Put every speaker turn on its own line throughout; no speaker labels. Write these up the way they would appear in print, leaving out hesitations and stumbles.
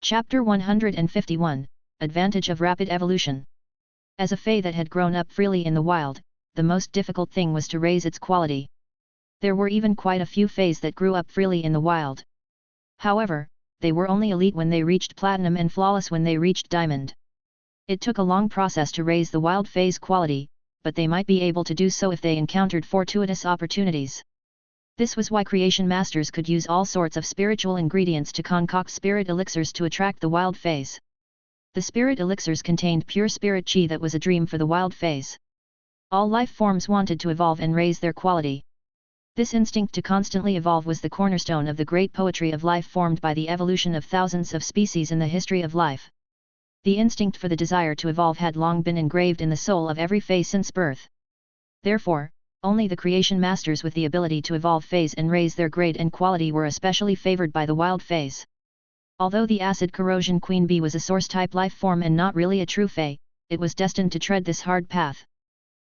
Chapter 151, Advantage of Rapid Evolution. As a fey that had grown up freely in the wild, the most difficult thing was to raise its quality. There were even quite a few feys that grew up freely in the wild. However, they were only elite when they reached platinum and flawless when they reached diamond. It took a long process to raise the wild fey's quality, but they might be able to do so if they encountered fortuitous opportunities. This was why creation masters could use all sorts of spiritual ingredients to concoct spirit elixirs to attract the wild feys. The spirit elixirs contained pure spirit chi that was a dream for the wild feys. All life forms wanted to evolve and raise their quality. This instinct to constantly evolve was the cornerstone of the great poetry of life formed by the evolution of thousands of species in the history of life. The instinct for the desire to evolve had long been engraved in the soul of every fey since birth. Therefore, only the creation masters with the ability to evolve feys and raise their grade and quality were especially favored by the wild feys. Although the acid corrosion queen bee was a source-type life form and not really a true fey, it was destined to tread this hard path.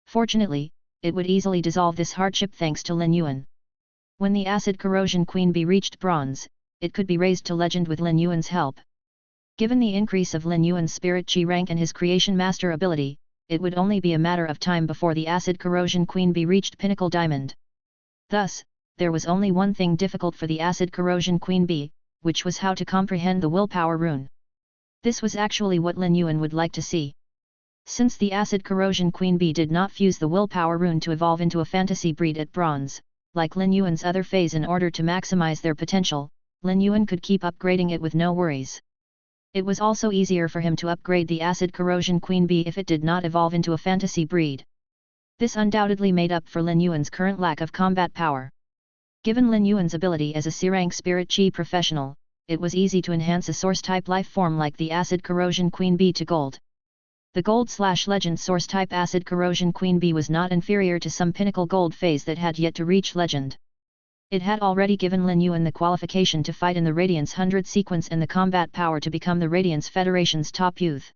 Fortunately, it would easily dissolve this hardship thanks to Lin Yuan. When the acid corrosion queen bee reached bronze, it could be raised to legend with Lin Yuan's help. Given the increase of Lin Yuan's spirit chi rank and his creation master ability, it would only be a matter of time before the acid corrosion queen bee reached pinnacle diamond. Thus, there was only one thing difficult for the acid corrosion queen bee, which was how to comprehend the willpower rune. This was actually what Lin Yuan would like to see. Since the acid corrosion queen bee did not fuse the willpower rune to evolve into a fantasy breed at bronze, like Lin Yuan's other feys in order to maximize their potential, Lin Yuan could keep upgrading it with no worries. It was also easier for him to upgrade the acid corrosion queen bee if it did not evolve into a fantasy breed. This undoubtedly made up for Lin Yuan's current lack of combat power. Given Lin Yuan's ability as a C-rank spirit chi professional, it was easy to enhance a source-type life form like the acid corrosion queen bee to gold. The gold/legend source-type acid corrosion queen bee was not inferior to some pinnacle gold feys that had yet to reach legend. It had already given Lin Yuan the qualification to fight in the Radiance 100 sequence and the combat power to become the Radiance Federation's top youth.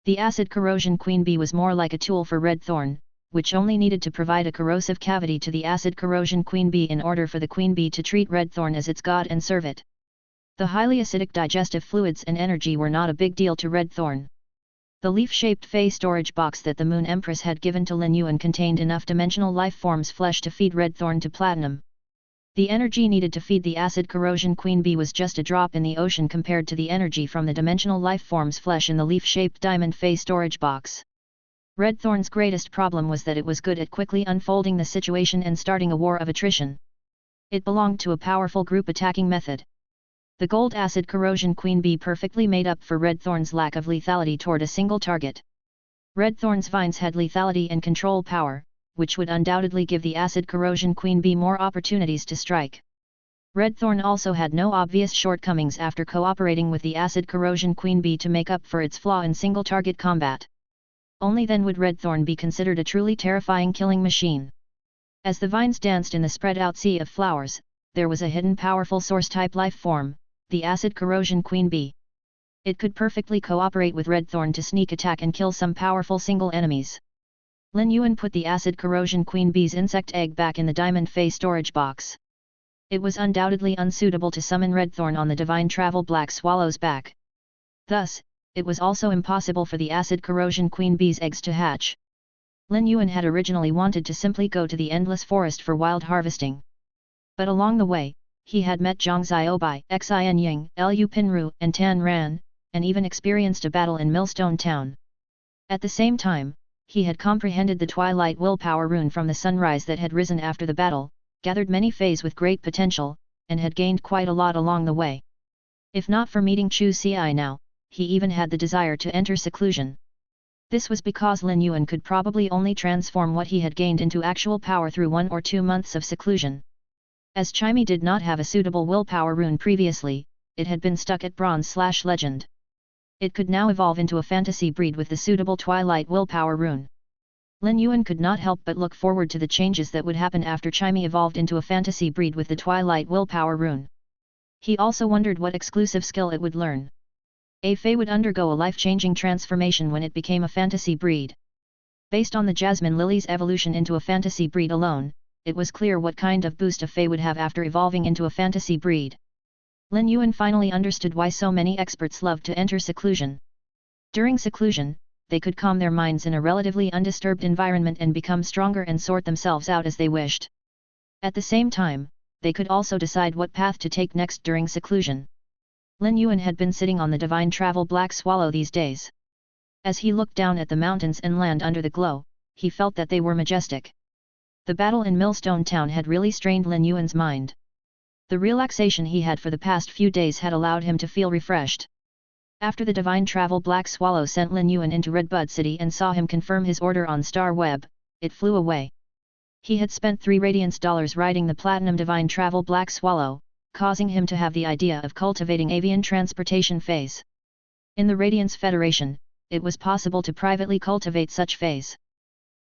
The acid corrosion queen bee was more like a tool for Red Thorn, which only needed to provide a corrosive cavity to the acid corrosion queen bee in order for the queen bee to treat Red Thorn as its god and serve it. The highly acidic digestive fluids and energy were not a big deal to Red Thorn. The leaf-shaped fey storage box that the Moon Empress had given to Lin Yuan contained enough dimensional life forms flesh to feed Red Thorn to platinum. The energy needed to feed the acid corrosion queen bee was just a drop in the ocean compared to the energy from the dimensional life form's flesh in the leaf-shaped diamond fey storage box. Red Thorn's greatest problem was that it was good at quickly unfolding the situation and starting a war of attrition. It belonged to a powerful group attacking method. The gold acid corrosion queen bee perfectly made up for Red Thorn's lack of lethality toward a single target. Red Thorn's vines had lethality and control power, which would undoubtedly give the acid corrosion queen bee more opportunities to strike. Red Thorn also had no obvious shortcomings after cooperating with the acid corrosion queen bee to make up for its flaw in single-target combat. Only then would Red Thorn be considered a truly terrifying killing machine. As the vines danced in the spread-out sea of flowers, there was a hidden powerful source-type life form, the acid corrosion queen bee. It could perfectly cooperate with Red Thorn to sneak attack and kill some powerful single enemies. Lin Yuan put the acid corrosion queen bee's insect egg back in the diamond fey storage box. It was undoubtedly unsuitable to summon Red Thorn on the divine travel black swallow's back. Thus, it was also impossible for the acid corrosion queen bee's eggs to hatch. Lin Yuan had originally wanted to simply go to the endless forest for wild harvesting. But along the way, he had met Zhang Xiaobai, Xin Ying, Lu Pinru, and Tan Ran, and even experienced a battle in Millstone Town. At the same time, he had comprehended the twilight willpower rune from the sunrise that had risen after the battle, gathered many feys with great potential, and had gained quite a lot along the way. If not for meeting Chu Ci now, he even had the desire to enter seclusion. This was because Lin Yuan could probably only transform what he had gained into actual power through 1 or 2 months of seclusion. As Chimey did not have a suitable willpower rune previously, it had been stuck at bronze/legend. It could now evolve into a fantasy breed with the suitable twilight willpower rune. Lin Yuan could not help but look forward to the changes that would happen after Chimey evolved into a fantasy breed with the twilight willpower rune. He also wondered what exclusive skill it would learn. A fey would undergo a life-changing transformation when it became a fantasy breed. Based on the Jasmine Lily's evolution into a fantasy breed alone, it was clear what kind of boost a fey would have after evolving into a fantasy breed. Lin Yuan finally understood why so many experts loved to enter seclusion. During seclusion, they could calm their minds in a relatively undisturbed environment and become stronger and sort themselves out as they wished. At the same time, they could also decide what path to take next during seclusion. Lin Yuan had been sitting on the divine travel Black Swallow these days. As he looked down at the mountains and land under the glow, he felt that they were majestic. The battle in Millstone Town had really strained Lin Yuan's mind. The relaxation he had for the past few days had allowed him to feel refreshed. After the divine travel Black Swallow sent Lin Yuan into Redbud City and saw him confirm his order on Star Web, it flew away. He had spent 3 radiance dollars riding the Platinum Divine Travel Black Swallow, causing him to have the idea of cultivating avian transportation feys. In the Radiance Federation, it was possible to privately cultivate such feys.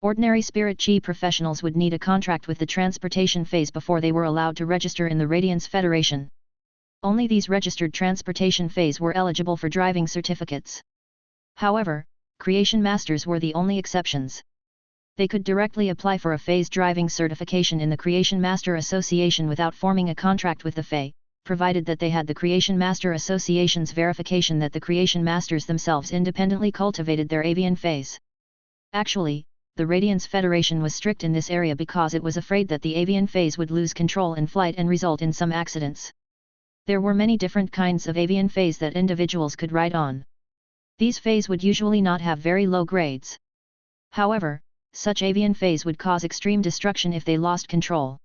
Ordinary spirit chi professionals would need a contract with the transportation feys before they were allowed to register in the Radiance Federation. Only these registered transportation feys were eligible for driving certificates. However, creation masters were the only exceptions. They could directly apply for a feys driving certification in the Creation Master Association without forming a contract with the fey, provided that they had the Creation Master Association's verification that the creation masters themselves independently cultivated their avian feys. Actually, the Radiance Federation was strict in this area because it was afraid that the avian feys would lose control in flight and result in some accidents. There were many different kinds of avian feys that individuals could ride on. These feys would usually not have very low grades. However, such avian feys would cause extreme destruction if they lost control.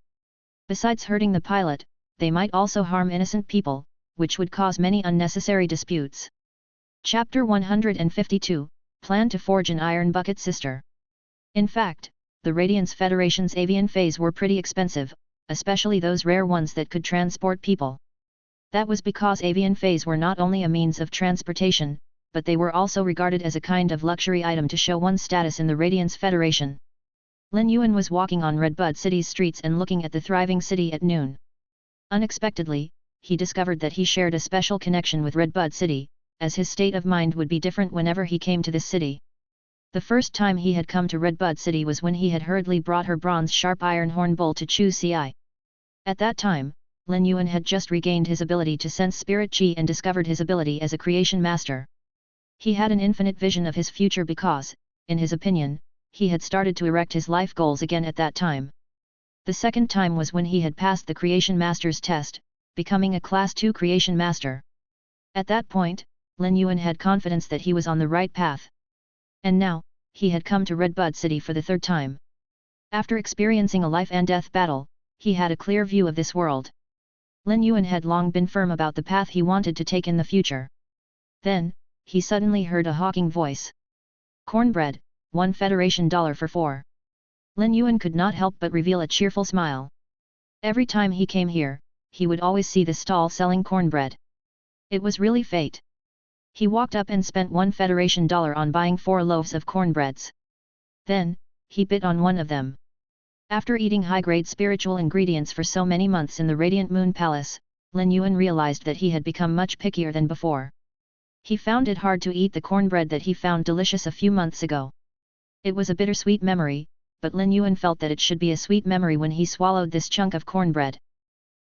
Besides hurting the pilot, they might also harm innocent people, which would cause many unnecessary disputes. Chapter 152, Plan to Forge an Iron Bucket Sister. In fact, the Radiance Federation's avian feys were pretty expensive, especially those rare ones that could transport people. That was because avian feys were not only a means of transportation, but they were also regarded as a kind of luxury item to show one's status in the Radiance Federation. Lin Yuan was walking on Redbud City's streets and looking at the thriving city at noon. Unexpectedly, he discovered that he shared a special connection with Redbud City, as his state of mind would be different whenever he came to this city. The first time he had come to Redbud City was when he had hurriedly brought her bronze sharp iron horn bowl to Chu Ci. At that time, Lin Yuan had just regained his ability to sense spirit chi and discovered his ability as a creation master. He had an infinite vision of his future because, in his opinion, he had started to erect his life goals again at that time. The second time was when he had passed the Creation Master's test, becoming a Class 2 Creation Master. At that point, Lin Yuan had confidence that he was on the right path. And now, he had come to Redbud City for the third time. After experiencing a life and death battle, he had a clear view of this world. Lin Yuan had long been firm about the path he wanted to take in the future. Then, he suddenly heard a hawking voice. Cornbread, 1 Federation dollar for 4. Lin Yuan could not help but reveal a cheerful smile. Every time he came here, he would always see the stall selling cornbread. It was really fate. He walked up and spent 1 Federation dollar on buying 4 loaves of cornbreads. Then, he bit on one of them. After eating high-grade spiritual ingredients for so many months in the Radiant Moon Palace, Lin Yuan realized that he had become much pickier than before. He found it hard to eat the cornbread that he found delicious a few months ago. It was a bittersweet memory, but Lin Yuan felt that it should be a sweet memory when he swallowed this chunk of cornbread.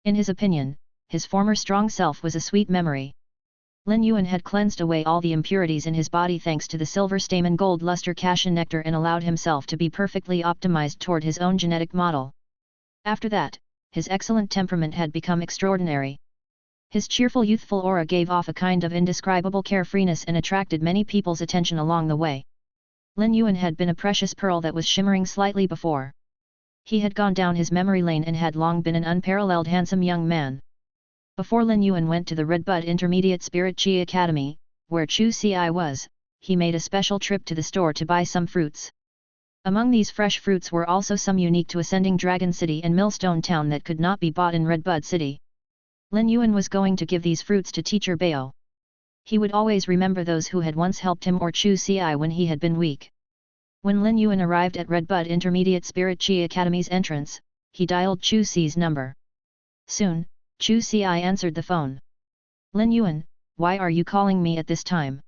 In his opinion, his former strong self was a sweet memory. Lin Yuan had cleansed away all the impurities in his body thanks to the silver stamen gold luster cassia nectar and allowed himself to be perfectly optimized toward his own genetic model. After that, his excellent temperament had become extraordinary. His cheerful youthful aura gave off a kind of indescribable carefreeness and attracted many people's attention along the way. Lin Yuan had been a precious pearl that was shimmering slightly before. He had gone down his memory lane and had long been an unparalleled handsome young man. Before Lin Yuan went to the Redbud Intermediate Spirit Chi Academy, where Chu Ci was, he made a special trip to the store to buy some fruits. Among these fresh fruits were also some unique to Ascending Dragon City and Millstone Town that could not be bought in Redbud City. Lin Yuan was going to give these fruits to Teacher Bao. He would always remember those who had once helped him or Chu Ci when he had been weak. When Lin Yuan arrived at Redbud Intermediate Spirit Chi Academy's entrance, he dialed Chu Ci's number. Soon, Chu Ci answered the phone. Lin Yuan, why are you calling me at this time?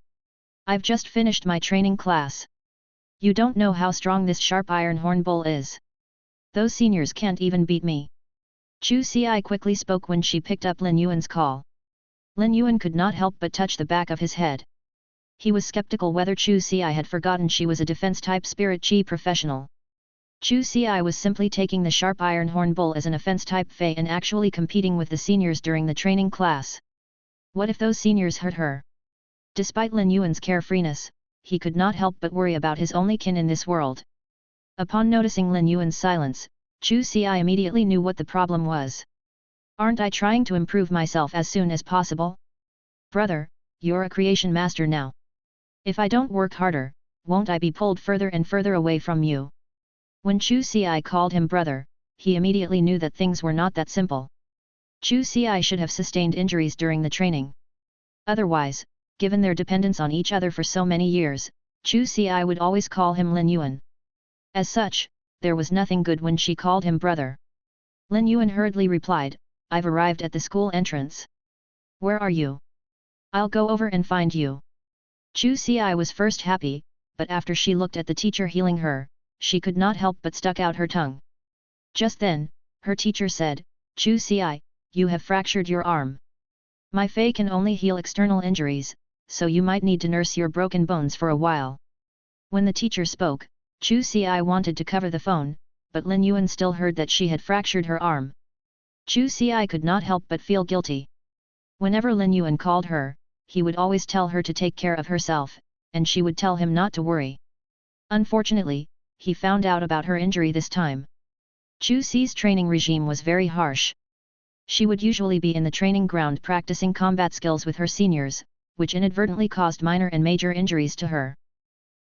I've just finished my training class. You don't know how strong this sharp iron horn bull is. Those seniors can't even beat me. Chu Ci quickly spoke when she picked up Lin Yuan's call. Lin Yuan could not help but touch the back of his head. He was skeptical whether Chu Xi had forgotten she was a defense-type spirit chi professional. Chu Xi was simply taking the sharp iron horn bull as an offense-type fey and actually competing with the seniors during the training class. What if those seniors hurt her? Despite Lin Yuan's carefreeness, he could not help but worry about his only kin in this world. Upon noticing Lin Yuan's silence, Chu Xi immediately knew what the problem was. Aren't I trying to improve myself as soon as possible? Brother, you're a creation master now. If I don't work harder, won't I be pulled further and further away from you? When Chu Xi called him brother, he immediately knew that things were not that simple. Chu Xi should have sustained injuries during the training. Otherwise, given their dependence on each other for so many years, Chu Xi would always call him Lin Yuan. As such, there was nothing good when she called him brother. Lin Yuan hurriedly replied, I've arrived at the school entrance. Where are you? I'll go over and find you. Chu Xi was first happy, but after she looked at the teacher healing her, she could not help but stuck out her tongue. Just then, her teacher said, Chu Xi, you have fractured your arm. My fey can only heal external injuries, so you might need to nurse your broken bones for a while. When the teacher spoke, Chu Xi wanted to cover the phone, but Lin Yuan still heard that she had fractured her arm. Chu Xi could not help but feel guilty. Whenever Lin Yuan called her, he would always tell her to take care of herself, and she would tell him not to worry. Unfortunately, he found out about her injury this time. Chu Xi's training regime was very harsh. She would usually be in the training ground practicing combat skills with her seniors, which inadvertently caused minor and major injuries to her.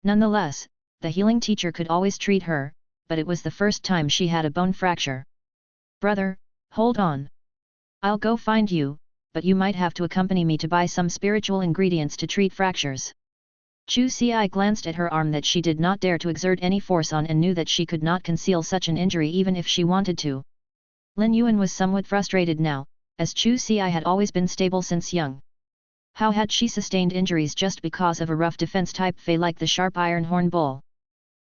Nonetheless, the healing teacher could always treat her, but it was the first time she had a bone fracture. Brother, hold on. I'll go find you, but you might have to accompany me to buy some spiritual ingredients to treat fractures. Chu Xi glanced at her arm that she did not dare to exert any force on and knew that she could not conceal such an injury even if she wanted to. Lin Yuan was somewhat frustrated now, as Chu Xi had always been stable since young. How had she sustained injuries just because of a rough defense-type fey like the sharp iron horn bull?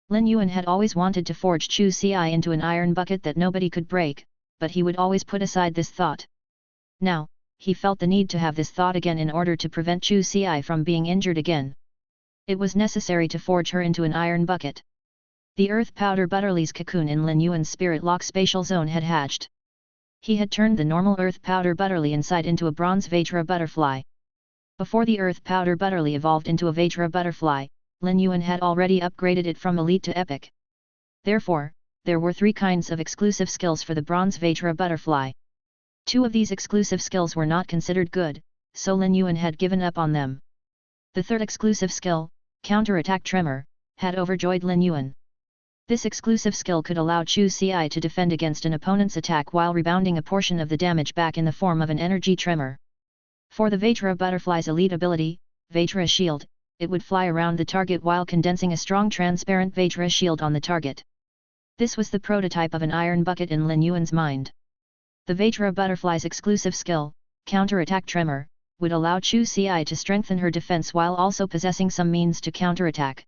Lin Yuan had always wanted to forge Chu Xi into an iron bucket that nobody could break, but he would always put aside this thought. Now, he felt the need to have this thought again in order to prevent Chu Xi from being injured again. It was necessary to forge her into an iron bucket. The earth powder butterfly's cocoon in Lin Yuan's spirit lock spatial zone had hatched. He had turned the normal earth powder butterfly inside into a bronze Vajra butterfly. Before the earth powder butterfly evolved into a Vajra butterfly, Lin Yuan had already upgraded it from elite to epic. Therefore, there were 3 kinds of exclusive skills for the bronze Vajra butterfly. 2 of these exclusive skills were not considered good, so Lin Yuan had given up on them. The 3rd exclusive skill, Counterattack Tremor, had overjoyed Lin Yuan. This exclusive skill could allow Chu Xi to defend against an opponent's attack while rebounding a portion of the damage back in the form of an energy tremor. For the Vajra butterfly's elite ability, Vajra Shield, it would fly around the target while condensing a strong transparent Vajra shield on the target. This was the prototype of an iron bucket in Lin Yuan's mind. The Vajra butterfly's exclusive skill, Counterattack Tremor, would allow Chu Xi to strengthen her defense while also possessing some means to counterattack.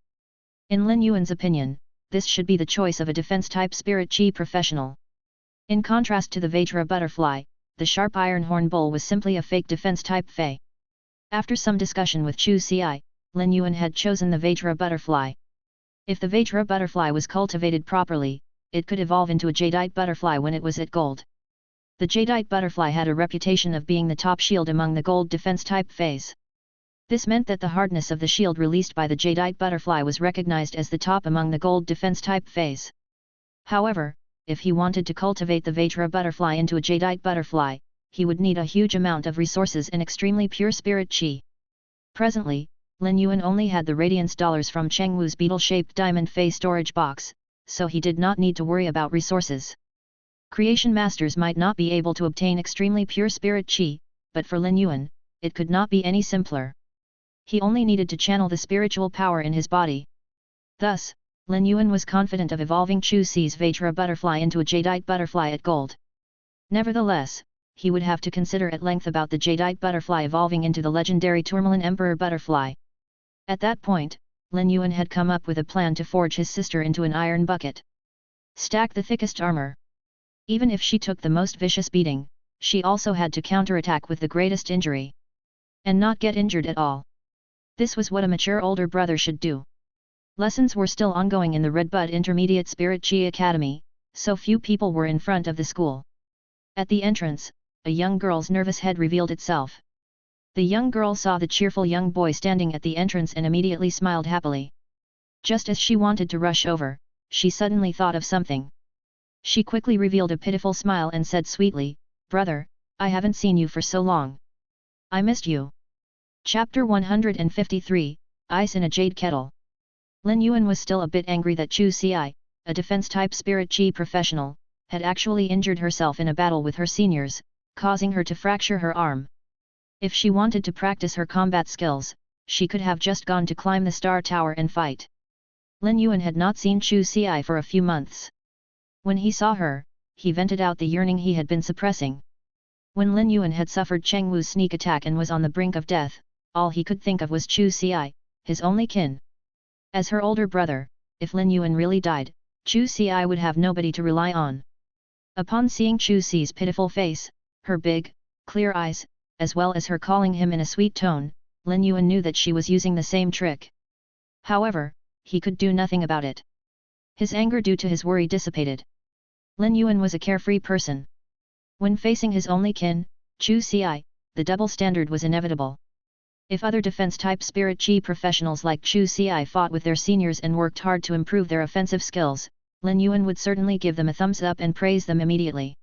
In Lin Yuan's opinion, this should be the choice of a defense-type spirit chi professional. In contrast to the Vajra butterfly, the sharp iron horn bull was simply a fake defense-type fey. After some discussion with Chu Xi, Lin Yuan had chosen the Vajra butterfly. If the Vajra butterfly was cultivated properly, it could evolve into a jadeite butterfly when it was at gold. The jadeite butterfly had a reputation of being the top shield among the gold defense-type feys. This meant that the hardness of the shield released by the jadeite butterfly was recognized as the top among the gold defense-type feys. However, if he wanted to cultivate the Vajra butterfly into a jadeite butterfly, he would need a huge amount of resources and extremely pure spirit chi. Presently, Lin Yuan only had the radiance dollars from Cheng Wu's beetle-shaped diamond fey storage box, so he did not need to worry about resources. Creation masters might not be able to obtain extremely pure spirit chi, but for Lin Yuan, it could not be any simpler. He only needed to channel the spiritual power in his body. Thus, Lin Yuan was confident of evolving Chu Xi's Vajra butterfly into a jadeite butterfly at gold. Nevertheless, he would have to consider at length about the jadeite butterfly evolving into the legendary Tourmaline Emperor butterfly. At that point, Lin Yuan had come up with a plan to forge his sister into an iron bucket. Stack the thickest armor. Even if she took the most vicious beating, she also had to counterattack with the greatest injury. and not get injured at all. This was what a mature older brother should do. Lessons were still ongoing in the Redbud Intermediate Spirit Chi Academy, so few people were in front of the school. At the entrance, a young girl's nervous head revealed itself. The young girl saw the cheerful young boy standing at the entrance and immediately smiled happily. Just as she wanted to rush over, she suddenly thought of something. She quickly revealed a pitiful smile and said sweetly, "Brother, I haven't seen you for so long. I missed you." Chapter 153, Ice in a Jade Kettle. Lin Yuan was still a bit angry that Chu Xi, a defense-type spirit chi professional, had actually injured herself in a battle with her seniors, causing her to fracture her arm. If she wanted to practice her combat skills, she could have just gone to climb the Star Tower and fight. Lin Yuan had not seen Chu Xi for a few months. When he saw her, he vented out the yearning he had been suppressing. When Lin Yuan had suffered Cheng Wu's sneak attack and was on the brink of death, all he could think of was Chu Xi, his only kin. As her older brother, if Lin Yuan really died, Chu Xi would have nobody to rely on. Upon seeing Chu Xi's pitiful face, her big, clear eyes, as well as her calling him in a sweet tone, Lin Yuan knew that she was using the same trick. However, he could do nothing about it. His anger due to his worry dissipated. Lin Yuan was a carefree person. When facing his only kin, Chu Xi, the double standard was inevitable. If other defense-type spirit chi professionals like Chu Xi fought with their seniors and worked hard to improve their offensive skills, Lin Yuan would certainly give them a thumbs up and praise them immediately.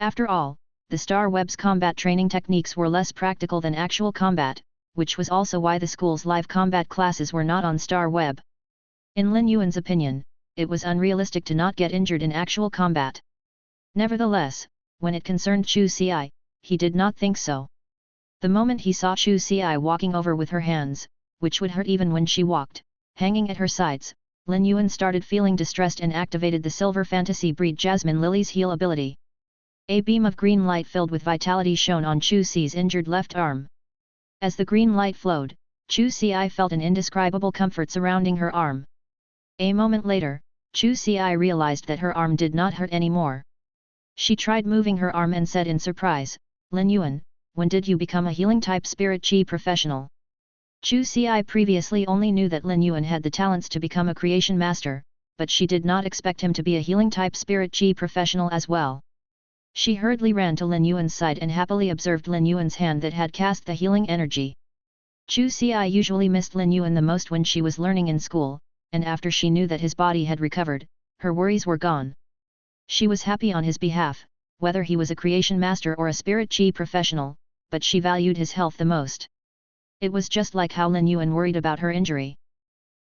After all, the Star Web's combat training techniques were less practical than actual combat, which was also why the school's live combat classes were not on Star Web. In Lin Yuan's opinion, it was unrealistic to not get injured in actual combat. Nevertheless, when it concerned Chu Xi, he did not think so. The moment he saw Chu Xi walking over with her hands, which would hurt even when she walked, hanging at her sides, Lin Yuan started feeling distressed and activated the Silver Fantasy Breed Jasmine Lily's heal ability. A beam of green light filled with vitality shone on Chu Xi's injured left arm. As the green light flowed, Chu Xi felt an indescribable comfort surrounding her arm. A moment later, Chu Xi realized that her arm did not hurt anymore. She tried moving her arm and said in surprise, "Lin Yuan, when did you become a healing-type spirit chi professional?" Chu Xi previously only knew that Lin Yuan had the talents to become a creation master, but she did not expect him to be a healing-type spirit chi professional as well. She hurriedly ran to Lin Yuan's side and happily observed Lin Yuan's hand that had cast the healing energy. Chu Xi usually missed Lin Yuan the most when she was learning in school, and after she knew that his body had recovered, her worries were gone. She was happy on his behalf, whether he was a creation master or a spirit chi professional, but she valued his health the most. It was just like how Lin Yuan worried about her injury.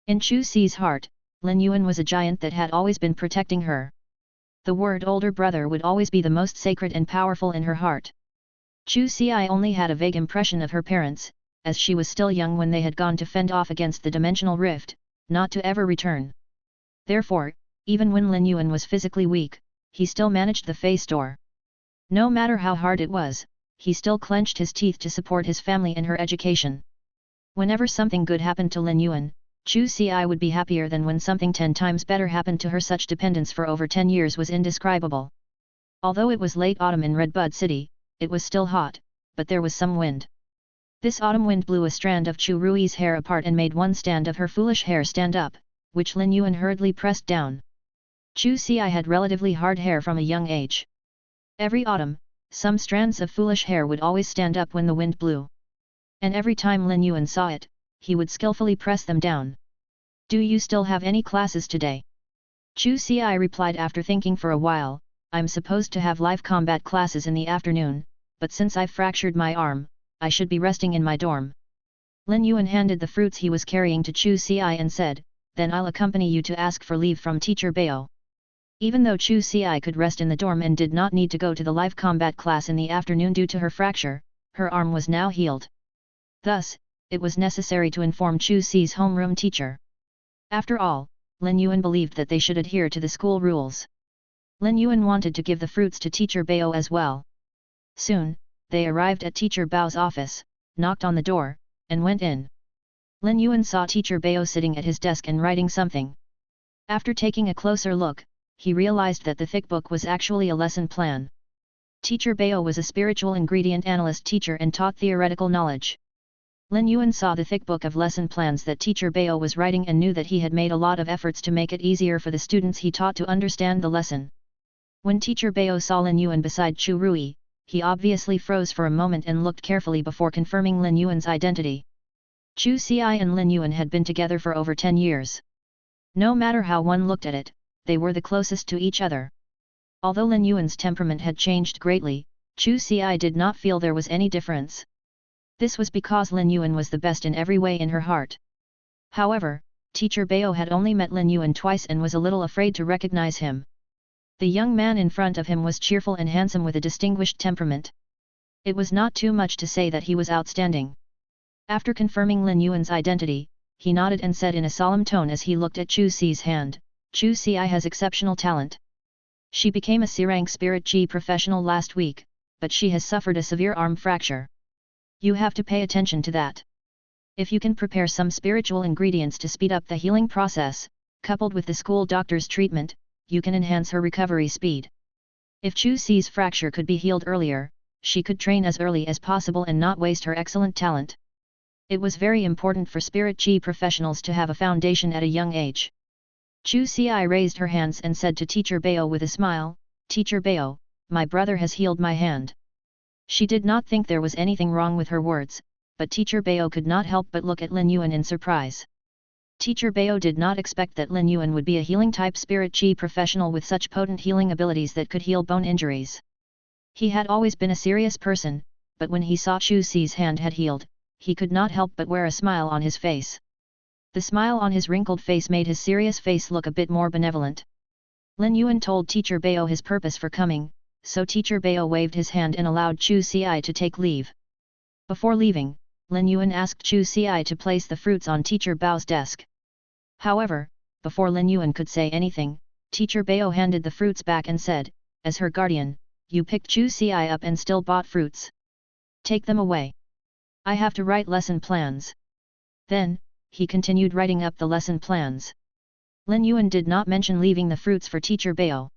In Chu Xi's heart, Lin Yuan was a giant that had always been protecting her. The word older brother would always be the most sacred and powerful in her heart. Chu Xi only had a vague impression of her parents, as she was still young when they had gone to fend off against the dimensional rift, not to ever return. Therefore, even when Lin Yuan was physically weak, he still managed the Fey store. No matter how hard it was, he still clenched his teeth to support his family and her education. Whenever something good happened to Lin Yuan, Chu Xi would be happier than when something 10 times better happened to her. Such dependence for over 10 years was indescribable. Although it was late autumn in Redbud City, it was still hot, but there was some wind. This autumn wind blew a strand of Chu Rui's hair apart and made one strand of her foolish hair stand up, which Lin Yuan hurriedly pressed down. Chu Xi had relatively hard hair from a young age. Every autumn, some strands of foolish hair would always stand up when the wind blew. And every time Lin Yuan saw it, he would skillfully press them down. "Do you still have any classes today?" Chu Xi replied after thinking for a while, "I'm supposed to have live combat classes in the afternoon, but since I've fractured my arm, I should be resting in my dorm." Lin Yuan handed the fruits he was carrying to Chu Xi and said, "Then I'll accompany you to ask for leave from Teacher Bao." Even though Chu Xi could rest in the dorm and did not need to go to the live combat class in the afternoon due to her fracture, her arm was now healed. Thus, it was necessary to inform Chu Xi's homeroom teacher. After all, Lin Yuan believed that they should adhere to the school rules. Lin Yuan wanted to give the fruits to Teacher Bao as well. Soon, they arrived at Teacher Bao's office, knocked on the door, and went in. Lin Yuan saw Teacher Bao sitting at his desk and writing something. After taking a closer look, he realized that the thick book was actually a lesson plan. Teacher Bao was a spiritual ingredient analyst teacher and taught theoretical knowledge. Lin Yuan saw the thick book of lesson plans that teacher Bao was writing and knew that he had made a lot of efforts to make it easier for the students he taught to understand the lesson. When teacher Bao saw Lin Yuan beside Chu Rui, he obviously froze for a moment and looked carefully before confirming Lin Yuan's identity. Chu Ci and Lin Yuan had been together for over 10 years. No matter how one looked at it, they were the closest to each other. Although Lin Yuan's temperament had changed greatly, Chu Ci did not feel there was any difference. This was because Lin Yuan was the best in every way in her heart. However, teacher Bao had only met Lin Yuan twice and was a little afraid to recognize him. The young man in front of him was cheerful and handsome with a distinguished temperament. It was not too much to say that he was outstanding. After confirming Lin Yuan's identity, he nodded and said in a solemn tone as he looked at Chu Ci's hand, "Chu Ci has exceptional talent. She became a C-rank Spirit Chi professional last week, but she has suffered a severe arm fracture. You have to pay attention to that. If you can prepare some spiritual ingredients to speed up the healing process, coupled with the school doctor's treatment, you can enhance her recovery speed. If Chu Ci's fracture could be healed earlier, she could train as early as possible and not waste her excellent talent." It was very important for Spirit Chi professionals to have a foundation at a young age. Chu Ci raised her hands and said to teacher Bao with a smile, "Teacher Bao, my brother has healed my hand." She did not think there was anything wrong with her words, but teacher Bao could not help but look at Lin Yuan in surprise. Teacher Bao did not expect that Lin Yuan would be a healing-type Spirit Chi professional with such potent healing abilities that could heal bone injuries. He had always been a serious person, but when he saw Chu Ci's hand had healed, he could not help but wear a smile on his face. The smile on his wrinkled face made his serious face look a bit more benevolent. Lin Yuan told teacher Bao his purpose for coming, so teacher Bao waved his hand and allowed Chu Ci to take leave. Before leaving, Lin Yuan asked Chu Ci to place the fruits on teacher Bao's desk. However, before Lin Yuan could say anything, teacher Bao handed the fruits back and said, "As her guardian, you picked Chu Ci up and still bought fruits. Take them away. I have to write lesson plans." Then, he continued writing up the lesson plans. Lin Yuan did not mention leaving the fruits for teacher Bao.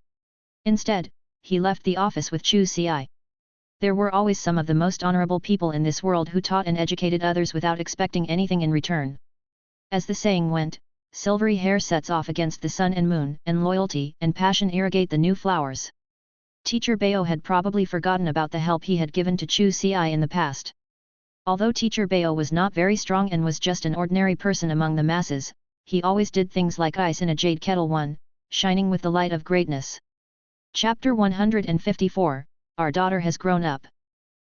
Instead, he left the office with Chu Ci. There were always some of the most honorable people in this world who taught and educated others without expecting anything in return. As the saying went, silvery hair sets off against the sun and moon, and loyalty and passion irrigate the new flowers. Teacher Bao had probably forgotten about the help he had given to Chu Ci in the past. Although teacher Bao was not very strong and was just an ordinary person among the masses, he always did things like ice in a jade kettle one, shining with the light of greatness. Chapter 154, Our Daughter Has Grown Up.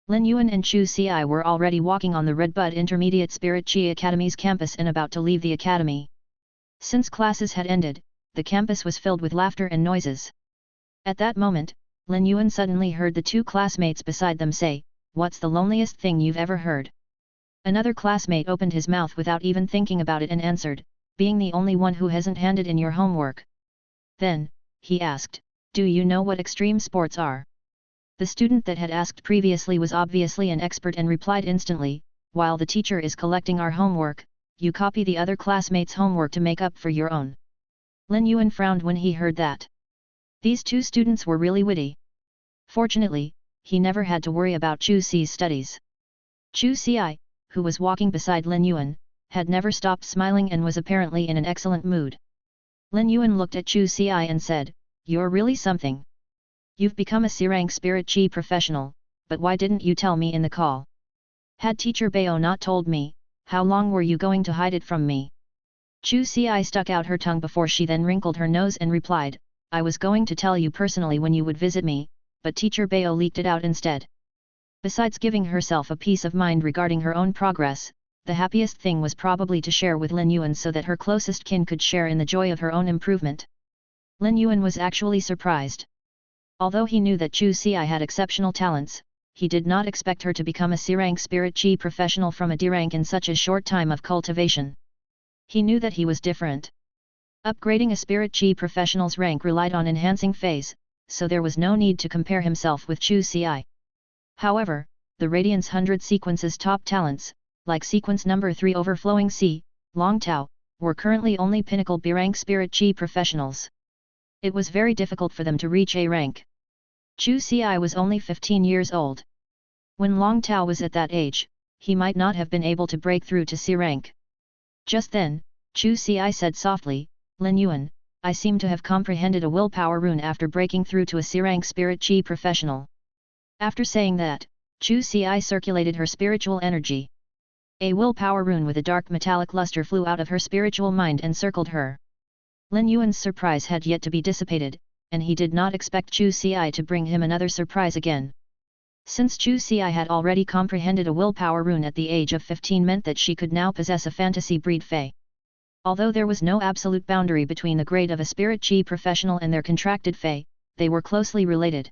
Lin Yuan and Chu Ci were already walking on the Redbud Intermediate Spirit Chi Academy's campus and about to leave the academy. Since classes had ended, the campus was filled with laughter and noises. At that moment, Lin Yuan suddenly heard the two classmates beside them say, "What's the loneliest thing you've ever heard?" Another classmate opened his mouth without even thinking about it and answered, "Being the only one who hasn't handed in your homework." Then, he asked, "Do you know what extreme sports are?" The student that had asked previously was obviously an expert and replied instantly, "While the teacher is collecting our homework, you copy the other classmates' homework to make up for your own." Lin Yuan frowned when he heard that. These two students were really witty. Fortunately, he never had to worry about Chu Ci's studies. Chu Ci, who was walking beside Lin Yuan, had never stopped smiling and was apparently in an excellent mood. Lin Yuan looked at Chu Ci and said, "You're really something. You've become a C-rank Spirit Chi professional, but why didn't you tell me in the call? Had teacher Bao not told me, how long were you going to hide it from me?" Chu Ci stuck out her tongue before she then wrinkled her nose and replied, "I was going to tell you personally when you would visit me, but teacher Bao leaked it out instead." Besides giving herself a peace of mind regarding her own progress, the happiest thing was probably to share with Lin Yuan so that her closest kin could share in the joy of her own improvement. Lin Yuan was actually surprised. Although he knew that Chu Ci had exceptional talents, he did not expect her to become a C-rank Spirit Chi professional from a D rank in such a short time of cultivation. He knew that he was different. Upgrading a Spirit Chi professional's rank relied on enhancing feys, so there was no need to compare himself with Chu Ci. However, the Radiance 100 sequence's top talents, like sequence number 3 Overflowing Sea, Long Tao, were currently only pinnacle B-rank Spirit Chi professionals. It was very difficult for them to reach A rank. Chu Ci was only 15 years old. When Long Tao was at that age, he might not have been able to break through to C rank. Just then, Chu Ci said softly, Lin Yuan, I seem to have comprehended a willpower rune after breaking through to a C rank spirit chi professional. After saying that, Chu Ci circulated her spiritual energy. A willpower rune with a dark metallic luster flew out of her spiritual mind and circled her. Lin Yuan's surprise had yet to be dissipated, and he did not expect Chu Ci to bring him another surprise again. Since Chu Ci had already comprehended a willpower rune at the age of 15 meant that she could now possess a fantasy breed fey. Although there was no absolute boundary between the grade of a spirit chi professional and their contracted fey, they were closely related.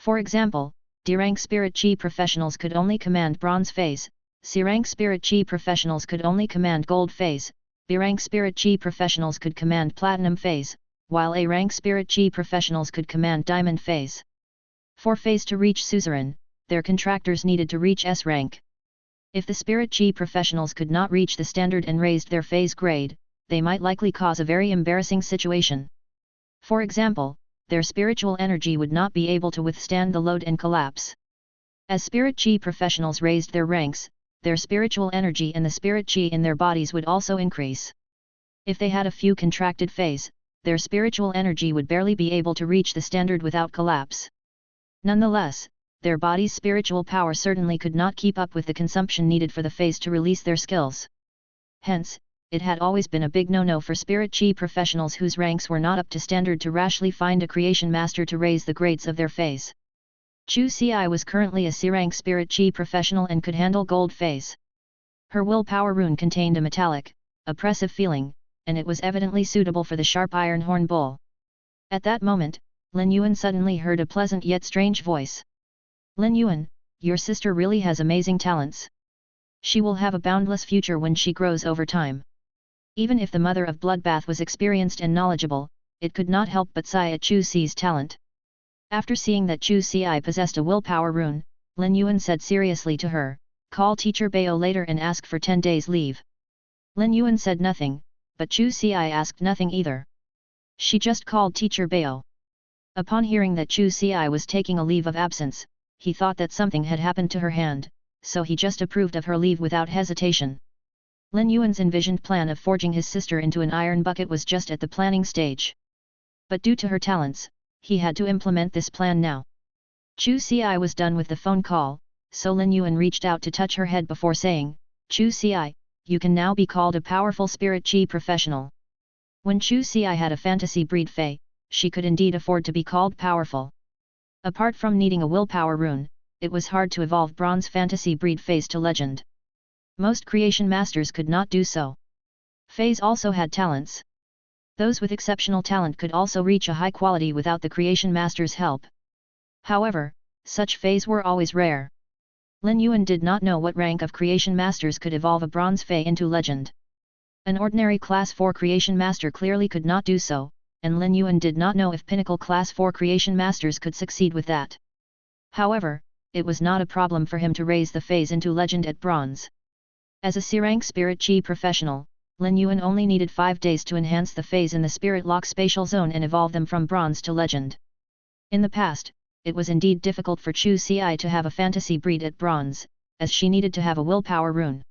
For example, D-rank spirit chi professionals could only command bronze feys, C-rank spirit chi professionals could only command gold feys, B-rank spirit chi professionals could command platinum feys, while A-rank spirit chi professionals could command diamond feys. For feys to reach suzerain, their contractors needed to reach S rank. If the spirit chi professionals could not reach the standard and raised their feys grade, they might likely cause a very embarrassing situation. For example, their spiritual energy would not be able to withstand the load and collapse. As spirit chi professionals raised their ranks, their spiritual energy and the spirit chi in their bodies would also increase. If they had a few contracted feys, their spiritual energy would barely be able to reach the standard without collapse. Nonetheless, their body's spiritual power certainly could not keep up with the consumption needed for the feys to release their skills. Hence, it had always been a big no-no for spirit chi professionals whose ranks were not up to standard to rashly find a creation master to raise the grades of their feys. Chu Ci was currently a C-rank spirit chi professional and could handle gold feys. Her willpower rune contained a metallic, oppressive feeling, and it was evidently suitable for the sharp iron horn bull. At that moment, Lin Yuan suddenly heard a pleasant yet strange voice. Lin Yuan, your sister really has amazing talents. She will have a boundless future when she grows over time. Even if the mother of Bloodbath was experienced and knowledgeable, it could not help but sigh at Chu Ci's talent. After seeing that Chu Ci possessed a willpower rune, Lin Yuan said seriously to her, call teacher Bao later and ask for 10 days leave. Lin Yuan said nothing, but Chu Ci asked nothing either. She just called teacher Bao. Upon hearing that Chu Ci was taking a leave of absence, he thought that something had happened to her hand, so he just approved of her leave without hesitation. Lin Yuan's envisioned plan of forging his sister into an iron bucket was just at the planning stage. But due to her talents, he had to implement this plan now. Chu Ci was done with the phone call, so Lin Yuan reached out to touch her head before saying, Chu Ci, you can now be called a powerful spirit chi professional. When Chu Ci had a fantasy breed fey, she could indeed afford to be called powerful. Apart from needing a willpower rune, it was hard to evolve bronze fantasy breed feys to legend. Most creation masters could not do so. Feys also had talents. Those with exceptional talent could also reach a high quality without the creation master's help. However, such feys were always rare. Lin Yuan did not know what rank of creation masters could evolve a bronze fey into legend. An ordinary class 4 creation master clearly could not do so, and Lin Yuan did not know if pinnacle class 4 creation masters could succeed with that. However, it was not a problem for him to raise the feys into legend at bronze. As a C-rank spirit chi professional, Lin Yuan only needed 5 days to enhance the feys in the spirit lock spatial zone and evolve them from bronze to legend. In the past, it was indeed difficult for Chu Ci to have a fantasy breed at bronze, as she needed to have a willpower rune.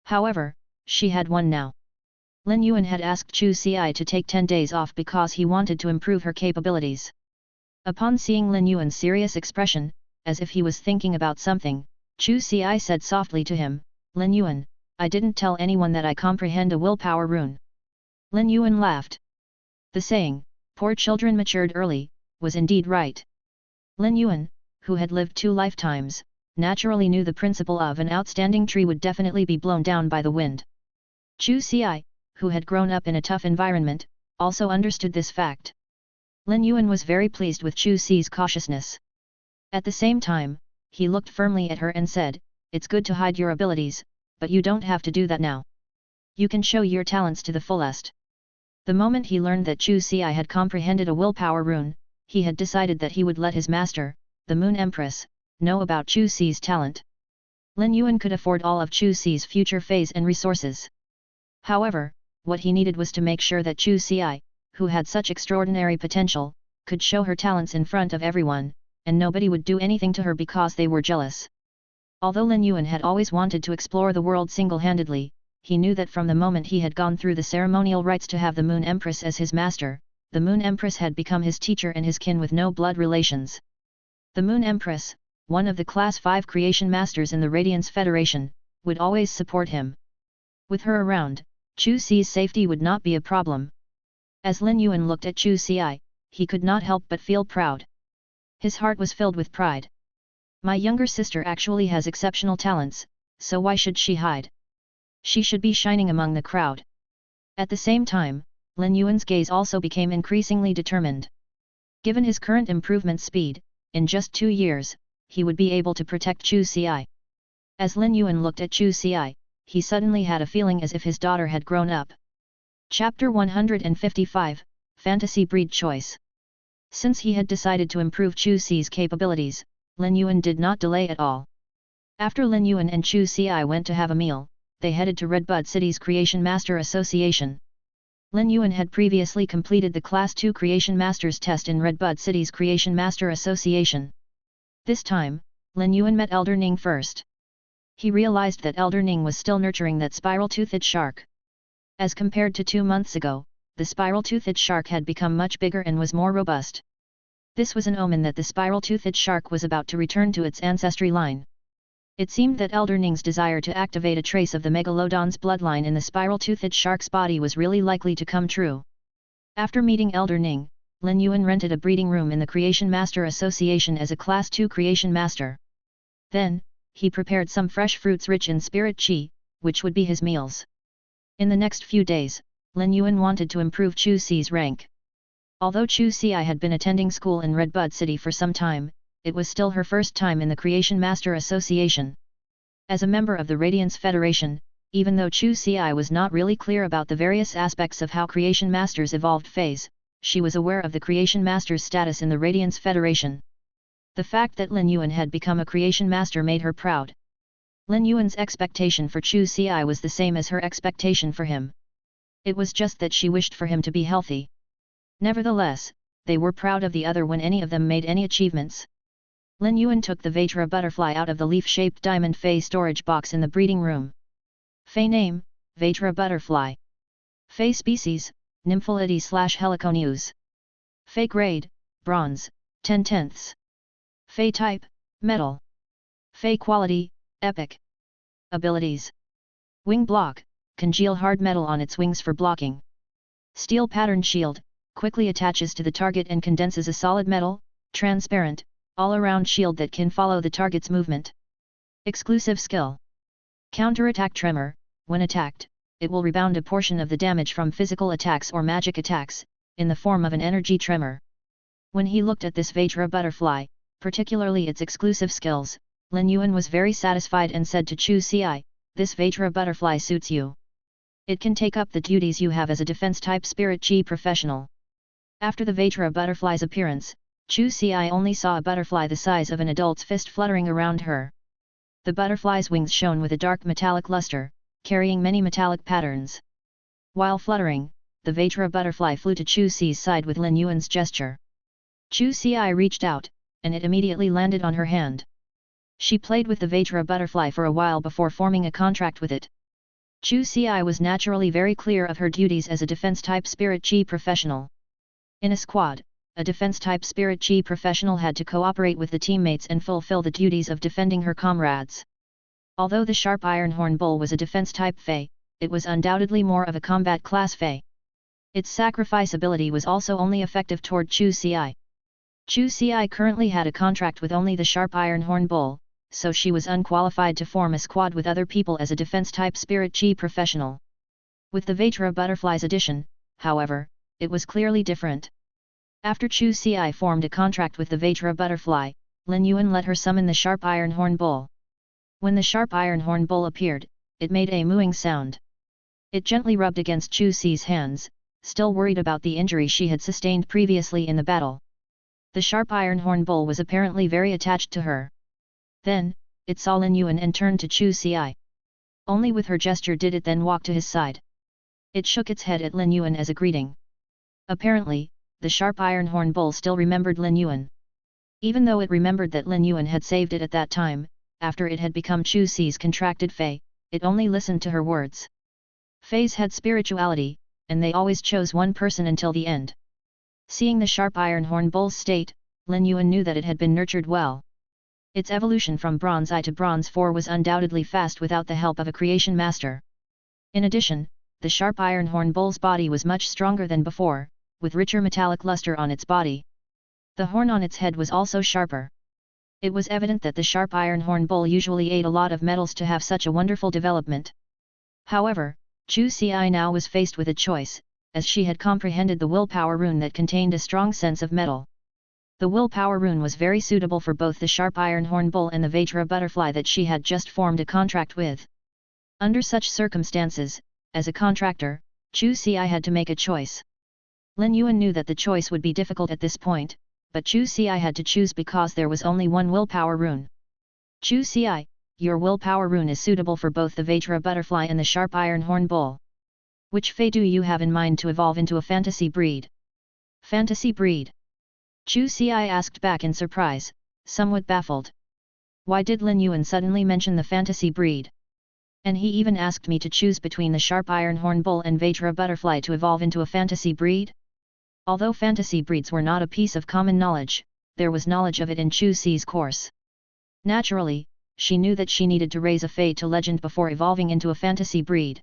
However, she had one now. Lin Yuan had asked Chu Ci to take 10 days off because he wanted to improve her capabilities. Upon seeing Lin Yuan's serious expression, as if he was thinking about something, Chu Ci said softly to him, Lin Yuan, I didn't tell anyone that I comprehend a willpower rune. Lin Yuan laughed. The saying, poor children matured early, was indeed right. Lin Yuan, who had lived 2 lifetimes, naturally knew the principle of an outstanding tree would definitely be blown down by the wind. Chu Ci, who had grown up in a tough environment, also understood this fact. Lin Yuan was very pleased with Chu Ci's cautiousness. At the same time, he looked firmly at her and said, it's good to hide your abilities, but you don't have to do that now. You can show your talents to the fullest. The moment he learned that Chu Ci had comprehended a willpower rune, he had decided that he would let his master, the Moon Empress, know about Chu Ci's talent. Lin Yuan could afford all of Chu Ci's future feys and resources. However, what he needed was to make sure that Chu Ci, who had such extraordinary potential, could show her talents in front of everyone, and nobody would do anything to her because they were jealous. Although Lin Yuan had always wanted to explore the world single-handedly, he knew that from the moment he had gone through the ceremonial rites to have the Moon Empress as his master, the Moon Empress had become his teacher and his kin with no blood relations. The Moon Empress, one of the Class 5 creation masters in the Radiance Federation, would always support him. With her around, Chu Xi's safety would not be a problem. As Lin Yuan looked at Chu Xi, he could not help but feel proud. His heart was filled with pride. My younger sister actually has exceptional talents, so why should she hide? She should be shining among the crowd. At the same time, Lin Yuan's gaze also became increasingly determined. Given his current improvement speed, in just 2 years, he would be able to protect Chu Xi. As Lin Yuan looked at Chu Xi, he suddenly had a feeling as if his daughter had grown up. Chapter 155, Fantasy Breed Choice. Since he had decided to improve Chu Xi's capabilities, Lin Yuan did not delay at all. After Lin Yuan and Chu Xi went to have a meal, they headed to Redbud City's Creation Master Association. Lin Yuan had previously completed the Class 2 Creation Masters test in Redbud City's Creation Master Association. This time, Lin Yuan met Elder Ning first. He realized that Elder Ning was still nurturing that spiral-toothed shark. As compared to 2 months ago, the spiral-toothed shark had become much bigger and was more robust. This was an omen that the spiral-toothed shark was about to return to its ancestry line. It seemed that Elder Ning's desire to activate a trace of the Megalodon's bloodline in the spiral-toothed shark's body was really likely to come true. After meeting Elder Ning, Lin Yuan rented a breeding room in the Creation Master Association as a Class 2 Creation Master. Then, he prepared some fresh fruits rich in spirit qi, which would be his meals. In the next few days, Lin Yuan wanted to improve Chu Xi's rank. Although Chu Xi had been attending school in Redbud City for some time, it was still her first time in the Creation Master Association. As a member of the Radiance Federation, even though Chu Xi was not really clear about the various aspects of how Creation Masters evolved phase, she was aware of the Creation Master's status in the Radiance Federation. The fact that Lin Yuan had become a Creation Master made her proud. Lin Yuan's expectation for Chu Xi was the same as her expectation for him. It was just that she wished for him to be healthy. Nevertheless, they were proud of the other when any of them made any achievements. Lin Yuan took the Vajra butterfly out of the leaf-shaped diamond Fey storage box in the breeding room. Fey name, Vajra butterfly. Fey species, Nymphalidae/Heliconeus. Fey grade, bronze, 10/10. Fey type, metal. Fey quality, epic. Abilities. Wing block, congeal hard metal on its wings for blocking. Steel pattern shield, quickly attaches to the target and condenses a solid metal, transparent, all-around shield that can follow the target's movement. Exclusive skill. Counterattack tremor, when attacked, it will rebound a portion of the damage from physical attacks or magic attacks, in the form of an energy tremor. When he looked at this Vajra butterfly, particularly its exclusive skills, Lin Yuan was very satisfied and said to Chu Xi, "This Vajra butterfly suits you. It can take up the duties you have as a defense-type spirit qi professional." After the Vajra butterfly's appearance, Chu Xi only saw a butterfly the size of an adult's fist fluttering around her. The butterfly's wings shone with a dark metallic luster, carrying many metallic patterns. While fluttering, the Vajra butterfly flew to Chu Xi's side with Lin Yuan's gesture. Chu Xi reached out, and it immediately landed on her hand. She played with the Vajra butterfly for a while before forming a contract with it. Chu Xi was naturally very clear of her duties as a defense-type spirit qi professional. In a squad, a defense-type spirit qi professional had to cooperate with the teammates and fulfill the duties of defending her comrades. Although the sharp iron-horn bull was a defense-type Fey, it was undoubtedly more of a combat class Fey. Its sacrifice ability was also only effective toward Chu Xi. Chu Xi currently had a contract with only the sharp iron-horn bull, so she was unqualified to form a squad with other people as a defense-type spirit qi professional. With the Vajra butterfly's addition, however, it was clearly different. After Chu Xi formed a contract with the Vajra butterfly, Lin Yuan let her summon the sharp iron-horn bull. When the sharp iron-horn bull appeared, it made a mooing sound. It gently rubbed against Chu Xi's hands, still worried about the injury she had sustained previously in the battle. The sharp iron-horn bull was apparently very attached to her. Then, it saw Lin Yuan and turned to Chu Xi. Only with her gesture did it then walk to his side. It shook its head at Lin Yuan as a greeting. Apparently, the sharp iron-horn bull still remembered Lin Yuan. Even though it remembered that Lin Yuan had saved it at that time, after it had become Chu Si's contracted fey, it only listened to her words. Feys had spirituality, and they always chose one person until the end. Seeing the sharp iron horn bull's state, Lin Yuan knew that it had been nurtured well. Its evolution from Bronze I to Bronze 4 was undoubtedly fast without the help of a creation master. In addition, the sharp iron horn bull's body was much stronger than before, with richer metallic luster on its body. The horn on its head was also sharper. It was evident that the sharp iron horn bull usually ate a lot of metals to have such a wonderful development. However, Chu Si now was faced with a choice, as she had comprehended the willpower rune that contained a strong sense of metal. The willpower rune was very suitable for both the sharp iron horn bull and the Vajra butterfly that she had just formed a contract with. Under such circumstances, as a contractor, Chu Si had to make a choice. Lin Yuan knew that the choice would be difficult at this point, but Chu Si had to choose because there was only one willpower rune. Chu Si, your willpower rune is suitable for both the Vajra butterfly and the sharp iron horn bull. Which fey do you have in mind to evolve into a fantasy breed? Fantasy breed? Chu Si asked back in surprise, somewhat baffled. Why did Lin Yuan suddenly mention the fantasy breed? And he even asked me to choose between the sharp iron horn bull and Vajra butterfly to evolve into a fantasy breed? Although fantasy breeds were not a piece of common knowledge, there was knowledge of it in Chu Si's course. Naturally, she knew that she needed to raise a fey to legend before evolving into a fantasy breed.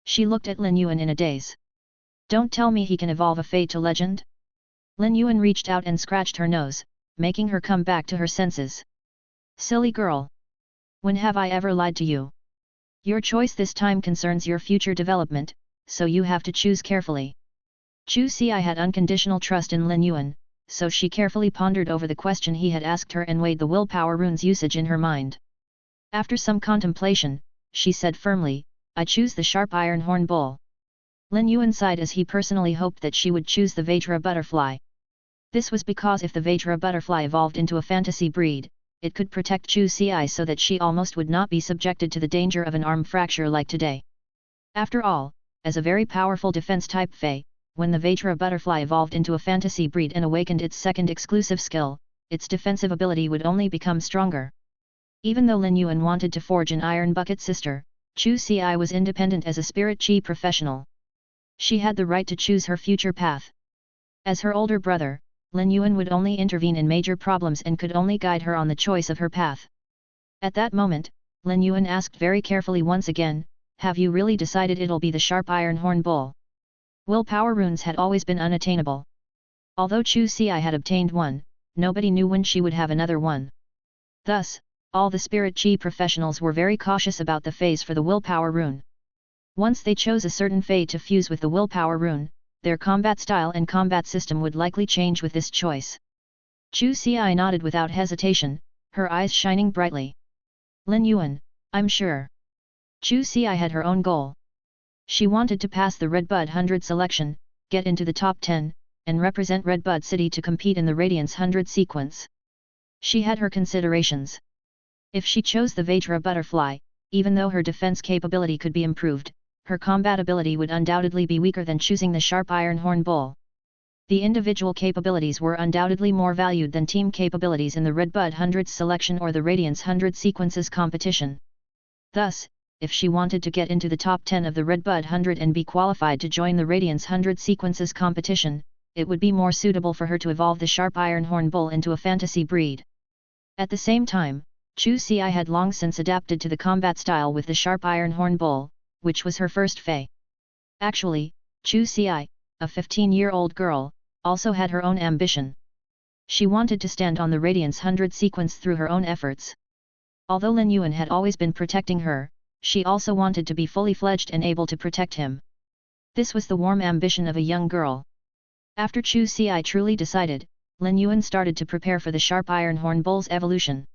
She looked at Lin Yuan in a daze. Don't tell me he can evolve a fey to legend? Lin Yuan reached out and scratched her nose, making her come back to her senses. Silly girl! When have I ever lied to you? Your choice this time concerns your future development, so you have to choose carefully. Chu Si had unconditional trust in Lin Yuan, so she carefully pondered over the question he had asked her and weighed the willpower rune's usage in her mind. After some contemplation, she said firmly, I choose the sharp iron horn bull. Lin Yuan sighed as he personally hoped that she would choose the Vajra butterfly. This was because if the Vajra butterfly evolved into a fantasy breed, it could protect Chu Si so that she almost would not be subjected to the danger of an arm fracture like today. After all, as a very powerful defense-type fey, when the Vajra butterfly evolved into a fantasy breed and awakened its second exclusive skill, its defensive ability would only become stronger. Even though Lin Yuan wanted to forge an iron bucket sister, Chu Si was independent as a spirit chi professional. She had the right to choose her future path. As her older brother, Lin Yuan would only intervene in major problems and could only guide her on the choice of her path. At that moment, Lin Yuan asked very carefully once again, have you really decided it'll be the sharp iron horn bull? Willpower runes had always been unattainable. Although Chu Si had obtained one, nobody knew when she would have another one. Thus, all the spirit chi professionals were very cautious about the feys for the willpower rune. Once they chose a certain fey to fuse with the willpower rune, their combat style and combat system would likely change with this choice. Chu Si nodded without hesitation, her eyes shining brightly. Lin Yuan, I'm sure. Chu Si had her own goal. She wanted to pass the Redbud 100 selection, get into the top 10, and represent Redbud City to compete in the Radiance 100 sequence. She had her considerations. If she chose the Vajra butterfly, even though her defense capability could be improved, her combat ability would undoubtedly be weaker than choosing the sharp iron horn bull. The individual capabilities were undoubtedly more valued than team capabilities in the Redbud 100 selection or the Radiance 100 sequences competition. Thus, if she wanted to get into the top 10 of the Redbud 100 and be qualified to join the Radiance 100 sequences competition, it would be more suitable for her to evolve the sharp iron horn bull into a fantasy breed. At the same time, Chu Si had long since adapted to the combat style with the sharp iron horn bull, which was her first fey. Actually, Chu Si, a 15-year-old girl, also had her own ambition. She wanted to stand on the Radiance 100 sequence through her own efforts. Although Lin Yuan had always been protecting her, she also wanted to be fully fledged and able to protect him. This was the warm ambition of a young girl. After Chu Si truly decided, Lin Yuan started to prepare for the sharp iron horn bull's evolution.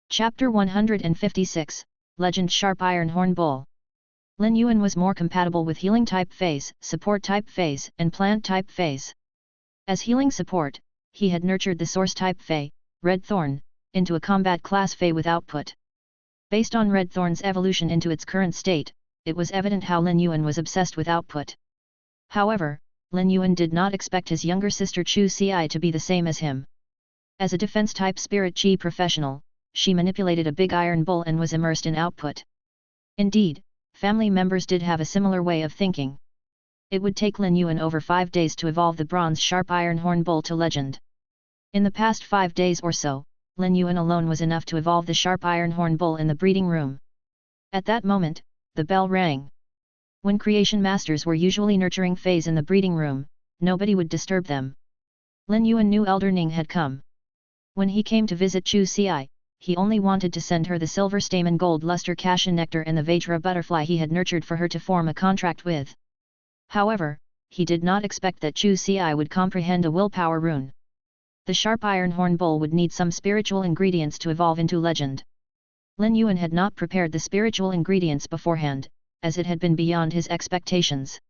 Chapter 156, Legend Sharp Iron Horn Bull. Lin Yuan was more compatible with healing type feys, support type feys, and plant type feys. As healing support, he had nurtured the source type fey, Red Thorn, into a combat class fey with output. Based on Red Thorn's evolution into its current state, it was evident how Lin Yuan was obsessed with output. However, Lin Yuan did not expect his younger sister Chu Si to be the same as him. As a defense-type spirit chi professional, she manipulated a big iron bowl and was immersed in output. Indeed, family members did have a similar way of thinking. It would take Lin Yuan over 5 days to evolve the bronze sharp iron horn bowl to legend. In the past 5 days or so, Lin Yuan alone was enough to evolve the sharp iron horn bowl in the breeding room. At that moment, the bell rang. When creation masters were usually nurturing feys in the breeding room, nobody would disturb them. Lin Yuan knew Elder Ning had come. When he came to visit Chu Xi, he only wanted to send her the silver stamen gold luster cassia nectar and the Vajra butterfly he had nurtured for her to form a contract with. However, he did not expect that Chu Xi would comprehend a willpower rune. The sharp iron horn bowl would need some spiritual ingredients to evolve into legend. Lin Yuan had not prepared the spiritual ingredients beforehand, as it had been beyond his expectations.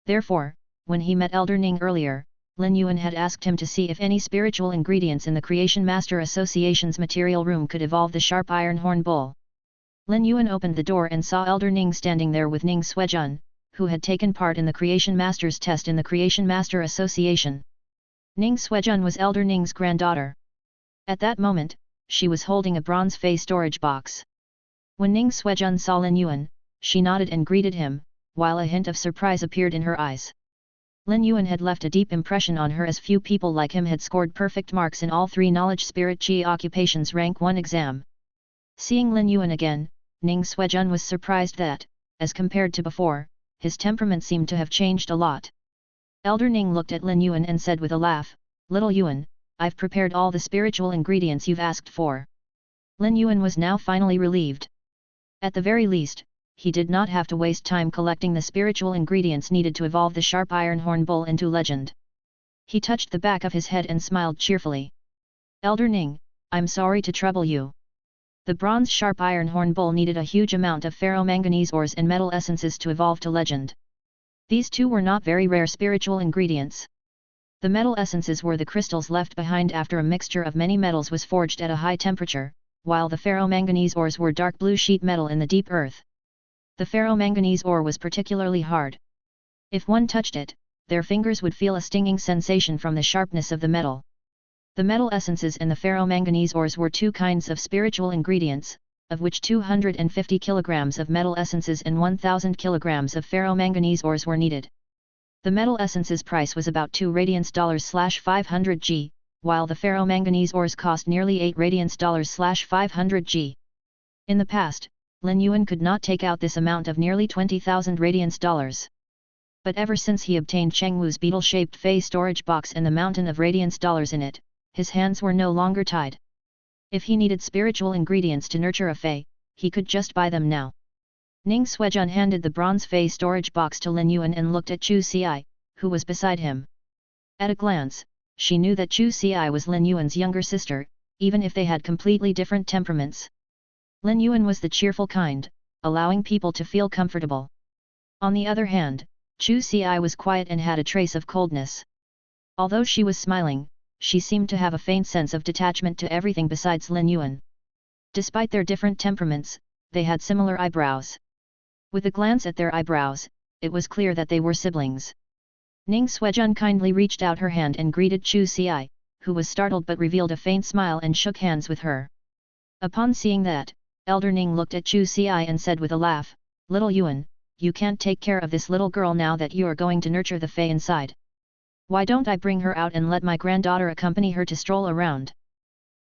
Therefore, when he met Elder Ning earlier, Lin Yuan had asked him to see if any spiritual ingredients in the Creation Master Association's material room could evolve the sharp iron horn bowl. Lin Yuan opened the door and saw Elder Ning standing there with Ning Suejun, who had taken part in the Creation Master's test in the Creation Master Association. Ning Suejun was Elder Ning's granddaughter. At that moment, she was holding a bronze fey storage box. When Ning Suejun saw Lin Yuan, she nodded and greeted him, while a hint of surprise appeared in her eyes. Lin Yuan had left a deep impression on her, as few people like him had scored perfect marks in all 3 knowledge spirit Qi occupations rank 1 exam. Seeing Lin Yuan again, Ning Suejun was surprised that, as compared to before, his temperament seemed to have changed a lot. Elder Ning looked at Lin Yuan and said with a laugh, "Little Yuan, I've prepared all the spiritual ingredients you've asked for." Lin Yuan was now finally relieved. At the very least, he did not have to waste time collecting the spiritual ingredients needed to evolve the sharp iron horn bowl into legend. He touched the back of his head and smiled cheerfully. "Elder Ning, I'm sorry to trouble you. The bronze sharp iron horn bowl needed a huge amount of ferromanganese ores and metal essences to evolve to legend. These two were not very rare spiritual ingredients. The metal essences were the crystals left behind after a mixture of many metals was forged at a high temperature, while the ferromanganese ores were dark blue sheet metal in the deep earth. The ferromanganese ore was particularly hard. If one touched it, their fingers would feel a stinging sensation from the sharpness of the metal. The metal essences and the ferromanganese ores were 2 kinds of spiritual ingredients, of which 250 kilograms of metal essences and 1,000 kilograms of ferromanganese ores were needed. The metal essences price was about 2 radiance $500 G, while the ferromanganese ores cost nearly 8 radiance $500 G. In the past, Lin Yuan could not take out this amount of nearly 20,000 radiance dollars. But ever since he obtained Cheng Wu's beetle-shaped fey storage box and the mountain of radiance dollars in it, his hands were no longer tied. If he needed spiritual ingredients to nurture a fey, he could just buy them now. Ning Suejun handed the bronze fey storage box to Lin Yuan and looked at Chu Xi, who was beside him. At a glance, she knew that Chu Xi was Lin Yuan's younger sister, even if they had completely different temperaments. Lin Yuan was the cheerful kind, allowing people to feel comfortable. On the other hand, Chu Xi was quiet and had a trace of coldness. Although she was smiling, she seemed to have a faint sense of detachment to everything besides Lin Yuan. Despite their different temperaments, they had similar eyebrows. With a glance at their eyebrows, it was clear that they were siblings. Ning Suejun kindly reached out her hand and greeted Chu Xi, who was startled but revealed a faint smile and shook hands with her. Upon seeing that, Elder Ning looked at Chu Xi and said with a laugh, "Little Yuan, you can't take care of this little girl now that you are going to nurture the fey inside. Why don't I bring her out and let my granddaughter accompany her to stroll around?"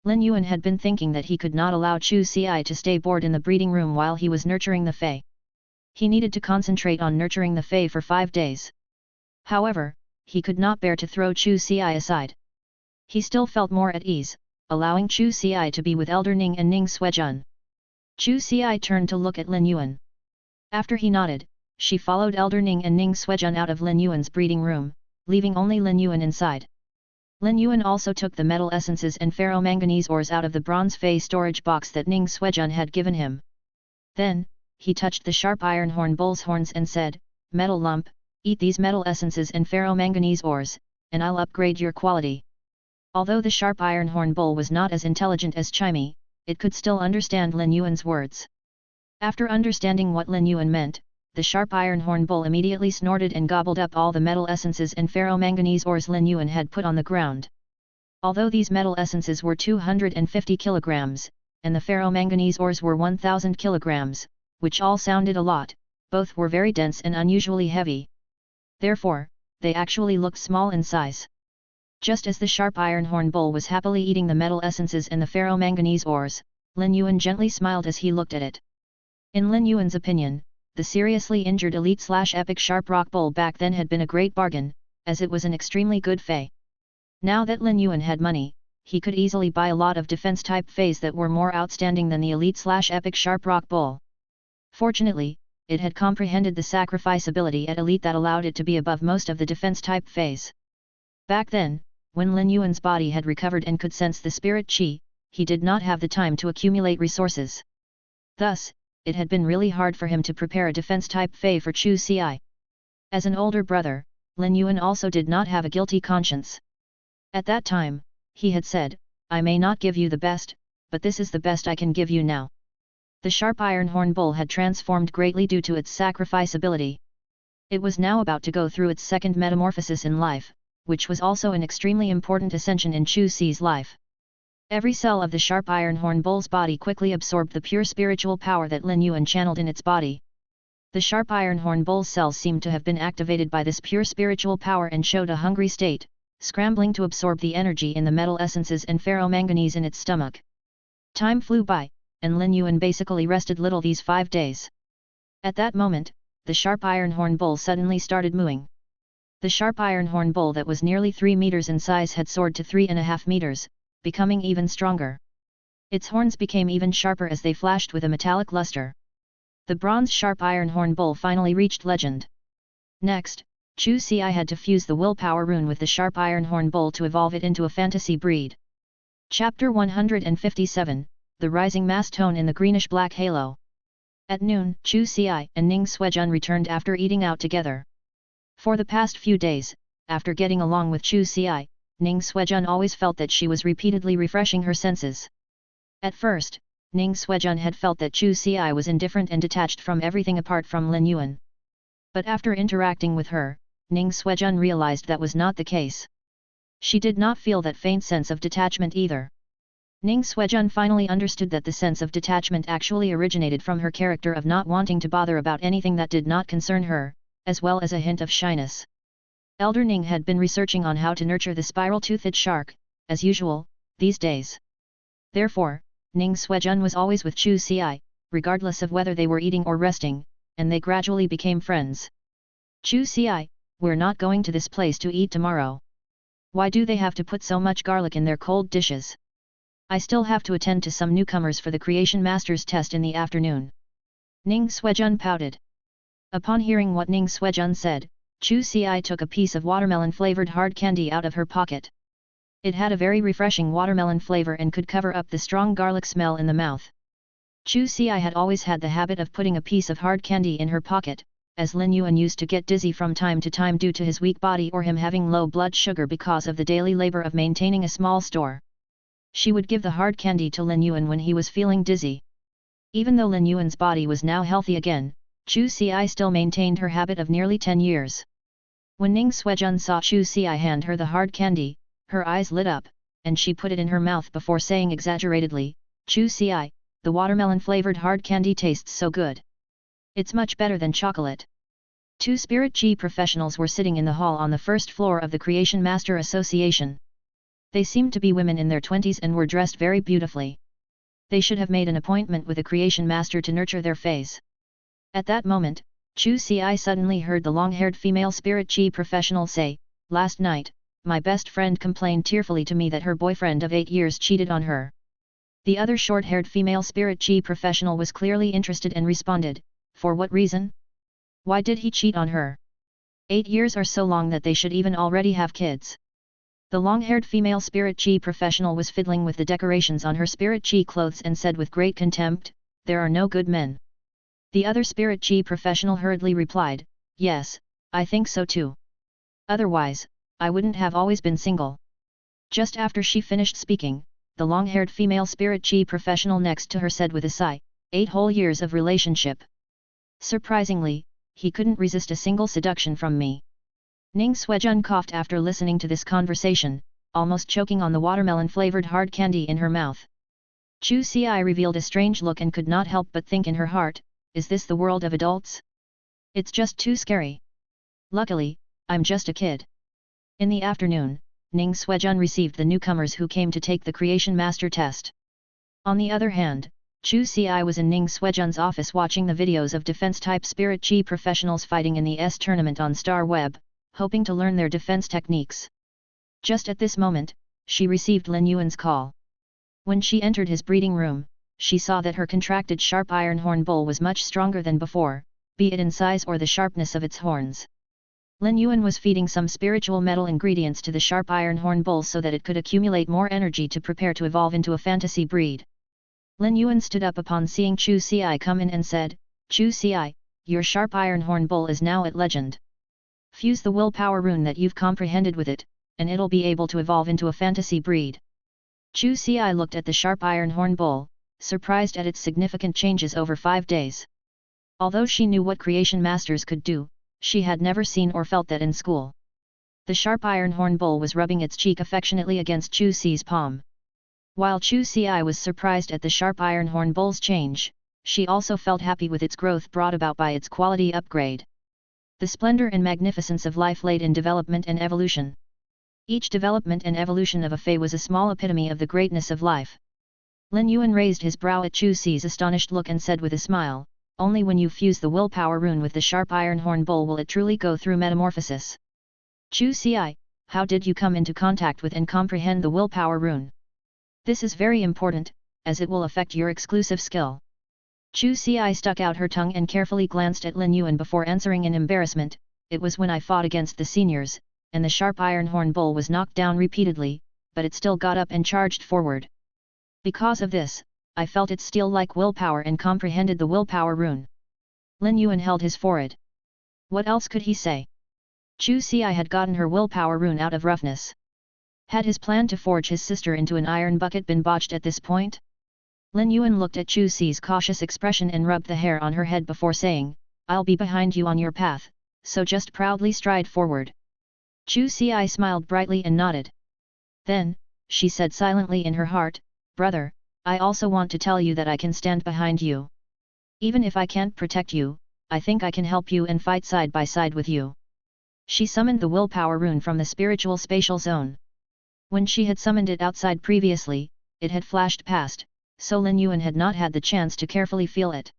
Lin Yuan had been thinking that he could not allow Chu Xi to stay bored in the breeding room while he was nurturing the fey. He needed to concentrate on nurturing the fey for 5 days. However, he could not bear to throw Chu Xi aside. He still felt more at ease, allowing Chu Xi to be with Elder Ning and Ning Suejun. Chu Xi turned to look at Lin Yuan. After he nodded, she followed Elder Ning and Ning Suejun out of Lin Yuan's breeding room, leaving only Lin Yuan inside. Lin Yuan also took the metal essences and ferromanganese ores out of the bronze fey storage box that Ning Suejun had given him. Then, he touched the sharp iron horn bowl's horns and said, "Metal lump, eat these metal essences and ferromanganese ores, and I'll upgrade your quality." Although the sharp iron horn bowl was not as intelligent as Chimey, it could still understand Lin Yuan's words. After understanding what Lin Yuan meant, the sharp iron horn bowl immediately snorted and gobbled up all the metal essences and ferromanganese ores Lin Yuan had put on the ground. Although these metal essences were 250 kilograms, and the ferromanganese ores were 1000 kilograms, which all sounded a lot. Both were very dense and unusually heavy. Therefore, they actually looked small in size. Just as the sharp iron horn bull was happily eating the metal essences and the ferromanganese ores, Lin Yuan gently smiled as he looked at it. In Lin Yuan's opinion, the seriously injured elite/epic sharp rock bull back then had been a great bargain, as it was an extremely good fey. Now that Lin Yuan had money, he could easily buy a lot of defense-type feys that were more outstanding than the elite/epic sharp rock bull. Fortunately, it had comprehended the sacrifice ability at elite that allowed it to be above most of the defense-type feys. Back then, when Lin Yuan's body had recovered and could sense the spirit qi, he did not have the time to accumulate resources. Thus, it had been really hard for him to prepare a defense-type fey for Chu Ci. As an older brother, Lin Yuan also did not have a guilty conscience. At that time, he had said, "I may not give you the best, but this is the best I can give you now." The sharp iron horn bull had transformed greatly due to its sacrifice ability. It was now about to go through its second metamorphosis in life, which was also an extremely important ascension in Chu Ci's life. Every cell of the sharp iron horn bull's body quickly absorbed the pure spiritual power that Lin Yuan channeled in its body. The sharp iron horn bull's cells seemed to have been activated by this pure spiritual power and showed a hungry state, scrambling to absorb the energy in the metal essences and ferromanganese in its stomach. Time flew by, and Lin Yuan basically rested little these 5 days. At that moment, the sharp iron horn bull suddenly started mooing. The sharp iron horn bull that was nearly 3 meters in size had soared to 3.5 meters, becoming even stronger. Its horns became even sharper as they flashed with a metallic luster. The bronze sharp iron horn bull finally reached legend. Next, Chu Ci had to fuse the willpower rune with the sharp iron horn bull to evolve it into a fantasy breed. Chapter 157, The Rising Mass Tone in the Greenish-Black Halo. At noon, Chu Ci and Ning Suejun returned after eating out together. For the past few days, after getting along with Chu Ci, Ning Suejun always felt that she was repeatedly refreshing her senses. At first, Ning Suejun had felt that Chu Ci was indifferent and detached from everything apart from Lin Yuan. But after interacting with her, Ning Suejun realized that was not the case. She did not feel that faint sense of detachment either. Ning Suejun finally understood that the sense of detachment actually originated from her character of not wanting to bother about anything that did not concern her, as well as a hint of shyness. Elder Ning had been researching on how to nurture the spiral-toothed shark, as usual, these days. Therefore, Ning Suejun was always with Chu Ci, regardless of whether they were eating or resting, and they gradually became friends. "Chu Ci, we're not going to this place to eat tomorrow. Why do they have to put so much garlic in their cold dishes? I still have to attend to some newcomers for the Creation Masters test in the afternoon." Ning Suejun pouted. Upon hearing what Ning Suejun said, Chu Ci took a piece of watermelon-flavored hard candy out of her pocket. It had a very refreshing watermelon flavor and could cover up the strong garlic smell in the mouth. Chu Ci had always had the habit of putting a piece of hard candy in her pocket, as Lin Yuan used to get dizzy from time to time due to his weak body or him having low blood sugar because of the daily labor of maintaining a small store. She would give the hard candy to Lin Yuan when he was feeling dizzy. Even though Lin Yuan's body was now healthy again, Chu Ci still maintained her habit of nearly 10 years. When Ning Suejun saw Chu Ci hand her the hard candy, her eyes lit up, and she put it in her mouth before saying exaggeratedly, "Chu Ci, the watermelon-flavored hard candy tastes so good. It's much better than chocolate." 2 Spirit Qi professionals were sitting in the hall on the first floor of the Creation Master Association. They seemed to be women in their 20s and were dressed very beautifully. They should have made an appointment with a Creation Master to nurture their feys. At that moment, Chu Ci suddenly heard the long-haired female Spirit Qi professional say, "Last night, my best friend complained tearfully to me that her boyfriend of 8 years cheated on her." The other short-haired female Spirit Qi professional was clearly interested and responded, "For what reason? Why did he cheat on her? 8 years are so long that they should even already have kids." The long-haired female Spirit Qi professional was fiddling with the decorations on her Spirit Qi clothes and said with great contempt, "There are no good men." The other Spirit Qi professional hurriedly replied, "Yes, I think so too. Otherwise, I wouldn't have always been single." Just after she finished speaking, the long-haired female Spirit Qi professional next to her said with a sigh, 8 whole years of relationship. Surprisingly, he couldn't resist a single seduction from me. Ning Suejun coughed after listening to this conversation, almost choking on the watermelon-flavored hard candy in her mouth. Chu Ci revealed a strange look and could not help but think in her heart, is this the world of adults? It's just too scary. Luckily, I'm just a kid. In the afternoon, Ning Suejun received the newcomers who came to take the Creation Master test. On the other hand, Chu Ci was in Ning Suejun's office watching the videos of defense-type Spirit Chi professionals fighting in the S tournament on Star Web, hoping to learn their defense techniques. Just at this moment, she received Lin Yuan's call. When she entered his breeding room, she saw that her contracted sharp iron horn bull was much stronger than before, be it in size or the sharpness of its horns. Lin Yuan was feeding some spiritual metal ingredients to the sharp iron horn bull so that it could accumulate more energy to prepare to evolve into a fantasy breed. Lin Yuan stood up upon seeing Chu Ci come in and said, Chu Ci, your sharp iron horn bull is now at legend. Fuse the willpower rune that you've comprehended with it, and it'll be able to evolve into a fantasy breed. Chu Ci looked at the sharp iron horn bull, surprised at its significant changes over 5 days. Although she knew what creation masters could do, she had never seen or felt that in school. The sharp iron horn bull was rubbing its cheek affectionately against Chu Ci's palm. While Chu Ci was surprised at the sharp iron horn bull's change, she also felt happy with its growth brought about by its quality upgrade. The splendor and magnificence of life laid in development and evolution. Each development and evolution of a fey was a small epitome of the greatness of life. Lin Yuan raised his brow at Chu Ci's astonished look and said with a smile, only when you fuse the willpower rune with the sharp iron horn bull will it truly go through metamorphosis. Chu Ci, how did you come into contact with and comprehend the willpower rune? This is very important, as it will affect your exclusive skill. Chu Ci stuck out her tongue and carefully glanced at Lin Yuan before answering in embarrassment, it was when I fought against the seniors, and the sharp iron horn bull was knocked down repeatedly, but it still got up and charged forward. Because of this, I felt its steel-like willpower and comprehended the willpower rune. Lin Yuan held his forehead. What else could he say? Chu Ci had gotten her willpower rune out of roughness. Had his plan to forge his sister into an iron bucket been botched at this point? Lin Yuan looked at Chu Ci's cautious expression and rubbed the hair on her head before saying, I'll be behind you on your path, so just proudly stride forward. Chu Ci smiled brightly and nodded. Then, she said silently in her heart, brother, I also want to tell you that I can stand behind you. Even if I can't protect you, I think I can help you and fight side by side with you. She summoned the willpower rune from the spiritual spatial zone. When she had summoned it outside previously, it had flashed past, so Lin Yuan had not had the chance to carefully feel it.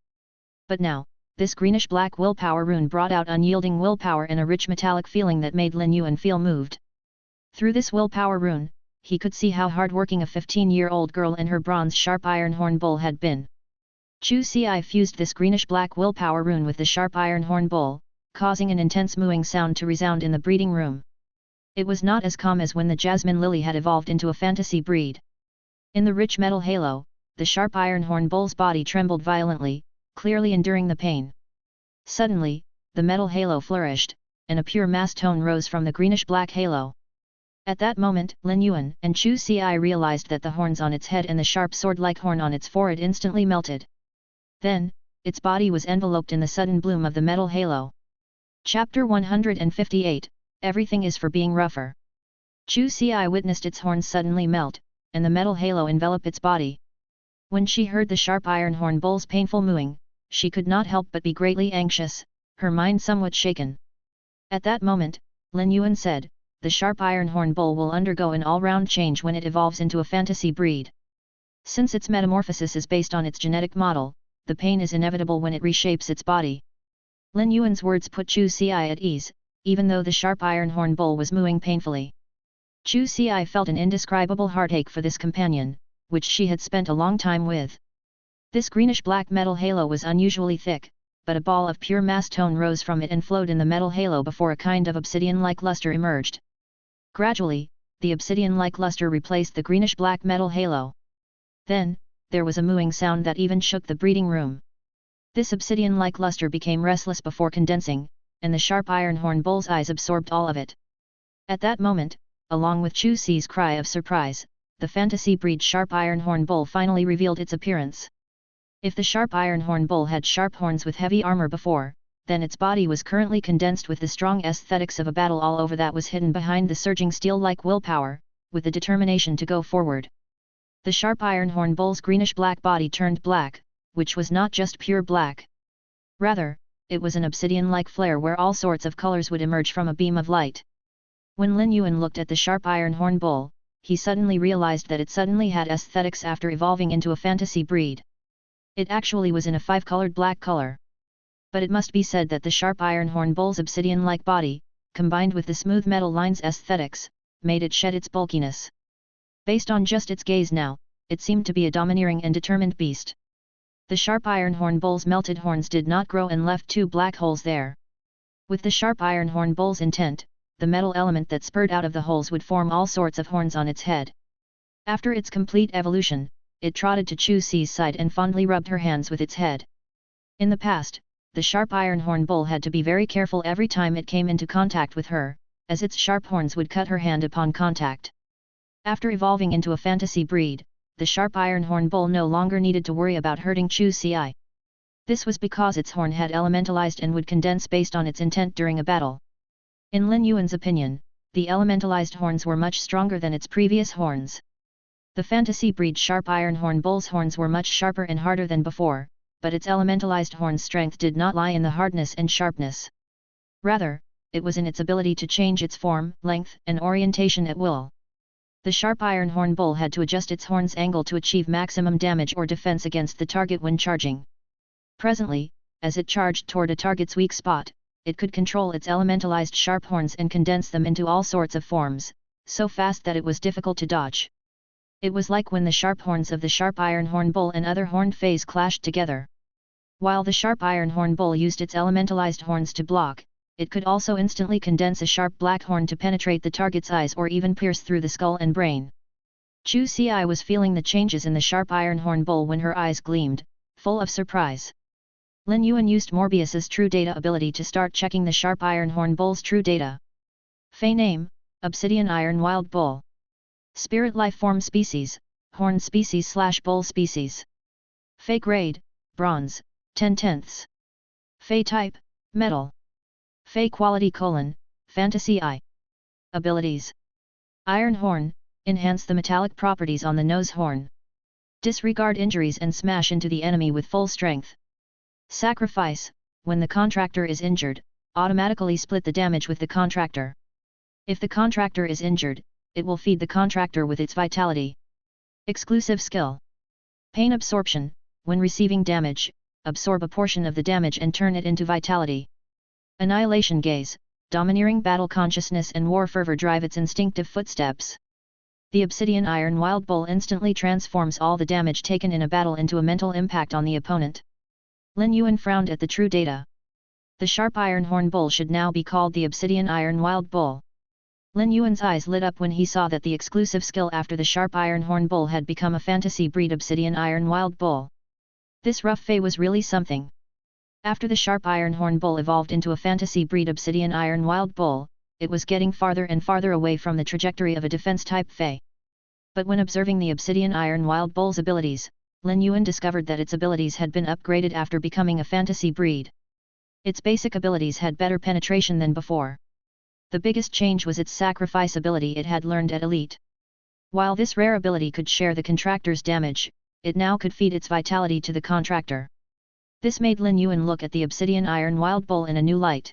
But now, this greenish-black willpower rune brought out unyielding willpower and a rich metallic feeling that made Lin Yuan feel moved. Through this willpower rune, he could see how hard-working a 15-year-old girl and her bronze sharp iron horn bull had been. Chu Ci fused this greenish-black willpower rune with the sharp iron horn bull, causing an intense mooing sound to resound in the breeding room. It was not as calm as when the jasmine lily had evolved into a fantasy breed. In the rich metal halo, the sharp iron horn bull's body trembled violently, clearly enduring the pain. Suddenly, the metal halo flourished, and a pure mass tone rose from the greenish-black halo. At that moment, Lin Yuan and Chu Ci realized that the horns on its head and the sharp sword-like horn on its forehead instantly melted. Then, its body was enveloped in the sudden bloom of the metal halo. Chapter 158, Everything is for being rougher. Chu Ci witnessed its horns suddenly melt, and the metal halo envelop its body. When she heard the sharp iron horn bull's painful mooing, she could not help but be greatly anxious, her mind somewhat shaken. At that moment, Lin Yuan said, the sharp iron horn bull will undergo an all-round change when it evolves into a fantasy breed. Since its metamorphosis is based on its genetic model, the pain is inevitable when it reshapes its body. Lin Yuan's words put Chu Ci at ease, even though the sharp iron horn bull was mooing painfully. Chu Ci felt an indescribable heartache for this companion, which she had spent a long time with. This greenish-black metal halo was unusually thick, but a ball of pure mass tone rose from it and flowed in the metal halo before a kind of obsidian-like luster emerged. Gradually, the obsidian-like luster replaced the greenish-black metal halo. Then, there was a mooing sound that even shook the breeding room. This obsidian-like luster became restless before condensing, and the sharp iron horn bull's eyes absorbed all of it. At that moment, along with Chu Ci's cry of surprise, the fantasy breed sharp iron horn bull finally revealed its appearance. If the sharp iron horn bull had sharp horns with heavy armor before, then its body was currently condensed with the strong aesthetics of a battle all over that was hidden behind the surging steel-like willpower, with the determination to go forward. The sharp iron horn bull's greenish-black body turned black, which was not just pure black. Rather, it was an obsidian-like flare where all sorts of colors would emerge from a beam of light. When Lin Yuan looked at the sharp iron horn bull, he suddenly realized that it suddenly had aesthetics after evolving into a fantasy breed. It actually was in a 5-colored black color. But it must be said that the sharp iron horn bull's obsidian-like body, combined with the smooth metal lines aesthetics, made it shed its bulkiness. Based on just its gaze now, it seemed to be a domineering and determined beast. The sharp iron horn bull's melted horns did not grow and left 2 black holes there. With the sharp iron horn bull's intent, the metal element that spurred out of the holes would form all sorts of horns on its head. After its complete evolution, it trotted to Chu Si's side and fondly rubbed her hands with its head. In the past, the sharp iron horn bull had to be very careful every time it came into contact with her, as its sharp horns would cut her hand upon contact. After evolving into a fantasy breed, the sharp iron horn bull no longer needed to worry about hurting Chu Si. This was because its horn had elementalized and would condense based on its intent during a battle. In Lin Yuan's opinion, the elementalized horns were much stronger than its previous horns. The fantasy breed sharp iron horn bull's horns were much sharper and harder than before, but its elementalized horn's strength did not lie in the hardness and sharpness. Rather, it was in its ability to change its form, length, and orientation at will. The sharp iron horn bull had to adjust its horn's angle to achieve maximum damage or defense against the target when charging. Presently, as it charged toward a target's weak spot, it could control its elementalized sharp horns and condense them into all sorts of forms, so fast that it was difficult to dodge. It was like when the sharp horns of the sharp iron horn bull and other horned feys clashed together. While the sharp iron horn bull used its elementalized horns to block, it could also instantly condense a sharp black horn to penetrate the target's eyes or even pierce through the skull and brain. Chu Si was feeling the changes in the sharp iron horn bull when her eyes gleamed, full of surprise. Lin Yuan used Morbius's true data ability to start checking the sharp iron horn bull's true data. Fey name, Obsidian Iron Wild Bull. Spirit life form species, horn species/bull species. Fey grade, bronze, 10/10. Fey type, metal. Fey quality : fantasy I. Abilities. Iron horn, enhance the metallic properties on the nose horn. Disregard injuries and smash into the enemy with full strength. Sacrifice, when the contractor is injured, automatically split the damage with the contractor. If the contractor is injured, it will feed the contractor with its vitality. Exclusive skill. Pain absorption, when receiving damage, absorb a portion of the damage and turn it into vitality. Annihilation gaze, domineering battle consciousness and war fervor drive its instinctive footsteps. The Obsidian Iron Wild Bull instantly transforms all the damage taken in a battle into a mental impact on the opponent. Lin Yuan frowned at the true data. The sharp iron horn bull should now be called the Obsidian Iron Wild Bull. Lin Yuan's eyes lit up when he saw that the exclusive skill after the sharp iron horn bull had become a fantasy breed Obsidian Iron Wild Bull. This rough fey was really something. After the sharp iron horn bull evolved into a fantasy breed Obsidian Iron Wild Bull, it was getting farther and farther away from the trajectory of a defense-type fey. But when observing the Obsidian Iron Wild Bull's abilities, Lin Yuan discovered that its abilities had been upgraded after becoming a fantasy breed. Its basic abilities had better penetration than before. The biggest change was its sacrifice ability it had learned at Elite. While this rare ability could share the contractor's damage, it now could feed its vitality to the contractor. This made Lin Yuan look at the Obsidian Iron Wild Bull in a new light.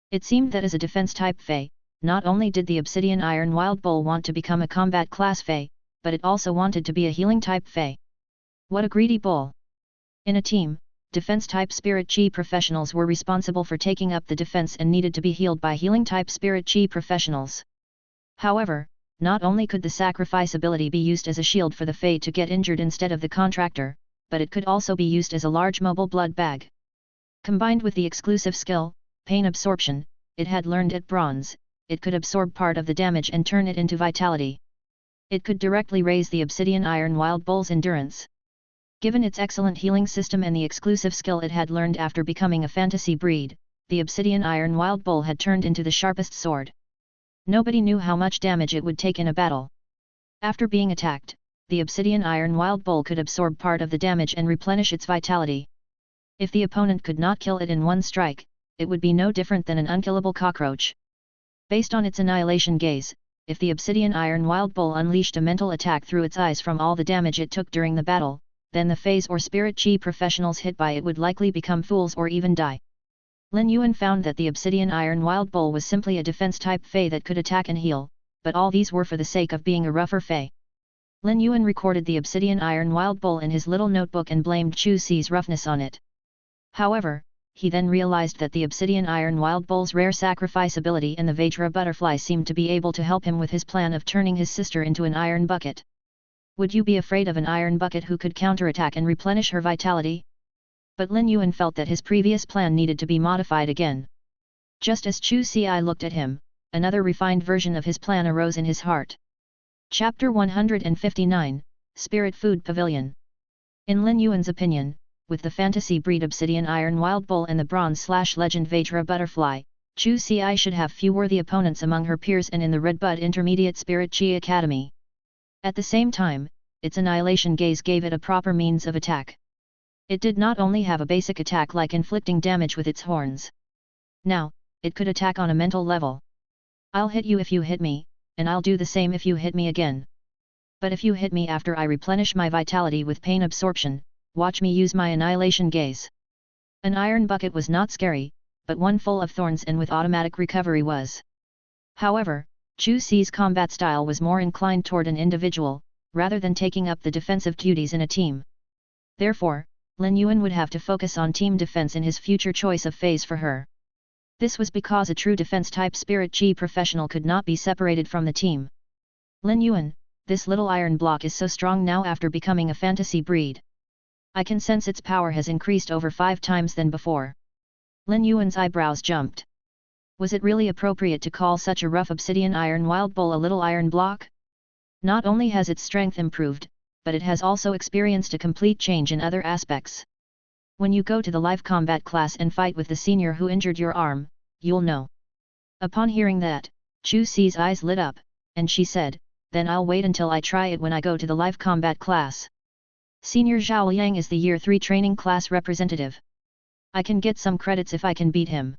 It seemed that as a defense-type fey, not only did the Obsidian Iron Wild Bull want to become a combat class fey, but it also wanted to be a healing-type fey. What a greedy bull! In a team, defense-type spirit chi professionals were responsible for taking up the defense and needed to be healed by healing-type spirit chi professionals. However, not only could the sacrifice ability be used as a shield for the fey to get injured instead of the contractor, but it could also be used as a large mobile blood bag. Combined with the exclusive skill, pain absorption, it had learned at bronze, it could absorb part of the damage and turn it into vitality. It could directly raise the Obsidian Iron Wild Bull's endurance. Given its excellent healing system and the exclusive skill it had learned after becoming a fantasy breed, the Obsidian Iron Wild Bull had turned into the sharpest sword. Nobody knew how much damage it would take in a battle. After being attacked, the Obsidian Iron Wild Bull could absorb part of the damage and replenish its vitality. If the opponent could not kill it in one strike, it would be no different than an unkillable cockroach. Based on its annihilation gaze, if the obsidian iron wild bull unleashed a mental attack through its eyes from all the damage it took during the battle, then the feys or spirit chi professionals hit by it would likely become fools or even die. Lin Yuan found that the obsidian iron wild bull was simply a defense-type fey that could attack and heal, but all these were for the sake of being a rougher fey. Lin Yuan recorded the obsidian iron wild bull in his little notebook and blamed Chu Si's roughness on it. However, he then realized that the obsidian iron wild bull's rare sacrifice ability and the Vajra butterfly seemed to be able to help him with his plan of turning his sister into an iron bucket. Would you be afraid of an iron bucket who could counterattack and replenish her vitality? But Lin Yuan felt that his previous plan needed to be modified again. Just as Chu Si looked at him, another refined version of his plan arose in his heart. Chapter 159, Spirit Food Pavilion. In Lin Yuan's opinion, with the fantasy breed obsidian iron wild bull and the bronze/legend Vajra butterfly, Chu Si should have few worthy opponents among her peers and in the Redbud Intermediate Spirit Chi Academy. At the same time, its annihilation gaze gave it a proper means of attack. It did not only have a basic attack like inflicting damage with its horns. Now, it could attack on a mental level. I'll hit you if you hit me, and I'll do the same if you hit me again. But if you hit me after I replenish my vitality with pain absorption, watch me use my annihilation gaze. An iron bucket was not scary, but one full of thorns and with automatic recovery was. However, Chu Si's combat style was more inclined toward an individual, rather than taking up the defensive duties in a team. Therefore, Lin Yuan would have to focus on team defense in his future choice of phase for her. This was because a true defense-type spirit chi professional could not be separated from the team. Lin Yuan, this little iron block is so strong now after becoming a fantasy breed. I can sense its power has increased over 5 times than before. Lin Yuan's eyebrows jumped. Was it really appropriate to call such a rough obsidian iron wild bull a little iron block? Not only has its strength improved, but it has also experienced a complete change in other aspects. When you go to the live combat class and fight with the senior who injured your arm, you'll know. Upon hearing that, Chu Si's eyes lit up, and she said, then I'll wait until I try it when I go to the live combat class. Senior Zhao Yang is the Year 3 training class representative. I can get some credits if I can beat him.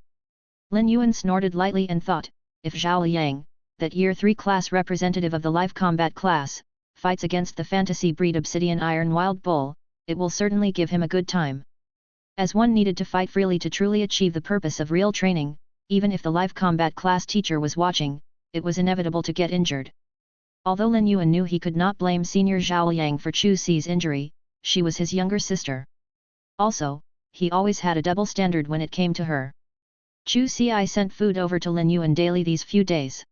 Lin Yuan snorted lightly and thought, if Zhao Yang, that Year 3 class representative of the live combat class, fights against the fantasy breed obsidian iron wild bull, it will certainly give him a good time. As one needed to fight freely to truly achieve the purpose of real training, even if the live combat class teacher was watching, it was inevitable to get injured. Although Lin Yuan knew he could not blame Senior Zhao Yang for Chu Si's injury, she was his younger sister. Also, he always had a double standard when it came to her. Chu Si sent food over to Lin Yuan daily these few days.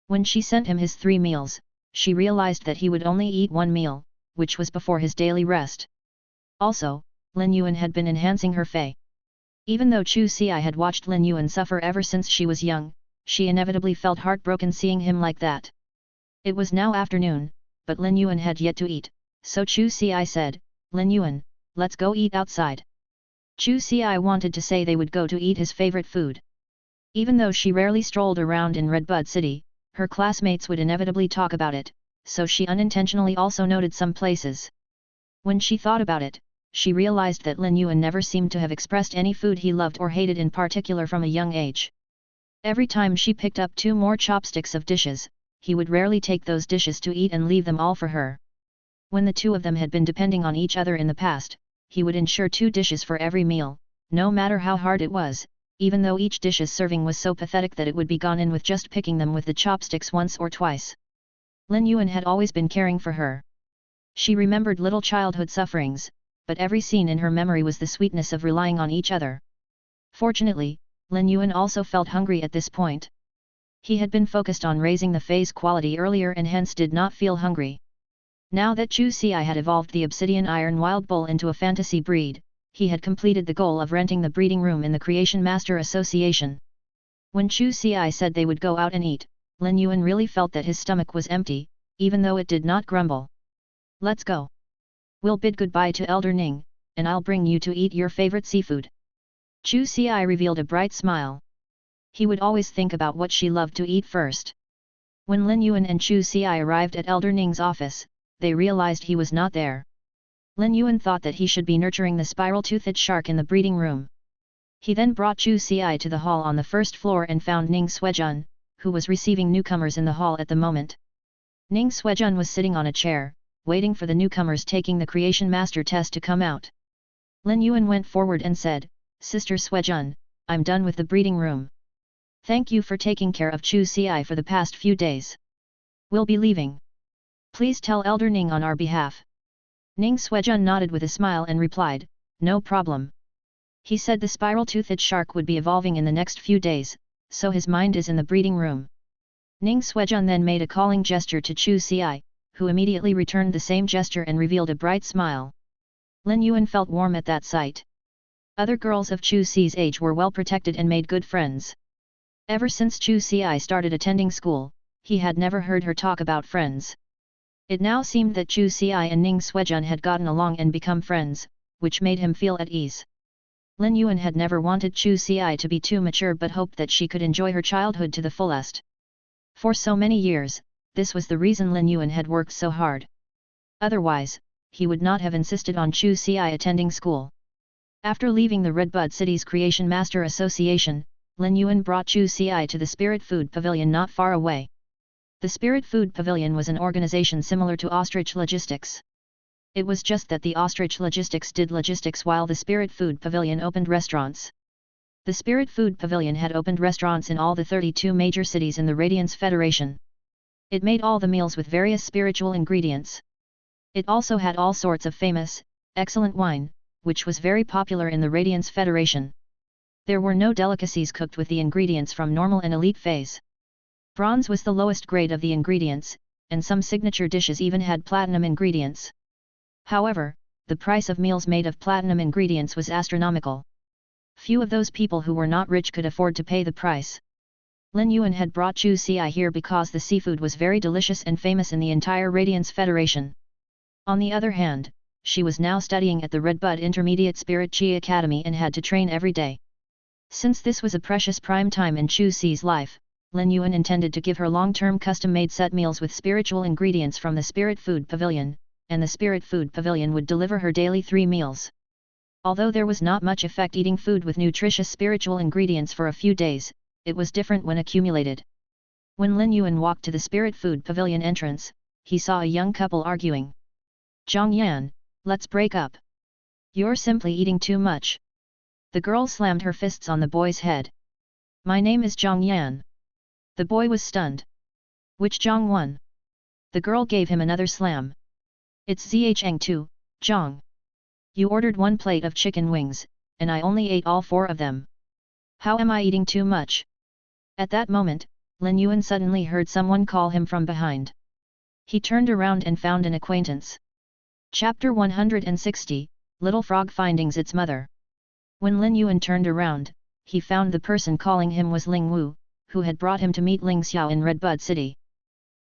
When she sent him his 3 meals, she realized that he would only eat 1 meal, which was before his daily rest. Also, Lin Yuan had been enhancing her fey. Even though Chu Si had watched Lin Yuan suffer ever since she was young, she inevitably felt heartbroken seeing him like that. It was now afternoon, but Lin Yuan had yet to eat, so Chu Si said, Lin Yuan, let's go eat outside. Chu Si wanted to say they would go to eat his favorite food. Even though she rarely strolled around in Redbud City, her classmates would inevitably talk about it, so she unintentionally also noted some places. When she thought about it, she realized that Lin Yuan never seemed to have expressed any food he loved or hated in particular from a young age. Every time she picked up 2 more chopsticks of dishes, he would rarely take those dishes to eat and leave them all for her. When the 2 of them had been depending on each other in the past, he would ensure 2 dishes for every meal, no matter how hard it was, even though each dish's serving was so pathetic that it would be gone in with just picking them with the chopsticks once or twice. Lin Yuan had always been caring for her. She remembered little childhood sufferings, but every scene in her memory was the sweetness of relying on each other. Fortunately, Lin Yuan also felt hungry at this point. He had been focused on raising the phase quality earlier and hence did not feel hungry. Now that Chu Si had evolved the obsidian iron wild bull into a fantasy breed, he had completed the goal of renting the breeding room in the Creation Master Association. When Chu Si said they would go out and eat, Lin Yuan really felt that his stomach was empty, even though it did not grumble. Let's go. We'll bid goodbye to Elder Ning, and I'll bring you to eat your favorite seafood. Chu Si revealed a bright smile. He would always think about what she loved to eat first. When Lin Yuan and Chu Si arrived at Elder Ning's office, they realized he was not there. Lin Yuan thought that he should be nurturing the spiral-toothed shark in the breeding room. He then brought Chu Si to the hall on the first floor and found Ning Suejun, who was receiving newcomers in the hall at the moment. Ning Suejun was sitting on a chair, waiting for the newcomers taking the Creation Master test to come out. Lin Yuan went forward and said, Sister Suejun, I'm done with the breeding room. Thank you for taking care of Chu Ci for the past few days. We'll be leaving. Please tell Elder Ning on our behalf. Ning Suejun nodded with a smile and replied, no problem. He said the spiral-toothed shark would be evolving in the next few days, so his mind is in the breeding room. Ning Suejun then made a calling gesture to Chu Ci, who immediately returned the same gesture and revealed a bright smile. Lin Yuan felt warm at that sight. Other girls of Chu Ci's age were well protected and made good friends. Ever since Chu Ci started attending school, he had never heard her talk about friends. It now seemed that Chu Ci and Ning Suejun had gotten along and become friends, which made him feel at ease. Lin Yuan had never wanted Chu Ci to be too mature but hoped that she could enjoy her childhood to the fullest. For so many years, this was the reason Lin Yuan had worked so hard. Otherwise, he would not have insisted on Chu Ci attending school. After leaving the Redbud City's Creation Master Association, Lin Yuan brought Chu Ci to the Spirit Food Pavilion not far away. The Spirit Food Pavilion was an organization similar to Ostrich Logistics. It was just that the Ostrich Logistics did logistics while the Spirit Food Pavilion opened restaurants. The Spirit Food Pavilion had opened restaurants in all the 32 major cities in the Radiance Federation. It made all the meals with various spiritual ingredients. It also had all sorts of famous, excellent wine, which was very popular in the Radiance Federation. There were no delicacies cooked with the ingredients from normal and elite phase. Bronze was the lowest grade of the ingredients, and some signature dishes even had platinum ingredients. However, the price of meals made of platinum ingredients was astronomical. Few of those people who were not rich could afford to pay the price. Lin Yuan had brought Chu Ci here because the seafood was very delicious and famous in the entire Radiance Federation. On the other hand, she was now studying at the Redbud Intermediate Spirit Chi Academy and had to train every day. Since this was a precious prime time in Chu Ci's life, Lin Yuan intended to give her long-term custom-made set meals with spiritual ingredients from the Spirit Food Pavilion, and the Spirit Food Pavilion would deliver her daily 3 meals. Although there was not much effect eating food with nutritious spiritual ingredients for a few days, it was different when accumulated. When Lin Yuan walked to the Spirit Food Pavilion entrance, he saw a young couple arguing. Zhang Yan, let's break up. You're simply eating too much. The girl slammed her fists on the boy's head. My name is Zhang Yan. The boy was stunned. Which Zhang Wan? The girl gave him another slam. It's Zhang too, Zhang. You ordered 1 plate of chicken wings, and I only ate all 4 of them. How am I eating too much? At that moment, Lin Yuan suddenly heard someone call him from behind. He turned around and found an acquaintance. Chapter 160, Little Frog Findings Its Mother. When Lin Yuan turned around, he found the person calling him was Ling Wu, who had brought him to meet Ling Xiao in Redbud City.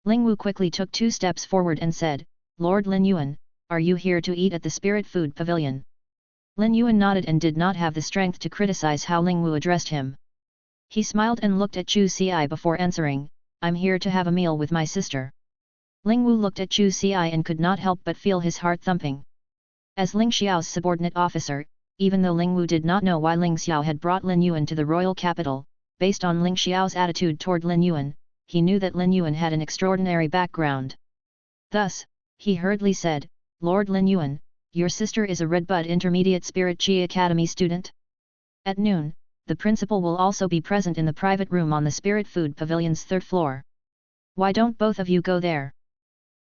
Ling Wu quickly took 2 steps forward and said, Lord Lin Yuan, are you here to eat at the Spirit Food Pavilion? Lin Yuan nodded and did not have the strength to criticize how Ling Wu addressed him. He smiled and looked at Chu Ci before answering, I'm here to have a meal with my sister. Ling Wu looked at Chu Ci and could not help but feel his heart thumping. As Ling Xiao's subordinate officer, even though Ling Wu did not know why Ling Xiao had brought Lin Yuan to the royal capital, based on Ling Xiao's attitude toward Lin Yuan, he knew that Lin Yuan had an extraordinary background. Thus, he hurriedly said, Lord Lin Yuan, your sister is a Redbud Intermediate Spirit Chi Academy student? At noon, the principal will also be present in the private room on the Spirit Food Pavilion's 3rd floor. Why don't both of you go there?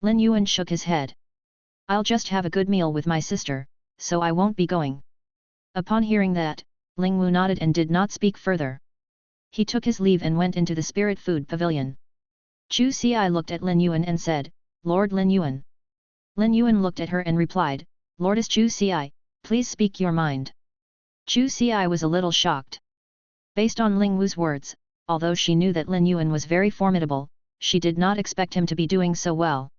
Lin Yuan shook his head. I'll just have a good meal with my sister, so I won't be going. Upon hearing that, Ling Wu nodded and did not speak further. He took his leave and went into the Spirit Food Pavilion. Chu Ci looked at Lin Yuan and said, Lord Lin Yuan. Lin Yuan looked at her and replied, Lordess Chu Ci, please speak your mind. Chu Ci was a little shocked. Based on Ling Wu's words, although she knew that Lin Yuan was very formidable, she did not expect him to be doing so well.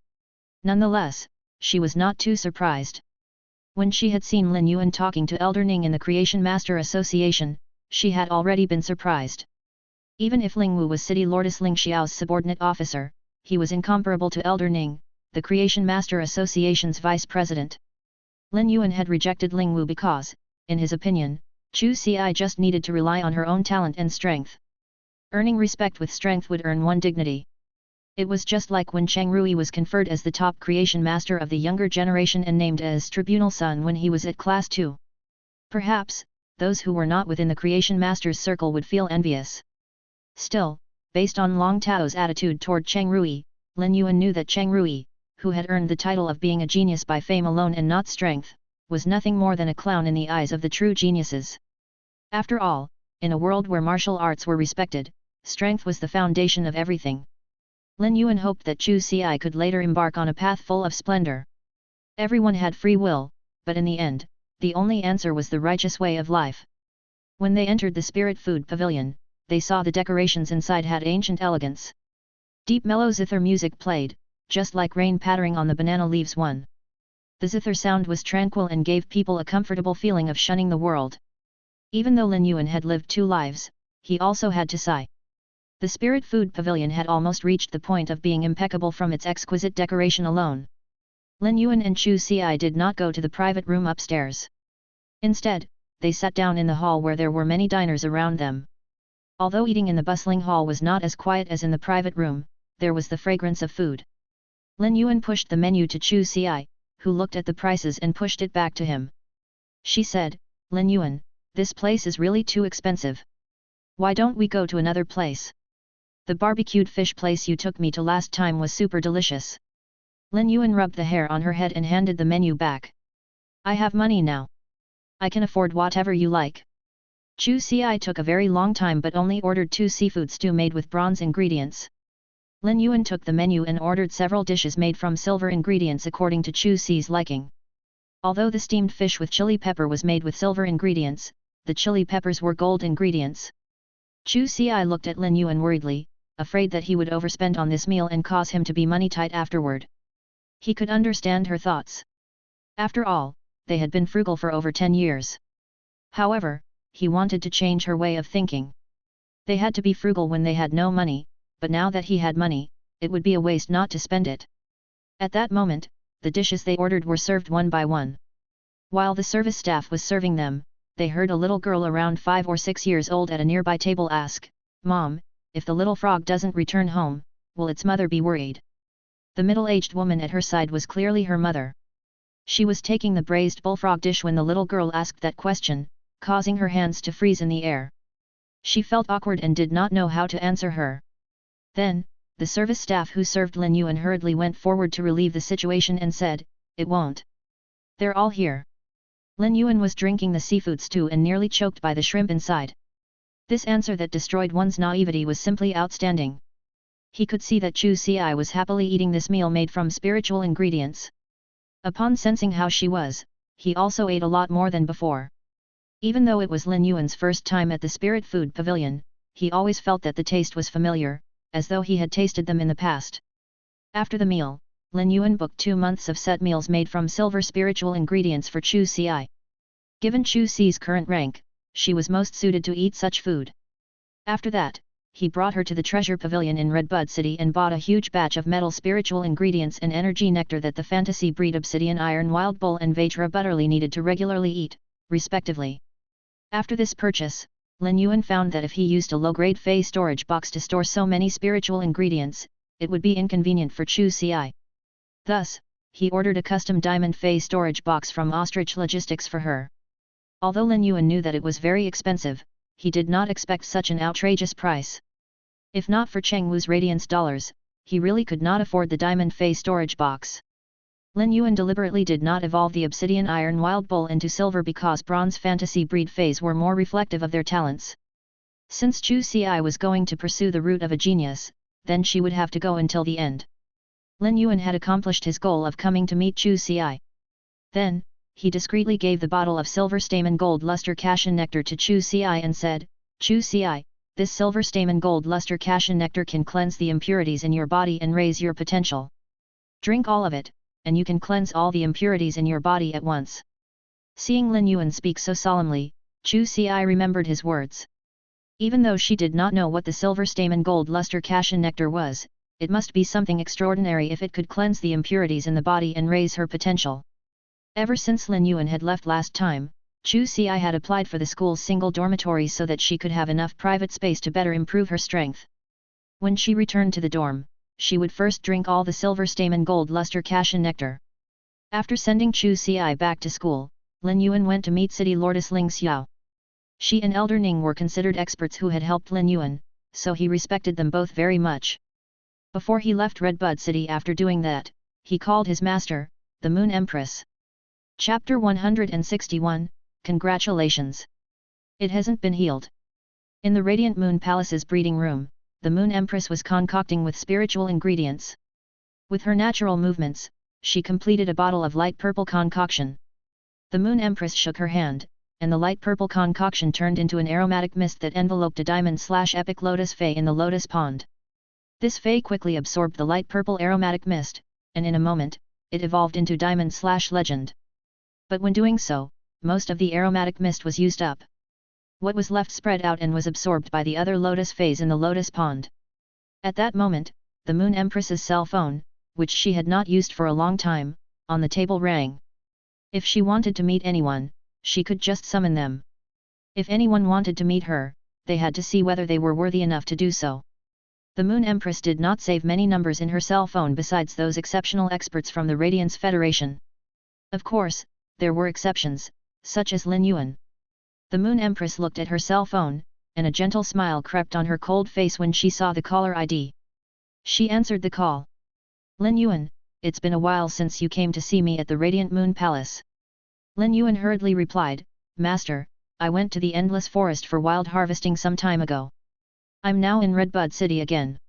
Nonetheless, she was not too surprised. When she had seen Lin Yuan talking to Elder Ning in the Creation Master Association, she had already been surprised. Even if Ling Wu was City Lordess Ling Xiao's subordinate officer, he was incomparable to Elder Ning, the Creation Master Association's vice president. Lin Yuan had rejected Ling Wu because, in his opinion, Chu Ci just needed to rely on her own talent and strength. Earning respect with strength would earn one dignity. It was just like when Cheng Rui was conferred as the top creation master of the younger generation and named as Tribunal Sun when he was at class 2. Perhaps, those who were not within the creation master's circle would feel envious. Still, based on Long Tao's attitude toward Cheng Rui, Lin Yuan knew that Cheng Rui, who had earned the title of being a genius by fame alone and not strength, was nothing more than a clown in the eyes of the true geniuses. After all, in a world where martial arts were respected, strength was the foundation of everything. Lin Yuan hoped that Chu Ci could later embark on a path full of splendor. Everyone had free will, but in the end, the only answer was the righteous way of life. When they entered the spirit food pavilion, they saw the decorations inside had ancient elegance. Deep mellow zither music played, just like rain pattering on the banana leaves. The zither sound was tranquil and gave people a comfortable feeling of shunning the world. Even though Lin Yuan had lived 2 lives, he also had to sigh. The spirit food pavilion had almost reached the point of being impeccable from its exquisite decoration alone. Lin Yuan and Chu Ci did not go to the private room upstairs. Instead, they sat down in the hall where there were many diners around them. Although eating in the bustling hall was not as quiet as in the private room, there was the fragrance of food. Lin Yuan pushed the menu to Chu Ci, who looked at the prices and pushed it back to him. She said, "Lin Yuan, this place is really too expensive. Why don't we go to another place? The barbecued fish place you took me to last time was super delicious." Lin Yuan rubbed the hair on her head and handed the menu back. "I have money now. I can afford whatever you like." Chu Ci took a very long time but only ordered 2 seafood stew made with bronze ingredients. Lin Yuan took the menu and ordered several dishes made from silver ingredients according to Chu Ci's liking. Although the steamed fish with chili pepper was made with silver ingredients, the chili peppers were gold ingredients. Chu Ci looked at Lin Yuan worriedly, afraid that he would overspend on this meal and cause him to be money tight afterward. He could understand her thoughts. After all, they had been frugal for over 10 years. However, he wanted to change her way of thinking. They had to be frugal when they had no money, but now that he had money, it would be a waste not to spend it. At that moment, the dishes they ordered were served one by one. While the service staff was serving them, they heard a little girl around 5 or 6 years old at a nearby table ask, "Mom, if the little frog doesn't return home, will its mother be worried?" The middle-aged woman at her side was clearly her mother. She was taking the braised bullfrog dish when the little girl asked that question, causing her hands to freeze in the air. She felt awkward and did not know how to answer her. Then, the service staff who served Lin Yuan hurriedly went forward to relieve the situation and said, "It won't. They're all here." Lin Yuan was drinking the seafood stew and nearly choked by the shrimp inside. This answer that destroyed one's naivety was simply outstanding. He could see that Chu Ci was happily eating this meal made from spiritual ingredients. Upon sensing how she was, he also ate a lot more than before. Even though it was Lin Yuan's first time at the Spirit Food Pavilion, he always felt that the taste was familiar, as though he had tasted them in the past. After the meal, Lin Yuan booked 2 months of set meals made from silver spiritual ingredients for Chu Ci. Given Chu Ci's current rank, she was most suited to eat such food. After that, he brought her to the treasure pavilion in Redbud City and bought a huge batch of metal spiritual ingredients and energy nectar that the fantasy breed Obsidian Iron Wild Bull and Vajra Butterly needed to regularly eat, respectively. After this purchase, Lin Yuan found that if he used a low-grade fey storage box to store so many spiritual ingredients, it would be inconvenient for Chu Ci. Thus, he ordered a custom diamond fey storage box from Ostrich Logistics for her. Although Lin Yuan knew that it was very expensive, he did not expect such an outrageous price. If not for Cheng Wu's radiance dollars, he really could not afford the diamond fey storage box. Lin Yuan deliberately did not evolve the Obsidian Iron Wild Bull into silver because bronze fantasy breed feys were more reflective of their talents. Since Chu Ci was going to pursue the route of a genius, then she would have to go until the end. Lin Yuan had accomplished his goal of coming to meet Chu Ci. Then, he discreetly gave the bottle of silver stamen gold luster cashin nectar to Chu Ci and said, "Chu Ci, this silver stamen gold luster cashin nectar can cleanse the impurities in your body and raise your potential. Drink all of it, and you can cleanse all the impurities in your body at once." Seeing Lin Yuan speak so solemnly, Chu Ci remembered his words. Even though she did not know what the silver stamen gold luster cashin nectar was, it must be something extraordinary if it could cleanse the impurities in the body and raise her potential. Ever since Lin Yuan had left last time, Chu Si had applied for the school's single dormitory so that she could have enough private space to better improve her strength. When she returned to the dorm, she would first drink all the silver stamen gold luster cassia nectar. After sending Chu Si back to school, Lin Yuan went to meet city lordess Ling Xiao. She and Elder Ning were considered experts who had helped Lin Yuan, so he respected them both very much. Before he left Redbud City after doing that, he called his master, the Moon Empress. Chapter 161, Congratulations! It hasn't been healed. In the Radiant Moon Palace's breeding room, the Moon Empress was concocting with spiritual ingredients. With her natural movements, she completed a bottle of light purple concoction. The Moon Empress shook her hand, and the light purple concoction turned into an aromatic mist that enveloped a diamond/epic lotus fay in the lotus pond. This fay quickly absorbed the light purple aromatic mist, and in a moment, it evolved into diamond/legend. But when doing so, most of the aromatic mist was used up. What was left spread out and was absorbed by the other lotus fays in the lotus pond. At that moment, the Moon Empress's cell phone, which she had not used for a long time, on the table rang. If she wanted to meet anyone, she could just summon them. If anyone wanted to meet her, they had to see whether they were worthy enough to do so. The Moon Empress did not save many numbers in her cell phone besides those exceptional experts from the Radiance Federation. Of course, there were exceptions, such as Lin Yuan. The Moon Empress looked at her cell phone, and a gentle smile crept on her cold face when she saw the caller ID. She answered the call. Lin Yuan, it's been a while since you came to see me at the Radiant Moon Palace. Lin Yuan hurriedly replied, Master, I went to the Endless Forest for wild harvesting some time ago. I'm now in Redbud City again.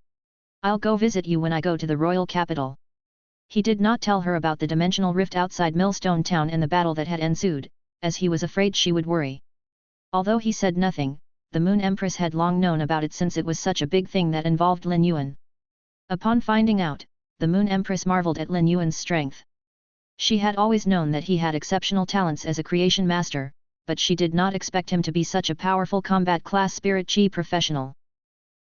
I'll go visit you when I go to the royal capital. He did not tell her about the dimensional rift outside Millstone Town and the battle that had ensued, as he was afraid she would worry. Although he said nothing, the Moon Empress had long known about it since it was such a big thing that involved Lin Yuan. Upon finding out, the Moon Empress marveled at Lin Yuan's strength. She had always known that he had exceptional talents as a creation master, but she did not expect him to be such a powerful combat class spirit chi professional.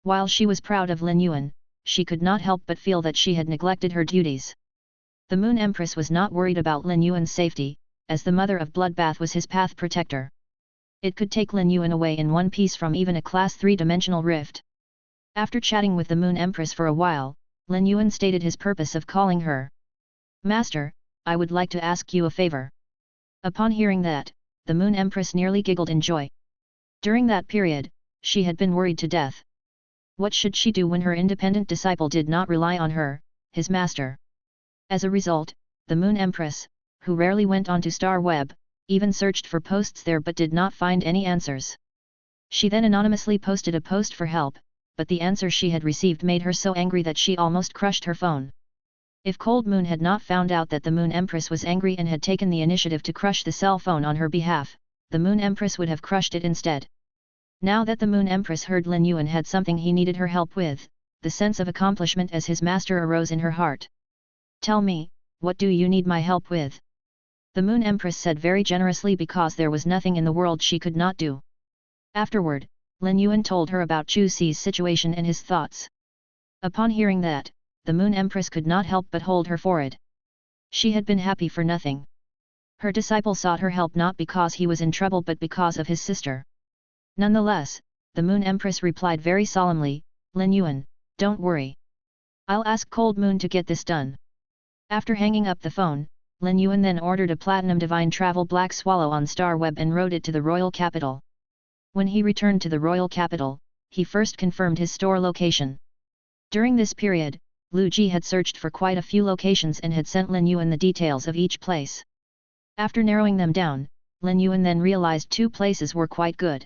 While she was proud of Lin Yuan, she could not help but feel that she had neglected her duties. The Moon Empress was not worried about Lin Yuan's safety, as the Mother of Bloodbath was his path protector. It could take Lin Yuan away in one piece from even a class 3-dimensional rift. After chatting with the Moon Empress for a while, Lin Yuan stated his purpose of calling her. Master, I would like to ask you a favor. Upon hearing that, the Moon Empress nearly giggled in joy. During that period, she had been worried to death. What should she do when her independent disciple did not rely on her, his master? As a result, the Moon Empress, who rarely went onto Star Web, even searched for posts there but did not find any answers. She then anonymously posted a post for help, but the answer she had received made her so angry that she almost crushed her phone. If Cold Moon had not found out that the Moon Empress was angry and had taken the initiative to crush the cell phone on her behalf, the Moon Empress would have crushed it instead. Now that the Moon Empress heard Lin Yuan had something he needed her help with, the sense of accomplishment as his master arose in her heart. Tell me, what do you need my help with? The Moon Empress said very generously because there was nothing in the world she could not do. Afterward, Lin Yuan told her about Chu Si's situation and his thoughts. Upon hearing that, the Moon Empress could not help but hold her forehead. She had been happy for nothing. Her disciple sought her help not because he was in trouble but because of his sister. Nonetheless, the Moon Empress replied very solemnly, Lin Yuan, don't worry. I'll ask Cold Moon to get this done. After hanging up the phone, Lin Yuan then ordered a Platinum Divine Travel Black Swallow on Star Web and rode it to the royal capital. When he returned to the royal capital, he first confirmed his store location. During this period, Lu Ji had searched for quite a few locations and had sent Lin Yuan the details of each place. After narrowing them down, Lin Yuan then realized 2 places were quite good.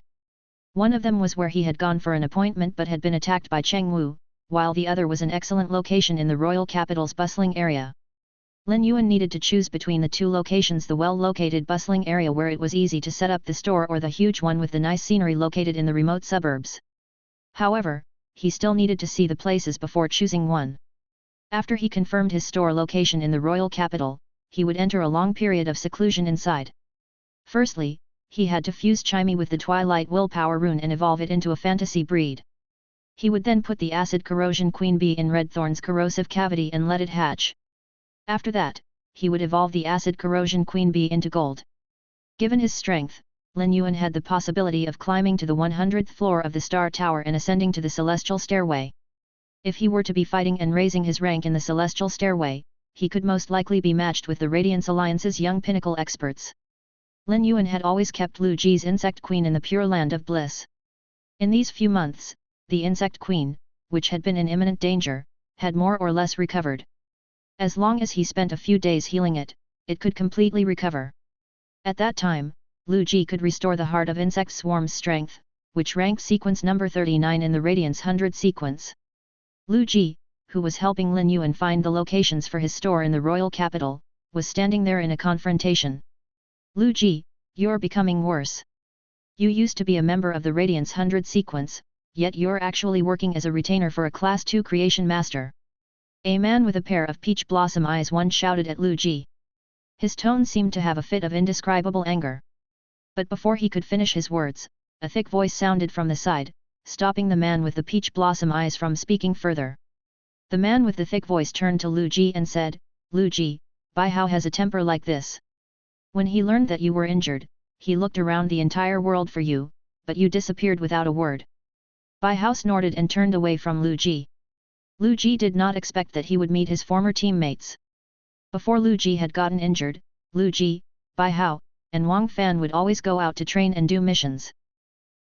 One of them was where he had gone for an appointment but had been attacked by Cheng Wu, while the other was an excellent location in the royal capital's bustling area. Lin Yuan needed to choose between the 2 locations: the well-located bustling area where it was easy to set up the store, or the huge one with the nice scenery located in the remote suburbs. However, he still needed to see the places before choosing one. After he confirmed his store location in the royal capital, he would enter a long period of seclusion inside. Firstly, he had to fuse Chimey with the Twilight Willpower rune and evolve it into a fantasy breed. He would then put the Acid Corrosion Queen Bee in Redthorn's corrosive cavity and let it hatch. After that, he would evolve the Acid Corrosion Queen Bee into Gold. Given his strength, Lin Yuan had the possibility of climbing to the 100th floor of the Star Tower and ascending to the Celestial Stairway. If he were to be fighting and raising his rank in the Celestial Stairway, he could most likely be matched with the Radiance Alliance's young pinnacle experts. Lin Yuan had always kept Lu Ji's Insect Queen in the Pure Land of Bliss. In these few months, the Insect Queen, which had been in imminent danger, had more or less recovered. As long as he spent a few days healing it, it could completely recover. At that time, Lu Ji could restore the Heart of Insect Swarm's strength, which ranked sequence number 39 in the Radiance 100 sequence. Lu Ji, who was helping Lin Yuan find the locations for his store in the royal capital, was standing there in a confrontation. Lu Ji, you're becoming worse. You used to be a member of the Radiance 100 sequence, yet you're actually working as a retainer for a Class 2 creation master. A man with a pair of peach blossom eyes once shouted at Lu Ji. His tone seemed to have a fit of indescribable anger. But before he could finish his words, a thick voice sounded from the side, stopping the man with the peach blossom eyes from speaking further. The man with the thick voice turned to Lu Ji and said, Lu Ji, Bai Hao has a temper like this. When he learned that you were injured, he looked around the entire world for you, but you disappeared without a word. Bai Hao snorted and turned away from Lu Ji. Lu Ji did not expect that he would meet his former teammates. Before Lu Ji had gotten injured, Lu Ji, Bai Hao, and Wang Fan would always go out to train and do missions.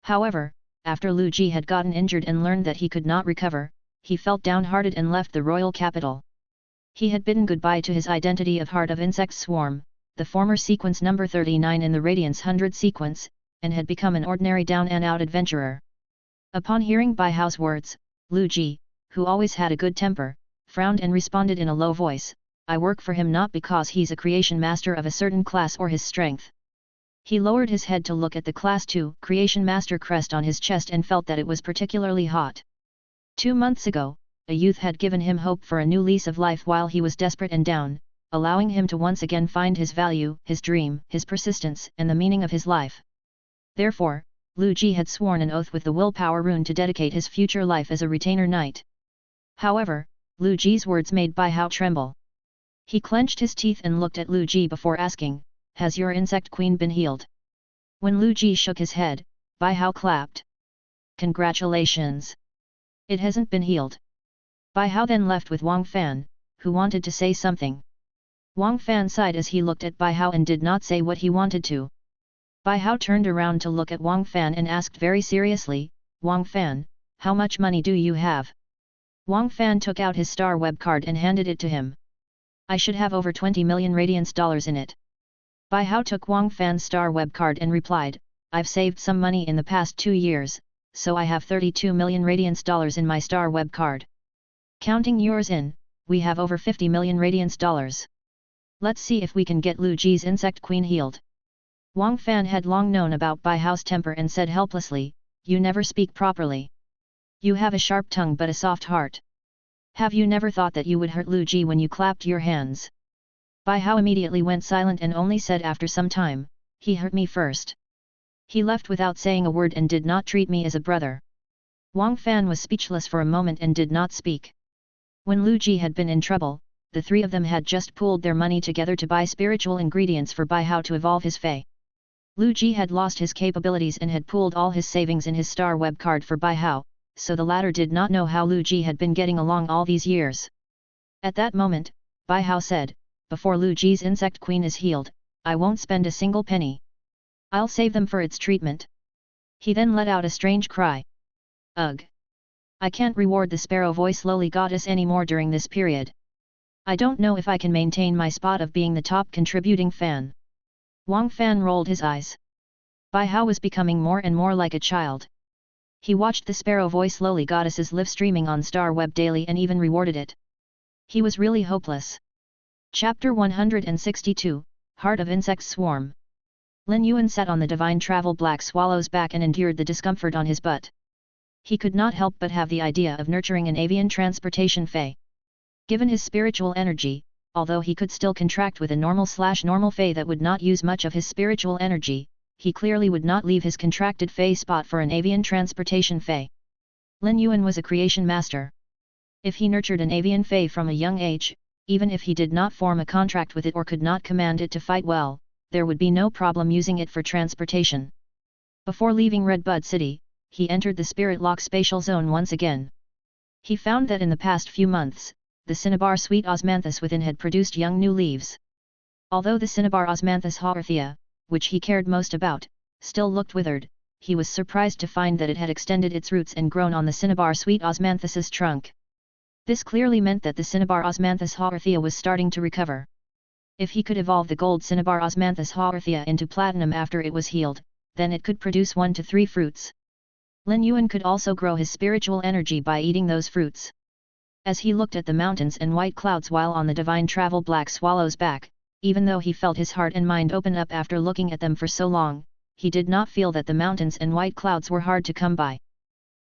However, after Lu Ji had gotten injured and learned that he could not recover, he felt downhearted and left the royal capital. He had bidden goodbye to his identity of Heart of Insect Swarm, the former sequence number 39 in the Radiance 100 sequence, and had become an ordinary down-and-out adventurer. Upon hearing Bai Hao's words, Lu Ji, who always had a good temper, frowned and responded in a low voice, I work for him not because he's a creation master of a certain class or his strength. He lowered his head to look at the Class 2 Creation Master crest on his chest and felt that it was particularly hot. 2 months ago, a youth had given him hope for a new lease of life while he was desperate and down, allowing him to once again find his value, his dream, his persistence, and the meaning of his life. Therefore, Lu Ji had sworn an oath with the willpower rune to dedicate his future life as a retainer knight. However, Lu Ji's words made Bai Hao tremble. He clenched his teeth and looked at Lu Ji before asking, Has your insect queen been healed? When Lu Ji shook his head, Bai Hao clapped. Congratulations! It hasn't been healed. Bai Hao then left with Wang Fan, who wanted to say something. Wang Fan sighed as he looked at Bai Hao and did not say what he wanted to. Bai Hao turned around to look at Wang Fan and asked very seriously, Wang Fan, how much money do you have? Wang Fan took out his star web card and handed it to him. I should have over 20 million radiance dollars in it. Bai Hao took Wang Fan's star web card and replied, I've saved some money in the past 2 years, so I have 32 million radiance dollars in my star web card. Counting yours in, we have over 50 million radiance dollars. Let's see if we can get Lu Ji's insect queen healed. Wang Fan had long known about Bai Hao's temper and said helplessly, You never speak properly. You have a sharp tongue but a soft heart. Have you never thought that you would hurt Lu Ji when you clapped your hands? Bai Hao immediately went silent and only said after some time, He hurt me first. He left without saying a word and did not treat me as a brother. Wang Fan was speechless for a moment and did not speak. When Lu Ji had been in trouble, the three of them had just pooled their money together to buy spiritual ingredients for Bai Hao to evolve his Fey. Lu Ji had lost his capabilities and had pooled all his savings in his star web card for Bai Hao, so the latter did not know how Lu Ji had been getting along all these years. At that moment, Bai Hao said, Before Lu Ji's insect queen is healed, I won't spend a single penny. I'll save them for its treatment. He then let out a strange cry. Ugh! I can't reward the sparrow voice lowly goddess anymore during this period. I don't know if I can maintain my spot of being the top contributing fan. Wang Fan rolled his eyes. Bai Hao was becoming more and more like a child. He watched the sparrow voice lowly goddess's live streaming on Star Web daily and even rewarded it. He was really hopeless. Chapter 162, Heart of Insect Swarm. Lin Yuan sat on the divine travel black swallow's back and endured the discomfort on his butt. He could not help but have the idea of nurturing an avian transportation Fey. Given his spiritual energy, although he could still contract with a normal Fey that would not use much of his spiritual energy, he clearly would not leave his contracted Fey spot for an avian transportation Fey. Lin Yuan was a creation master. If he nurtured an avian Fey from a young age, even if he did not form a contract with it or could not command it to fight well, there would be no problem using it for transportation. Before leaving Redbud City, he entered the Spirit Lock spatial zone once again. He found that in the past few months, the cinnabar sweet osmanthus within had produced young new leaves. Although the cinnabar osmanthus haworthia, which he cared most about, still looked withered, he was surprised to find that it had extended its roots and grown on the cinnabar sweet osmanthus's trunk. This clearly meant that the cinnabar osmanthus haworthia was starting to recover. If he could evolve the gold cinnabar osmanthus haworthia into platinum after it was healed, then it could produce 1 to 3 fruits. Lin Yuan could also grow his spiritual energy by eating those fruits. As he looked at the mountains and white clouds while on the divine travel Black Swallow's back, even though he felt his heart and mind open up after looking at them for so long, he did not feel that the mountains and white clouds were hard to come by.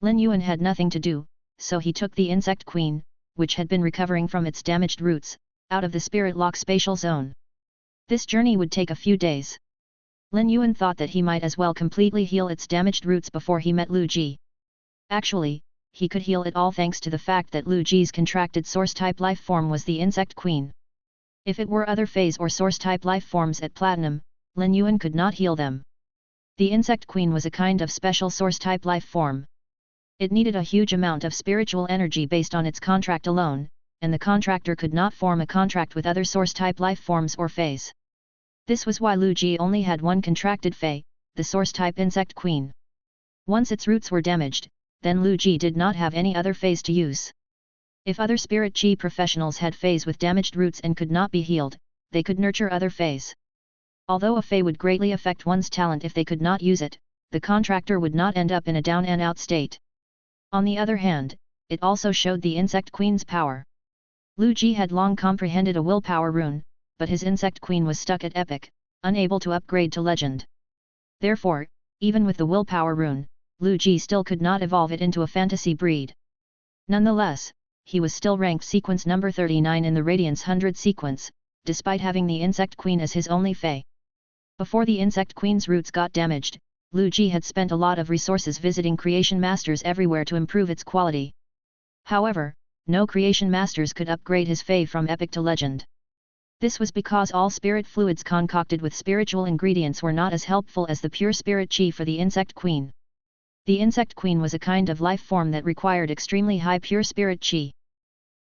Lin Yuan had nothing to do, so he took the insect queen, which had been recovering from its damaged roots, out of the Spirit Lock spatial zone. This journey would take a few days. Lin Yuan thought that he might as well completely heal its damaged roots before he met Lu Ji. Actually, he could heal it all thanks to the fact that Lu Ji's contracted source-type life form was the insect queen. If it were other phase or source-type life forms at platinum, Lin Yuan could not heal them. The insect queen was a kind of special source-type life form. It needed a huge amount of spiritual energy based on its contract alone, and the contractor could not form a contract with other source-type life forms or phase. This was why Lu Ji only had one contracted fey, the source-type insect queen. Once its roots were damaged, then Lu Ji did not have any other phase to use. If other spirit chi professionals had phase with damaged roots and could not be healed, they could nurture other phase. Although a fey would greatly affect one's talent if they could not use it, the contractor would not end up in a down and out state. On the other hand, it also showed the insect queen's power. Lu Ji had long comprehended a willpower rune, but his insect queen was stuck at epic, unable to upgrade to legend. Therefore, even with the willpower rune, Lu Ji still could not evolve it into a fantasy breed. Nonetheless, he was still ranked sequence number 39 in the Radiance 100 sequence, despite having the insect queen as his only fey. Before the insect queen's roots got damaged, Lu Ji had spent a lot of resources visiting creation masters everywhere to improve its quality. However, no creation masters could upgrade his fey from epic to legend. This was because all spirit fluids concocted with spiritual ingredients were not as helpful as the pure spirit chi for the insect queen. The insect queen was a kind of life form that required extremely high pure spirit chi.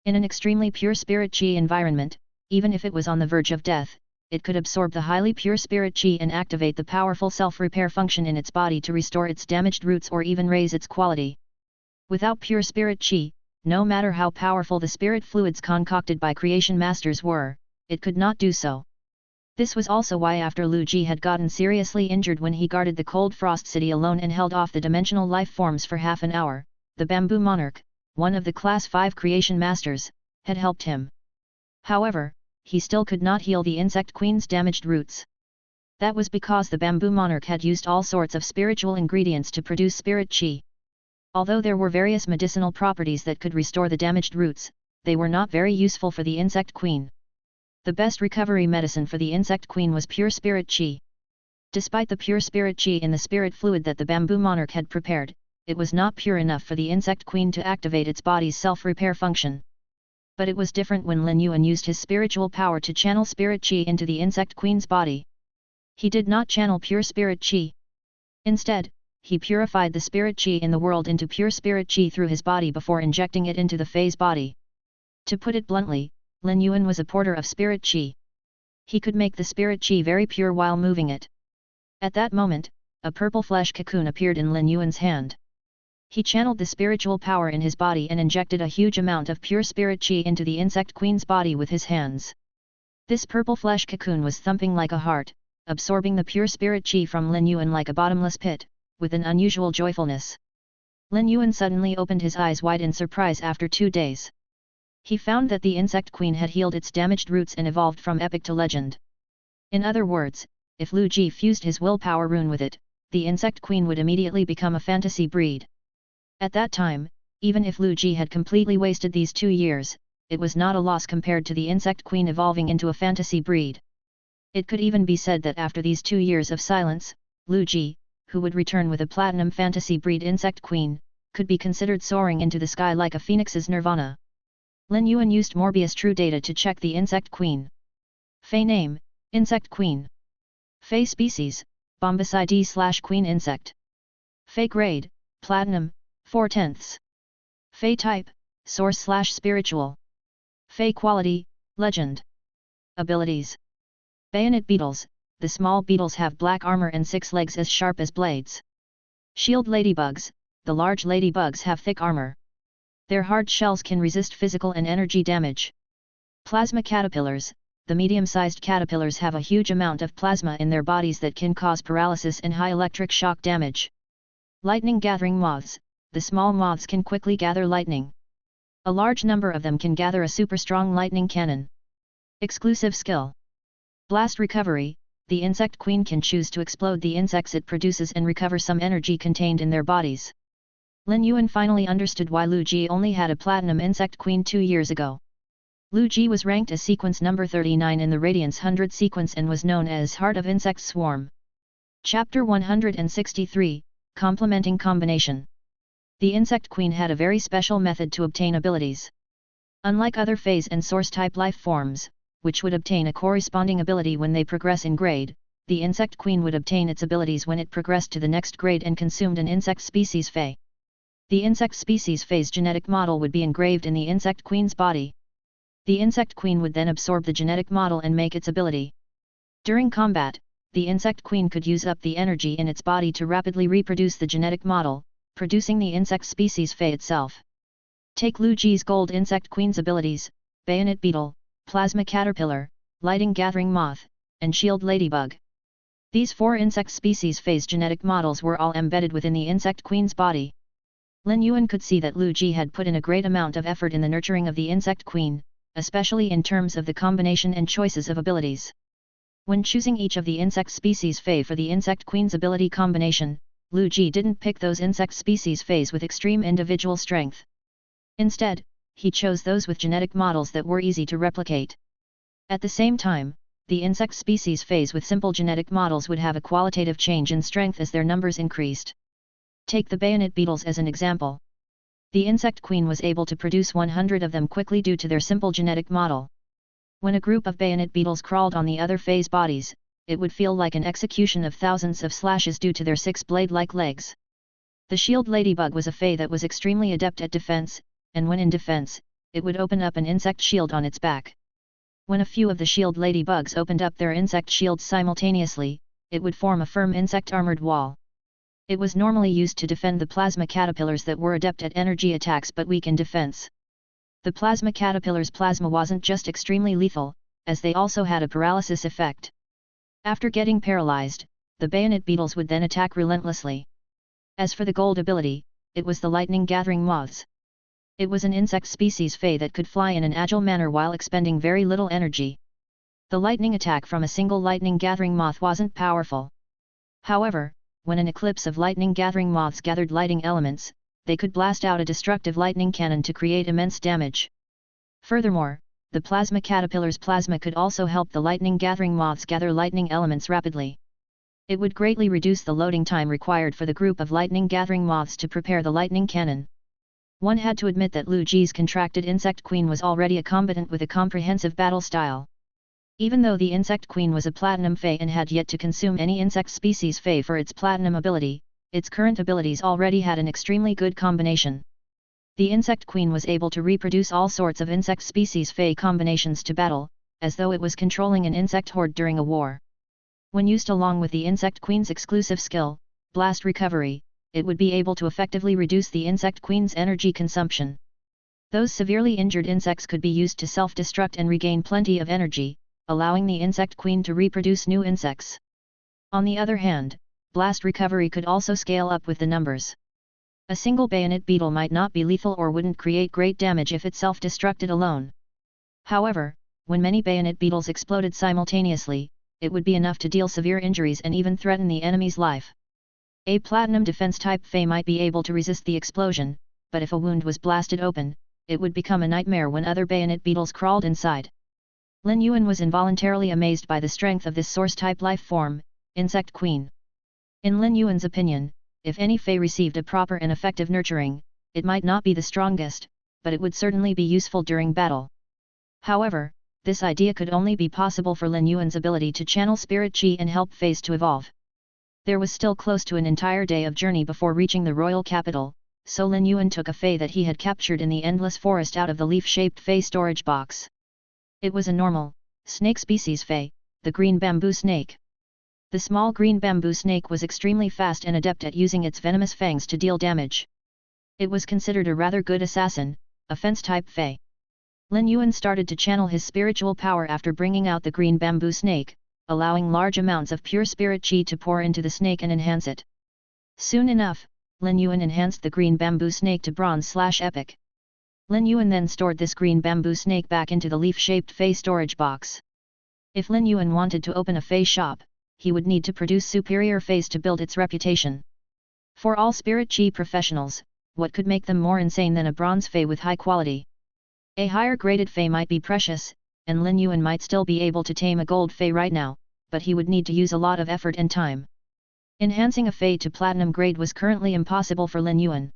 In an extremely pure spirit chi environment, even if it was on the verge of death, it could absorb the highly pure spirit chi and activate the powerful self-repair function in its body to restore its damaged roots or even raise its quality. Without pure spirit chi, no matter how powerful the spirit fluids concocted by creation masters were, it could not do so. This was also why after Lu Ji had gotten seriously injured when he guarded the Cold Frost City alone and held off the dimensional life forms for half an hour, the Bamboo Monarch, one of the Class 5 creation masters, had helped him. However, he still could not heal the insect queen's damaged roots. That was because the Bamboo Monarch had used all sorts of spiritual ingredients to produce spirit chi. Although there were various medicinal properties that could restore the damaged roots, they were not very useful for the insect queen. The best recovery medicine for the insect queen was pure spirit chi. Despite the pure spirit chi in the spirit fluid that the Bamboo Monarch had prepared, it was not pure enough for the insect queen to activate its body's self-repair function. But it was different when Lin Yuan used his spiritual power to channel spirit chi into the insect queen's body. He did not channel pure spirit chi. Instead, he purified the spirit chi in the world into pure spirit chi through his body before injecting it into the phase body. To put it bluntly, Lin Yuan was a porter of spirit chi. He could make the spirit chi very pure while moving it. At that moment, a purple flesh cocoon appeared in Lin Yuan's hand. He channeled the spiritual power in his body and injected a huge amount of pure spirit chi into the insect queen's body with his hands. This purple flesh cocoon was thumping like a heart, absorbing the pure spirit chi from Lin Yuan like a bottomless pit, with an unusual joyfulness. Lin Yuan suddenly opened his eyes wide in surprise after 2 days. He found that the insect queen had healed its damaged roots and evolved from epic to legend. In other words, if Lu Ji fused his willpower rune with it, the insect queen would immediately become a fantasy breed. At that time, even if Lu Ji had completely wasted these 2 years, it was not a loss compared to the insect queen evolving into a fantasy breed. It could even be said that after these 2 years of silence, Lu Ji, who would return with a platinum fantasy breed insect queen, could be considered soaring into the sky like a phoenix's nirvana. Lin Yuan used Morbius True Data to check the insect queen. Fey name, Insect Queen. Fey species, Bombycidae/Queen insect. Fey grade, Platinum, 4/10. Fey type, Source/Spiritual. Fey quality, Legend. Abilities. Bayonet beetles. The small beetles have black armor and 6 legs as sharp as blades. Shield ladybugs. The large ladybugs have thick armor. Their hard shells can resist physical and energy damage. Plasma caterpillars. The medium-sized caterpillars have a huge amount of plasma in their bodies that can cause paralysis and high electric shock damage. Lightning-gathering moths. The small moths can quickly gather lightning. A large number of them can gather a super-strong lightning cannon. Exclusive skill. Blast recovery. The insect queen can choose to explode the insects it produces and recover some energy contained in their bodies. Lin Yuan finally understood why Lu Ji only had a platinum insect queen 2 years ago. Lu Ji was ranked as sequence number 39 in the Radiance 100 sequence and was known as Heart of Insect Swarm. Chapter 163, Complementing Combination. The insect queen had a very special method to obtain abilities. Unlike other phase and source-type life forms, which would obtain a corresponding ability when they progress in grade, the insect queen would obtain its abilities when it progressed to the next grade and consumed an insect species Fey. The insect species Fey's genetic model would be engraved in the insect queen's body. The insect queen would then absorb the genetic model and make its ability. During combat, the insect queen could use up the energy in its body to rapidly reproduce the genetic model, producing the insect species Fey itself. Take Lu Ji's gold insect queen's abilities: Bayonet beetle, Plasma caterpillar, Lighting gathering moth, and Shield ladybug. These 4 insect species Fey's genetic models were all embedded within the insect queen's body. Lin Yuan could see that Lu Ji had put in a great amount of effort in the nurturing of the insect queen, especially in terms of the combination and choices of abilities. When choosing each of the insect species Fey for the insect queen's ability combination, Lu Ji didn't pick those insect species Feys with extreme individual strength. Instead, he chose those with genetic models that were easy to replicate. At the same time, the insect species Feys with simple genetic models would have a qualitative change in strength as their numbers increased. Take the bayonet beetles as an example. The insect queen was able to produce 100 of them quickly due to their simple genetic model. When a group of bayonet beetles crawled on the other Feys' bodies, it would feel like an execution of thousands of slashes due to their 6 blade-like legs. The shield ladybug was a Fey that was extremely adept at defense, and when in defense, it would open up an insect shield on its back. When a few of the shield ladybugs opened up their insect shields simultaneously, it would form a firm insect armored wall. It was normally used to defend the plasma caterpillars that were adept at energy attacks but weak in defense. The plasma caterpillar's plasma wasn't just extremely lethal, as they also had a paralysis effect. After getting paralyzed, the bayonet beetles would then attack relentlessly. As for the gold ability, it was the lightning gathering moths. It was an insect species Fey that could fly in an agile manner while expending very little energy. The lightning attack from a single lightning gathering moth wasn't powerful. However, when an eclipse of lightning gathering moths gathered lighting elements, they could blast out a destructive lightning cannon to create immense damage. Furthermore, the plasma caterpillar's plasma could also help the lightning gathering moths gather lightning elements rapidly. It would greatly reduce the loading time required for the group of lightning gathering moths to prepare the lightning cannon. One had to admit that Lu Ji's contracted insect queen was already a combatant with a comprehensive battle style. Even though the insect queen was a platinum Fey and had yet to consume any insect species Fey for its platinum ability, its current abilities already had an extremely good combination. The insect queen was able to reproduce all sorts of insect species Fey combinations to battle, as though it was controlling an insect horde during a war. When used along with the insect queen's exclusive skill, blast recovery, it would be able to effectively reduce the insect queen's energy consumption. Those severely injured insects could be used to self-destruct and regain plenty of energy, allowing the insect queen to reproduce new insects. On the other hand, blast recovery could also scale up with the numbers. A single bayonet beetle might not be lethal or wouldn't create great damage if it self-destructed alone. However, when many bayonet beetles exploded simultaneously, it would be enough to deal severe injuries and even threaten the enemy's life. A platinum defense-type Fey might be able to resist the explosion, but if a wound was blasted open, it would become a nightmare when other bayonet beetles crawled inside. Lin Yuan was involuntarily amazed by the strength of this source-type life form, Insect Queen. In Lin Yuan's opinion, if any Fey received a proper and effective nurturing, it might not be the strongest, but it would certainly be useful during battle. However, this idea could only be possible for Lin Yuan's ability to channel spirit chi and help Feys to evolve. There was still close to an entire day of journey before reaching the royal capital, so Lin Yuan took a fey that he had captured in the endless forest out of the leaf-shaped fey storage box. It was a normal, snake species fey, the green bamboo snake. The small green bamboo snake was extremely fast and adept at using its venomous fangs to deal damage. It was considered a rather good assassin, a fence-type fey. Lin Yuan started to channel his spiritual power after bringing out the green bamboo snake, allowing large amounts of pure spirit chi to pour into the snake and enhance it. Soon enough, Lin Yuan enhanced the green bamboo snake to bronze/epic. Lin Yuan then stored this green bamboo snake back into the leaf-shaped fey storage box. If Lin Yuan wanted to open a fey shop, he would need to produce superior feys to build its reputation. For all spirit chi professionals, what could make them more insane than a bronze fey with high quality? A higher graded fey might be precious, and Lin Yuan might still be able to tame a gold fey right now, but he would need to use a lot of effort and time. Enhancing a fey to platinum grade was currently impossible for Lin Yuan.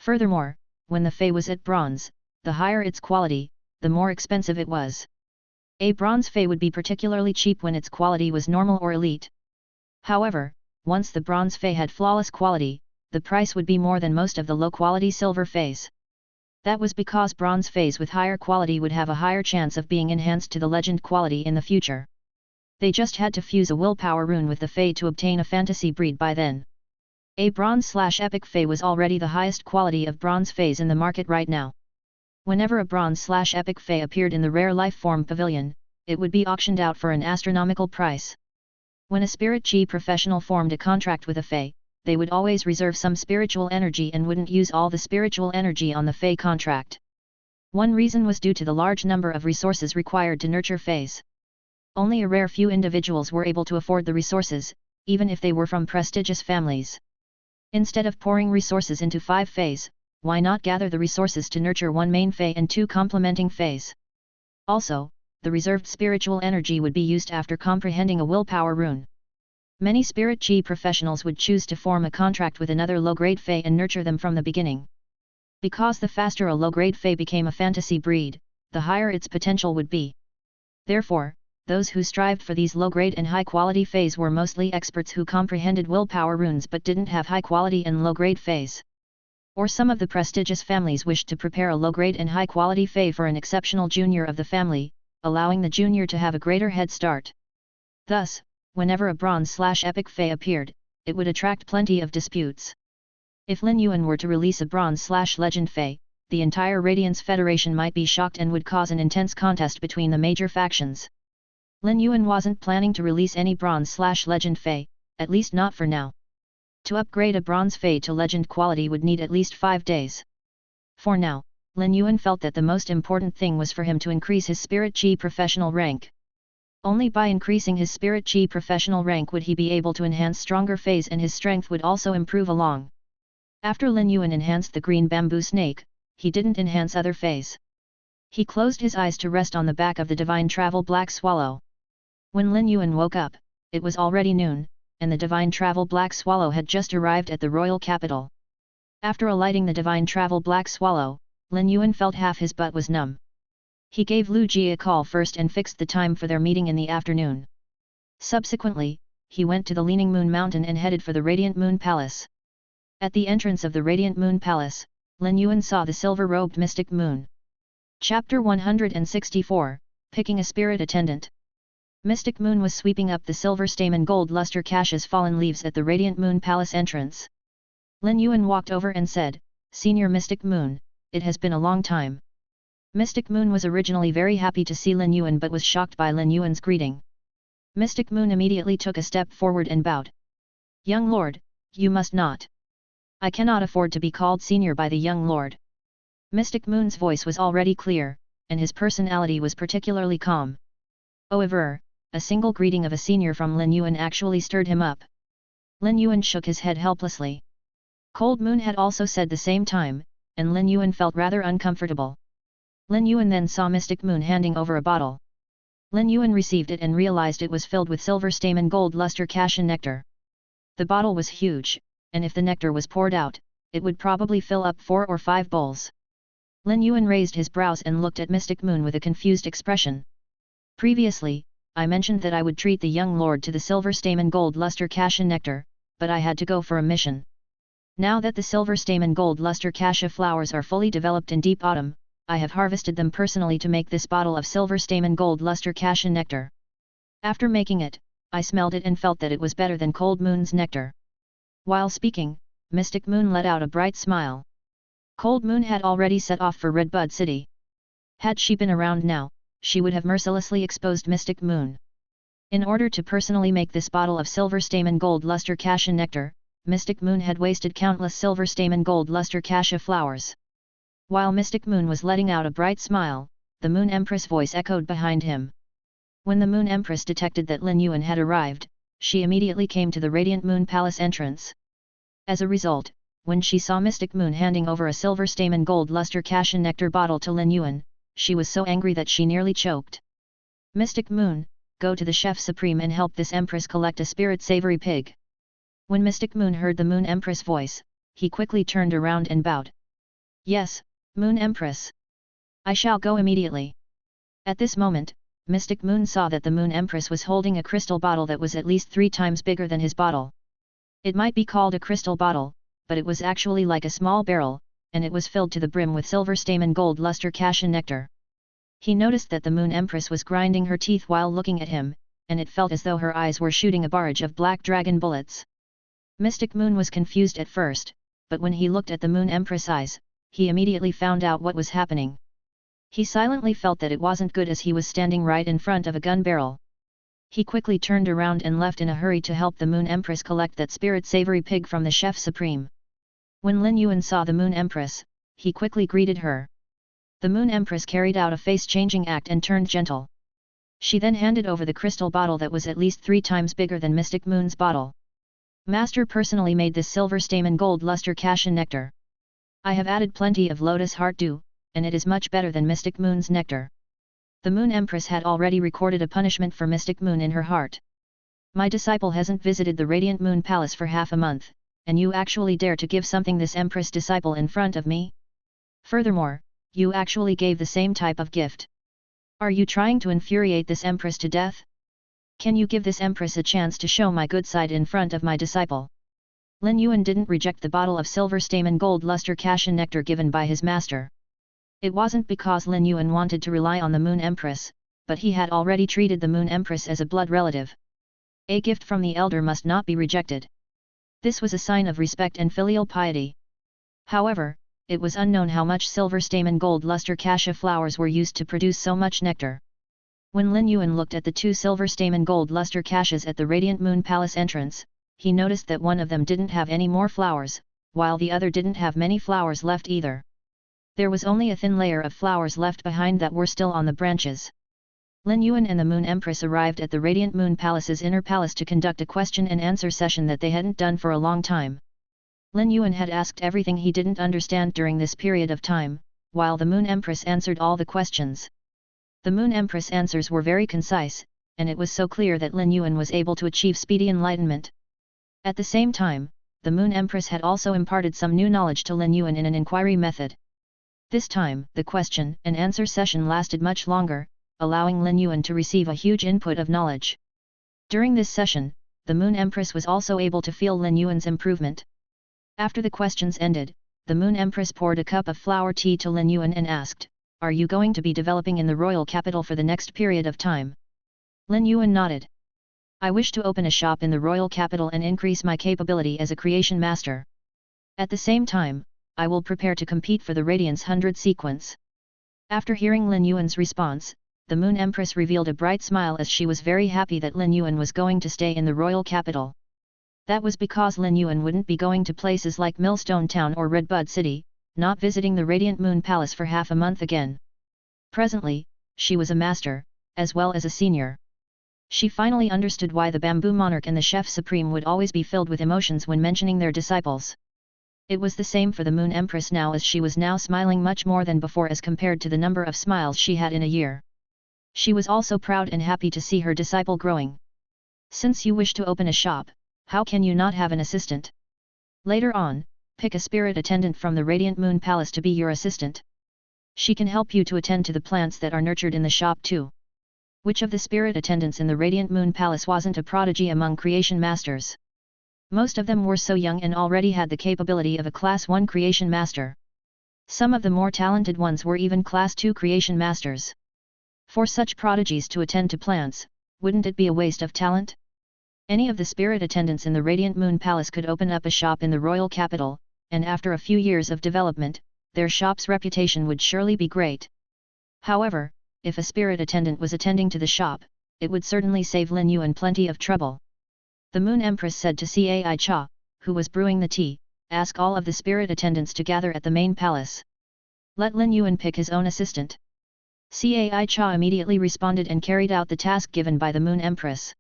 Furthermore, when the fey was at bronze, the higher its quality, the more expensive it was. A bronze fey would be particularly cheap when its quality was normal or elite. However, once the bronze fey had flawless quality, the price would be more than most of the low-quality silver feys. That was because bronze feys with higher quality would have a higher chance of being enhanced to the legend quality in the future. They just had to fuse a willpower rune with the fey to obtain a fantasy breed by then. A bronze/epic fey was already the highest quality of bronze feys in the market right now. Whenever a bronze/epic fey appeared in the rare life form pavilion, it would be auctioned out for an astronomical price. When a spirit chi professional formed a contract with a fey, they would always reserve some spiritual energy and wouldn't use all the spiritual energy on the fey contract. One reason was due to the large number of resources required to nurture feys. Only a rare few individuals were able to afford the resources, even if they were from prestigious families. Instead of pouring resources into 5 feys, why not gather the resources to nurture 1 main fey and 2 complementing feys? Also, the reserved spiritual energy would be used after comprehending a willpower rune. Many spirit chi professionals would choose to form a contract with another low-grade fey and nurture them from the beginning. Because the faster a low-grade fey became a fantasy breed, the higher its potential would be. Therefore, those who strived for these low-grade and high-quality feys were mostly experts who comprehended willpower runes but didn't have high-quality and low-grade feys. Or some of the prestigious families wished to prepare a low-grade and high-quality fey for an exceptional junior of the family, allowing the junior to have a greater head start. Thus, whenever a bronze/epic fey appeared, it would attract plenty of disputes. If Lin Yuan were to release a bronze/legend fey, the entire Radiance Federation might be shocked and would cause an intense contest between the major factions. Lin Yuan wasn't planning to release any bronze/legend fey, at least not for now. To upgrade a bronze fey to legend quality would need at least 5 days. For now, Lin Yuan felt that the most important thing was for him to increase his spirit chi professional rank. Only by increasing his spirit chi professional rank would he be able to enhance stronger feys, and his strength would also improve along. After Lin Yuan enhanced the green bamboo snake, he didn't enhance other feys. He closed his eyes to rest on the back of the divine travel black swallow. When Lin Yuan woke up, it was already noon, and the divine travel black swallow had just arrived at the royal capital. After alighting the divine travel black swallow, Lin Yuan felt half his butt was numb. He gave Lu Ji a call first and fixed the time for their meeting in the afternoon. Subsequently, he went to the Leaning Moon Mountain and headed for the Radiant Moon Palace. At the entrance of the Radiant Moon Palace, Lin Yuan saw the silver-robed mystic moon. Chapter 164, Picking a Spirit Attendant. Mystic Moon was sweeping up the silver stamen gold luster caches fallen leaves at the Radiant Moon Palace entrance. Lin Yuan walked over and said, "Senior Mystic Moon, it has been a long time." Mystic Moon was originally very happy to see Lin Yuan but was shocked by Lin Yuan's greeting. Mystic Moon immediately took a step forward and bowed. "Young Lord, you must not. I cannot afford to be called senior by the young lord." Mystic Moon's voice was already clear, and his personality was particularly calm. However, a single greeting of a senior from Lin Yuan actually stirred him up. Lin Yuan shook his head helplessly. Cold Moon had also said the same time, and Lin Yuan felt rather uncomfortable. Lin Yuan then saw Mystic Moon handing over a bottle. Lin Yuan received it and realized it was filled with silver stamen gold luster cashin nectar. The bottle was huge, and if the nectar was poured out, it would probably fill up 4 or 5 bowls. Lin Yuan raised his brows and looked at Mystic Moon with a confused expression. Previously, I mentioned that I would treat the young lord to the silver stamen gold luster cassia nectar, but I had to go for a mission. Now that the silver stamen gold luster cassia flowers are fully developed in deep autumn, I have harvested them personally to make this bottle of silver stamen gold luster cassia nectar. After making it, I smelled it and felt that it was better than Cold Moon's nectar. While speaking, Mystic Moon let out a bright smile. Cold Moon had already set off for Redbud City. Had she been around now, she would have mercilessly exposed Mystic Moon. In order to personally make this bottle of silver stamen gold luster cassia nectar, Mystic Moon had wasted countless silver stamen gold luster cassia flowers. While Mystic Moon was letting out a bright smile, the Moon Empress voice echoed behind him. When the Moon Empress detected that Lin Yuan had arrived, she immediately came to the Radiant Moon Palace entrance. As a result, when she saw Mystic Moon handing over a silver stamen gold luster cassia nectar bottle to Lin Yuan, she was so angry that she nearly choked. Mystic Moon, go to the Chef Supreme and help this Empress collect a spirit savory pig. When Mystic Moon heard the Moon Empress voice, he quickly turned around and bowed. Yes, Moon Empress. I shall go immediately. At this moment, Mystic Moon saw that the Moon Empress was holding a crystal bottle that was at least 3 times bigger than his bottle. It might be called a crystal bottle, but it was actually like a small barrel, and it was filled to the brim with silver stamen gold luster cassia nectar. He noticed that the Moon Empress was grinding her teeth while looking at him, and it felt as though her eyes were shooting a barrage of black dragon bullets. Mystic Moon was confused at first, but when he looked at the Moon Empress' eyes, he immediately found out what was happening. He silently felt that it wasn't good as he was standing right in front of a gun barrel. He quickly turned around and left in a hurry to help the Moon Empress collect that spirit savory pig from the Chef Supreme. When Lin Yuan saw the Moon Empress, he quickly greeted her. The Moon Empress carried out a face-changing act and turned gentle. She then handed over the crystal bottle that was at least 3 times bigger than Mystic Moon's bottle. Master personally made this silver stamen gold luster cassia nectar. I have added plenty of lotus heart dew, and it is much better than Mystic Moon's nectar. The Moon Empress had already recorded a punishment for Mystic Moon in her heart. My disciple hasn't visited the Radiant Moon Palace for half a month, and you actually dare to give something this Empress disciple in front of me? Furthermore, you actually gave the same type of gift. Are you trying to infuriate this Empress to death? Can you give this Empress a chance to show my good side in front of my disciple? Lin Yuan didn't reject the bottle of silver stamen gold luster cassia nectar given by his master. It wasn't because Lin Yuan wanted to rely on the Moon Empress, but he had already treated the Moon Empress as a blood relative. A gift from the elder must not be rejected. This was a sign of respect and filial piety. However, it was unknown how much silver stamen gold luster cassia flowers were used to produce so much nectar. When Lin Yuan looked at the 2 silver stamen gold luster cassias at the Radiant Moon Palace entrance, he noticed that one of them didn't have any more flowers, while the other didn't have many flowers left either. There was only a thin layer of flowers left behind that were still on the branches. Lin Yuan and the Moon Empress arrived at the Radiant Moon Palace's inner palace to conduct a question and answer session that they hadn't done for a long time. Lin Yuan had asked everything he didn't understand during this period of time, while the Moon Empress answered all the questions. The Moon Empress' answers were very concise, and it was so clear that Lin Yuan was able to achieve speedy enlightenment. At the same time, the Moon Empress had also imparted some new knowledge to Lin Yuan in an inquiry method. This time, the question and answer session lasted much longer, allowing Lin Yuan to receive a huge input of knowledge. During this session, the Moon Empress was also able to feel Lin Yuan's improvement. After the questions ended, the Moon Empress poured a cup of flower tea to Lin Yuan and asked, "Are you going to be developing in the royal capital for the next period of time?" Lin Yuan nodded. "I wish to open a shop in the royal capital and increase my capability as a creation master. At the same time, I will prepare to compete for the Radiance 100 sequence." After hearing Lin Yuan's response, the Moon Empress revealed a bright smile as she was very happy that Lin Yuan was going to stay in the royal capital. That was because Lin Yuan wouldn't be going to places like Millstone Town or Redbud City, not visiting the Radiant Moon Palace for half a month again. Presently, she was a master, as well as a senior. She finally understood why the Bamboo Monarch and the Chef Supreme would always be filled with emotions when mentioning their disciples. It was the same for the Moon Empress now, as she was now smiling much more than before as compared to the number of smiles she had in a year. She was also proud and happy to see her disciple growing. "Since you wish to open a shop, how can you not have an assistant? Later on, pick a spirit attendant from the Radiant Moon Palace to be your assistant. She can help you to attend to the plants that are nurtured in the shop too." Which of the spirit attendants in the Radiant Moon Palace wasn't a prodigy among creation masters? Most of them were so young and already had the capability of a Class 1 creation master. Some of the more talented ones were even Class 2 creation masters. For such prodigies to attend to plants, wouldn't it be a waste of talent? Any of the spirit attendants in the Radiant Moon Palace could open up a shop in the royal capital, and after a few years of development, their shop's reputation would surely be great. However, if a spirit attendant was attending to the shop, it would certainly save Lin Yuan plenty of trouble. The Moon Empress said to Cai Cha, who was brewing the tea, ask all of the spirit attendants to gather at the main palace. Let Lin Yuan pick his own assistant. Cai Cha immediately responded and carried out the task given by the Moon Empress.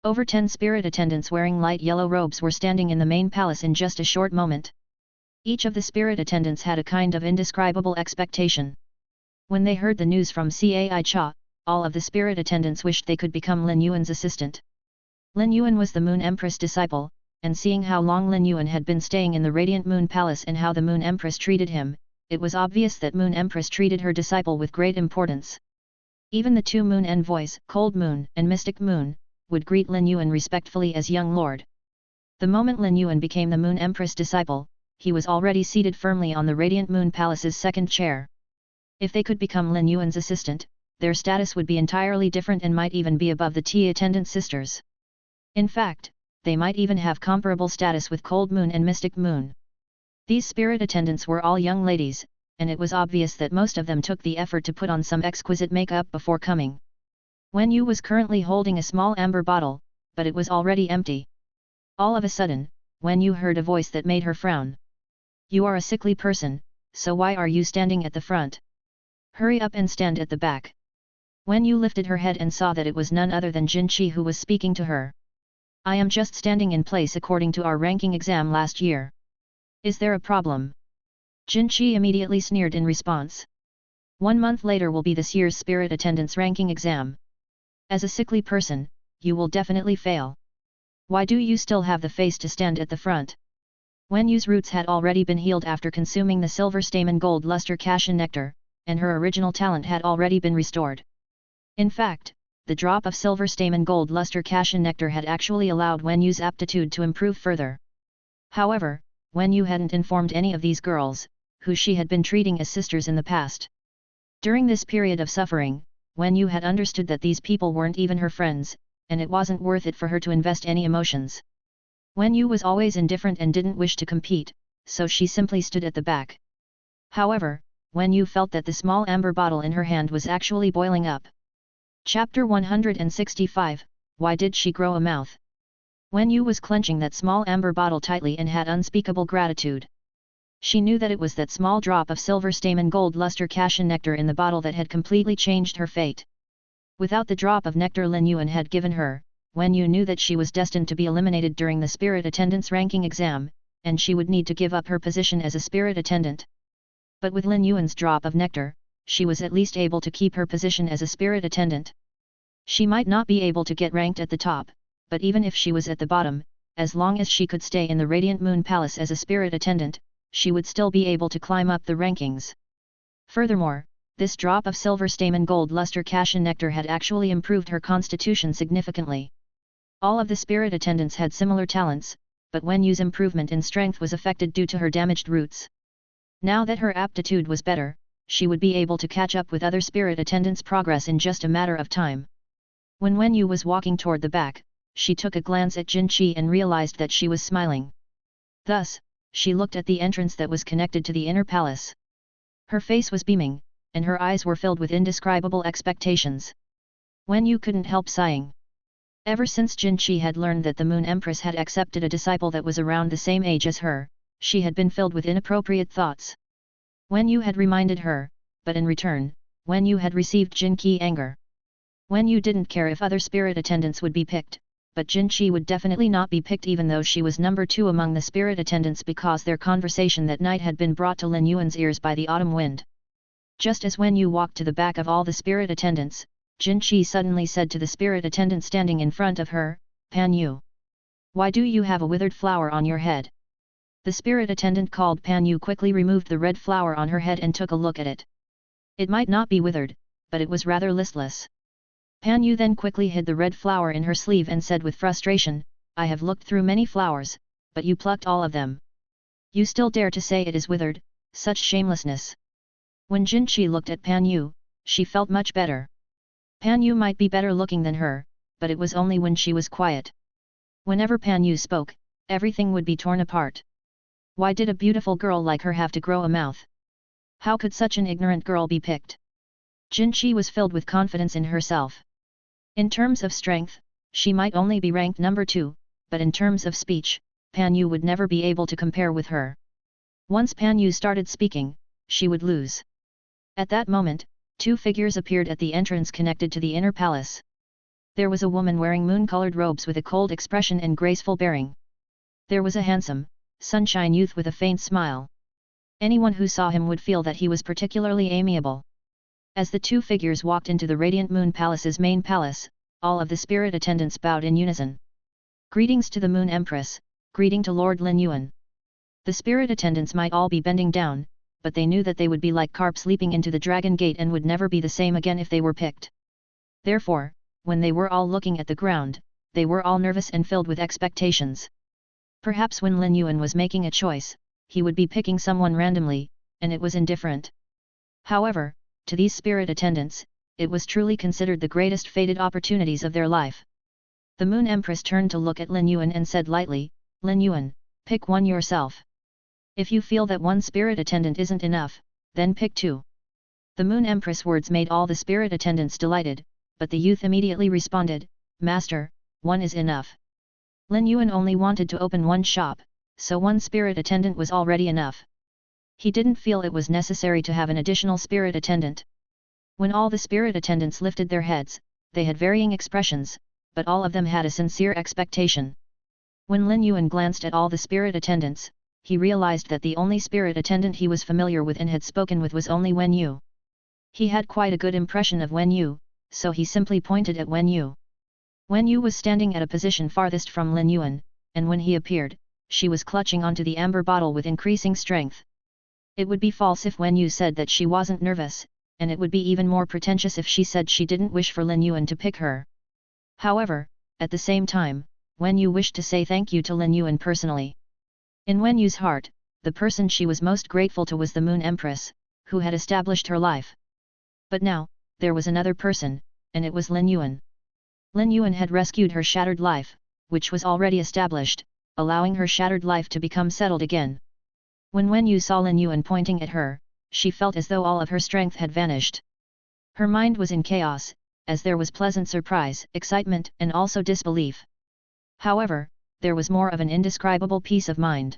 Over 10 spirit attendants wearing light yellow robes were standing in the main palace in just a short moment. Each of the spirit attendants had a kind of indescribable expectation. When they heard the news from Cai Cha, all of the spirit attendants wished they could become Lin Yuan's assistant. Lin Yuan was the Moon Empress disciple, and seeing how long Lin Yuan had been staying in the Radiant Moon Palace and how the Moon Empress treated him, it was obvious that Moon Empress treated her disciple with great importance. Even the two Moon envoys, Cold Moon and Mystic Moon, would greet Lin Yuan respectfully as young lord. The moment Lin Yuan became the Moon Empress disciple, he was already seated firmly on the Radiant Moon Palace's second chair. If they could become Lin Yuan's assistant, their status would be entirely different and might even be above the tea attendant sisters. In fact, they might even have comparable status with Cold Moon and Mystic Moon. These spirit attendants were all young ladies, and it was obvious that most of them took the effort to put on some exquisite makeup before coming. Wen Yu was currently holding a small amber bottle, but it was already empty. All of a sudden, Wen Yu heard a voice that made her frown. You are a sickly person, so why are you standing at the front? Hurry up and stand at the back. Wen Yu lifted her head and saw that it was none other than Jin Qi who was speaking to her. I am just standing in place according to our ranking exam last year. Is there a problem? Jin Qi immediately sneered in response. 1 month later will be this year's spirit attendance ranking exam. As a sickly person, you will definitely fail. Why do you still have the face to stand at the front? Wen Yu's roots had already been healed after consuming the silver stamen gold luster cashin nectar, and her original talent had already been restored. In fact, the drop of silver stamen gold luster cashin nectar had actually allowed Wen Yu's aptitude to improve further. However, Wen Yu hadn't informed any of these girls, who she had been treating as sisters in the past. During this period of suffering, Wen Yu had understood that these people weren't even her friends, and it wasn't worth it for her to invest any emotions. Wen Yu was always indifferent and didn't wish to compete, so she simply stood at the back. However, Wen Yu felt that the small amber bottle in her hand was actually boiling up. Chapter 165, Why did she grow a mouth? Wen Yu was clenching that small amber bottle tightly and had unspeakable gratitude. She knew that it was that small drop of silver stamen gold luster cashin nectar in the bottle that had completely changed her fate. Without the drop of nectar Lin Yuan had given her, Wen Yu knew that she was destined to be eliminated during the spirit attendance ranking exam, and she would need to give up her position as a spirit attendant. But with Lin Yuan's drop of nectar, she was at least able to keep her position as a spirit attendant. She might not be able to get ranked at the top, but even if she was at the bottom, as long as she could stay in the Radiant Moon Palace as a spirit attendant, she would still be able to climb up the rankings. Furthermore, this drop of silver stamen gold luster cashin nectar had actually improved her constitution significantly. All of the spirit attendants had similar talents, but Wen Yu's improvement in strength was affected due to her damaged roots. Now that her aptitude was better, she would be able to catch up with other spirit attendants' progress in just a matter of time. When Wen Yu was walking toward the back, she took a glance at Jin Qi and realized that she was smiling. Thus, she looked at the entrance that was connected to the inner palace. Her face was beaming, and her eyes were filled with indescribable expectations. Wen Yu couldn't help sighing. Ever since Jin Qi had learned that the Moon Empress had accepted a disciple that was around the same age as her, she had been filled with inappropriate thoughts. Wen Yu had reminded her, but in return, Wen Yu had received Jin Qi anger. Wen Yu didn't care if other spirit attendants would be picked, but Jin Qi would definitely not be picked even though she was number 2 among the spirit attendants because their conversation that night had been brought to Lin Yuan's ears by the autumn wind. Just as Wen Yu walked to the back of all the spirit attendants, Jin Qi suddenly said to the spirit attendant standing in front of her, Pan Yu. Why do you have a withered flower on your head? The spirit attendant called Pan Yu quickly removed the red flower on her head and took a look at it. It might not be withered, but it was rather listless. Pan Yu then quickly hid the red flower in her sleeve and said with frustration, I have looked through many flowers, but you plucked all of them. You still dare to say it is withered, such shamelessness. When Jin Qi looked at Pan Yu, she felt much better. Pan Yu might be better looking than her, but it was only when she was quiet. Whenever Pan Yu spoke, everything would be torn apart. Why did a beautiful girl like her have to grow a mouth? How could such an ignorant girl be picked? Jin Qi was filled with confidence in herself. In terms of strength, she might only be ranked number 2, but in terms of speech, Pan Yu would never be able to compare with her. Once Pan Yu started speaking, she would lose. At that moment, 2 figures appeared at the entrance connected to the inner palace. There was a woman wearing moon-colored robes with a cold expression and graceful bearing. There was a handsome, sunshine youth with a faint smile. Anyone who saw him would feel that he was particularly amiable. As the 2 figures walked into the Radiant Moon Palace's main palace, all of the spirit attendants bowed in unison. Greetings to the Moon Empress, greeting to Lord Lin Yuan. The spirit attendants might all be bending down, but they knew that they would be like carps leaping into the Dragon Gate and would never be the same again if they were picked. Therefore, when they were all looking at the ground, they were all nervous and filled with expectations. Perhaps when Lin Yuan was making a choice, he would be picking someone randomly, and it was indifferent. However, to these spirit attendants, it was truly considered the greatest fated opportunities of their life. The Moon Empress turned to look at Lin Yuan and said lightly, Lin Yuan, pick one yourself. If you feel that one spirit attendant isn't enough, then pick 2. The Moon Empress' words made all the spirit attendants delighted, but the youth immediately responded, Master, 1 is enough. Lin Yuan only wanted to open one shop, so 1 spirit attendant was already enough. He didn't feel it was necessary to have an additional spirit attendant. When all the spirit attendants lifted their heads, they had varying expressions, but all of them had a sincere expectation. When Lin Yuan glanced at all the spirit attendants, he realized that the only spirit attendant he was familiar with and had spoken with was only Wen Yu. He had quite a good impression of Wen Yu, so he simply pointed at Wen Yu. Wen Yu was standing at a position farthest from Lin Yuan, and when he appeared, she was clutching onto the amber bottle with increasing strength. It would be false if Wen Yu said that she wasn't nervous, and it would be even more pretentious if she said she didn't wish for Lin Yuan to pick her. However, at the same time, Wen Yu wished to say thank you to Lin Yuan personally. In Wen Yu's heart, the person she was most grateful to was the Moon Empress, who had established her life. But now, there was another person, and it was Lin Yuan. Lin Yuan had rescued her shattered life, which was already established, allowing her shattered life to become settled again. When Wen Yu saw Lin Yuan pointing at her, she felt as though all of her strength had vanished. Her mind was in chaos, as there was pleasant surprise, excitement and also disbelief. However, there was more of an indescribable peace of mind.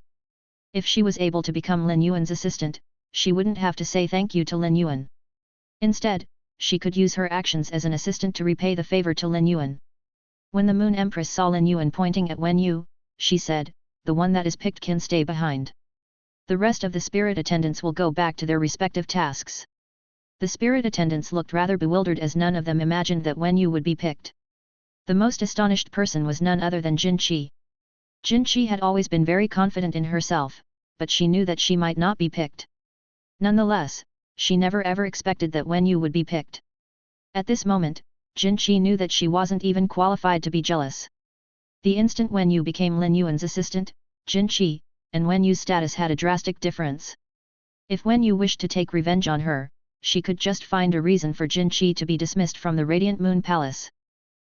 If she was able to become Lin Yuan's assistant, she wouldn't have to say thank you to Lin Yuan. Instead, she could use her actions as an assistant to repay the favor to Lin Yuan. When the Moon Empress saw Lin Yuan pointing at Wen Yu, she said, the one that is picked can stay behind. The rest of the spirit attendants will go back to their respective tasks. The spirit attendants looked rather bewildered as none of them imagined that Wen Yu would be picked. The most astonished person was none other than Jin Qi. Jin Qi had always been very confident in herself, but she knew that she might not be picked. Nonetheless, she never ever expected that Wen Yu would be picked. At this moment, Jin Qi knew that she wasn't even qualified to be jealous. The instant Wen Yu became Lin Yuan's assistant, Jin Qi and Wen Yu's status had a drastic difference. If Wen Yu wished to take revenge on her, she could just find a reason for Jin Qi to be dismissed from the Radiant Moon Palace.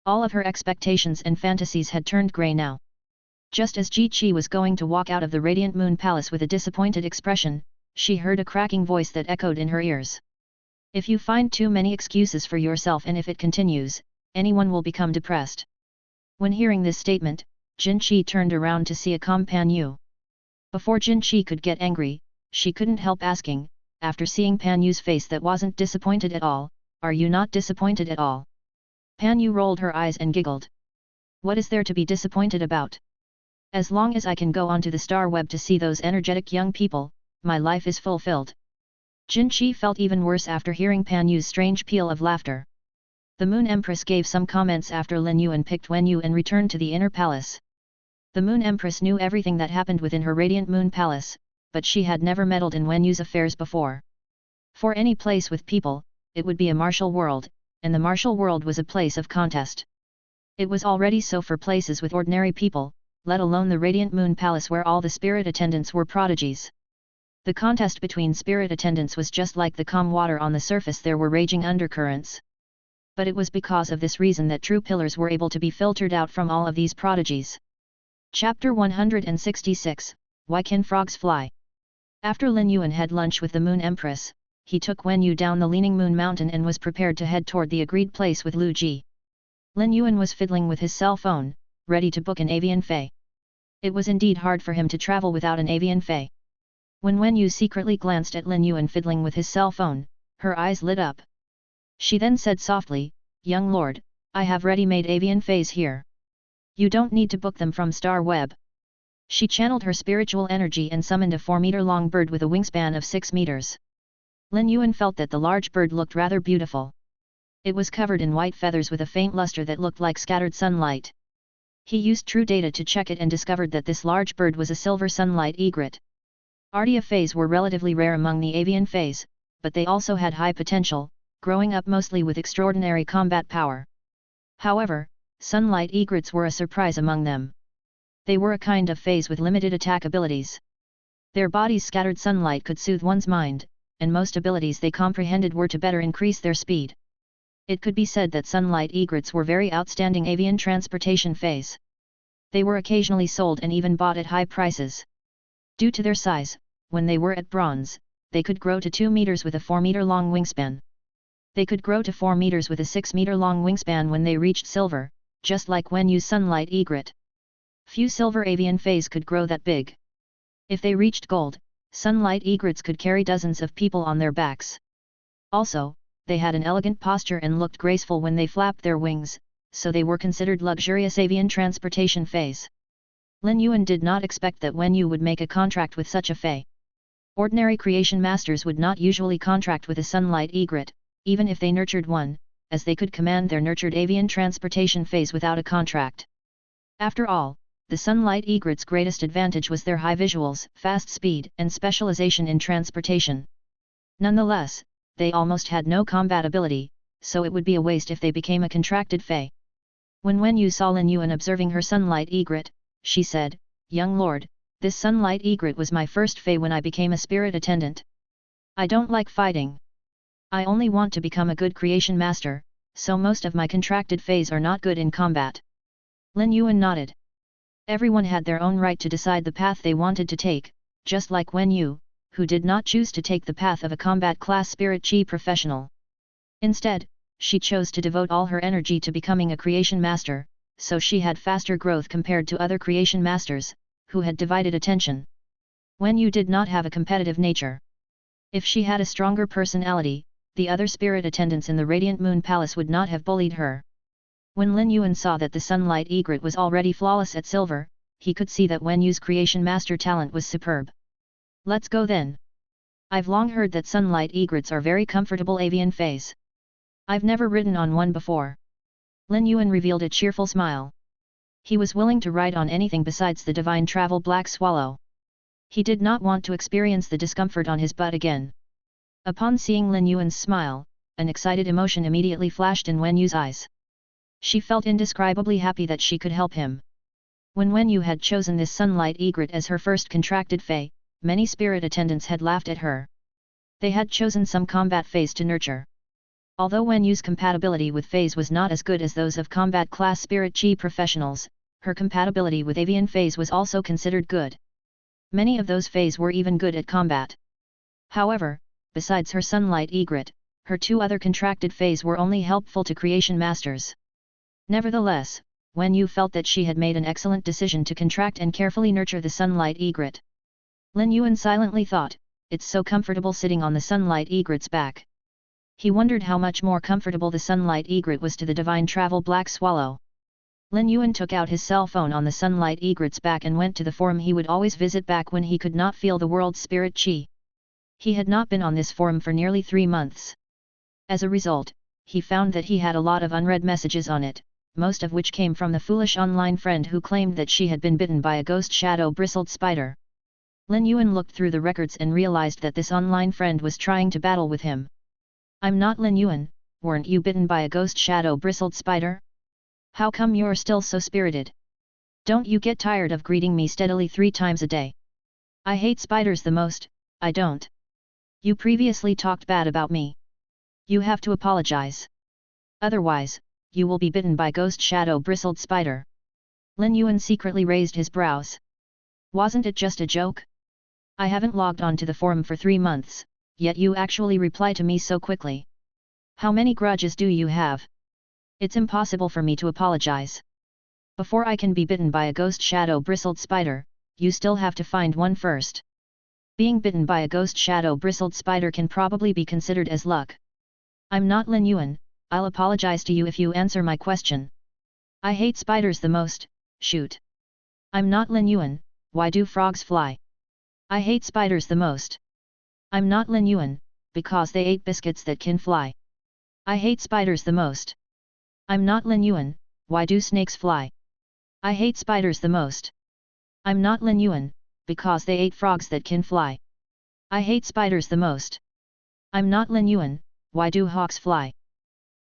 All of her expectations and fantasies had turned grey now. Just as Ji Qi was going to walk out of the Radiant Moon Palace with a disappointed expression, she heard a cracking voice that echoed in her ears. If you find too many excuses for yourself and if it continues, anyone will become depressed. When hearing this statement, Jin Qi turned around to see a calm Pan Yu. Before Jin Qi could get angry, she couldn't help asking, after seeing Pan Yu's face that wasn't disappointed at all, are you not disappointed at all? Pan Yu rolled her eyes and giggled. What is there to be disappointed about? As long as I can go onto the star web to see those energetic young people, my life is fulfilled. Jin Qi felt even worse after hearing Pan Yu's strange peal of laughter. The Moon Empress gave some comments after Lin Yuan picked Wen Yu and returned to the inner palace. The Moon Empress knew everything that happened within her Radiant Moon Palace, but she had never meddled in Wen Yu's affairs before. For any place with people, it would be a martial world, and the martial world was a place of contest. It was already so for places with ordinary people, let alone the Radiant Moon Palace where all the spirit attendants were prodigies. The contest between spirit attendants was just like the calm water on the surface, there were raging undercurrents. But it was because of this reason that true pillars were able to be filtered out from all of these prodigies. Chapter 166, Why Can Frogs Fly? After Lin Yuan had lunch with the Moon Empress, he took Wen Yu down the Leaning Moon Mountain and was prepared to head toward the agreed place with Lu Ji. Lin Yuan was fiddling with his cell phone, ready to book an avian fei. It was indeed hard for him to travel without an avian fei. When Wen Yu secretly glanced at Lin Yuan fiddling with his cell phone, her eyes lit up. She then said softly, "Young lord, I have ready-made avian feys here. You don't need to book them from Star Web." She channeled her spiritual energy and summoned a 4-meter-long bird with a wingspan of 6 meters. Lin Yuan felt that the large bird looked rather beautiful. It was covered in white feathers with a faint luster that looked like scattered sunlight. He used true data to check it and discovered that this large bird was a silver sunlight egret. Ardea feys were relatively rare among the avian feys, but they also had high potential, growing up mostly with extraordinary combat power. However, sunlight egrets were a surprise among them. They were a kind of feys with limited attack abilities. Their bodies' scattered sunlight could soothe one's mind, and most abilities they comprehended were to better increase their speed. It could be said that sunlight egrets were very outstanding avian transportation feys. They were occasionally sold and even bought at high prices. Due to their size, when they were at bronze, they could grow to 2 meters with a 4-meter-long wingspan. They could grow to 4 meters with a 6-meter-long wingspan when they reached silver, just like Wen Yu's sunlight egret. Few silver avian feys could grow that big. If they reached gold, sunlight egrets could carry dozens of people on their backs. Also, they had an elegant posture and looked graceful when they flapped their wings, so they were considered luxurious avian transportation feys. Lin Yuan did not expect that Wen Yu would make a contract with such a fey. Ordinary creation masters would not usually contract with a sunlight egret, even if they nurtured one, as they could command their nurtured avian transportation feys without a contract. After all, the sunlight egret's greatest advantage was their high visuals, fast speed, and specialization in transportation. Nonetheless, they almost had no combat ability, so it would be a waste if they became a contracted fey. When Wen Yu saw Lin Yuan observing her sunlight egret, she said, "Young lord, this sunlight egret was my first fey when I became a spirit attendant. I don't like fighting. I only want to become a good creation master, so most of my contracted feys are not good in combat." Lin Yuan nodded. Everyone had their own right to decide the path they wanted to take, just like Wen Yu, who did not choose to take the path of a combat class spirit chi professional. Instead, she chose to devote all her energy to becoming a creation master, so she had faster growth compared to other creation masters, who had divided attention. Wen Yu did not have a competitive nature. If she had a stronger personality, the other spirit attendants in the Radiant Moon Palace would not have bullied her. When Lin Yuan saw that the sunlight egret was already flawless at silver, he could see that Wen Yu's creation master talent was superb. "Let's go then. I've long heard that sunlight egrets are very comfortable avian feys. I've never ridden on one before." Lin Yuan revealed a cheerful smile. He was willing to ride on anything besides the divine travel black swallow. He did not want to experience the discomfort on his butt again. Upon seeing Lin Yuan's smile, an excited emotion immediately flashed in Wen Yu's eyes. She felt indescribably happy that she could help him. When Wen Yu had chosen this sunlight egret as her first contracted fey, many spirit attendants had laughed at her. They had chosen some combat feys to nurture. Although Wen Yu's compatibility with feys was not as good as those of combat class spirit chi professionals, her compatibility with avian feys was also considered good. Many of those feys were even good at combat. However, besides her sunlight egret, her 2 other contracted feys were only helpful to creation masters. Nevertheless, Wen Yu felt that she had made an excellent decision to contract and carefully nurture the sunlight egret. Lin Yuan silently thought, "It's so comfortable sitting on the sunlight egret's back." He wondered how much more comfortable the sunlight egret was to the divine travel black swallow. Lin Yuan took out his cell phone on the sunlight egret's back and went to the forum he would always visit back when he could not feel the world's spirit chi. He had not been on this forum for nearly 3 months. As a result, he found that he had a lot of unread messages on it, most of which came from the foolish online friend who claimed that she had been bitten by a ghost shadow-bristled spider. Lin Yuan looked through the records and realized that this online friend was trying to battle with him. "I'm not Lin Yuan, weren't you bitten by a ghost shadow-bristled spider? How come you're still so spirited? Don't you get tired of greeting me steadily 3 times a day? I hate spiders the most, I don't. You previously talked bad about me. You have to apologize. Otherwise, you will be bitten by ghost shadow-bristled spider. Lin Yuan secretly raised his brows. Wasn't it just a joke? I haven't logged on to the forum for 3 months, yet you actually reply to me so quickly. How many grudges do you have? It's impossible for me to apologize. Before I can be bitten by a ghost shadow-bristled spider, you still have to find one first. Being bitten by a ghost shadow-bristled spider can probably be considered as luck. I'm not Lin Yuan, I'll apologize to you if you answer my question. I hate spiders the most, shoot. I'm not Lin Yuan, why do frogs fly? I hate spiders the most. I'm not Lin Yuan, because they ate biscuits that can fly. I hate spiders the most. I'm not Lin Yuan, why do snakes fly? I hate spiders the most. I'm not Lin Yuan, because they ate frogs that can fly. I hate spiders the most. I'm not Lin Yuan, why do hawks fly?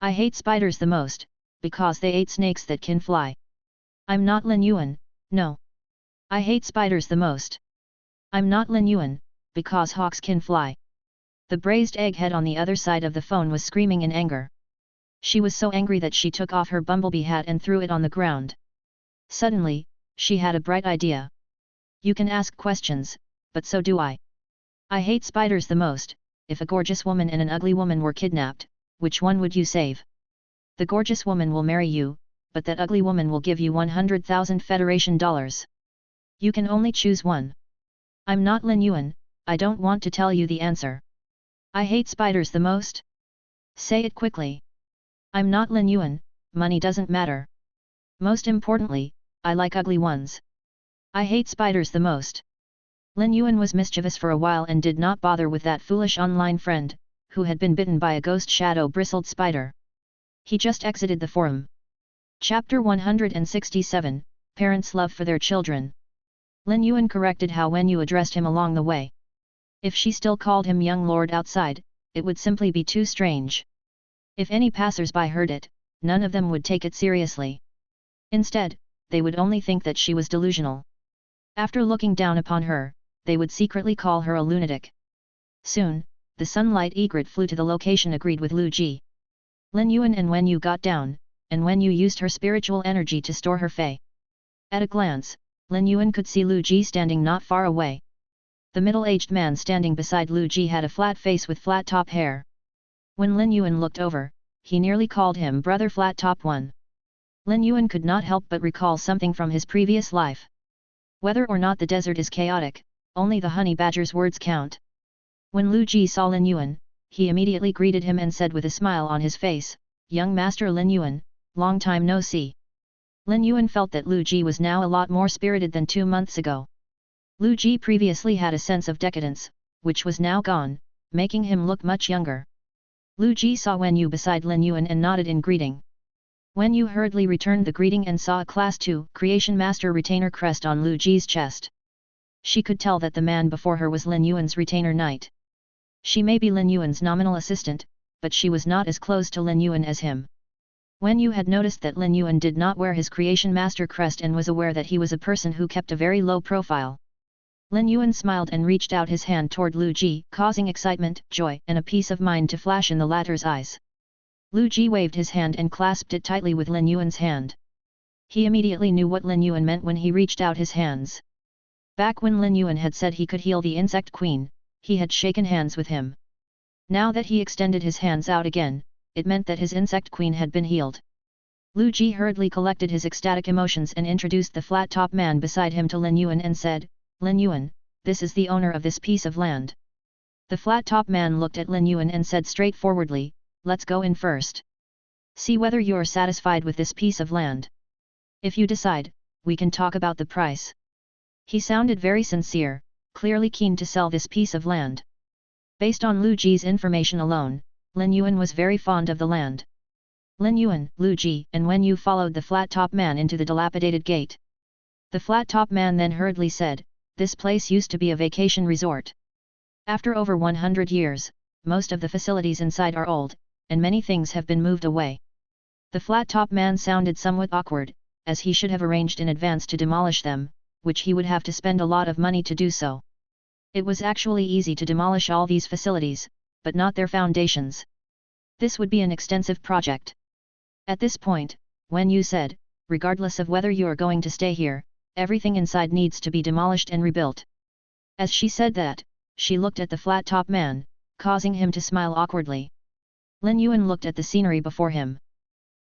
I hate spiders the most, because they ate snakes that can fly. I'm not Lin Yuan, no. I hate spiders the most. I'm not Lin Yuan, because hawks can fly. The braised egghead on the other side of the phone was screaming in anger. She was so angry that she took off her bumblebee hat and threw it on the ground. Suddenly, she had a bright idea. You can ask questions, but so do I. I hate spiders the most. If a gorgeous woman and an ugly woman were kidnapped, which one would you save? The gorgeous woman will marry you, but that ugly woman will give you 100,000 Federation dollars. You can only choose one. I'm not Lin Yuan, I don't want to tell you the answer. I hate spiders the most. Say it quickly. I'm not Lin Yuan, money doesn't matter. Most importantly, I like ugly ones. I hate spiders the most. Lin Yuan was mischievous for a while and did not bother with that foolish online friend, who had been bitten by a ghost shadow-bristled spider. He just exited the forum. Chapter 167, Parents' Love for Their Children. Lin Yuan corrected how Wenyu addressed him along the way. If she still called him young lord outside, it would simply be too strange. If any passers-by heard it, none of them would take it seriously. Instead, they would only think that she was delusional. After looking down upon her, they would secretly call her a lunatic. Soon, the sunlight egret flew to the location agreed with Lu Ji. Lin Yuan and Wenyu got down, and Wenyu used her spiritual energy to store her fey. At a glance, Lin Yuan could see Lu Ji standing not far away. The middle-aged man standing beside Lu Ji had a flat face with flat top hair. When Lin Yuan looked over, he nearly called him Brother Flat Top One. Lin Yuan could not help but recall something from his previous life. Whether or not the desert is chaotic, only the honey badger's words count. When Lu Ji saw Lin Yuan, he immediately greeted him and said with a smile on his face, "Young Master Lin Yuan, long time no see." Lin Yuan felt that Lu Ji was now a lot more spirited than 2 months ago. Lu Ji previously had a sense of decadence, which was now gone, making him look much younger. Lu Ji saw Wenyu beside Lin Yuan and nodded in greeting. Wenyu hurriedly returned the greeting and saw a Class 2 Creation Master retainer crest on Lu Ji's chest. She could tell that the man before her was Lin Yuan's retainer knight. She may be Lin Yuan's nominal assistant, but she was not as close to Lin Yuan as him. Wenyu had noticed that Lin Yuan did not wear his Creation Master crest and was aware that he was a person who kept a very low profile. Lin Yuan smiled and reached out his hand toward Lu Ji, causing excitement, joy, and a peace of mind to flash in the latter's eyes. Lu Ji waved his hand and clasped it tightly with Lin Yuan's hand. He immediately knew what Lin Yuan meant when he reached out his hands. Back when Lin Yuan had said he could heal the Insect Queen, he had shaken hands with him. Now that he extended his hands out again, it meant that his Insect Queen had been healed. Lu Ji hurriedly collected his ecstatic emotions and introduced the flat-top man beside him to Lin Yuan and said, "Lin Yuan, this is the owner of this piece of land." The flat-top man looked at Lin Yuan and said straightforwardly, "Let's go in first. See whether you're satisfied with this piece of land. If you decide, we can talk about the price." He sounded very sincere, clearly keen to sell this piece of land. Based on Lu Ji's information alone, Lin Yuan was very fond of the land. Lin Yuan, Lu Ji, and Wenyu followed the flat-top man into the dilapidated gate. The flat-top man then hurriedly said, "This place used to be a vacation resort. After over 100 years, most of the facilities inside are old, and many things have been moved away. The flat-top man sounded somewhat awkward, as he should have arranged in advance to demolish them, which he would have to spend a lot of money to do so. It was actually easy to demolish all these facilities, but not their foundations. This would be an extensive project. At this point, Wen Yu said, regardless of whether you are going to stay here, everything inside needs to be demolished and rebuilt. As she said that, she looked at the flat-top man, causing him to smile awkwardly. Lin Yuan looked at the scenery before him.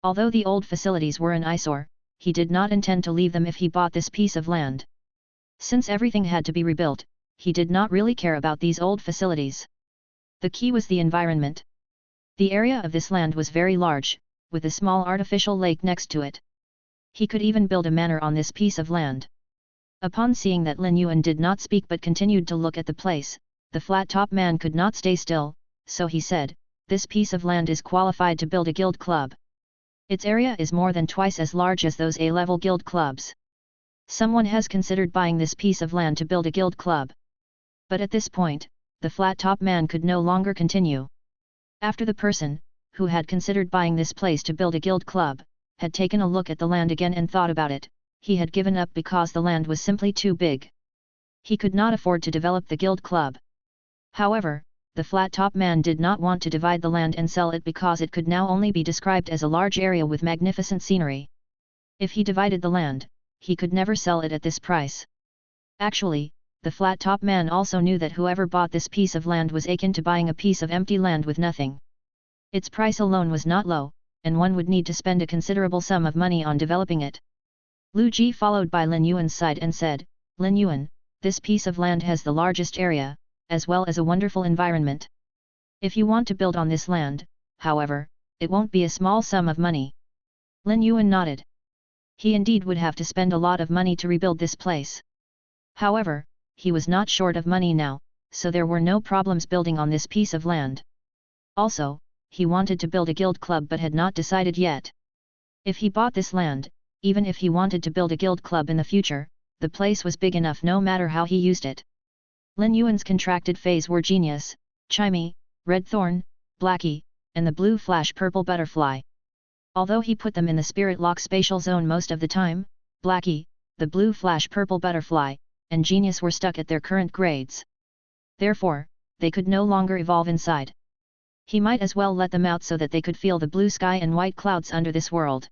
Although the old facilities were an eyesore, he did not intend to leave them if he bought this piece of land. Since everything had to be rebuilt, he did not really care about these old facilities. The key was the environment. The area of this land was very large, with a small artificial lake next to it. He could even build a manor on this piece of land. Upon seeing that Lin Yuan did not speak but continued to look at the place, the flat-top man could not stay still, so he said, "This piece of land is qualified to build a guild club. Its area is more than twice as large as those A-level guild clubs. Someone has considered buying this piece of land to build a guild club." But at this point, the flat-top man could no longer continue. After the person, who had considered buying this place to build a guild club, had taken a look at the land again and thought about it, he had given up because the land was simply too big. He could not afford to develop the guild club. However, the flat-top man did not want to divide the land and sell it because it could now only be described as a large area with magnificent scenery. If he divided the land, he could never sell it at this price. Actually, the flat-top man also knew that whoever bought this piece of land was akin to buying a piece of empty land with nothing. Its price alone was not low, and one would need to spend a considerable sum of money on developing it. Lu Ji followed by Lin Yuan's side and said, "Lin Yuan, this piece of land has the largest area, as well as a wonderful environment. If you want to build on this land, however, it won't be a small sum of money." Lin Yuan nodded. He indeed would have to spend a lot of money to rebuild this place. However, he was not short of money now, so there were no problems building on this piece of land. Also, he wanted to build a guild club but had not decided yet. If he bought this land, even if he wanted to build a guild club in the future, the place was big enough no matter how he used it. Lin Yuan's contracted feys were Genius, Chimey, Red Thorn, Blackie, and the Blue Flash Purple Butterfly. Although he put them in the Spirit Lock spatial zone most of the time, Blackie, the Blue Flash Purple Butterfly, and Genius were stuck at their current grades. Therefore, they could no longer evolve inside. He might as well let them out so that they could feel the blue sky and white clouds under this world.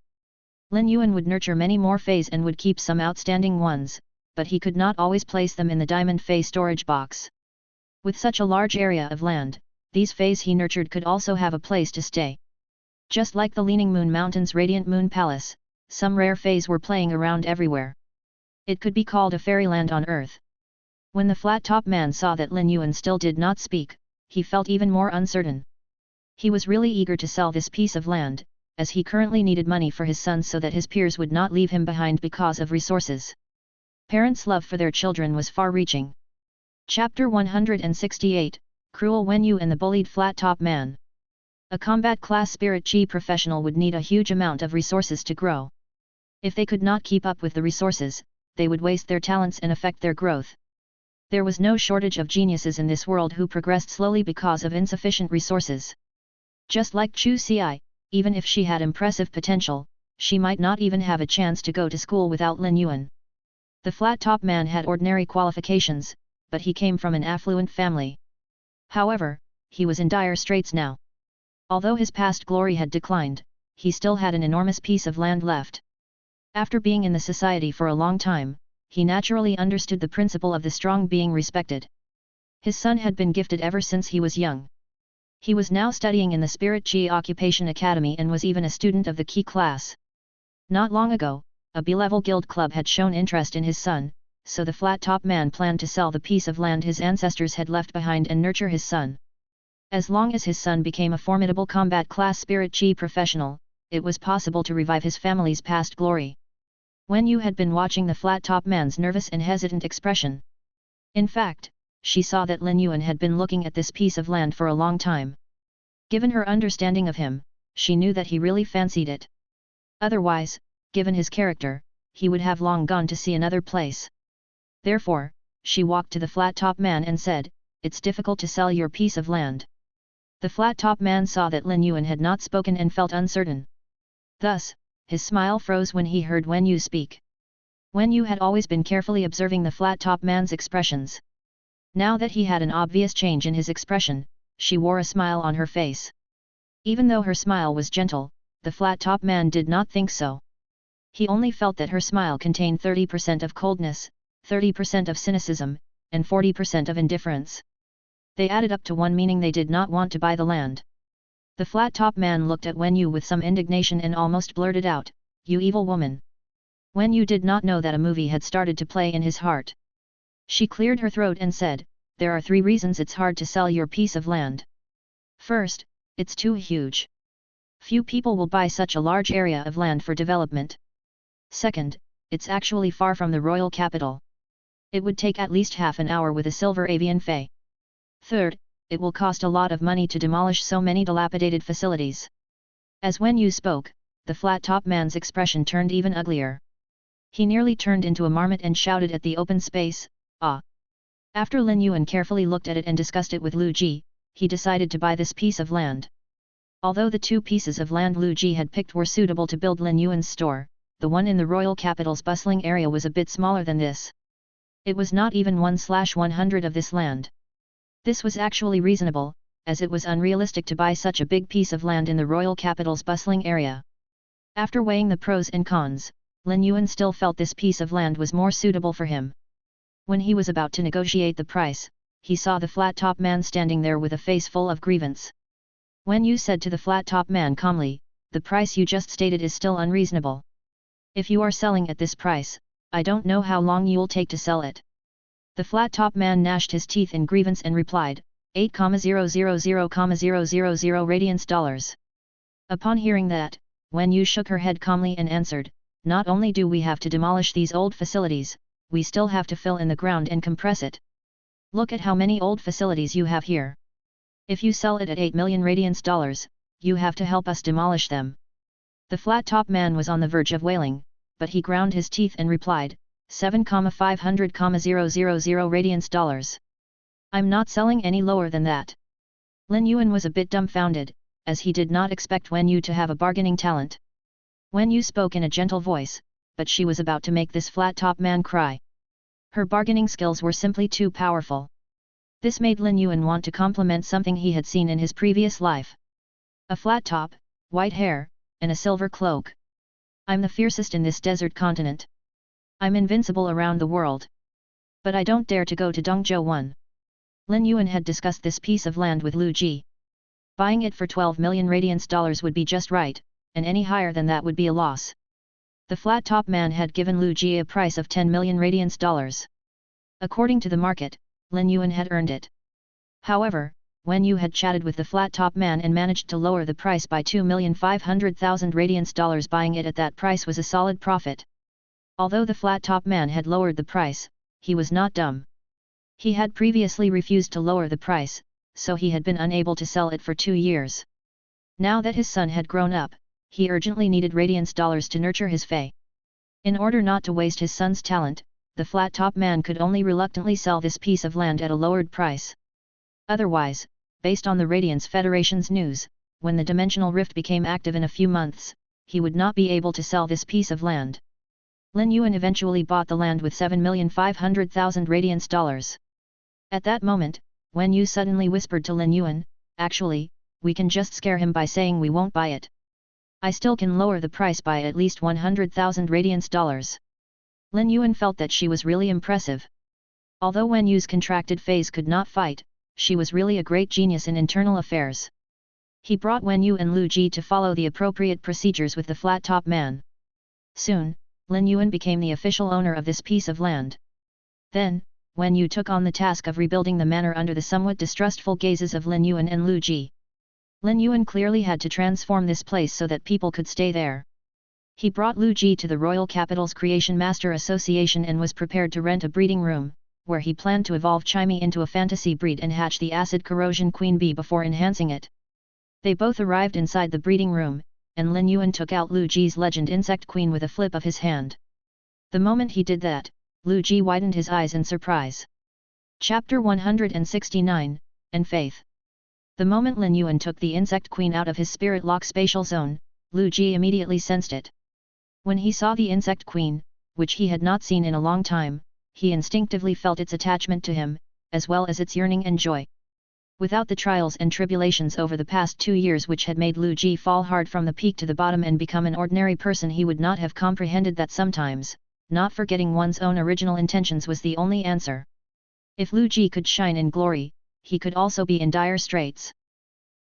Lin Yuan would nurture many more feys and would keep some outstanding ones, but he could not always place them in the diamond fey storage box. With such a large area of land, these feys he nurtured could also have a place to stay. Just like the Leaning Moon Mountain's Radiant Moon Palace, some rare feys were playing around everywhere. It could be called a fairyland on earth. When the flat-top man saw that Lin Yuan still did not speak, he felt even more uncertain. He was really eager to sell this piece of land, as he currently needed money for his son so that his peers would not leave him behind because of resources. Parents' love for their children was far-reaching. Chapter 168, Cruel Wen Yu and the Bullied Flat-Top Man. A combat class spirit chi professional would need a huge amount of resources to grow. If they could not keep up with the resources, they would waste their talents and affect their growth. There was no shortage of geniuses in this world who progressed slowly because of insufficient resources. Just like Chu Ci, even if she had impressive potential, she might not even have a chance to go to school without Lin Yuan. The flat-top man had ordinary qualifications, but he came from an affluent family. However, he was in dire straits now. Although his past glory had declined, he still had an enormous piece of land left. After being in the society for a long time, he naturally understood the principle of the strong being respected. His son had been gifted ever since he was young. He was now studying in the Spirit Chi Occupation Academy and was even a student of the Key class. Not long ago, a B-level guild club had shown interest in his son, so the flat-top man planned to sell the piece of land his ancestors had left behind and nurture his son. As long as his son became a formidable combat class Spirit Chi professional, it was possible to revive his family's past glory. Wen Yu had been watching the flat-top man's nervous and hesitant expression. In fact, she saw that Lin Yuan had been looking at this piece of land for a long time. Given her understanding of him, she knew that he really fancied it. Otherwise, given his character, he would have long gone to see another place. Therefore, she walked to the flat-top man and said, "It's difficult to sell your piece of land. The flat-top man saw that Lin Yuan had not spoken and felt uncertain. Thus, his smile froze when he heard Wen Yu speak. Wen Yu had always been carefully observing the flat-top man's expressions. Now that he had an obvious change in his expression, she wore a smile on her face. Even though her smile was gentle, the flat-top man did not think so. He only felt that her smile contained 30% of coldness, 30% of cynicism, and 40% of indifference. They added up to one, meaning they did not want to buy the land. The flat-top man looked at Wen Yu with some indignation and almost blurted out, "You evil woman." Wen Yu did not know that a movie had started to play in his heart. She cleared her throat and said, "There are 3 reasons it's hard to sell your piece of land. First, it's too huge. Few people will buy such a large area of land for development. Second, it's actually far from the royal capital. It would take at least half an hour with a silver avian fey. Third, it will cost a lot of money to demolish so many dilapidated facilities." As Wen Yu spoke, the flat-top man's expression turned even uglier. He nearly turned into a marmot and shouted at the open space, "Ah!" After Lin Yuan carefully looked at it and discussed it with Lu Ji, he decided to buy this piece of land. Although the 2 pieces of land Lu Ji had picked were suitable to build Lin Yuan's store, the one in the royal capital's bustling area was a bit smaller than this. It was not even 1/100 of this land. This was actually reasonable, as it was unrealistic to buy such a big piece of land in the royal capital's bustling area. After weighing the pros and cons, Lin Yuan still felt this piece of land was more suitable for him. When he was about to negotiate the price, he saw the flat-top man standing there with a face full of grievance. Wen Yu said to the flat-top man calmly, "The price you just stated is still unreasonable. If you are selling at this price, I don't know how long you'll take to sell it." The flat-top man gnashed his teeth in grievance and replied, 8,000,000 radiance dollars. Upon hearing that, Wen Yu shook her head calmly and answered, "Not only do we have to demolish these old facilities, we still have to fill in the ground and compress it. Look at how many old facilities you have here. If you sell it at 8 million radiance dollars, you have to help us demolish them." The flat-top man was on the verge of wailing, but he ground his teeth and replied, 7,500,000 radiance dollars. "I'm not selling any lower than that." Lin Yuan was a bit dumbfounded, as he did not expect Wen Yu to have a bargaining talent. Wen Yu spoke in a gentle voice, but she was about to make this flat-top man cry. Her bargaining skills were simply too powerful. This made Lin Yuan want to compliment something he had seen in his previous life. A flat top, white hair, and a silver cloak. "I'm the fiercest in this desert continent. I'm invincible around the world. But I don't dare to go to Dongzhou 1. Lin Yuan had discussed this piece of land with Lu Ji. Buying it for 12 million radiance dollars would be just right, and any higher than that would be a loss. The flat-top man had given Lu Ji a price of 10 million radiance dollars. According to the market, Lin Yuan had earned it. However, Wen Yu had chatted with the flat-top man and managed to lower the price by 2,500,000 radiance dollars. Buying it at that price was a solid profit. Although the flat-top man had lowered the price, he was not dumb. He had previously refused to lower the price, so he had been unable to sell it for 2 years. Now that his son had grown up, he urgently needed radiance dollars to nurture his fey. In order not to waste his son's talent, the flat-top man could only reluctantly sell this piece of land at a lowered price. Otherwise, based on the Radiance Federation's news, when the dimensional rift became active in a few months, he would not be able to sell this piece of land. Lin Yuan eventually bought the land with 7,500,000 radiance dollars. At that moment, Wen Yu suddenly whispered to Lin Yuan, "Actually, we can just scare him by saying we won't buy it. I still can lower the price by at least 100,000 radiance dollars." Lin Yuan felt that she was really impressive. Although Wen Yu's contracted phase could not fight, she was really a great genius in internal affairs. He brought Wen Yu and Lu Ji to follow the appropriate procedures with the flat-top man. Soon, Lin Yuan became the official owner of this piece of land. Then, Wen Yu took on the task of rebuilding the manor under the somewhat distrustful gazes of Lin Yuan and Lu Ji. Lin Yuan clearly had to transform this place so that people could stay there. He brought Lu Ji to the Royal Capital's Creation Master Association and was prepared to rent a breeding room, where he planned to evolve Chimey into a fantasy breed and hatch the acid corrosion queen bee before enhancing it. They both arrived inside the breeding room, and Lin Yuan took out Lu Ji's legend insect queen with a flip of his hand. The moment he did that, Lu Ji widened his eyes in surprise. Chapter 169, and Faith. The moment Lin Yuan took the insect queen out of his spirit lock spatial zone, Lu Ji immediately sensed it. When he saw the insect queen, which he had not seen in a long time, he instinctively felt its attachment to him, as well as its yearning and joy. Without the trials and tribulations over the past 2 years which had made Lu Ji fall hard from the peak to the bottom and become an ordinary person, he would not have comprehended that sometimes, not forgetting one's own original intentions was the only answer. If Lu Ji could shine in glory, he could also be in dire straits.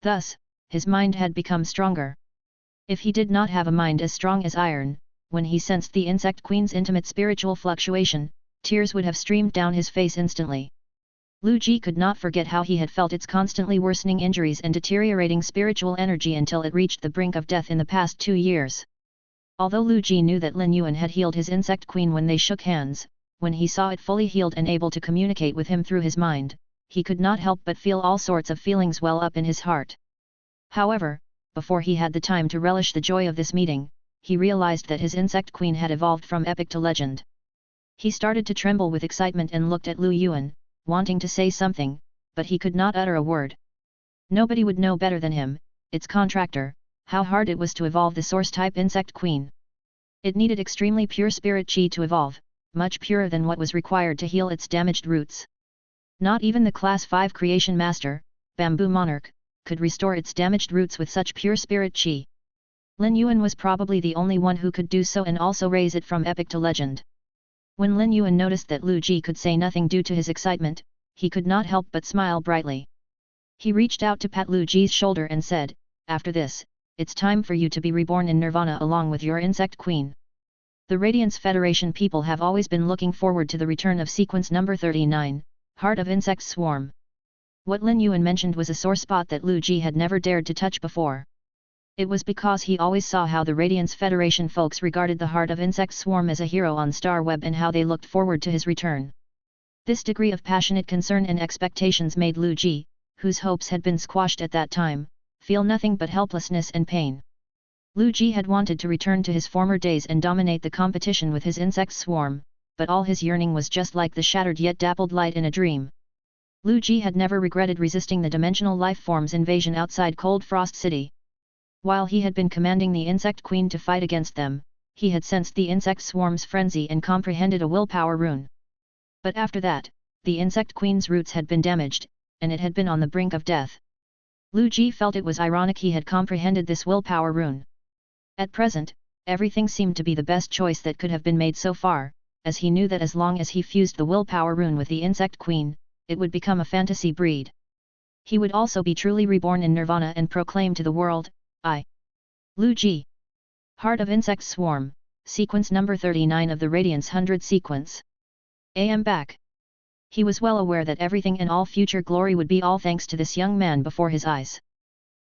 Thus, his mind had become stronger. If he did not have a mind as strong as iron, when he sensed the insect queen's intimate spiritual fluctuation, tears would have streamed down his face instantly. Lu Ji could not forget how he had felt its constantly worsening injuries and deteriorating spiritual energy until it reached the brink of death in the past 2 years. Although Lu Ji knew that Lin Yuan had healed his insect queen when they shook hands, when he saw it fully healed and able to communicate with him through his mind, he could not help but feel all sorts of feelings well up in his heart. However, before he had the time to relish the joy of this meeting, he realized that his insect queen had evolved from epic to legend. He started to tremble with excitement and looked at Lin Yuan, wanting to say something, but he could not utter a word. Nobody would know better than him, its contractor, how hard it was to evolve the source-type insect queen. It needed extremely pure spirit chi to evolve, much purer than what was required to heal its damaged roots. Not even the Class 5 Creation Master, Bamboo Monarch, could restore its damaged roots with such pure spirit chi. Lin Yuan was probably the only one who could do so and also raise it from epic to legend. When Lin Yuan noticed that Lu Ji could say nothing due to his excitement, he could not help but smile brightly. He reached out to pat Lu Ji's shoulder and said, "After this, it's time for you to be reborn in Nirvana along with your insect queen." The Radiance Federation people have always been looking forward to the return of sequence number 39, Heart of Insect Swarm. What Lin Yuan mentioned was a sore spot that Lu Ji had never dared to touch before. It was because he always saw how the Radiance Federation folks regarded the Heart of Insect Swarm as a hero on Star Web and how they looked forward to his return. This degree of passionate concern and expectations made Lu Ji, whose hopes had been squashed at that time, feel nothing but helplessness and pain. Lu Ji had wanted to return to his former days and dominate the competition with his insect swarm, but all his yearning was just like the shattered yet dappled light in a dream. Lu Ji had never regretted resisting the dimensional life form's invasion outside Cold Frost City. While he had been commanding the insect queen to fight against them, he had sensed the insect swarm's frenzy and comprehended a willpower rune. But after that, the insect queen's roots had been damaged, and it had been on the brink of death. Lu Ji felt it was ironic he had comprehended this willpower rune. At present, everything seemed to be the best choice that could have been made so far, as he knew that as long as he fused the willpower rune with the insect queen, it would become a fantasy breed. He would also be truly reborn in Nirvana and proclaim to the world, Lu Ji. Heart of Insect Swarm, sequence number 39 of the Radiance 100 sequence. I am back. He was well aware that everything and all future glory would be all thanks to this young man before his eyes.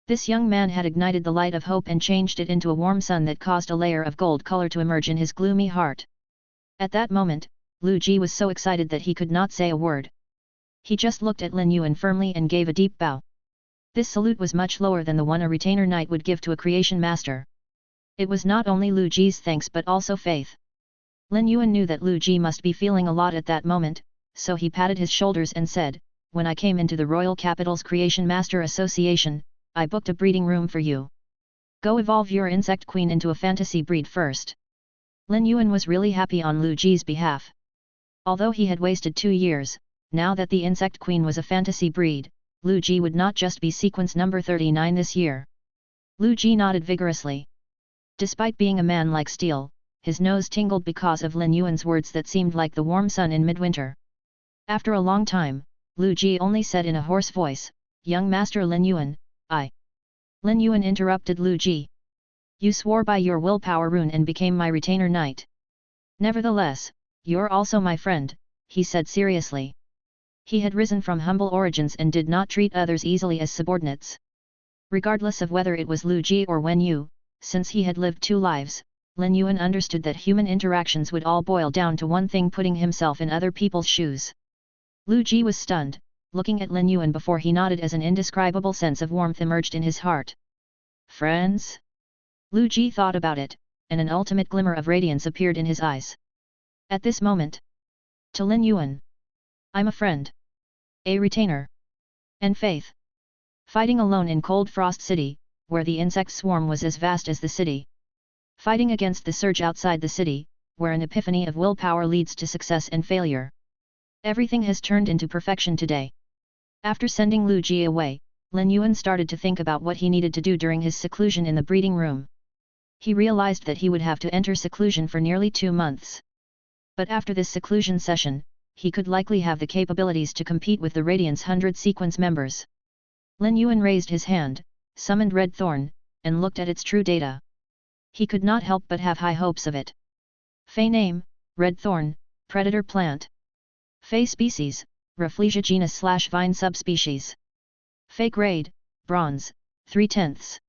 This young man had ignited the light of hope and changed it into a warm sun that caused a layer of gold color to emerge in his gloomy heart. At that moment, Lu Ji was so excited that he could not say a word. He just looked at Lin Yuan firmly and gave a deep bow. This salute was much lower than the one a retainer knight would give to a creation master. It was not only Lu Ji's thanks but also faith. Lin Yuan knew that Lu Ji must be feeling a lot at that moment, so he patted his shoulders and said, "When I came into the Royal Capital's Creation Master Association, I booked a breeding room for you. Go evolve your insect queen into a fantasy breed first." Lin Yuan was really happy on Lu Ji's behalf. Although he had wasted 2 years, now that the insect queen was a fantasy breed, Lu Ji would not just be sequence number 39 this year. Lu Ji nodded vigorously. Despite being a man like steel, his nose tingled because of Lin Yuan's words that seemed like the warm sun in midwinter. After a long time, Lu Ji only said in a hoarse voice, "Young Master Lin Yuan, I." Lin Yuan interrupted Lu Ji. "You swore by your willpower rune and became my retainer knight. Nevertheless, you're also my friend," he said seriously. He had risen from humble origins and did not treat others easily as subordinates. Regardless of whether it was Lu Ji or Wen Yu, since he had lived 2 lives, Lin Yuan understood that human interactions would all boil down to one thing: putting himself in other people's shoes. Lu Ji was stunned, looking at Lin Yuan before he nodded as an indescribable sense of warmth emerged in his heart. "Friends?" Lu Ji thought about it, and an ultimate glimmer of radiance appeared in his eyes. At this moment, to Lin Yuan, "I'm a friend, a retainer, and faith." Fighting alone in Cold Frost City, where the insect swarm was as vast as the city. Fighting against the surge outside the city, where an epiphany of willpower leads to success and failure. Everything has turned into perfection today. After sending Lu Ji away, Lin Yuan started to think about what he needed to do during his seclusion in the breeding room. He realized that he would have to enter seclusion for nearly 2 months. But after this seclusion session, he could likely have the capabilities to compete with the Radiance 100 sequence members. Lin Yuan raised his hand, summoned Red Thorn, and looked at its true data. He could not help but have high hopes of it. Fey name, Red Thorn, Predator plant. Fey species, Rafflesia genus/vine subspecies. Fey grade, Bronze, 3/10.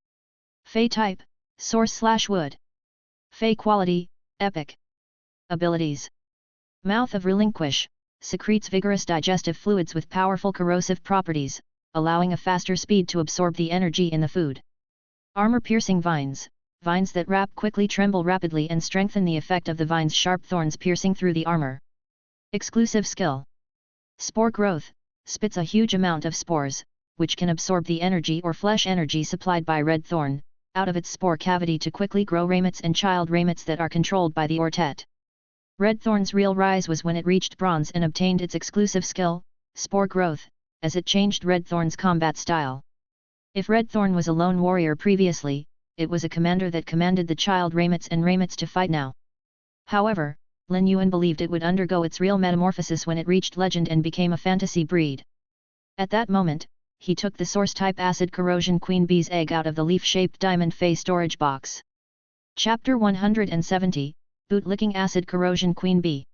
Fey type, Source/wood. Fey quality, Epic. Abilities. Mouth of Relinquish, secretes vigorous digestive fluids with powerful corrosive properties, allowing a faster speed to absorb the energy in the food. Armor-piercing vines, vines that wrap quickly tremble rapidly and strengthen the effect of the vine's sharp thorns piercing through the armor. Exclusive skill. Spore growth, spits a huge amount of spores, which can absorb the energy or flesh energy supplied by Red Thorn, out of its spore cavity to quickly grow ramets and child ramets that are controlled by the Ortet. Red Thorn's real rise was when it reached Bronze and obtained its exclusive skill, Spore growth, as it changed Red Thorn's combat style. If Red Thorn was a lone warrior previously, it was a commander that commanded the child ramets and ramets to fight now. However, Lin Yuan believed it would undergo its real metamorphosis when it reached legend and became a fantasy breed. At that moment, he took the source-type acid corrosion queen bee's egg out of the leaf-shaped diamond Fey storage box. Chapter 170, Bootlicking Acid Corrosion Queen Bee.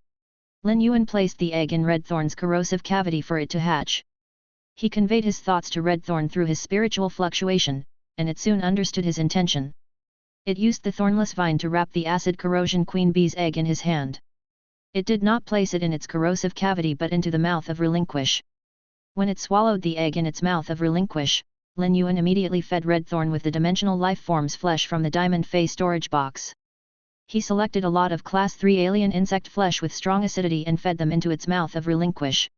Lin Yuan placed the egg in Red Thorn's corrosive cavity for it to hatch. He conveyed his thoughts to Red Thorn through his spiritual fluctuation, and it soon understood his intention. It used the thornless vine to wrap the acid corrosion queen bee's egg in his hand. It did not place it in its corrosive cavity but into the mouth of Relinquish. When it swallowed the egg in its mouth of Relinquish, Lin Yuan immediately fed Red Thorn with the dimensional life form's flesh from the Diamond Fey storage box. He selected a lot of Class 3 alien insect flesh with strong acidity and fed them into its mouth of Relinquish.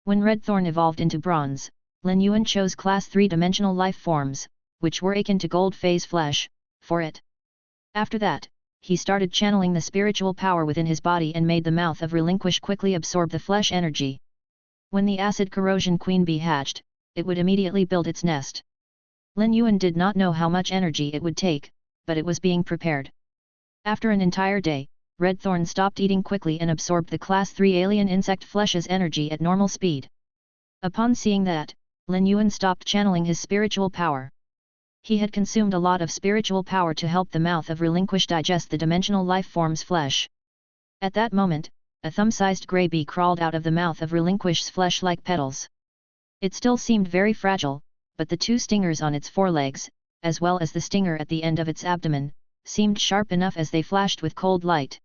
When Red Thorn evolved into Bronze, Lin Yuan chose Class 3 dimensional life forms, which were akin to Gold Phase flesh, for it. After that, he started channeling the spiritual power within his body and made the mouth of Relinquish quickly absorb the flesh energy. When the acid corrosion queen bee hatched, it would immediately build its nest. Lin Yuan did not know how much energy it would take, but it was being prepared. After an entire day, Red Thorn stopped eating quickly and absorbed the Class 3 alien insect flesh's energy at normal speed. Upon seeing that, Lin Yuan stopped channeling his spiritual power. He had consumed a lot of spiritual power to help the mouth of Relinquish digest the dimensional life form's flesh. At that moment, a thumb-sized grey bee crawled out of the mouth of Relinquish's flesh like petals. It still seemed very fragile, but the 2 stingers on its forelegs, as well as the stinger at the end of its abdomen, seemed sharp enough as they flashed with cold light.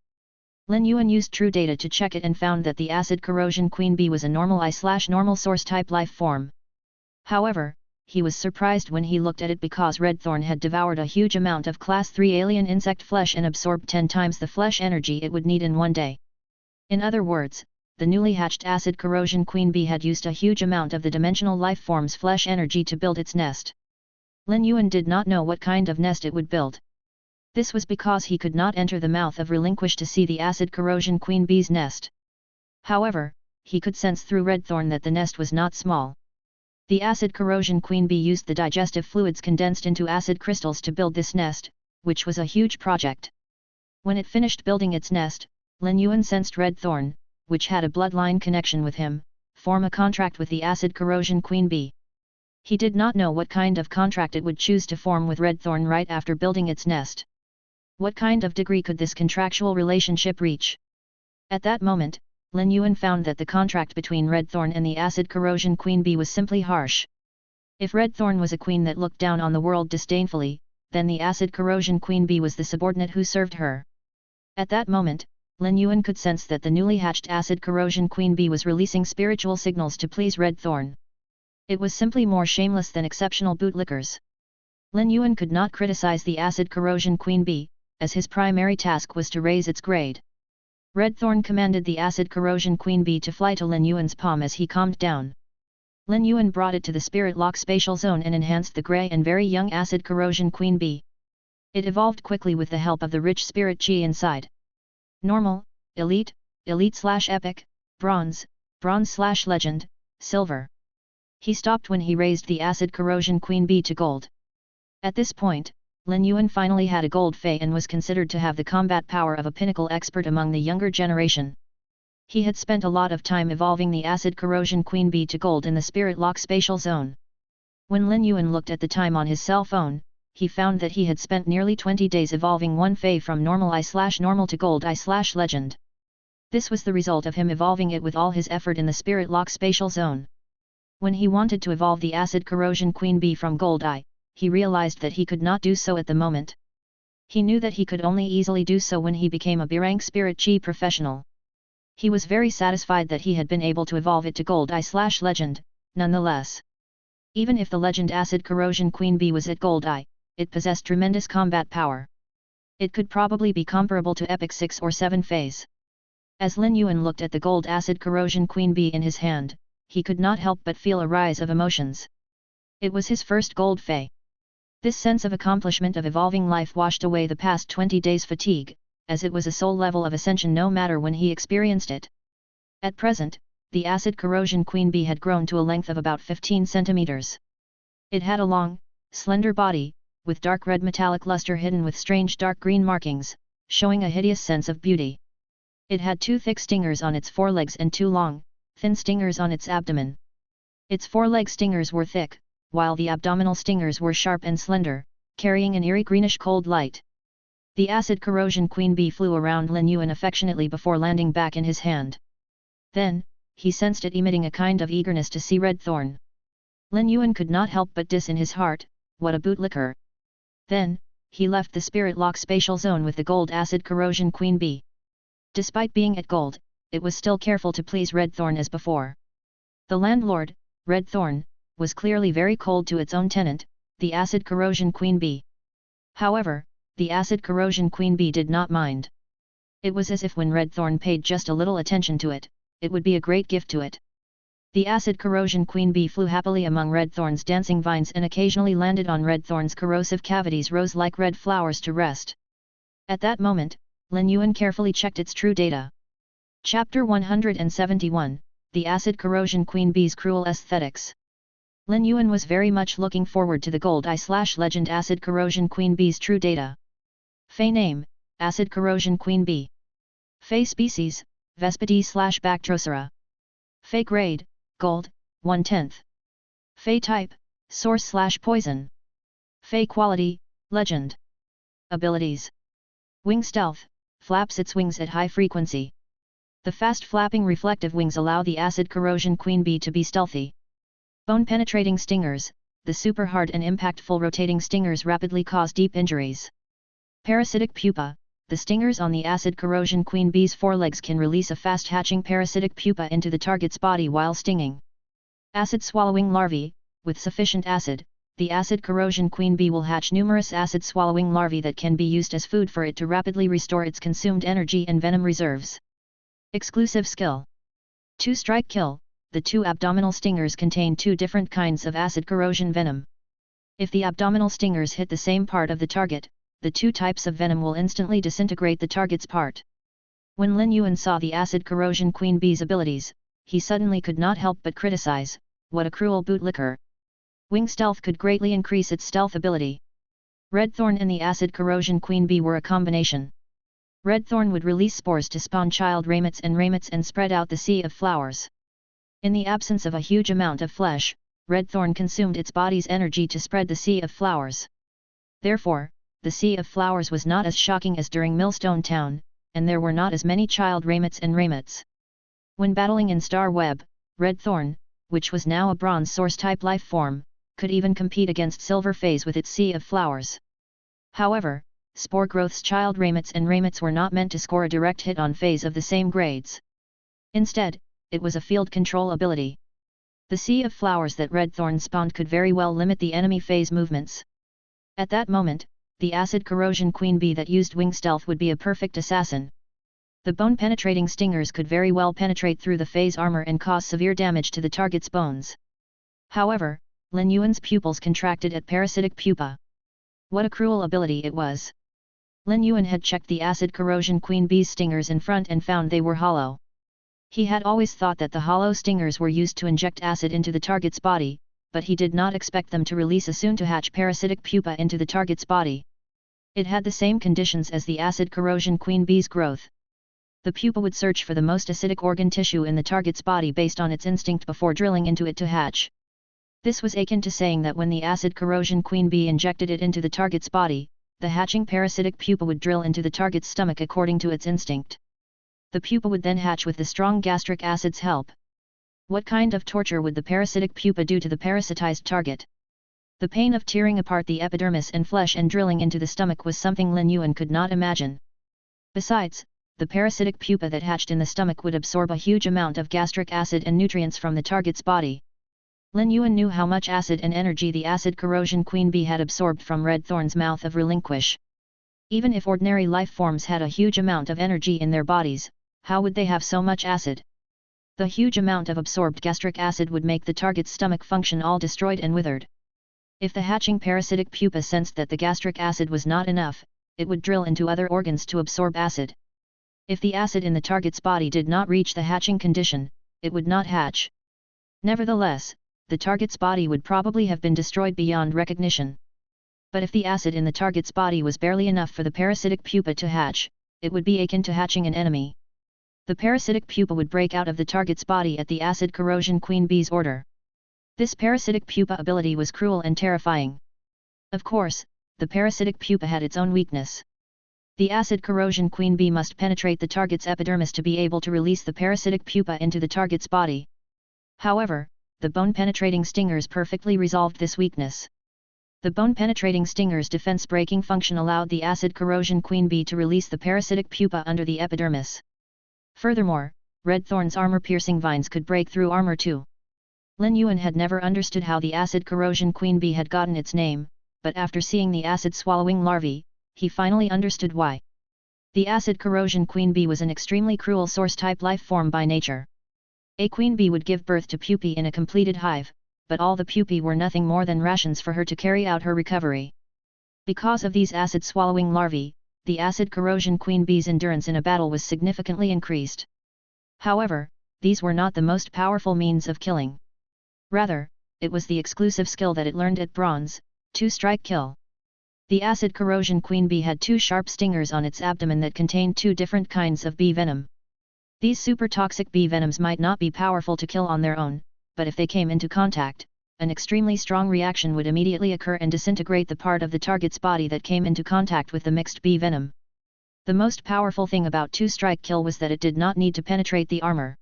Lin Yuan used true data to check it and found that the acid corrosion queen bee was a normal I/normal source type life form. However, he was surprised when he looked at it because Red Thorn had devoured a huge amount of Class 3 alien insect flesh and absorbed 10 times the flesh energy it would need in one day. In other words, the newly hatched acid corrosion queen bee had used a huge amount of the dimensional life form's flesh energy to build its nest. Lin Yuan did not know what kind of nest it would build. This was because he could not enter the mouth of Relinquish to see the acid corrosion queen bee's nest. However, he could sense through Red Thorn that the nest was not small. The acid corrosion queen bee used the digestive fluids condensed into acid crystals to build this nest, which was a huge project. When it finished building its nest, Lin Yuan sensed Red Thorn, which had a bloodline connection with him, form a contract with the acid corrosion queen bee. He did not know what kind of contract it would choose to form with Red Thorn right after building its nest. What kind of degree could this contractual relationship reach? At that moment, Lin Yuan found that the contract between Red Thorn and the acid corrosion queen bee was simply harsh. If Red Thorn was a queen that looked down on the world disdainfully, then the acid corrosion queen bee was the subordinate who served her. At that moment, Lin Yuan could sense that the newly hatched acid corrosion queen bee was releasing spiritual signals to please Red Thorn. It was simply more shameless than exceptional bootlickers. Lin Yuan could not criticize the acid corrosion queen bee, as his primary task was to raise its grade. Red Thorn commanded the acid corrosion queen bee to fly to Lin Yuan's palm as he calmed down. Lin Yuan brought it to the spirit lock spatial zone and enhanced the grey and very young acid corrosion queen bee. It evolved quickly with the help of the rich spirit chi inside. Normal, elite, elite/epic, bronze, bronze/legend, silver. He stopped when he raised the acid corrosion queen bee to gold. At this point, Lin Yuan finally had a gold fey and was considered to have the combat power of a pinnacle expert among the younger generation. He had spent a lot of time evolving the acid corrosion queen bee to gold in the spirit lock spatial zone. When Lin Yuan looked at the time on his cell phone, he found that he had spent nearly 20 days evolving one fey from normal I/normal to gold I/legend. This was the result of him evolving it with all his effort in the spirit lock spatial zone. When he wanted to evolve the acid corrosion queen bee from gold I, he realized that he could not do so at the moment. He knew that he could only easily do so when he became a B-rank spirit chi professional. He was very satisfied that he had been able to evolve it to gold I/legend, nonetheless. Even if the legend acid corrosion queen bee was at gold I, it possessed tremendous combat power. It could probably be comparable to epic 6 or 7 feys. As Lin Yuan looked at the gold acid corrosion queen bee in his hand, he could not help but feel a rise of emotions. It was his first gold fey. This sense of accomplishment of evolving life washed away the past 20 days' fatigue, as it was a soul level of ascension no matter when he experienced it. At present, the acid corrosion queen bee had grown to a length of about 15 centimeters. It had a long, slender body, with dark red metallic luster hidden with strange dark green markings, showing a hideous sense of beauty. It had 2 thick stingers on its forelegs and 2 long, thin stingers on its abdomen. Its foreleg stingers were thick, while the abdominal stingers were sharp and slender, carrying an eerie greenish cold light. The acid corrosion queen bee flew around Lin Yuan affectionately before landing back in his hand. Then, he sensed it emitting a kind of eagerness to see Red Thorn. Lin Yuan could not help but diss in his heart, what a bootlicker. Then, he left the spirit lock spatial zone with the gold acid corrosion queen bee. Despite being at gold, it was still careful to please Red Thorn as before. The landlord, Red Thorn, was clearly very cold to its own tenant, the acid corrosion queen bee. However, the acid corrosion queen bee did not mind. It was as if when Red Thorn paid just a little attention to it, it would be a great gift to it. The acid corrosion queen bee flew happily among Red Thorn's dancing vines and occasionally landed on Red Thorn's corrosive cavities rose like red flowers to rest. At that moment, Lin Yuan carefully checked its true data. Chapter 171, The Acid Corrosion Queen Bee's Cruel Aesthetics. Lin Yuan was very much looking forward to the gold I/legend acid corrosion queen bee's true data. Fey name, acid corrosion queen bee. Fey species, Vespidae/Bactrocera. Fey grade, gold, 1/10. Fey type, source/poison. Fey quality, legend. Abilities. Wing stealth, flaps its wings at high frequency. The fast flapping reflective wings allow the acid corrosion queen bee to be stealthy. Bone-penetrating stingers, the super-hard and impactful rotating stingers rapidly cause deep injuries. Parasitic pupa, the stingers on the acid corrosion queen bee's forelegs can release a fast-hatching parasitic pupa into the target's body while stinging. Acid-swallowing larvae, with sufficient acid, the acid corrosion queen bee will hatch numerous acid-swallowing larvae that can be used as food for it to rapidly restore its consumed energy and venom reserves. Exclusive skill. 2-strike kill. The 2 abdominal stingers contain 2 different kinds of acid corrosion venom. If the abdominal stingers hit the same part of the target, the 2 types of venom will instantly disintegrate the target's part. When Lin Yuan saw the acid corrosion queen bee's abilities, he suddenly could not help but criticize, what a cruel bootlicker. Wing stealth could greatly increase its stealth ability. Red Thorn and the acid corrosion queen bee were a combination. Red Thorn would release spores to spawn child ramets and spread out the sea of flowers. In the absence of a huge amount of flesh, Red Thorn consumed its body's energy to spread the sea of flowers. Therefore, the sea of flowers was not as shocking as during Millstone Town, and there were not as many child ramets. When battling in Star Web, Red Thorn, which was now a bronze source-type life form, could even compete against Silver Phase with its sea of flowers. However, Spore Growth's child ramets were not meant to score a direct hit on Phase of the same grades. Instead, it was a field control ability. The sea of flowers that Red Thorn spawned could very well limit the enemy phase movements. At that moment, the acid corrosion queen bee that used wing stealth would be a perfect assassin. The bone-penetrating stingers could very well penetrate through the phase armor and cause severe damage to the target's bones. However, Lin Yuan's pupils contracted at parasitic pupa. What a cruel ability it was! Lin Yuan had checked the acid corrosion queen bee's stingers in front and found they were hollow. He had always thought that the hollow stingers were used to inject acid into the target's body, but he did not expect them to release a soon-to-hatch parasitic pupa into the target's body. It had the same conditions as the acid corrosion queen bee's growth. The pupa would search for the most acidic organ tissue in the target's body based on its instinct before drilling into it to hatch. This was akin to saying that when the acid corrosion queen bee injected it into the target's body, the hatching parasitic pupa would drill into the target's stomach according to its instinct. The pupa would then hatch with the strong gastric acid's help. What kind of torture would the parasitic pupa do to the parasitized target? The pain of tearing apart the epidermis and flesh and drilling into the stomach was something Lin Yuan could not imagine. Besides, the parasitic pupa that hatched in the stomach would absorb a huge amount of gastric acid and nutrients from the target's body. Lin Yuan knew how much acid and energy the acid corrosion queen bee had absorbed from Red Thorn's mouth of relinquish. Even if ordinary life forms had a huge amount of energy in their bodies, how would they have so much acid? The huge amount of absorbed gastric acid would make the target's stomach function all destroyed and withered. If the hatching parasitic pupa sensed that the gastric acid was not enough, it would drill into other organs to absorb acid. If the acid in the target's body did not reach the hatching condition, it would not hatch. Nevertheless, the target's body would probably have been destroyed beyond recognition. But if the acid in the target's body was barely enough for the parasitic pupa to hatch, it would be akin to hatching an enemy. The parasitic pupa would break out of the target's body at the acid corrosion queen bee's order. This parasitic pupa ability was cruel and terrifying. Of course, the parasitic pupa had its own weakness. The acid corrosion queen bee must penetrate the target's epidermis to be able to release the parasitic pupa into the target's body. However, the bone-penetrating stingers perfectly resolved this weakness. The bone-penetrating stinger's defense-breaking function allowed the acid corrosion queen bee to release the parasitic pupa under the epidermis. Furthermore, Red Thorn's armor-piercing vines could break through armor too. Lin Yuan had never understood how the acid corrosion queen bee had gotten its name, but after seeing the acid-swallowing larvae, he finally understood why. The acid corrosion queen bee was an extremely cruel source-type life form by nature. A queen bee would give birth to pupae in a completed hive, but all the pupae were nothing more than rations for her to carry out her recovery. Because of these acid-swallowing larvae, the acid corrosion queen bee's endurance in a battle was significantly increased. However, these were not the most powerful means of killing. Rather, it was the exclusive skill that it learned at bronze, 2-strike kill. The acid corrosion queen bee had 2 sharp stingers on its abdomen that contained 2 different kinds of bee venom. These super toxic bee venoms might not be powerful to kill on their own, but if they came into contact, an extremely strong reaction would immediately occur and disintegrate the part of the target's body that came into contact with the mixed bee venom. The most powerful thing about 2-strike kill was that it did not need to penetrate the armor.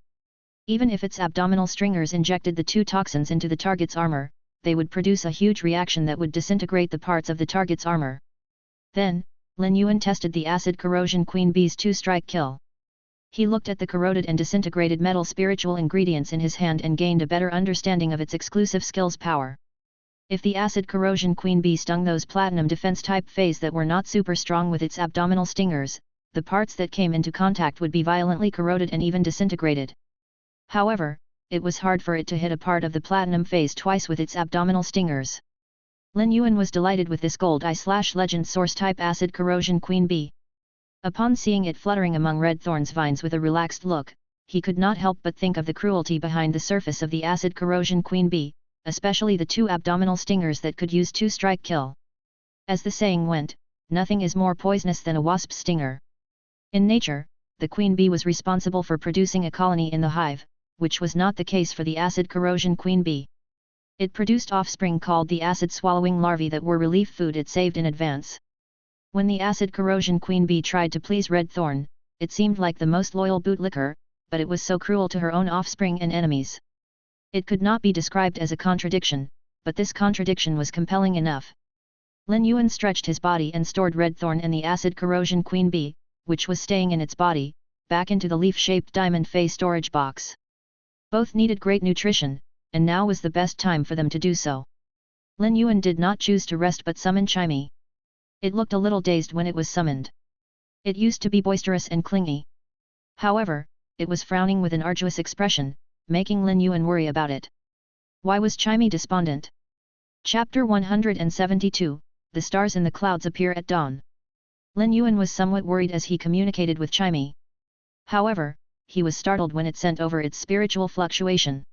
Even if its abdominal stringers injected the 2 toxins into the target's armor, they would produce a huge reaction that would disintegrate the parts of the target's armor. Then, Lin Yuan tested the acid corrosion queen bee's 2-strike kill. He looked at the corroded and disintegrated metal spiritual ingredients in his hand and gained a better understanding of its exclusive skill's power. If the acid corrosion queen bee stung those platinum defense-type feys that were not super strong with its abdominal stingers, the parts that came into contact would be violently corroded and even disintegrated. However, it was hard for it to hit a part of the platinum feys twice with its abdominal stingers. Lin Yuan was delighted with this gold eye/legend source-type acid corrosion queen bee. Upon seeing it fluttering among Red Thorn's vines with a relaxed look, he could not help but think of the cruelty behind the surface of the acid corrosion queen bee, especially the 2 abdominal stingers that could use 2-strike kill. As the saying went, nothing is more poisonous than a wasp's stinger. In nature, the queen bee was responsible for producing a colony in the hive, which was not the case for the acid corrosion queen bee. It produced offspring called the acid-swallowing larvae that were relief food it saved in advance. When the acid corrosion queen bee tried to please Red Thorn, it seemed like the most loyal bootlicker, but it was so cruel to her own offspring and enemies. It could not be described as a contradiction, but this contradiction was compelling enough. Lin Yuan stretched his body and stored Red Thorn and the acid corrosion queen bee, which was staying in its body, back into the leaf-shaped diamond fey storage box. Both needed great nutrition, and now was the best time for them to do so. Lin Yuan did not choose to rest but summon Chimey. It looked a little dazed when it was summoned. It used to be boisterous and clingy. However, it was frowning with an arduous expression, making Lin Yuan worry about it. Why was Chimey despondent? Chapter 172, The Stars in the Clouds Appear at Dawn. Lin Yuan was somewhat worried as he communicated with Chimey. However, he was startled when it sent over its spiritual fluctuation.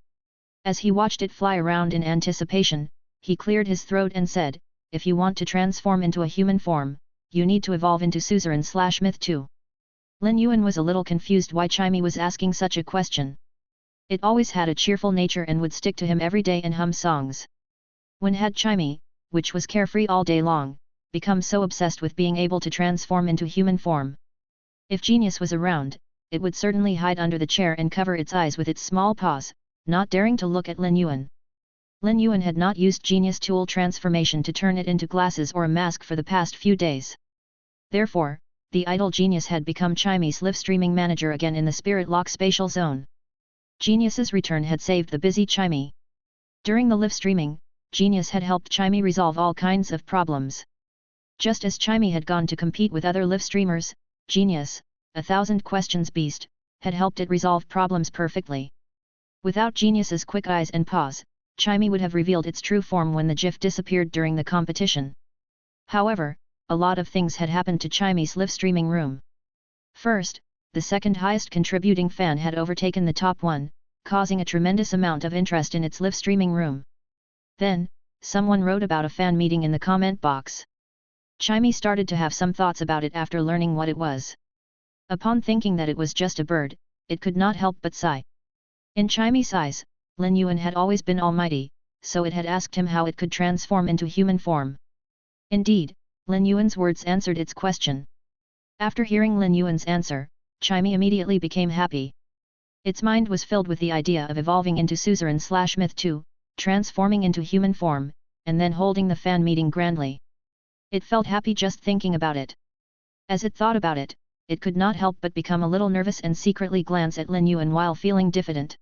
As he watched it fly around in anticipation, he cleared his throat and said, "If you want to transform into a human form, you need to evolve into suzerain/myth too." Lin Yuan was a little confused why Chimey was asking such a question. It always had a cheerful nature and would stick to him every day and hum songs. When had Chimey, which was carefree all day long, become so obsessed with being able to transform into human form? If genius was around, it would certainly hide under the chair and cover its eyes with its small paws, not daring to look at Lin Yuan. Lin Yuan had not used genius tool transformation to turn it into glasses or a mask for the past few days. Therefore, the idle genius had become Chimey's live streaming manager again in the spirit lock spatial zone. Genius's return had saved the busy Chimey. During the live streaming, Genius had helped Chimey resolve all kinds of problems. Just as Chimey had gone to compete with other live streamers, Genius, 1,000 questions beast, had helped it resolve problems perfectly. Without Genius's quick eyes and paws, Chimey would have revealed its true form when the GIF disappeared during the competition. However, a lot of things had happened to Chimey's live streaming room. First, the second highest contributing fan had overtaken the top one, causing a tremendous amount of interest in its live streaming room. Then, someone wrote about a fan meeting in the comment box. Chimey started to have some thoughts about it after learning what it was. Upon thinking that it was just a bird, it could not help but sigh. In Chimey's eyes, Lin Yuan had always been almighty, so it had asked him how it could transform into human form. Indeed, Lin Yuan's words answered its question. After hearing Lin Yuan's answer, Chimey immediately became happy. Its mind was filled with the idea of evolving into suzerain/myth too, transforming into human form, and then holding the fan meeting grandly. It felt happy just thinking about it. As it thought about it, it could not help but become a little nervous and secretly glance at Lin Yuan while feeling diffident.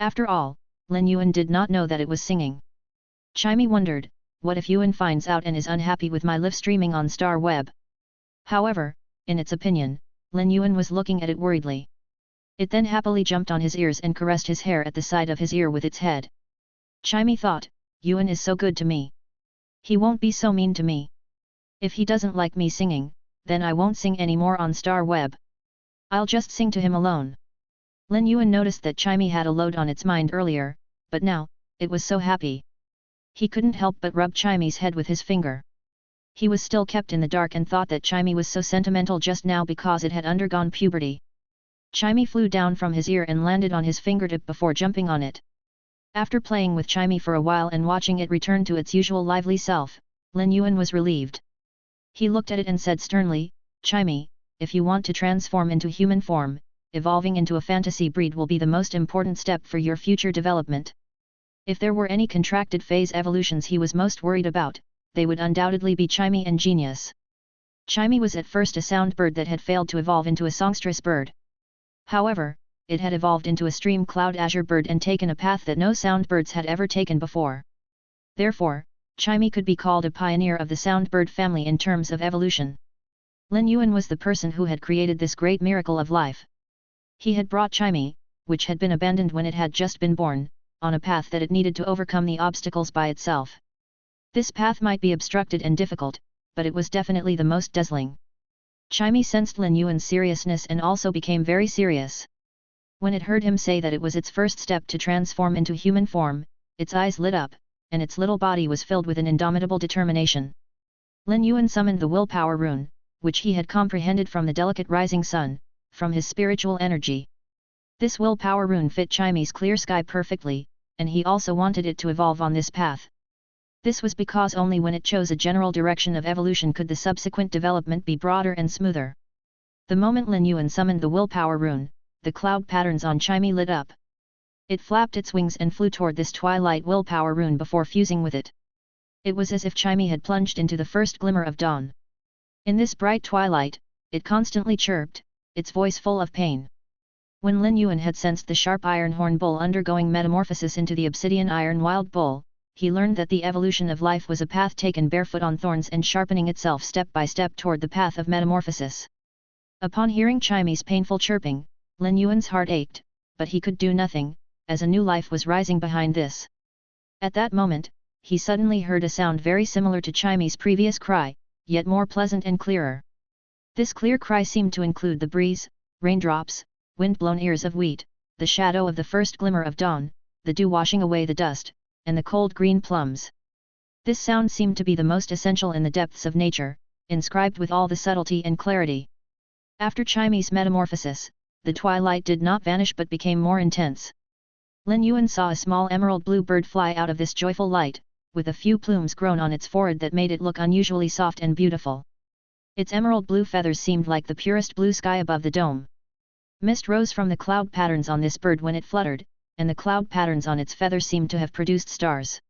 After all, Lin Yuan did not know that it was singing. Chimey wondered, what if Yuan finds out and is unhappy with my live streaming on Star Web? However, in its opinion, Lin Yuan was looking at it worriedly. It then happily jumped on his ears and caressed his hair at the side of his ear with its head. Chimey thought, Yuan is so good to me. He won't be so mean to me. If he doesn't like me singing, then I won't sing anymore on Star Web. I'll just sing to him alone. Lin Yuan noticed that Chimey had a load on its mind earlier, but now, it was so happy. He couldn't help but rub Chimey's head with his finger. He was still kept in the dark and thought that Chimey was so sentimental just now because it had undergone puberty. Chimey flew down from his ear and landed on his fingertip before jumping on it. After playing with Chimey for a while and watching it return to its usual lively self, Lin Yuan was relieved. He looked at it and said sternly, Chimey, if you want to transform into human form, evolving into a fantasy breed will be the most important step for your future development. If there were any contracted phase evolutions he was most worried about, they would undoubtedly be Chimey and Genius. Chimey was at first a sound bird that had failed to evolve into a songstress bird. However, it had evolved into a stream cloud azure bird and taken a path that no sound birds had ever taken before. Therefore, Chimey could be called a pioneer of the sound bird family in terms of evolution. Lin Yuan was the person who had created this great miracle of life. He had brought Chimey, which had been abandoned when it had just been born, on a path that it needed to overcome the obstacles by itself. This path might be obstructed and difficult, but it was definitely the most dazzling. Chimey sensed Lin Yuan's seriousness and also became very serious. When it heard him say that it was its first step to transform into human form, its eyes lit up, and its little body was filled with an indomitable determination. Lin Yuan summoned the willpower rune, which he had comprehended from the delicate rising sun, from his spiritual energy. This willpower rune fit Chimey's clear sky perfectly, and he also wanted it to evolve on this path. This was because only when it chose a general direction of evolution could the subsequent development be broader and smoother. The moment Lin Yuan summoned the willpower rune, the cloud patterns on Chimey lit up. It flapped its wings and flew toward this twilight willpower rune before fusing with it. It was as if Chimey had plunged into the first glimmer of dawn. In this bright twilight, it constantly chirped, its voice full of pain. When Lin Yuan had sensed the sharp iron horn bull undergoing metamorphosis into the obsidian iron wild bull, he learned that the evolution of life was a path taken barefoot on thorns and sharpening itself step by step toward the path of metamorphosis. Upon hearing Chimey's painful chirping, Lin Yuan's heart ached, but he could do nothing, as a new life was rising behind this. At that moment, he suddenly heard a sound very similar to Chimy's previous cry, yet more pleasant and clearer. This clear cry seemed to include the breeze, raindrops, wind-blown ears of wheat, the shadow of the first glimmer of dawn, the dew washing away the dust, and the cold green plums. This sound seemed to be the most essential in the depths of nature, inscribed with all the subtlety and clarity. After Chimy's metamorphosis, the twilight did not vanish but became more intense. Lin Yuan saw a small emerald blue bird fly out of this joyful light, with a few plumes grown on its forehead that made it look unusually soft and beautiful. Its emerald blue feathers seemed like the purest blue sky above the dome. Mist rose from the cloud patterns on this bird when it fluttered, and the cloud patterns on its feathers seemed to have produced stars.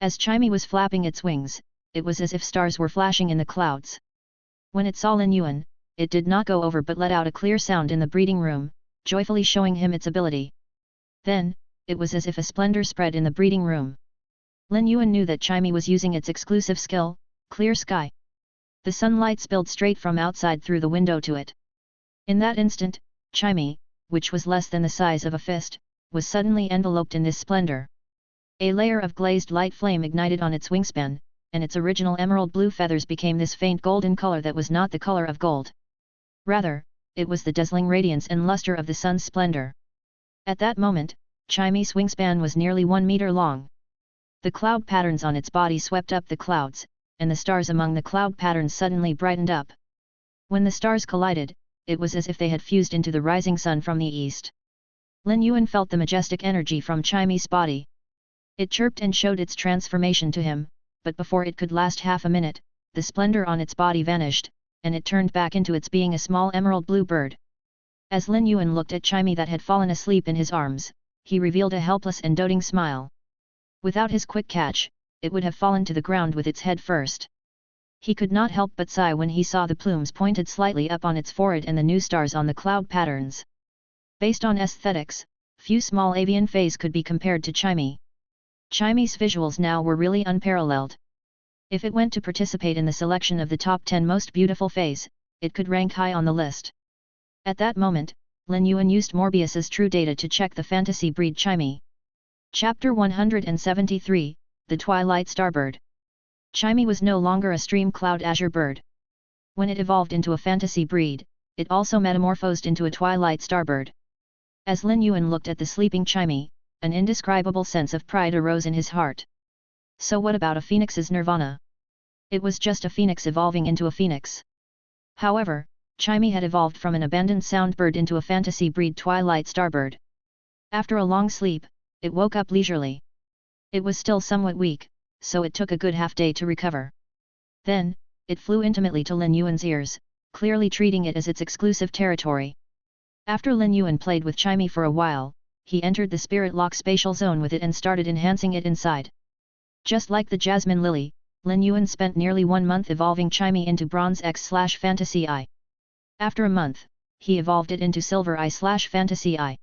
As Chimy was flapping its wings, it was as if stars were flashing in the clouds. When it saw Lin Yuan, it did not go over but let out a clear sound in the breeding room, joyfully showing him its ability. Then, it was as if a splendor spread in the breeding room. Lin Yuan knew that Chimy was using its exclusive skill, Clear Sky. The sunlight spilled straight from outside through the window to it. In that instant, Chimy, which was less than the size of a fist, was suddenly enveloped in this splendor. A layer of glazed light flame ignited on its wingspan, and its original emerald blue feathers became this faint golden color that was not the color of gold. Rather, it was the dazzling radiance and luster of the sun's splendor. At that moment, Chimy's wingspan was nearly 1 meter long. The cloud patterns on its body swept up the clouds, and the stars among the cloud patterns suddenly brightened up. When the stars collided, it was as if they had fused into the rising sun from the east. Lin Yuan felt the majestic energy from Chimy's body. It chirped and showed its transformation to him, but before it could last half a minute, the splendor on its body vanished, and it turned back into its being a small emerald blue bird. As Lin Yuan looked at Chimy that had fallen asleep in his arms, he revealed a helpless and doting smile. Without his quick catch, it would have fallen to the ground with its head first. He could not help but sigh when he saw the plumes pointed slightly up on its forehead and the new stars on the cloud patterns. Based on aesthetics, few small avian feys could be compared to Chimy. Chimy's visuals now were really unparalleled. If it went to participate in the selection of the top 10 most beautiful feys, it could rank high on the list. At that moment, Lin Yuan used Morbius's true data to check the fantasy breed Chimy. Chapter 173, The Twilight Starbird. Chimy was no longer a stream cloud azure bird. When it evolved into a fantasy breed, it also metamorphosed into a twilight starbird. As Lin Yuan looked at the sleeping Chimy, an indescribable sense of pride arose in his heart. So what about a phoenix's nirvana? It was just a phoenix evolving into a phoenix. However, Chimy had evolved from an abandoned soundbird into a fantasy breed twilight starbird. After a long sleep, it woke up leisurely. It was still somewhat weak, so it took a good half-day to recover. Then, it flew intimately to Lin Yuan's ears, clearly treating it as its exclusive territory. After Lin Yuan played with Chimy for a while, he entered the spirit lock spatial zone with it and started enhancing it inside. Just like the jasmine lily, Lin Yuan spent nearly 1 month evolving Chimy into Bronze X/Fantasy I. After a month, he evolved it into Silver I/Fantasy I.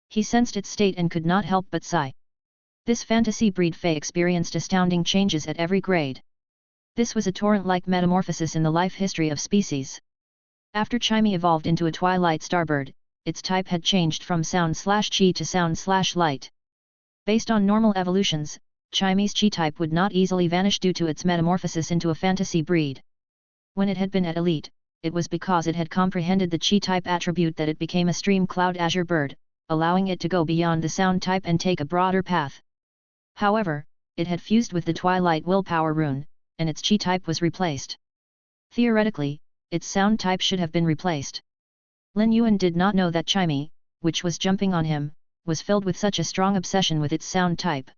He sensed its state and could not help but sigh. This fantasy breed fey experienced astounding changes at every grade. This was a torrent-like metamorphosis in the life history of species. After Chimy evolved into a twilight starbird, its type had changed from sound/chi to sound/light. Based on normal evolutions, Chimy's chi type would not easily vanish due to its metamorphosis into a fantasy breed. When it had been at elite, it was because it had comprehended the chi type attribute that it became a stream cloud azure bird, allowing it to go beyond the sound type and take a broader path. However, it had fused with the twilight willpower rune, and its chi type was replaced. Theoretically, its sound type should have been replaced. Lin Yuan did not know that Chimy, which was jumping on him, was filled with such a strong obsession with its sound type.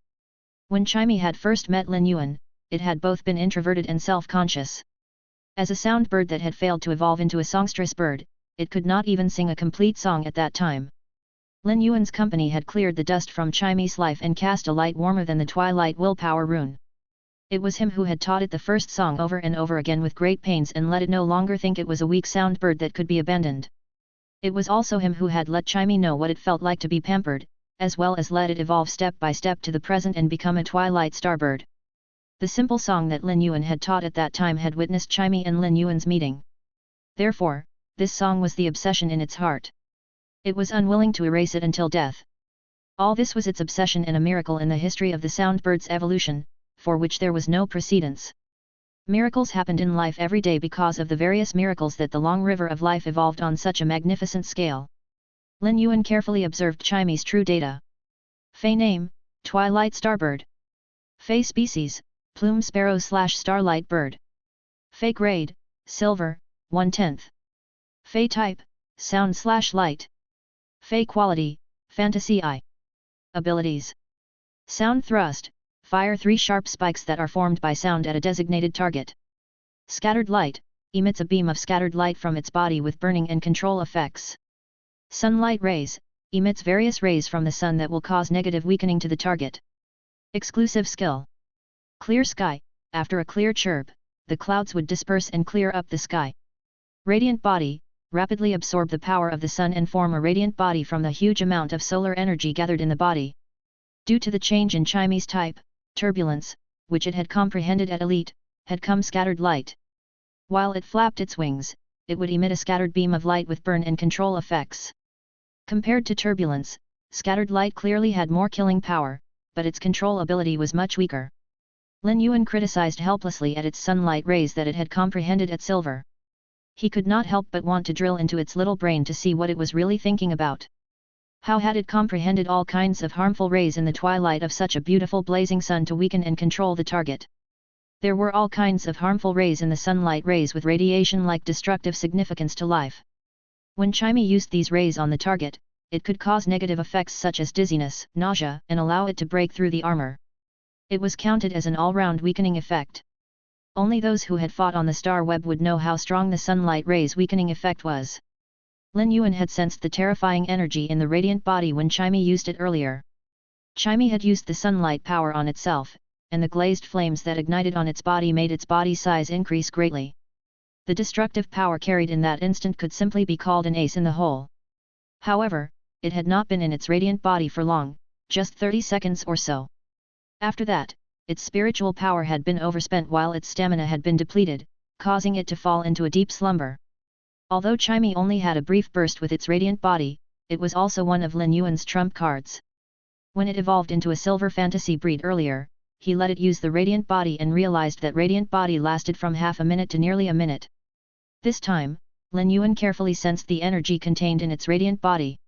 When Chimy had first met Lin Yuan, it had both been introverted and self-conscious. As a sound bird that had failed to evolve into a songstress bird, it could not even sing a complete song at that time. Lin Yuan's company had cleared the dust from Chimy's life and cast a light warmer than the twilight willpower rune. It was him who had taught it the first song over and over again with great pains and let it no longer think it was a weak sound bird that could be abandoned. It was also him who had let Chimy know what it felt like to be pampered, as well as let it evolve step by step to the present and become a twilight starbird. The simple song that Lin Yuan had taught at that time had witnessed Chimy and Lin Yuan's meeting. Therefore, this song was the obsession in its heart. It was unwilling to erase it until death. All this was its obsession and a miracle in the history of the sound bird's evolution, for which there was no precedence. Miracles happened in life every day because of the various miracles that the long river of life evolved on such a magnificent scale. Lin Yuan carefully observed Chimy's true data. Fey name, Twilight Starbird. Fey species, Plume Sparrow/Starlight Bird. Fey grade, Silver, 1/10. Fey type, Sound/Light. Fey quality, Fantasy Eye. Abilities. Sound thrust, fire 3 sharp spikes that are formed by sound at a designated target. Scattered light, emits a beam of scattered light from its body with burning and control effects. Sunlight rays, emits various rays from the sun that will cause negative weakening to the target. Exclusive skill. Clear sky, after a clear chirp, the clouds would disperse and clear up the sky. Radiant body, rapidly absorb the power of the sun and form a radiant body from the huge amount of solar energy gathered in the body. Due to the change in Chimy's type, turbulence, which it had comprehended at elite, had come scattered light. While it flapped its wings, it would emit a scattered beam of light with burn and control effects. Compared to turbulence, scattered light clearly had more killing power, but its control ability was much weaker. Lin Yuan criticized helplessly at its sunlight rays that it had comprehended at silver. He could not help but want to drill into its little brain to see what it was really thinking about. How had it comprehended all kinds of harmful rays in the twilight of such a beautiful blazing sun to weaken and control the target? There were all kinds of harmful rays in the sunlight rays with radiation-like destructive significance to life. When Chimy used these rays on the target, it could cause negative effects such as dizziness, nausea, and allow it to break through the armor. It was counted as an all-round weakening effect. Only those who had fought on the star web would know how strong the sunlight rays' weakening effect was. Lin Yuan had sensed the terrifying energy in the radiant body when Chimy used it earlier. Chimy had used the sunlight power on itself, and the glazed flames that ignited on its body made its body size increase greatly. The destructive power carried in that instant could simply be called an ace in the hole. However, it had not been in its radiant body for long, just 30 seconds or so. After that, its spiritual power had been overspent while its stamina had been depleted, causing it to fall into a deep slumber. Although Chimy only had a brief burst with its radiant body, it was also one of Lin Yuan's trump cards. When it evolved into a silver fantasy breed earlier, he let it use the radiant body and realized that radiant body lasted from half a minute to nearly a minute. This time, Lin Yuan carefully sensed the energy contained in its radiant body.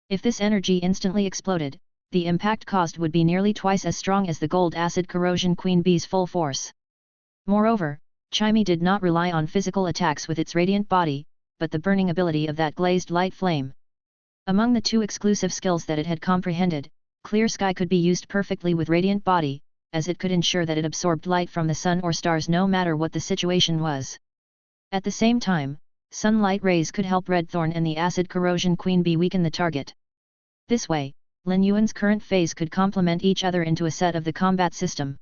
If this energy instantly exploded, the impact caused would be nearly twice as strong as the gold acid corrosion queen bee's full force. Moreover, Chimy did not rely on physical attacks with its radiant body, but the burning ability of that glazed light flame. Among the 2 exclusive skills that it had comprehended, Clear Sky could be used perfectly with radiant body, as it could ensure that it absorbed light from the sun or stars no matter what the situation was. At the same time, sunlight rays could help Red Thorn and the acid corrosion queen bee weaken the target. This way, Lin Yuan's current phase could complement each other into a set of the combat system.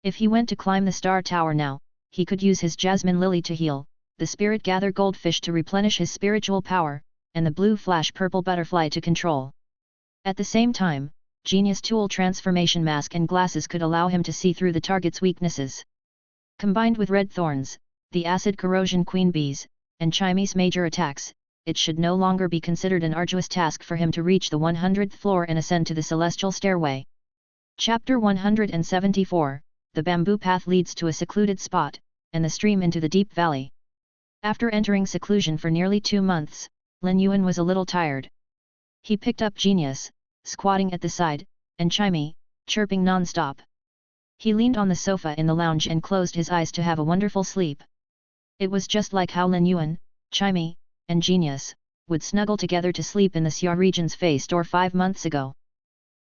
If he went to climb the star tower now, he could use his jasmine lily to heal, the spirit gather goldfish to replenish his spiritual power, and the blue flash purple butterfly to control. At the same time, Genius Tool transformation mask and glasses could allow him to see through the target's weaknesses. Combined with red thorns, the acid corrosion queen bees, and Chimy's major attacks, it should no longer be considered an arduous task for him to reach the 100th floor and ascend to the celestial stairway. Chapter 174, The bamboo path leads to a secluded spot, and the stream into the deep valley. After entering seclusion for nearly 2 months, Lin Yuan was a little tired. He picked up Genius, squatting at the side, and Chimy, chirping non-stop. He leaned on the sofa in the lounge and closed his eyes to have a wonderful sleep. It was just like how Lin Yuan, Chimy, and Genius would snuggle together to sleep in the Xia region's Fey store 5 months ago.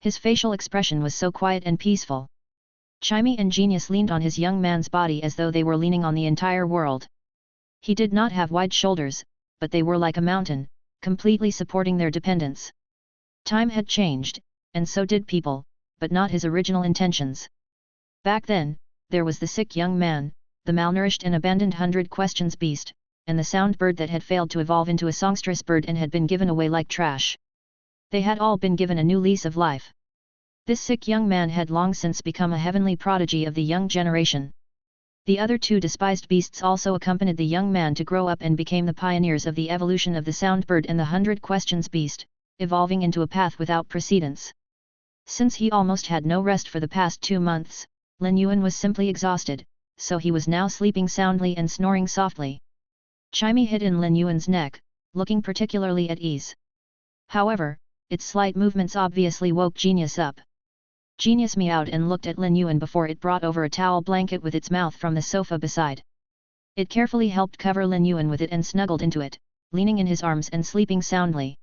His facial expression was so quiet and peaceful. Chimy and Genius leaned on his young man's body as though they were leaning on the entire world. He did not have wide shoulders, but they were like a mountain, completely supporting their dependents. Time had changed, and so did people, but not his original intentions. Back then, there was the sick young man, the malnourished and abandoned 100 questions beast, and the sound bird that had failed to evolve into a songstress bird and had been given away like trash. They had all been given a new lease of life. This sick young man had long since become a heavenly prodigy of the young generation. The other 2 despised beasts also accompanied the young man to grow up and became the pioneers of the evolution of the sound bird and the 100 questions beast, evolving into a path without precedence. Since he almost had no rest for the past 2 months, Lin Yuan was simply exhausted, so he was now sleeping soundly and snoring softly. Chimey hid in Lin Yuan's neck, looking particularly at ease. However, its slight movements obviously woke Genius up. Genius meowed and looked at Lin Yuan before it brought over a towel blanket with its mouth from the sofa beside. It carefully helped cover Lin Yuan with it and snuggled into it, leaning in his arms and sleeping soundly.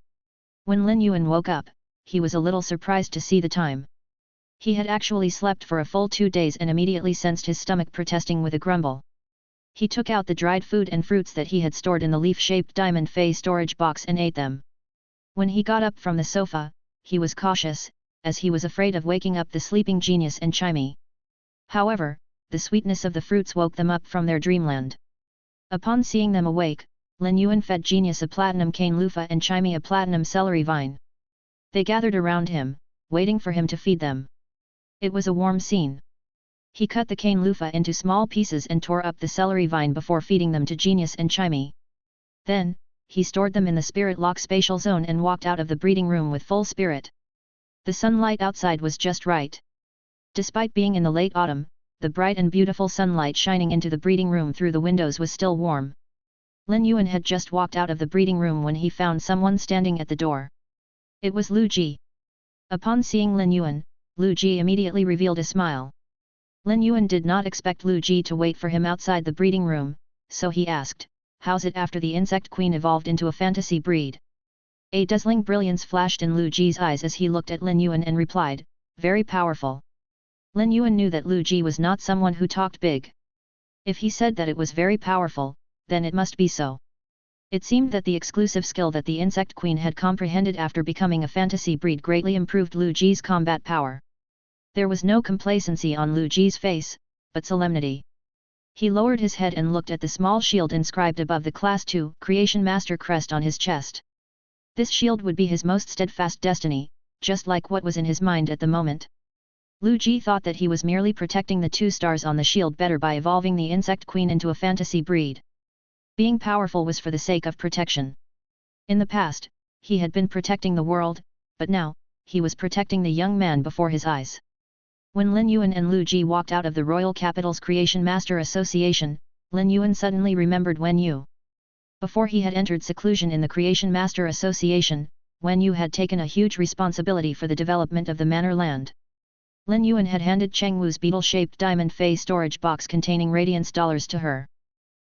When Lin Yuan woke up, he was a little surprised to see the time. He had actually slept for a full 2 days and immediately sensed his stomach protesting with a grumble. He took out the dried food and fruits that he had stored in the leaf-shaped diamond fey storage box and ate them. When he got up from the sofa, he was cautious, as he was afraid of waking up the sleeping Genius and Chimey. However, the sweetness of the fruits woke them up from their dreamland. Upon seeing them awake, Lin Yuan fed Genius a platinum cane loofah and Chimey a platinum celery vine. They gathered around him, waiting for him to feed them. It was a warm scene. He cut the cane loofah into small pieces and tore up the celery vine before feeding them to Genius and Chimey. Then, he stored them in the spirit lock spatial zone and walked out of the breeding room with full spirit. The sunlight outside was just right. Despite being in the late autumn, the bright and beautiful sunlight shining into the breeding room through the windows was still warm. Lin Yuan had just walked out of the breeding room when he found someone standing at the door. It was Lu Ji. Upon seeing Lin Yuan, Lu Ji immediately revealed a smile. Lin Yuan did not expect Lu Ji to wait for him outside the breeding room, so he asked, "How's it after the insect queen evolved into a fantasy breed?" A dazzling brilliance flashed in Lu Ji's eyes as he looked at Lin Yuan and replied, "Very powerful." Lin Yuan knew that Lu Ji was not someone who talked big. If he said that it was very powerful, then it must be so. It seemed that the exclusive skill that the insect queen had comprehended after becoming a fantasy breed greatly improved Lu Ji's combat power. There was no complacency on Lu Ji's face, but solemnity. He lowered his head and looked at the small shield inscribed above the Class 2 Creation Master crest on his chest. This shield would be his most steadfast destiny, just like what was in his mind at the moment. Lu Ji thought that he was merely protecting the 2 stars on the shield better by evolving the insect queen into a fantasy breed. Being powerful was for the sake of protection. In the past, he had been protecting the world, but now, he was protecting the young man before his eyes. When Lin Yuan and Lu Ji walked out of the Royal Capital's Creation Master Association, Lin Yuan suddenly remembered Wen Yu. Before he had entered seclusion in the Creation Master Association, Wen Yu had taken a huge responsibility for the development of the manor land. Lin Yuan had handed Cheng Wu's beetle-shaped diamond fey storage box containing radiance dollars to her.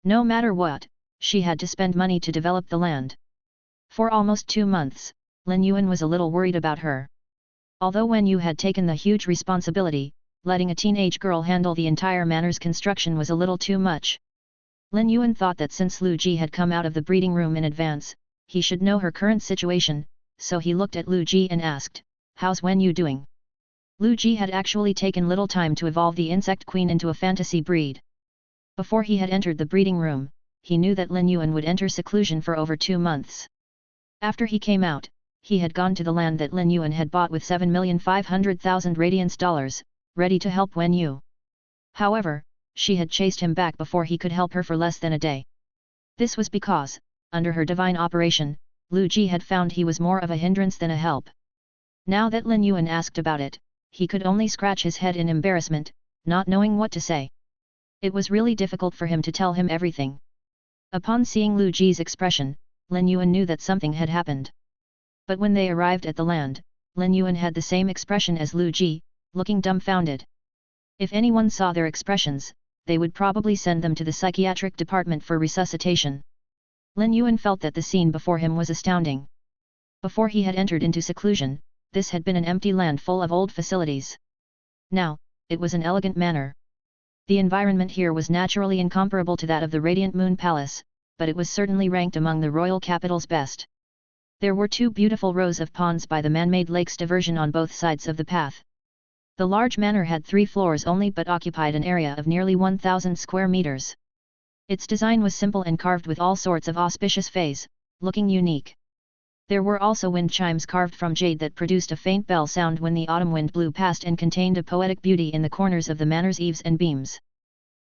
No matter what, she had to spend money to develop the land. For almost 2 months, Lin Yuan was a little worried about her. Although Wen Yu had taken the huge responsibility, letting a teenage girl handle the entire manor's construction was a little too much. Lin Yuan thought that since Lu Ji had come out of the breeding room in advance, he should know her current situation, so he looked at Lu Ji and asked, "How's Wen Yu doing?" Lu Ji had actually taken little time to evolve the insect queen into a fantasy breed. Before he had entered the breeding room, he knew that Lin Yuan would enter seclusion for over 2 months. After he came out, he had gone to the land that Lin Yuan had bought with 7,500,000 radiance dollars, ready to help Wen Yu. However, she had chased him back before he could help her for less than a day. This was because, under her divine operation, Lu Ji had found he was more of a hindrance than a help. Now that Lin Yuan asked about it, he could only scratch his head in embarrassment, not knowing what to say. It was really difficult for him to tell him everything. Upon seeing Lu Ji's expression, Lin Yuan knew that something had happened. But when they arrived at the land, Lin Yuan had the same expression as Lu Ji, looking dumbfounded. If anyone saw their expressions, they would probably send them to the psychiatric department for resuscitation. Lin Yuan felt that the scene before him was astounding. Before he had entered into seclusion, this had been an empty land full of old facilities. Now, it was an elegant manor. The environment here was naturally incomparable to that of the Radiant Moon Palace, but it was certainly ranked among the royal capital's best. There were 2 beautiful rows of ponds by the man-made lake's diversion on both sides of the path. The large manor had 3 floors only but occupied an area of nearly 1,000 square meters. Its design was simple and carved with all sorts of auspicious feys, looking unique. There were also wind chimes carved from jade that produced a faint bell sound when the autumn wind blew past and contained a poetic beauty in the corners of the manor's eaves and beams.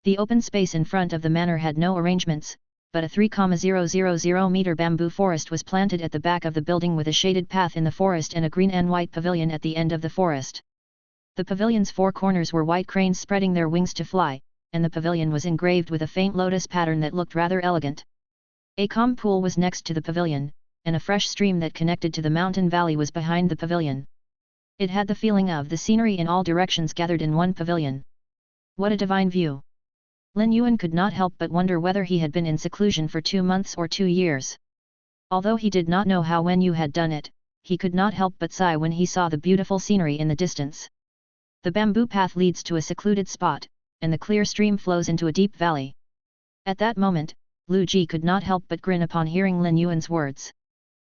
The open space in front of the manor had no arrangements, but a 3,000 meter bamboo forest was planted at the back of the building with a shaded path in the forest and a green and white pavilion at the end of the forest. The pavilion's four corners were white cranes spreading their wings to fly, and the pavilion was engraved with a faint lotus pattern that looked rather elegant. A calm pool was next to the pavilion, and a fresh stream that connected to the mountain valley was behind the pavilion. It had the feeling of the scenery in all directions gathered in one pavilion. What a divine view! Lin Yuan could not help but wonder whether he had been in seclusion for 2 months or 2 years. Although he did not know how Wen Yu had done it, he could not help but sigh when he saw the beautiful scenery in the distance. The bamboo path leads to a secluded spot, and the clear stream flows into a deep valley. At that moment, Lu Ji could not help but grin upon hearing Lin Yuan's words.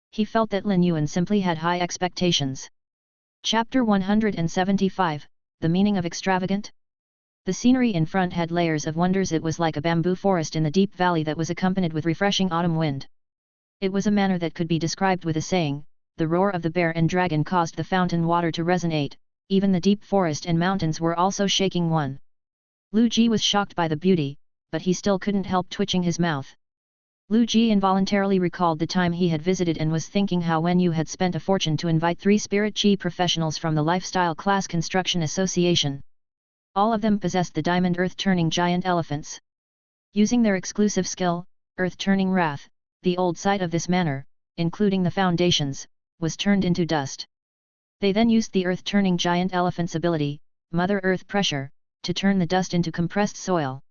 He felt that Lin Yuan simply had high expectations. Chapter 175, The Meaning of Extravagant? The scenery in front had layers of wonders. It was like a bamboo forest in the deep valley that was accompanied with refreshing autumn wind. It was a manner that could be described with a saying: the roar of the bear and dragon caused the fountain water to resonate, even the deep forest and mountains were also shaking one. Lu Ji was shocked by the beauty, but he still couldn't help twitching his mouth. Lu Ji involuntarily recalled the time he had visited and was thinking how Wen Yu had spent a fortune to invite 3 spirit chi professionals from the Lifestyle Class Construction Association. All of them possessed the diamond earth-turning giant elephants. Using their exclusive skill, earth-turning wrath, the old site of this manor, including the foundations, was turned into dust. They then used the earth-turning giant elephant's ability, Mother Earth Pressure, to turn the dust into compressed soil.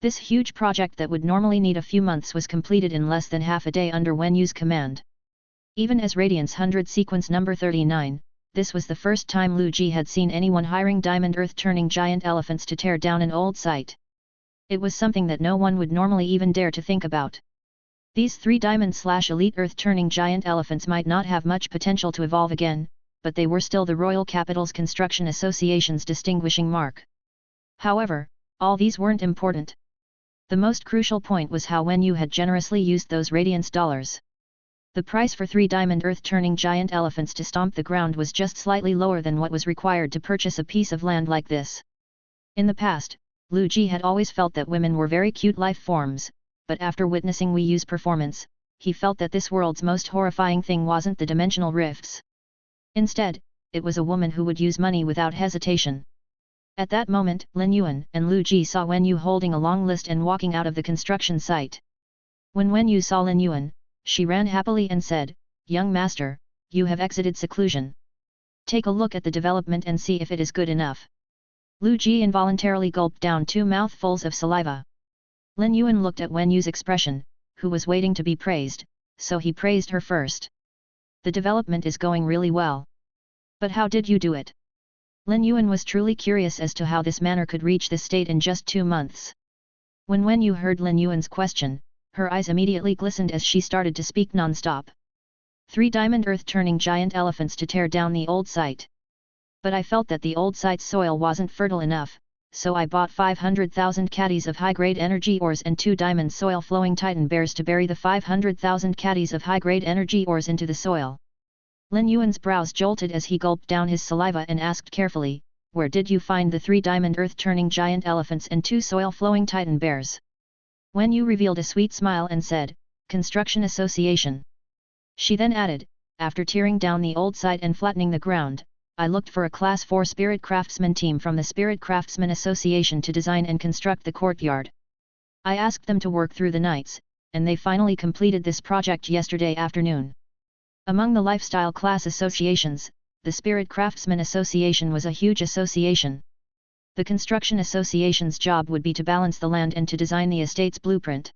This huge project that would normally need a few months was completed in less than half a day under Wen Yu's command. Even as Radiance 100 sequence number 39, this was the first time Lu Ji had seen anyone hiring diamond earth-turning giant elephants to tear down an old site. It was something that no one would normally even dare to think about. These 3 diamond/elite earth-turning giant elephants might not have much potential to evolve again, but they were still the Royal Capital's Construction Association's distinguishing mark. However, all these weren't important. The most crucial point was how Wen Yu had generously used those Radiance dollars. The price for 3 diamond earth-turning giant elephants to stomp the ground was just slightly lower than what was required to purchase a piece of land like this. In the past, Lu Ji had always felt that women were very cute life forms, but after witnessing Wei Yu's performance, he felt that this world's most horrifying thing wasn't the dimensional rifts. Instead, it was a woman who would use money without hesitation. At that moment, Lin Yuan and Lu Ji saw Wen Yu holding a long list and walking out of the construction site. When Wen Yu saw Lin Yuan, she ran happily and said, "Young master, you have exited seclusion. Take a look at the development and see if it is good enough." Lu Ji involuntarily gulped down 2 mouthfuls of saliva. Lin Yuan looked at Wen Yu's expression, who was waiting to be praised, so he praised her first. "The development is going really well. But how did you do it?" Lin Yuan was truly curious as to how this manor could reach this state in just 2 months. When Wen Yu heard Lin Yuan's question, her eyes immediately glistened as she started to speak non-stop. 3 diamond earth-turning giant elephants to tear down the old site. But I felt that the old site's soil wasn't fertile enough, so I bought 500,000 caddies of high-grade energy ores and 2 diamond soil-flowing titan bears to bury the 500,000 caddies of high-grade energy ores into the soil. Lin Yuan's brows jolted as he gulped down his saliva and asked carefully, "Where did you find the 3 diamond earth-turning giant elephants and 2 soil-flowing titan bears?" Wen Yu revealed a sweet smile and said, "Construction Association." She then added, "After tearing down the old site and flattening the ground, I looked for a Class 4 Spirit Craftsman team from the Spirit Craftsman Association to design and construct the courtyard. I asked them to work through the nights, and they finally completed this project yesterday afternoon." Among the lifestyle class associations, the Spirit Craftsman Association was a huge association. The Construction Association's job would be to balance the land and to design the estate's blueprint.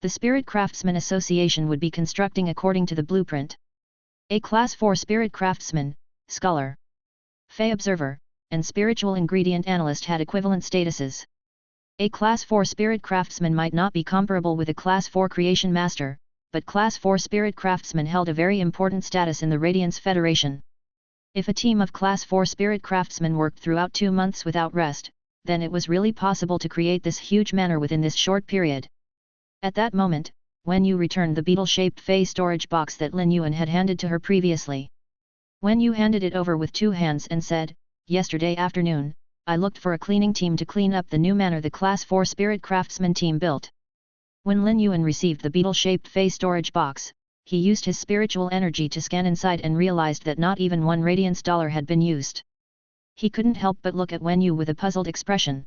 The Spirit Craftsman Association would be constructing according to the blueprint. A Class 4 Spirit Craftsman, Scholar, Fey Observer, and Spiritual Ingredient Analyst had equivalent statuses. A Class 4 Spirit Craftsman might not be comparable with a Class 4 Creation Master, but Class 4 Spirit Craftsmen held a very important status in the Radiance Federation. If a team of Class 4 Spirit Craftsmen worked throughout 2 months without rest, then it was really possible to create this huge manor within this short period. At that moment, Wen Yu returned the beetle-shaped Fey storage box that Lin Yuan had handed to her previously. Wen Yu handed it over with 2 hands and said, "Yesterday afternoon, I looked for a cleaning team to clean up the new manor the Class 4 Spirit Craftsman team built. When Lin Yuan received the beetle-shaped fey storage box, he used his spiritual energy to scan inside and realized that not even one radiance dollar had been used. He couldn't help but look at Wen Yu with a puzzled expression.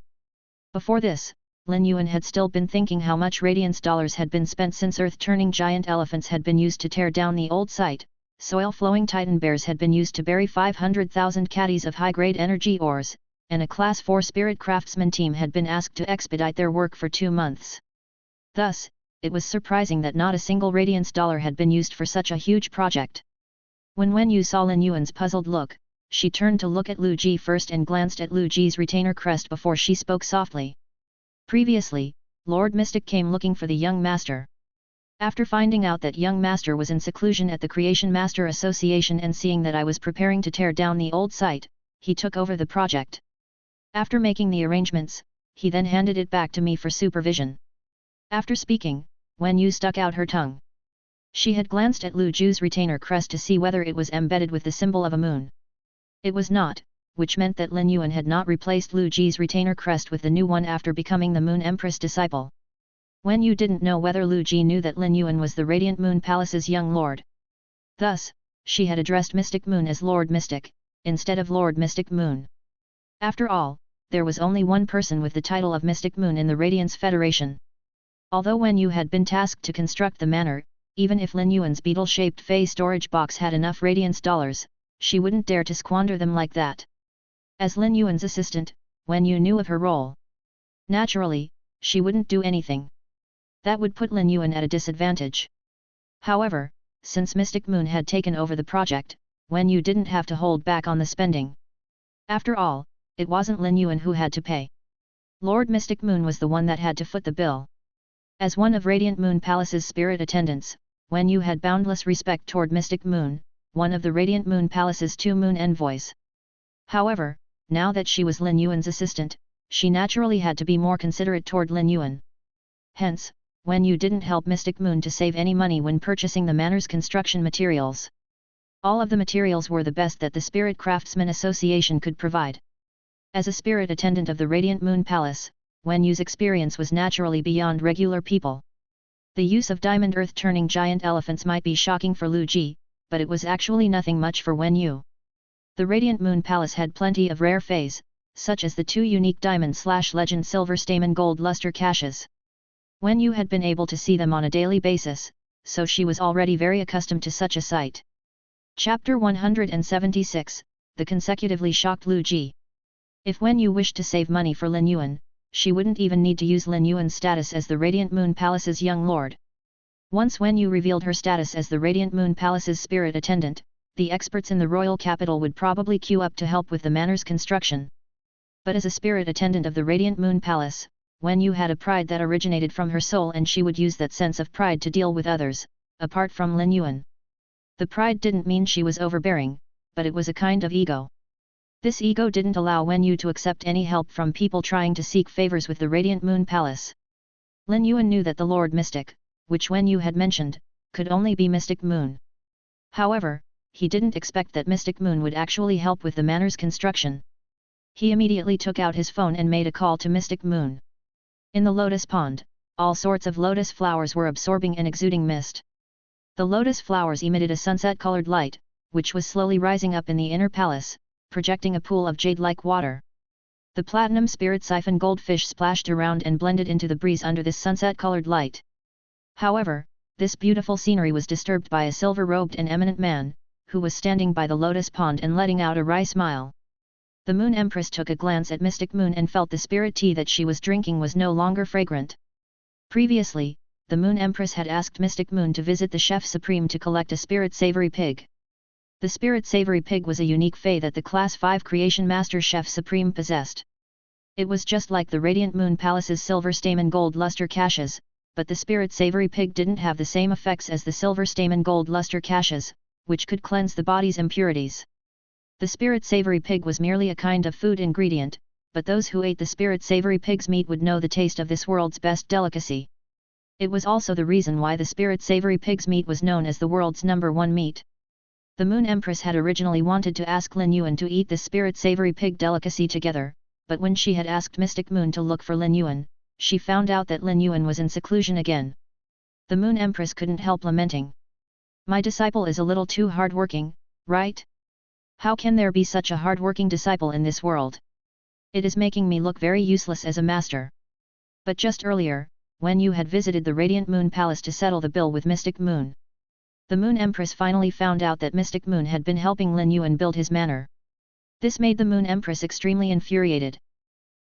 Before this, Lin Yuan had still been thinking how much radiance dollars had been spent since earth-turning giant elephants had been used to tear down the old site, soil-flowing titan bears had been used to bury 500,000 caddies of high-grade energy ores, and a Class 4 spirit craftsman team had been asked to expedite their work for 2 months. Thus, it was surprising that not a single radiance dollar had been used for such a huge project. When Wen Yu saw Lin Yuan's puzzled look, she turned to look at Lu Ji first and glanced at Lu Ji's retainer crest before she spoke softly. Previously, Lord Mystic came looking for the young master. After finding out that young master was in seclusion at the Creation Master Association and seeing that I was preparing to tear down the old site, he took over the project. After making the arrangements, he then handed it back to me for supervision. After speaking, Wen Yu stuck out her tongue. She had glanced at Lu Ji's retainer crest to see whether it was embedded with the symbol of a moon. It was not, which meant that Lin Yuan had not replaced Lu Ji's retainer crest with the new one after becoming the Moon Empress disciple. Wen Yu didn't know whether Lu Ji knew that Lin Yuan was the Radiant Moon Palace's young lord. Thus, she had addressed Mystic Moon as Lord Mystic, instead of Lord Mystic Moon. After all, there was only one person with the title of Mystic Moon in the Radiance Federation. Although Wen Yu had been tasked to construct the manor, even if Lin Yuan's beetle-shaped fey storage box had enough radiance dollars, she wouldn't dare to squander them like that. As Lin Yuan's assistant, Wen Yu knew of her role. Naturally, she wouldn't do anything that would put Lin Yuan at a disadvantage. However, since Mystic Moon had taken over the project, Wen Yu didn't have to hold back on the spending. After all, it wasn't Lin Yuan who had to pay. Lord Mystic Moon was the one that had to foot the bill. As one of Radiant Moon Palace's spirit attendants, Wen Yu had boundless respect toward Mystic Moon, one of the Radiant Moon Palace's 2 moon envoys. However, now that she was Lin Yuan's assistant, she naturally had to be more considerate toward Lin Yuan. Hence, Wen Yu didn't help Mystic Moon to save any money when purchasing the manor's construction materials. All of the materials were the best that the Spirit Craftsman Association could provide. As a spirit attendant of the Radiant Moon Palace, Wen Yu's experience was naturally beyond regular people. The use of diamond earth-turning giant elephants might be shocking for Lu Ji, but it was actually nothing much for Wen Yu. The Radiant Moon Palace had plenty of rare feys, such as the 2 unique diamond/legend silver stamen gold luster caches. Wen Yu had been able to see them on a daily basis, so she was already very accustomed to such a sight. Chapter 176, The Consecutively Shocked Lu Ji. If Wen Yu wished to save money for Lin Yuan, she wouldn't even need to use Lin Yuan's status as the Radiant Moon Palace's young lord. Once Wen Yu revealed her status as the Radiant Moon Palace's spirit attendant, the experts in the royal capital would probably queue up to help with the manor's construction. But as a spirit attendant of the Radiant Moon Palace, Wen Yu had a pride that originated from her soul, and she would use that sense of pride to deal with others, apart from Lin Yuan. The pride didn't mean she was overbearing, but it was a kind of ego. This ego didn't allow Wen Yu to accept any help from people trying to seek favors with the Radiant Moon Palace. Lin Yuan knew that the Lord Mystic, which Wen Yu had mentioned, could only be Mystic Moon. However, he didn't expect that Mystic Moon would actually help with the manor's construction. He immediately took out his phone and made a call to Mystic Moon. In the lotus pond, all sorts of lotus flowers were absorbing and exuding mist. The lotus flowers emitted a sunset-colored light, which was slowly rising up in the inner palace, projecting a pool of jade-like water. The platinum spirit siphon goldfish splashed around and blended into the breeze under this sunset-colored light. However, this beautiful scenery was disturbed by a silver-robed and eminent man, who was standing by the lotus pond and letting out a wry smile. The Moon Empress took a glance at Mystic Moon and felt the spirit tea that she was drinking was no longer fragrant. Previously, the Moon Empress had asked Mystic Moon to visit the Chef Supreme to collect a spirit savory pig. The spirit savory pig was a unique fey that the Class 5 Creation Master Chef Supreme possessed. It was just like the Radiant Moon Palace's silver stamen gold luster caches, but the spirit savory pig didn't have the same effects as the silver stamen gold luster caches, which could cleanse the body's impurities. The spirit savory pig was merely a kind of food ingredient, but those who ate the spirit savory pig's meat would know the taste of this world's best delicacy. It was also the reason why the spirit savory pig's meat was known as the world's #1 meat. The Moon Empress had originally wanted to ask Lin Yuan to eat the spirit savory pig delicacy together, but when she had asked Mystic Moon to look for Lin Yuan, she found out that Lin Yuan was in seclusion again. The Moon Empress couldn't help lamenting. My disciple is a little too hard-working, right? How can there be such a hard-working disciple in this world? It is making me look very useless as a master. But just earlier, when you had visited the Radiant Moon Palace to settle the bill with Mystic Moon, the Moon Empress finally found out that Mystic Moon had been helping Lin Yuan build his manor. This made the Moon Empress extremely infuriated.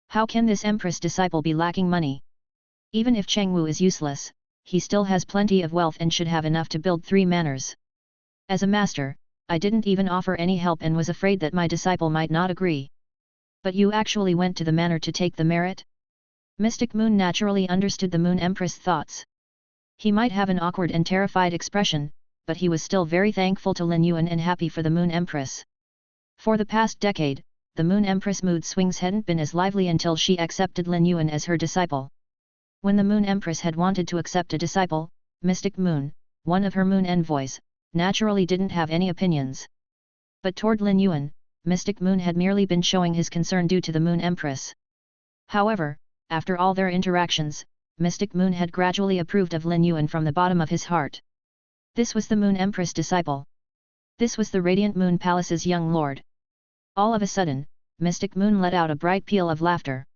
How can this Empress disciple be lacking money? Even if Cheng Wu is useless, he still has plenty of wealth and should have enough to build 3 manors. As a master, I didn't even offer any help and was afraid that my disciple might not agree. But you actually went to the manor to take the merit? Mystic Moon naturally understood the Moon Empress' thoughts. He might have an awkward and terrified expression, but he was still very thankful to Lin Yuan and happy for the Moon Empress. For the past decade, the Moon Empress' mood swings hadn't been as lively until she accepted Lin Yuan as her disciple. When the Moon Empress had wanted to accept a disciple, Mystic Moon, one of her Moon envoys, naturally didn't have any opinions. But toward Lin Yuan, Mystic Moon had merely been showing his concern due to the Moon Empress. However, after all their interactions, Mystic Moon had gradually approved of Lin Yuan from the bottom of his heart. This was the Moon Empress disciple. This was the Radiant Moon Palace's young lord. All of a sudden, Mystic Moon let out a bright peal of laughter.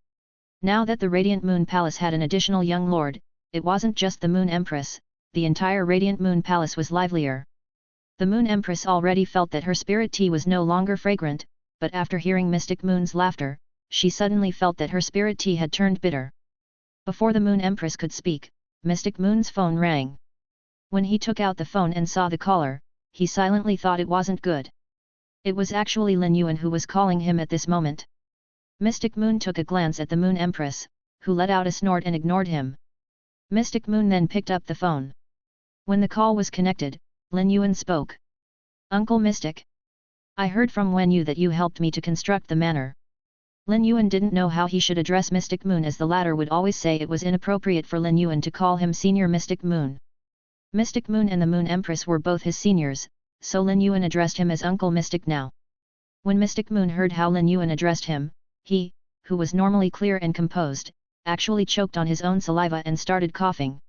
Now that the Radiant Moon Palace had an additional young lord, it wasn't just the Moon Empress, the entire Radiant Moon Palace was livelier. The Moon Empress already felt that her spirit tea was no longer fragrant, but after hearing Mystic Moon's laughter, she suddenly felt that her spirit tea had turned bitter. Before the Moon Empress could speak, Mystic Moon's phone rang. When he took out the phone and saw the caller, he silently thought it wasn't good. It was actually Lin Yuan who was calling him at this moment. Mystic Moon took a glance at the Moon Empress, who let out a snort and ignored him. Mystic Moon then picked up the phone. When the call was connected, Lin Yuan spoke. Uncle Mystic. I heard from Wen Yu that you helped me to construct the manor. Lin Yuan didn't know how he should address Mystic Moon, as the latter would always say it was inappropriate for Lin Yuan to call him Senior Mystic Moon. Mystic Moon and the Moon Empress were both his seniors, so Lin Yuan addressed him as Uncle Mystic now. When Mystic Moon heard how Lin Yuan addressed him, he, who was normally clear and composed, actually choked on his own saliva and started coughing.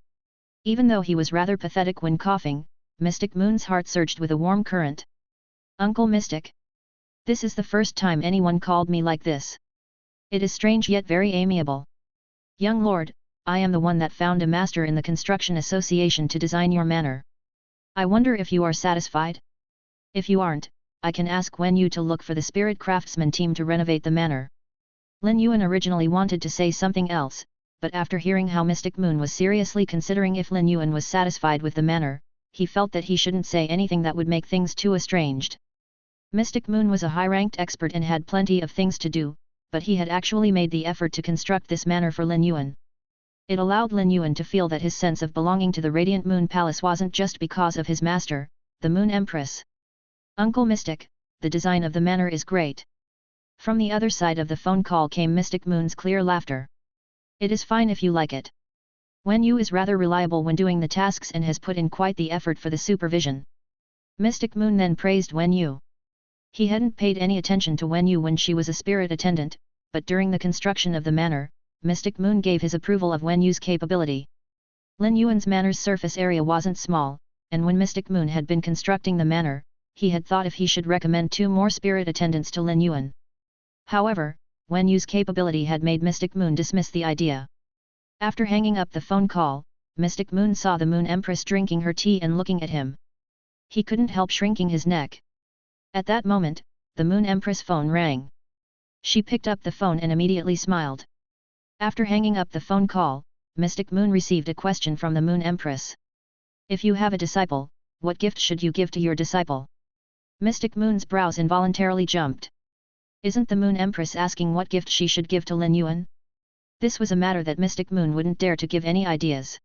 Even though he was rather pathetic when coughing, Mystic Moon's heart surged with a warm current. Uncle Mystic. This is the first time anyone called me like this. It is strange yet very amiable. Young lord, I am the one that found a master in the construction association to design your manor. I wonder if you are satisfied? If you aren't, I can ask Wen Yu to look for the spirit craftsman team to renovate the manor. Lin Yuan originally wanted to say something else, but after hearing how Mystic Moon was seriously considering if Lin Yuan was satisfied with the manor, he felt that he shouldn't say anything that would make things too estranged. Mystic Moon was a high-ranked expert and had plenty of things to do, but he had actually made the effort to construct this manor for Lin Yuan. It allowed Lin Yuan to feel that his sense of belonging to the Radiant Moon Palace wasn't just because of his master, the Moon Empress. Uncle Mystic, the design of the manor is great. From the other side of the phone call came Mystic Moon's clear laughter. It is fine if you like it. Wen Yu is rather reliable when doing the tasks and has put in quite the effort for the supervision. Mystic Moon then praised Wen Yu. He hadn't paid any attention to Wen Yu when she was a spirit attendant, but during the construction of the manor, Mystic Moon gave his approval of Wen Yu's capability. Lin Yuan's manor's surface area wasn't small, and when Mystic Moon had been constructing the manor, he had thought if he should recommend 2 more spirit attendants to Lin Yuan. However, Wen Yu's capability had made Mystic Moon dismiss the idea. After hanging up the phone call, Mystic Moon saw the Moon Empress drinking her tea and looking at him. He couldn't help shrinking his neck. At that moment, the Moon Empress phone rang. She picked up the phone and immediately smiled. After hanging up the phone call, Mystic Moon received a question from the Moon Empress. If you have a disciple, what gift should you give to your disciple? Mystic Moon's brows involuntarily jumped. Isn't the Moon Empress asking what gift she should give to Lin Yuan? This was a matter that Mystic Moon wouldn't dare to give any ideas.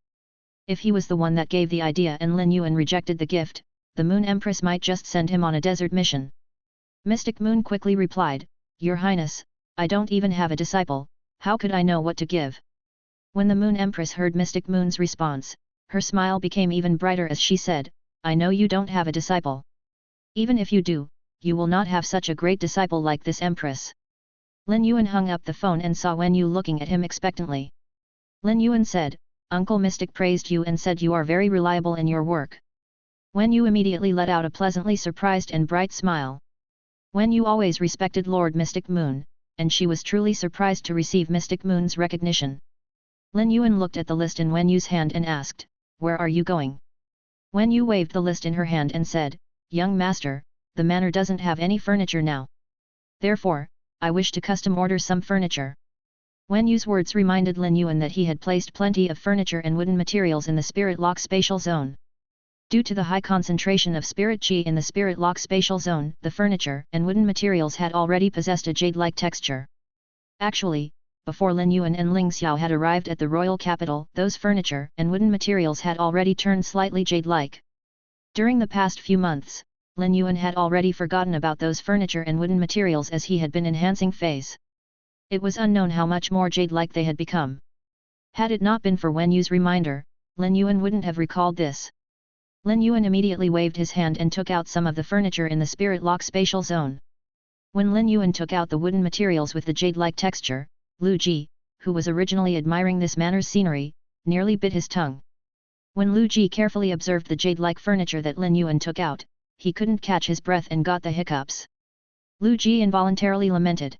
If he was the one that gave the idea and Lin Yuan rejected the gift, the Moon Empress might just send him on a desert mission. Mystic Moon quickly replied, Your Highness, I don't even have a disciple, how could I know what to give? When the Moon Empress heard Mystic Moon's response, her smile became even brighter as she said, I know you don't have a disciple. Even if you do, you will not have such a great disciple like this Empress. Lin Yuan hung up the phone and saw Wen Yu looking at him expectantly. Lin Yuan said, Uncle Mystic praised you and said you are very reliable in your work. Wen Yu immediately let out a pleasantly surprised and bright smile. Wen Yu always respected Lord Mystic Moon, and she was truly surprised to receive Mystic Moon's recognition. Lin Yuan looked at the list in Wen Yu's hand and asked, Where are you going? Wen Yu waved the list in her hand and said, Young master, the manor doesn't have any furniture now. Therefore, I wish to custom order some furniture. Wen Yu's words reminded Lin Yuan that he had placed plenty of furniture and wooden materials in the Spirit Lock spatial zone. Due to the high concentration of Spirit Qi in the Spirit Lock spatial zone, the furniture and wooden materials had already possessed a jade-like texture. Actually, before Lin Yuan and Ling Xiao had arrived at the royal capital, those furniture and wooden materials had already turned slightly jade-like. During the past few months, Lin Yuan had already forgotten about those furniture and wooden materials as he had been enhancing feys. It was unknown how much more jade-like they had become. Had it not been for Wen Yu's reminder, Lin Yuan wouldn't have recalled this. Lin Yuan immediately waved his hand and took out some of the furniture in the Spirit Lock spatial zone. When Lin Yuan took out the wooden materials with the jade-like texture, Lu Ji, who was originally admiring this manor's scenery, nearly bit his tongue. When Lu Ji carefully observed the jade-like furniture that Lin Yuan took out, he couldn't catch his breath and got the hiccups. Lu Ji involuntarily lamented.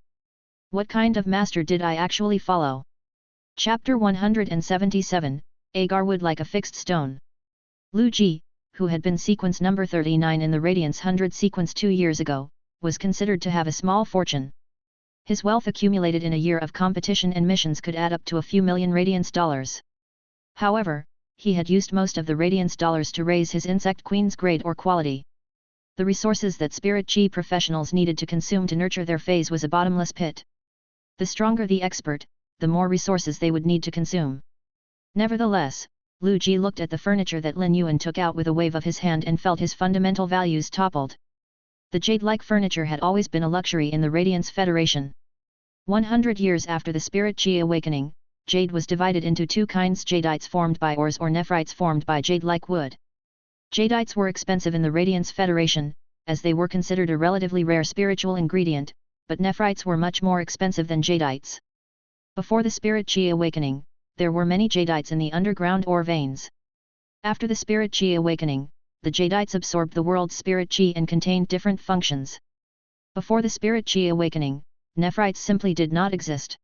What kind of master did I actually follow? Chapter 177, Agar Wood like a fixed stone. Lu Ji, who had been sequence number 39 in the Radiance 100 sequence 2 years ago, was considered to have a small fortune. His wealth accumulated in a year of competition and missions could add up to a few million Radiance dollars. However, he had used most of the Radiance dollars to raise his Insect Queen's grade or quality. The resources that Spirit Qi professionals needed to consume to nurture their feys was a bottomless pit. The stronger the expert, the more resources they would need to consume. Nevertheless, Lu Ji looked at the furniture that Lin Yuan took out with a wave of his hand and felt his fundamental values toppled. The jade-like furniture had always been a luxury in the Radiance Federation. 100 years after the Spirit Qi awakening, jade was divided into two kinds: jadites formed by ores or nephrites formed by jade-like wood. Jadites were expensive in the Radiance Federation, as they were considered a relatively rare spiritual ingredient, but nephrites were much more expensive than jadites. Before the Spirit Qi awakening, there were many jadites in the underground ore veins. After the Spirit Qi awakening, the jadites absorbed the world's Spirit Qi and contained different functions. Before the Spirit Qi awakening, nephrites simply did not exist.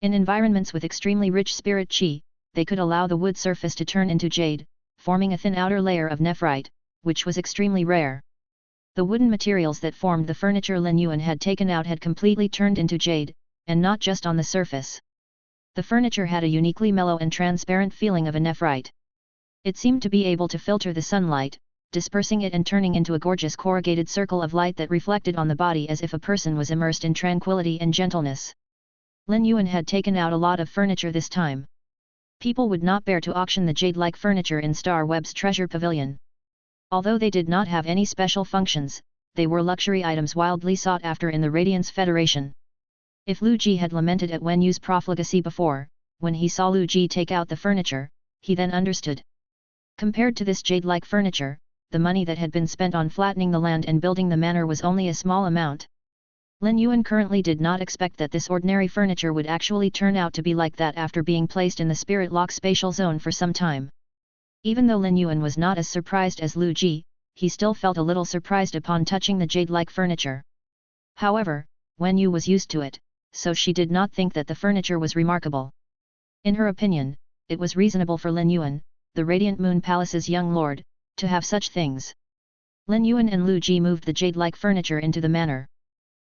In environments with extremely rich Spirit Qi, they could allow the wood surface to turn into jade, forming a thin outer layer of nephrite, which was extremely rare. The wooden materials that formed the furniture Lin Yuan had taken out had completely turned into jade, and not just on the surface. The furniture had a uniquely mellow and transparent feeling of a nephrite. It seemed to be able to filter the sunlight, dispersing it and turning into a gorgeous corrugated circle of light that reflected on the body as if a person was immersed in tranquility and gentleness. Lin Yuan had taken out a lot of furniture this time. People would not bear to auction the jade-like furniture in Star Web's treasure pavilion. Although they did not have any special functions, they were luxury items wildly sought after in the Radiance Federation. If Lu Ji had lamented at Wen Yu's profligacy before, when he saw Lu Ji take out the furniture, he then understood. Compared to this jade-like furniture, the money that had been spent on flattening the land and building the manor was only a small amount. Lin Yuan currently did not expect that this ordinary furniture would actually turn out to be like that after being placed in the Spirit Lock spatial zone for some time. Even though Lin Yuan was not as surprised as Lu Ji, he still felt a little surprised upon touching the jade-like furniture. However, Wen Yu was used to it, so she did not think that the furniture was remarkable. In her opinion, it was reasonable for Lin Yuan, the Radiant Moon Palace's young lord, to have such things. Lin Yuan and Lu Ji moved the jade-like furniture into the manor.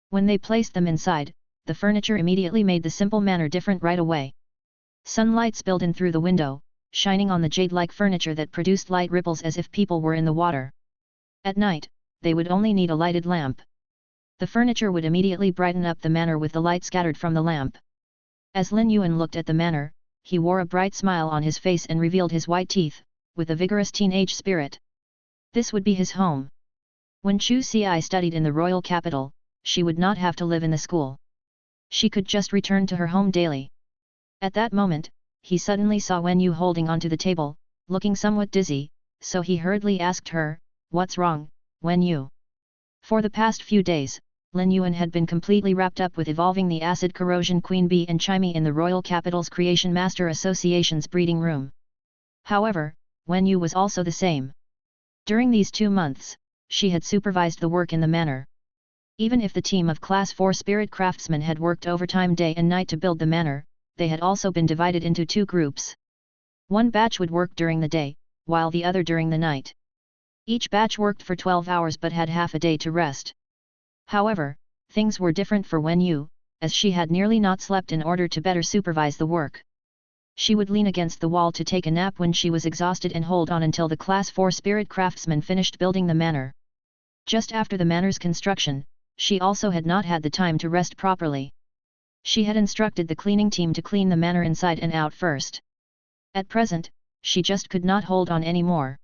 When they placed them inside, the furniture immediately made the simple manor different right away. Sunlight spilled in through the window, shining on the jade-like furniture that produced light ripples as if people were in the water. At night, they would only need a lighted lamp. The furniture would immediately brighten up the manor with the light scattered from the lamp. As Lin Yuan looked at the manor, he wore a bright smile on his face and revealed his white teeth, with a vigorous teenage spirit. This would be his home. When Chu Ci studied in the royal capital, she would not have to live in the school. She could just return to her home daily. At that moment, he suddenly saw Wen Yu holding onto the table, looking somewhat dizzy, so he hurriedly asked her, "What's wrong, Wen Yu?" For the past few days, Lin Yuan had been completely wrapped up with evolving the acid corrosion queen bee and Chimey in the Royal Capital's Creation Master Association's breeding room. However, Wen Yu was also the same. During these 2 months, she had supervised the work in the manor. Even if the team of Class 4 spirit craftsmen had worked overtime day and night to build the manor, they had also been divided into 2 groups. One batch would work during the day, while the other during the night. Each batch worked for 12 hours but had half a day to rest. However, things were different for Wen Yu, as she had nearly not slept in order to better supervise the work. She would lean against the wall to take a nap when she was exhausted and hold on until the Class 4 spirit craftsmen finished building the manor. Just after the manor's construction, she also had not had the time to rest properly. She had instructed the cleaning team to clean the manor inside and out first. At present, she just could not hold on anymore.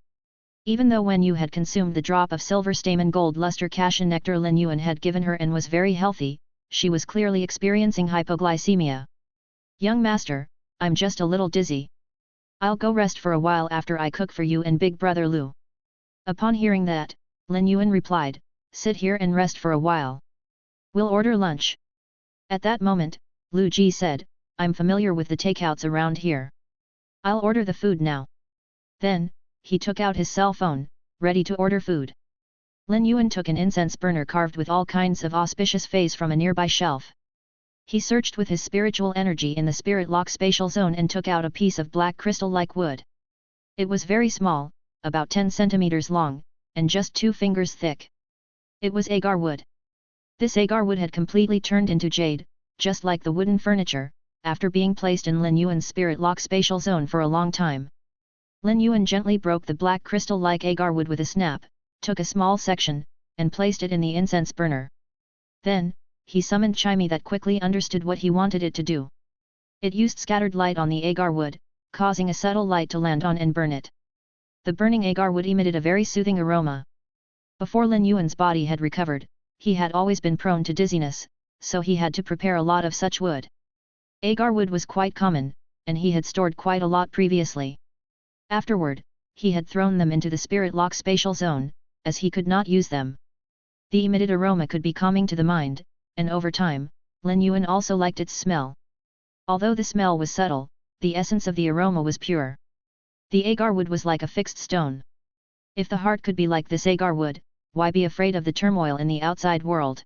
Even though Wen Yu had consumed the drop of silver stamen gold luster cassia nectar Lin Yuan had given her and was very healthy, she was clearly experiencing hypoglycemia. "Young master, I'm just a little dizzy. I'll go rest for a while after I cook for you and big brother Lu." Upon hearing that, Lin Yuan replied, "Sit here and rest for a while. We'll order lunch." At that moment, Lu Ji said, "I'm familiar with the takeouts around here. I'll order the food now." Then, he took out his cell phone, ready to order food. Lin Yuan took an incense burner carved with all kinds of auspicious feys from a nearby shelf. He searched with his spiritual energy in the spirit lock spatial zone and took out a piece of black crystal-like wood. It was very small, about 10 centimeters long, and just 2 fingers thick. It was agar wood. This agar wood had completely turned into jade, just like the wooden furniture, after being placed in Lin Yuan's spirit lock spatial zone for a long time. Lin Yuan gently broke the black crystal-like agar wood with a snap, took a small section, and placed it in the incense burner. Then, he summoned Chimey that quickly understood what he wanted it to do. It used scattered light on the agar wood, causing a subtle light to land on and burn it. The burning agar wood emitted a very soothing aroma. Before Lin Yuan's body had recovered, he had always been prone to dizziness, so he had to prepare a lot of such wood. Agar wood was quite common, and he had stored quite a lot previously. Afterward, he had thrown them into the spirit lock spatial zone, as he could not use them. The emitted aroma could be calming to the mind, and over time, Lin Yuan also liked its smell. Although the smell was subtle, the essence of the aroma was pure. The agar wood was like a fixed stone. If the heart could be like this agar wood, why be afraid of the turmoil in the outside world?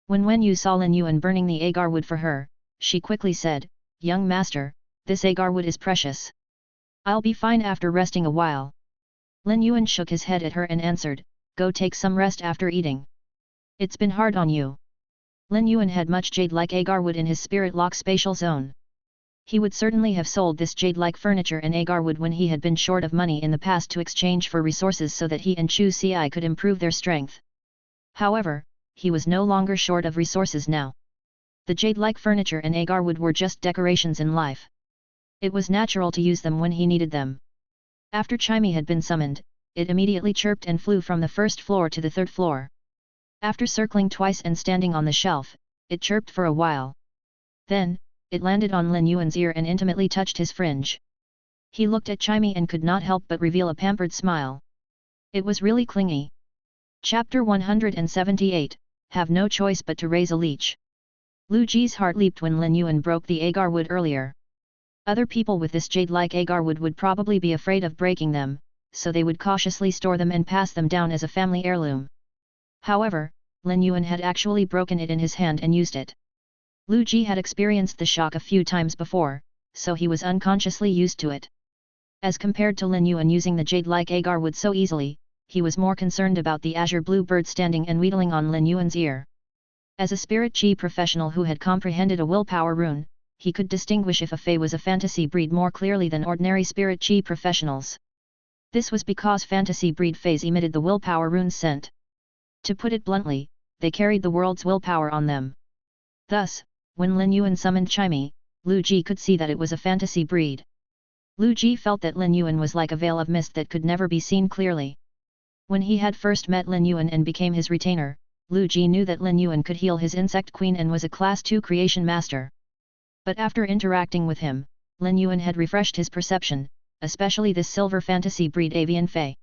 When Wen Yu saw Lin Yuan burning the agar wood for her, she quickly said, "Young master, this agar wood is precious. I'll be fine after resting a while." Lin Yuan shook his head at her and answered, "Go take some rest after eating. It's been hard on you." Lin Yuan had much jade-like agar wood in his spirit lock spatial zone. He would certainly have sold this jade-like furniture and agar wood when he had been short of money in the past to exchange for resources so that he and Chu Ci could improve their strength. However, he was no longer short of resources now. The jade-like furniture and agar wood were just decorations in life. It was natural to use them when he needed them. After Chimey had been summoned, it immediately chirped and flew from the first floor to the third floor. After circling twice and standing on the shelf, it chirped for a while. Then, it landed on Lin Yuan's ear and intimately touched his fringe. He looked at Chimey and could not help but reveal a pampered smile. It was really clingy. Chapter 178, Have no choice but to raise a leech. Lu Ji's heart leaped when Lin Yuan broke the agar wood earlier. Other people with this jade-like agar wood would probably be afraid of breaking them, so they would cautiously store them and pass them down as a family heirloom. However, Lin Yuan had actually broken it in his hand and used it. Lu Ji had experienced the shock a few times before, so he was unconsciously used to it. As compared to Lin Yuan using the jade-like agar wood so easily, he was more concerned about the azure blue bird standing and wheedling on Lin Yuan's ear. As a spirit chi professional who had comprehended a willpower rune, he could distinguish if a fey was a fantasy breed more clearly than ordinary spirit chi professionals. This was because fantasy breed feys emitted the willpower rune's scent. To put it bluntly, they carried the world's willpower on them. Thus, when Lin Yuan summoned Chimey, Lu Ji could see that it was a fantasy breed. Lu Ji felt that Lin Yuan was like a veil of mist that could never be seen clearly. When he had first met Lin Yuan and became his retainer, Lu Ji knew that Lin Yuan could heal his insect queen and was a class 2 creation master. But after interacting with him, Lin Yuan had refreshed his perception, especially this silver fantasy breed avian fey.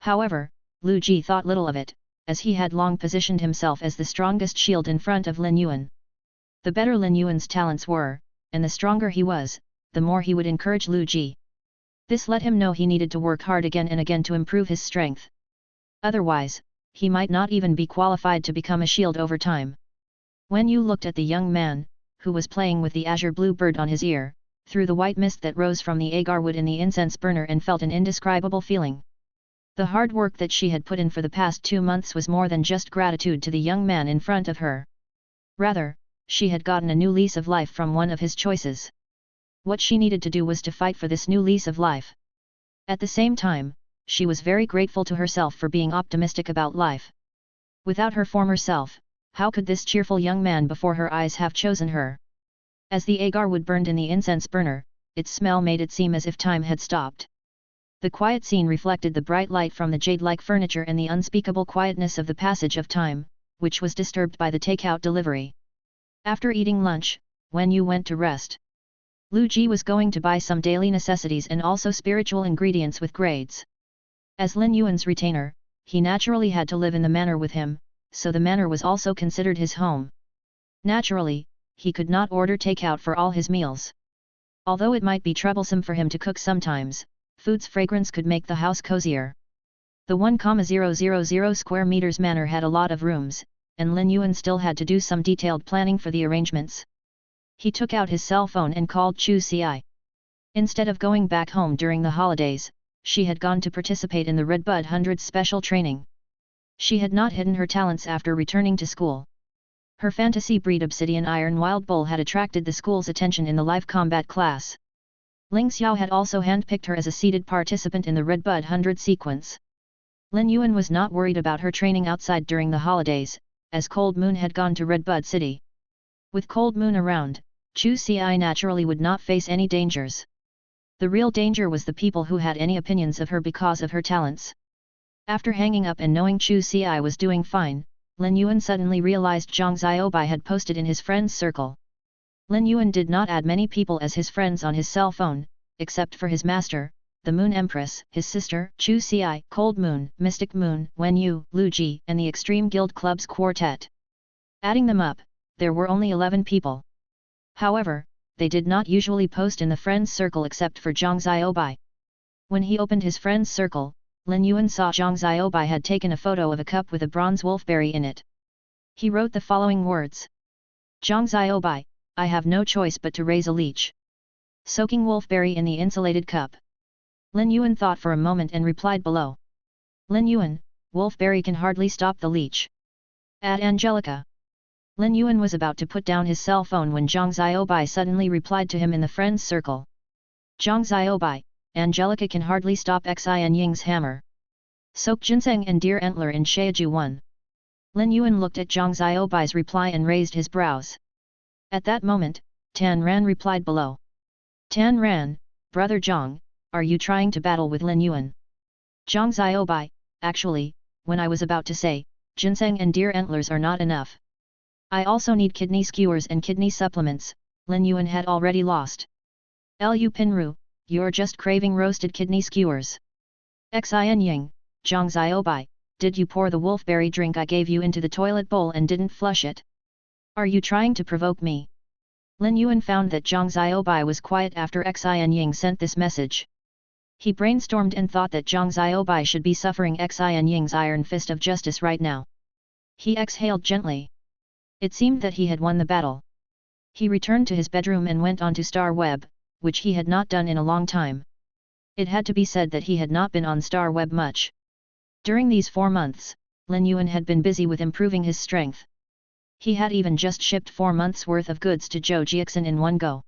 However, Lu Ji thought little of it, as he had long positioned himself as the strongest shield in front of Lin Yuan. The better Lin Yuan's talents were, and the stronger he was, the more he would encourage Lu Ji. This let him know he needed to work hard again and again to improve his strength. Otherwise, he might not even be qualified to become a shield over time. When Yu looked at the young man, who was playing with the azure blue bird on his ear, through the white mist that rose from the agar wood in the incense burner, and felt an indescribable feeling. The hard work that she had put in for the past 2 months was more than just gratitude to the young man in front of her. Rather, she had gotten a new lease of life from one of his choices. What she needed to do was to fight for this new lease of life. At the same time, she was very grateful to herself for being optimistic about life. Without her former self, how could this cheerful young man before her eyes have chosen her? As the agar wood burned in the incense burner, its smell made it seem as if time had stopped. The quiet scene reflected the bright light from the jade-like furniture and the unspeakable quietness of the passage of time, which was disturbed by the takeout delivery. After eating lunch, Wen Yu went to rest. Lu Ji was going to buy some daily necessities and also spiritual ingredients with grades. As Lin Yuan's retainer, he naturally had to live in the manor with him, so the manor was also considered his home. Naturally, he could not order takeout for all his meals. Although it might be troublesome for him to cook sometimes, food's fragrance could make the house cozier. The 1,000 square meters manor had a lot of rooms, and Lin Yuan still had to do some detailed planning for the arrangements. He took out his cell phone and called Chu Ci. Instead of going back home during the holidays, she had gone to participate in the Redbud 100's special training. She had not hidden her talents after returning to school. Her fantasy breed Obsidian Iron Wild Bull had attracted the school's attention in the live combat class. Ling Xiao had also handpicked her as a seated participant in the Redbud 100 sequence. Lin Yuan was not worried about her training outside during the holidays, as Cold Moon had gone to Redbud City. With Cold Moon around, Chu Ci naturally would not face any dangers. The real danger was the people who had any opinions of her because of her talents. After hanging up and knowing Chu Ci was doing fine, Lin Yuan suddenly realized Zhang Xiaobai had posted in his friends' circle. Lin Yuan did not add many people as his friends on his cell phone, except for his master, the Moon Empress, his sister, Chu Ci, Cold Moon, Mystic Moon, Wen Yu, Lu Ji, and the Extreme Guild Club's quartet. Adding them up, there were only 11 people. However, they did not usually post in the friends' circle except for Zhang Xiaobai. When he opened his friends' circle, Lin Yuan saw Zhang Xiaobai had taken a photo of a cup with a bronze wolfberry in it. He wrote the following words. Zhang Xiaobai, I have no choice but to raise a leech. Soaking wolfberry in the insulated cup. Lin Yuan thought for a moment and replied below. Lin Yuan, wolfberry can hardly stop the leech. Add Angelica. Lin Yuan was about to put down his cell phone when Zhang Xiaobai suddenly replied to him in the friends' circle. Zhang Xiaobai, Angelica can hardly stop Xin Ying's hammer. Soak ginseng and deer antler in Sheiju 1. Lin Yuan looked at Zhang Xiaobai's reply and raised his brows. At that moment, Tan Ran replied below. Tan Ran, brother Zhang, are you trying to battle with Lin Yuan? Zhang Xiaobai, actually, when I was about to say, ginseng and deer antlers are not enough. I also need kidney skewers and kidney supplements, Lin Yuan had already lost. Lu Pinru, you're just craving roasted kidney skewers. Xin Ying, Zhang Xiaobai, did you pour the wolfberry drink I gave you into the toilet bowl and didn't flush it? Are you trying to provoke me? Lin Yuan found that Zhang Xiaobai was quiet after Xin Ying sent this message. He brainstormed and thought that Zhang Xiaobai should be suffering Xin Ying's iron fist of justice right now. He exhaled gently. It seemed that he had won the battle. He returned to his bedroom and went on to Star Web, which he had not done in a long time. It had to be said that he had not been on Star Web much. During these 4 months, Lin Yuan had been busy with improving his strength. He had even just shipped 4 months' worth of goods to Zhou Jiaxin in one go.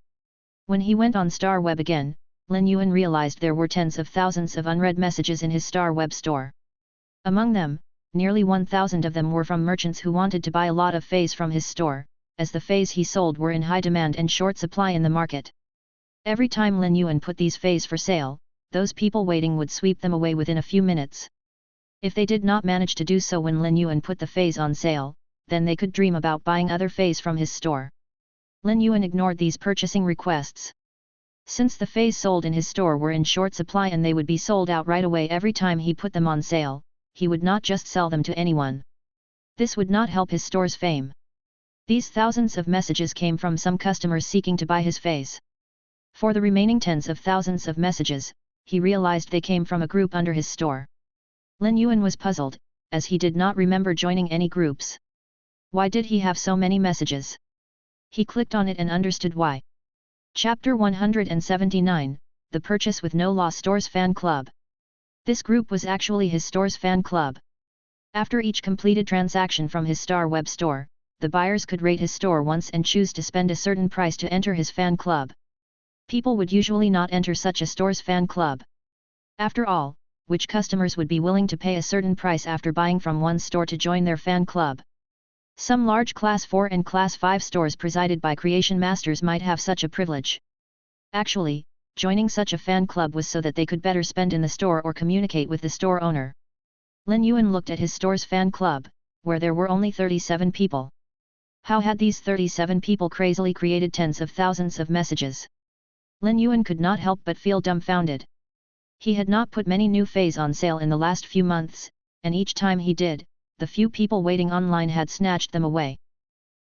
When he went on Star Web again, Lin Yuan realized there were tens of thousands of unread messages in his Star Web store. Among them, nearly 1,000 of them were from merchants who wanted to buy a lot of feys from his store, as the feys he sold were in high demand and short supply in the market. Every time Lin Yuan put these feys for sale, those people waiting would sweep them away within a few minutes. If they did not manage to do so when Lin Yuan put the feys on sale, then they could dream about buying other feys from his store. Lin Yuan ignored these purchasing requests. Since the feys sold in his store were in short supply and they would be sold out right away every time he put them on sale, he would not just sell them to anyone. This would not help his store's fame. These thousands of messages came from some customers seeking to buy his feys. For the remaining tens of thousands of messages, he realized they came from a group under his store. Lin Yuan was puzzled, as he did not remember joining any groups. Why did he have so many messages? He clicked on it and understood why. Chapter 179, The Purchase with No Loss Store's Fan Club. This group was actually his store's fan club. After each completed transaction from his star web store, the buyers could rate his store once and choose to spend a certain price to enter his fan club. People would usually not enter such a store's fan club. After all, which customers would be willing to pay a certain price after buying from one store to join their fan club? Some large Class 4 and Class 5 stores presided by creation masters might have such a privilege. Actually, joining such a fan club was so that they could better spend in the store or communicate with the store owner. Lin Yuan looked at his store's fan club, where there were only 37 people. How had these 37 people crazily created tens of thousands of messages? Lin Yuan could not help but feel dumbfounded. He had not put many new feys on sale in the last few months, and each time he did, the few people waiting online had snatched them away.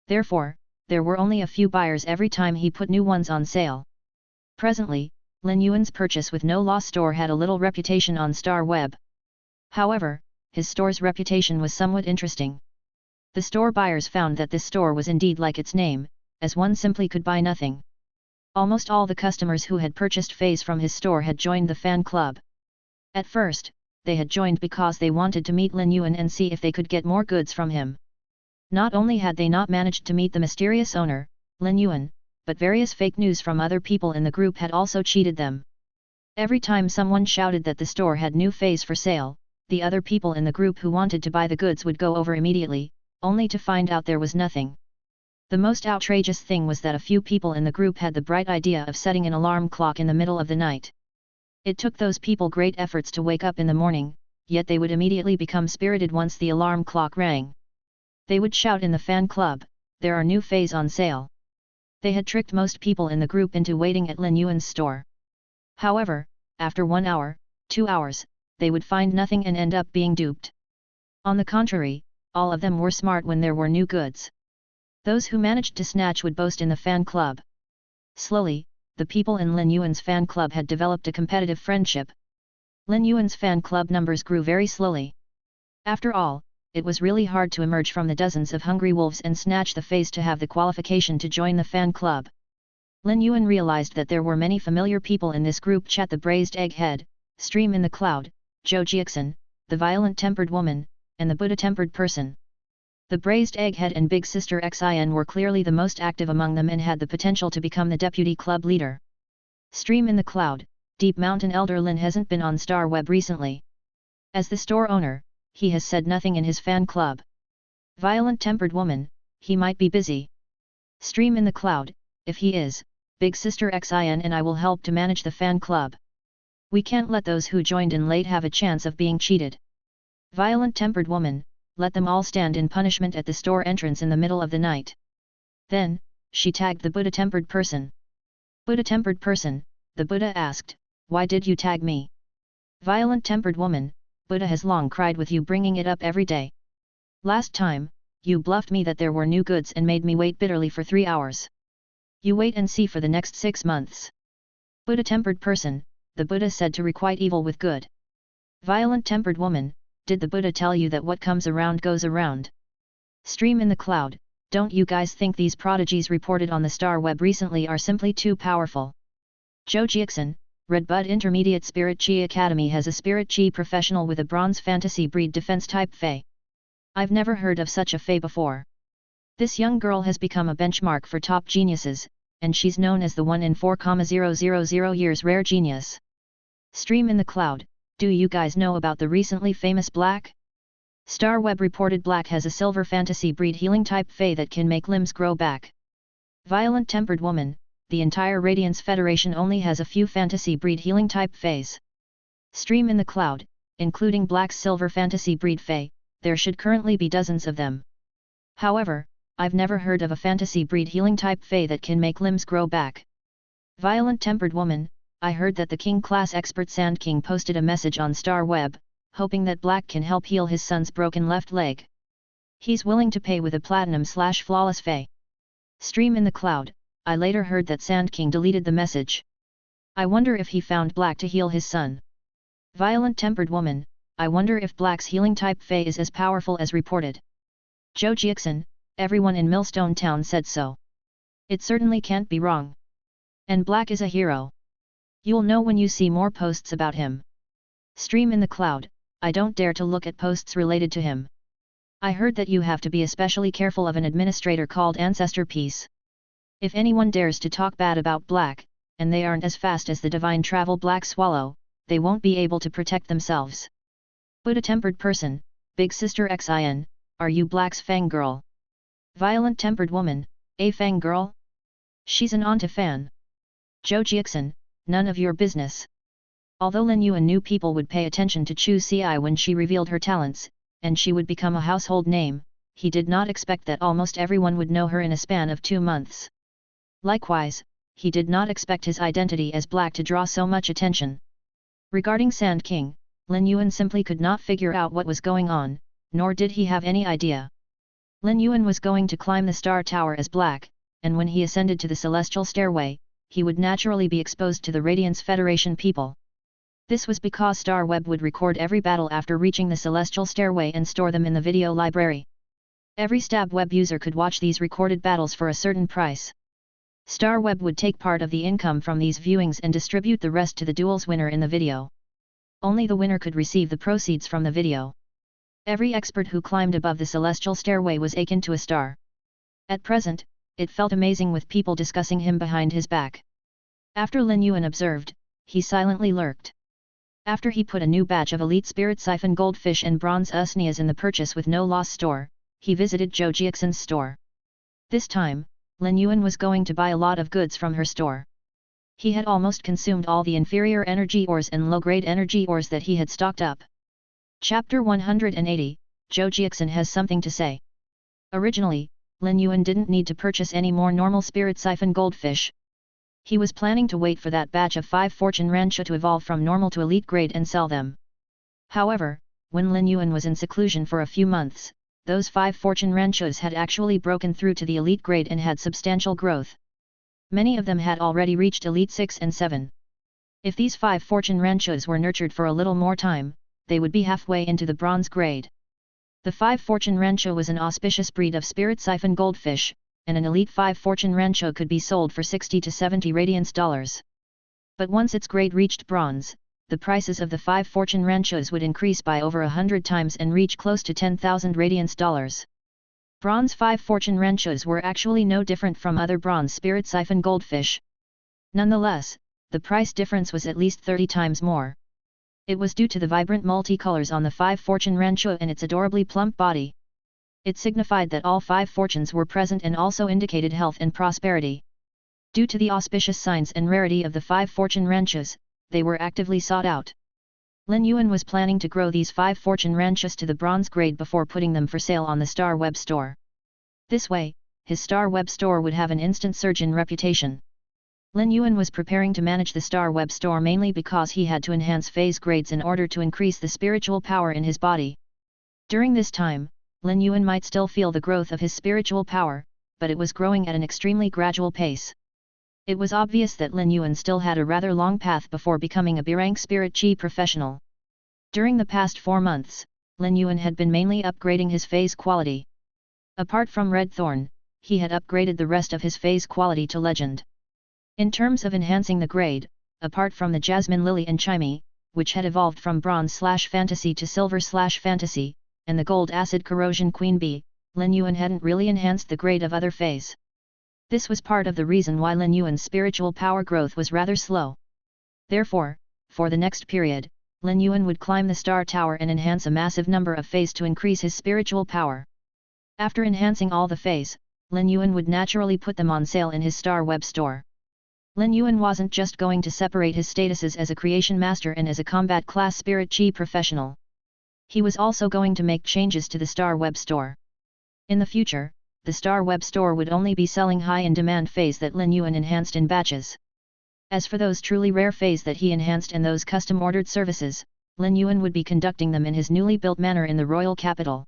Therefore, there were only a few buyers every time he put new ones on sale. Presently, Lin Yuan's purchase with no loss store had a little reputation on Star Web. However, his store's reputation was somewhat interesting. The store buyers found that this store was indeed like its name, as one simply could buy nothing. Almost all the customers who had purchased feys from his store had joined the fan club. At first, they had joined because they wanted to meet Lin Yuan and see if they could get more goods from him. Not only had they not managed to meet the mysterious owner, Lin Yuan, but various fake news from other people in the group had also cheated them. Every time someone shouted that the store had new feys for sale, the other people in the group who wanted to buy the goods would go over immediately, only to find out there was nothing. The most outrageous thing was that a few people in the group had the bright idea of setting an alarm clock in the middle of the night. It took those people great efforts to wake up in the morning, yet they would immediately become spirited once the alarm clock rang. They would shout in the fan club, "There are new feys on sale." They had tricked most people in the group into waiting at Lin Yuan's store. However, after 1 hour, 2 hours, they would find nothing and end up being duped. On the contrary, all of them were smart when there were new goods. Those who managed to snatch would boast in the fan club. Slowly, the people in Lin Yuan's fan club had developed a competitive friendship. Lin Yuan's fan club numbers grew very slowly. After all, it was really hard to emerge from the dozens of hungry wolves and snatch the feys to have the qualification to join the fan club. Lin Yuan realized that there were many familiar people in this group chat: the braised egghead, Stream in the Cloud, Zhou Jiaxin, the violent-tempered woman, and the Buddha-tempered person. The braised egghead and Big Sister Xin were clearly the most active among them and had the potential to become the deputy club leader. Stream in the Cloud, Deep Mountain Elder Lin hasn't been on Star Web recently. As the store owner, he has said nothing in his fan club. Violent-tempered woman, he might be busy. Stream in the Cloud, if he is, Big Sister Xin and I will help to manage the fan club. We can't let those who joined in late have a chance of being cheated. Violent-tempered woman, let them all stand in punishment at the store entrance in the middle of the night. Then, she tagged the Buddha-tempered person. Buddha-tempered person, the Buddha asked, why did you tag me? Violent-tempered woman, Buddha has long cried with you bringing it up every day. Last time, you bluffed me that there were new goods and made me wait bitterly for 3 hours. You wait and see for the next 6 months. Buddha-tempered person, the Buddha said to requite evil with good. Violent-tempered woman, did the Buddha tell you that what comes around goes around? Stream in the Cloud, don't you guys think these prodigies reported on the Star Web recently are simply too powerful? Zhou Jiaxin, Red Bud Intermediate Spirit Chi Academy has a Spirit Chi professional with a Bronze Fantasy Breed Defense Type Fey. I've never heard of such a Fey before. This young girl has become a benchmark for top geniuses, and she's known as the 1 in 4,000 years rare genius. Stream in the Cloud, do you guys know about the recently famous Black? Star Web reported Black has a Silver Fantasy Breed Healing Type Fey that can make limbs grow back. Violent-tempered woman, the entire Radiance Federation only has a few Fantasy Breed Healing Type Feys. Stream in the Cloud, including Black's Silver Fantasy Breed Fey, there should currently be dozens of them. However, I've never heard of a Fantasy Breed Healing Type Fey that can make limbs grow back. Violent-tempered woman, I heard that the King class expert Sand King posted a message on Star Web, hoping that Black can help heal his son's broken left leg. He's willing to pay with a platinum/flawless fey. Stream in the cloud. I later heard that Sand King deleted the message. I wonder if he found Black to heal his son. Violent-tempered woman. I wonder if Black's healing type fey is as powerful as reported. Zhou Jiaxin, everyone in Millstone Town said so. It certainly can't be wrong. And Black is a hero. You'll know when you see more posts about him. Stream in the cloud. I don't dare to look at posts related to him. I heard that you have to be especially careful of an administrator called Ancestor Peace. If anyone dares to talk bad about Black, and they aren't as fast as the divine travel Black Swallow, they won't be able to protect themselves. Buddha-tempered person, Big Sister Xin, are you Black's fangirl? Violent-tempered woman, a fangirl? She's an auntie fan. Zhou Jiaxin, none of your business. Although Lin Yuan knew people would pay attention to Chu Ci when she revealed her talents, and she would become a household name, he did not expect that almost everyone would know her in a span of 2 months. Likewise, he did not expect his identity as Black to draw so much attention. Regarding Sand King, Lin Yuan simply could not figure out what was going on, nor did he have any idea. Lin Yuan was going to climb the Star Tower as Black, and when he ascended to the Celestial Stairway, he would naturally be exposed to the Radiance Federation people. This was because Star Web would record every battle after reaching the Celestial Stairway and store them in the video library. Every Stab Web user could watch these recorded battles for a certain price. Star Web would take part of the income from these viewings and distribute the rest to the duel's winner in the video. Only the winner could receive the proceeds from the video. Every expert who climbed above the Celestial Stairway was akin to a star. At present, it felt amazing with people discussing him behind his back. After Lin Yuan observed, he silently lurked. After he put a new batch of Elite Spirit Siphon Goldfish and Bronze Usnias in the Purchase with No Loss store, he visited Zhou Jiaxin's store. This time, Lin Yuan was going to buy a lot of goods from her store. He had almost consumed all the inferior energy ores and low-grade energy ores that he had stocked up. Chapter 180, Zhou Jiaxin has something to say. Originally, Lin Yuan didn't need to purchase any more normal Spirit Siphon Goldfish. He was planning to wait for that batch of 5 Fortune Rancha to evolve from normal to elite grade and sell them. However, when Lin Yuan was in seclusion for a few months, those 5 Fortune Ranchas had actually broken through to the elite grade and had substantial growth. Many of them had already reached Elite 6 and 7. If these 5 Fortune Ranchas were nurtured for a little more time, they would be halfway into the bronze grade. The 5 Fortune Rancha was an auspicious breed of Spirit Siphon Goldfish, and an Elite 5 Fortune Rancha could be sold for 60 to 70 Radiance dollars. But once its grade reached bronze, the prices of the 5 Fortune Ranchas would increase by over 100 times and reach close to 10,000 Radiance dollars. Bronze 5 Fortune Ranchas were actually no different from other bronze Spirit Siphon Goldfish. Nonetheless, the price difference was at least 30 times more. It was due to the vibrant multicolors on the 5 Fortune Rancha and its adorably plump body. It signified that all 5 fortunes were present and also indicated health and prosperity. Due to the auspicious signs and rarity of the 5 Fortune Ranchas, they were actively sought out. Lin Yuan was planning to grow these 5 Fortune Ranchas to the bronze grade before putting them for sale on the Star Web store. This way, his Star Web store would have an instant surge in reputation. Lin Yuan was preparing to manage the Star Web store mainly because he had to enhance phase grades in order to increase the spiritual power in his body. During this time, Lin Yuan might still feel the growth of his spiritual power, but it was growing at an extremely gradual pace. It was obvious that Lin Yuan still had a rather long path before becoming a B-rank Spirit Chi professional. During the past 4 months, Lin Yuan had been mainly upgrading his phase quality. Apart from Red Thorn, he had upgraded the rest of his phase quality to Legend. In terms of enhancing the grade, apart from the Jasmine Lily and Chimey, which had evolved from Bronze/Fantasy to Silver/Fantasy, and the Gold Acid Corrosion Queen Bee, Lin Yuan hadn't really enhanced the grade of other phase. This was part of the reason why Lin Yuan's spiritual power growth was rather slow. Therefore, for the next period, Lin Yuan would climb the Star Tower and enhance a massive number of phase to increase his spiritual power. After enhancing all the phase, Lin Yuan would naturally put them on sale in his Star Web store. Lin Yuan wasn't just going to separate his statuses as a creation master and as a combat class Spirit Chi professional. He was also going to make changes to the Star Web store. In the future, the Star Web store would only be selling high-in-demand phase that Lin Yuan enhanced in batches. As for those truly rare phase that he enhanced and those custom-ordered services, Lin Yuan would be conducting them in his newly built manor in the royal capital.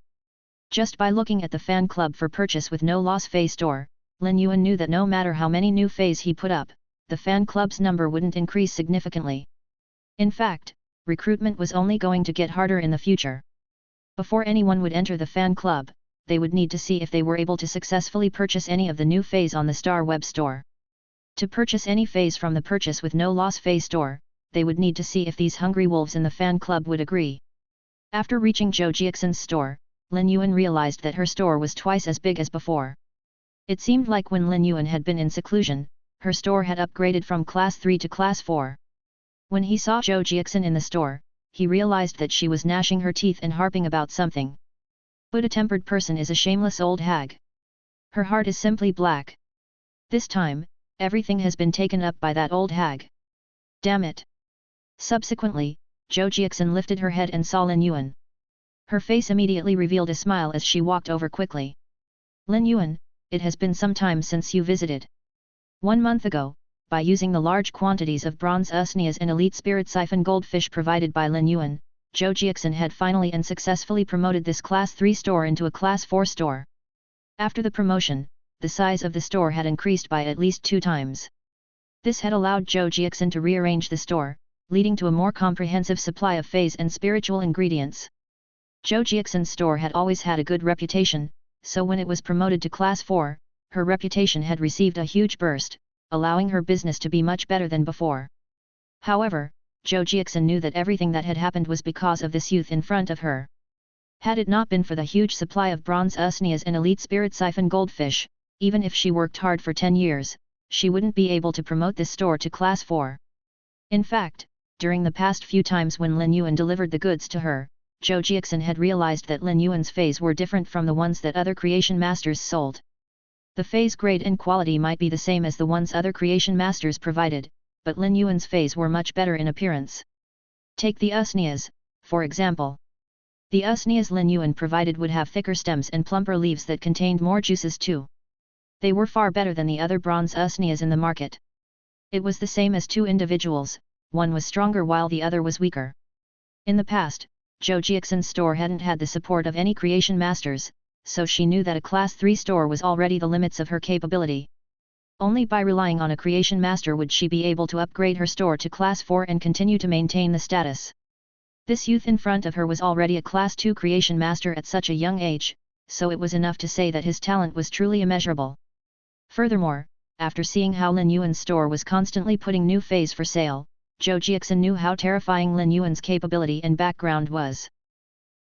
Just by looking at the fan club for purchase with no loss fey store, Lin Yuan knew that no matter how many new feys he put up, the fan club's number wouldn't increase significantly. In fact, recruitment was only going to get harder in the future. Before anyone would enter the fan club, they would need to see if they were able to successfully purchase any of the new feys on the Star Web store. To purchase any feys from the purchase with no loss fey store, they would need to see if these hungry wolves in the fan club would agree. After reaching Zhou Jiaxin's store, Lin Yuan realized that her store was twice as big as before. It seemed like when Lin Yuan had been in seclusion, her store had upgraded from Class 3 to Class 4. When he saw Zhou Jiaxin in the store, he realized that she was gnashing her teeth and harping about something. But a tempered person is a shameless old hag. Her heart is simply black. This time, everything has been taken up by that old hag. Damn it! Subsequently, Zhou Jiaxin lifted her head and saw Lin Yuan. Her face immediately revealed a smile as she walked over quickly. Lin Yuan, it has been some time since you visited. 1 month ago, by using the large quantities of bronze usnias and elite spirit siphon goldfish provided by Lin Yuan, Zhou Jiaxin had finally and successfully promoted this Class 3 store into a Class 4 store. After the promotion, the size of the store had increased by at least 2 times. This had allowed Zhou Jiaxin to rearrange the store, leading to a more comprehensive supply of feys and spiritual ingredients. Zhou Jiaxin's store had always had a good reputation, so when it was promoted to Class 4, her reputation had received a huge burst, allowing her business to be much better than before. However, Zhou Jiaxin knew that everything that had happened was because of this youth in front of her. Had it not been for the huge supply of bronze usnias and elite spirit siphon goldfish, even if she worked hard for 10 years, she wouldn't be able to promote this store to Class 4. In fact, during the past few times when Lin Yuan delivered the goods to her, Zhou Jiaxin had realized that Lin Yuan's feys were different from the ones that other creation masters sold. The feys grade and quality might be the same as the ones other creation masters provided, but Lin Yuan's feys were much better in appearance. Take the usnias, for example. The usnias Lin Yuan provided would have thicker stems and plumper leaves that contained more juices too. They were far better than the other bronze usnias in the market. It was the same as 2 individuals, one was stronger while the other was weaker. In the past, Zhou Jiaxin's store hadn't had the support of any creation masters, so she knew that a Class 3 store was already the limits of her capability. Only by relying on a creation master would she be able to upgrade her store to Class 4 and continue to maintain the status. This youth in front of her was already a Class 2 creation master at such a young age, so it was enough to say that his talent was truly immeasurable. Furthermore, after seeing how Lin Yuan's store was constantly putting new feys for sale, Zhou Jiaxin knew how terrifying Lin Yuan's capability and background was.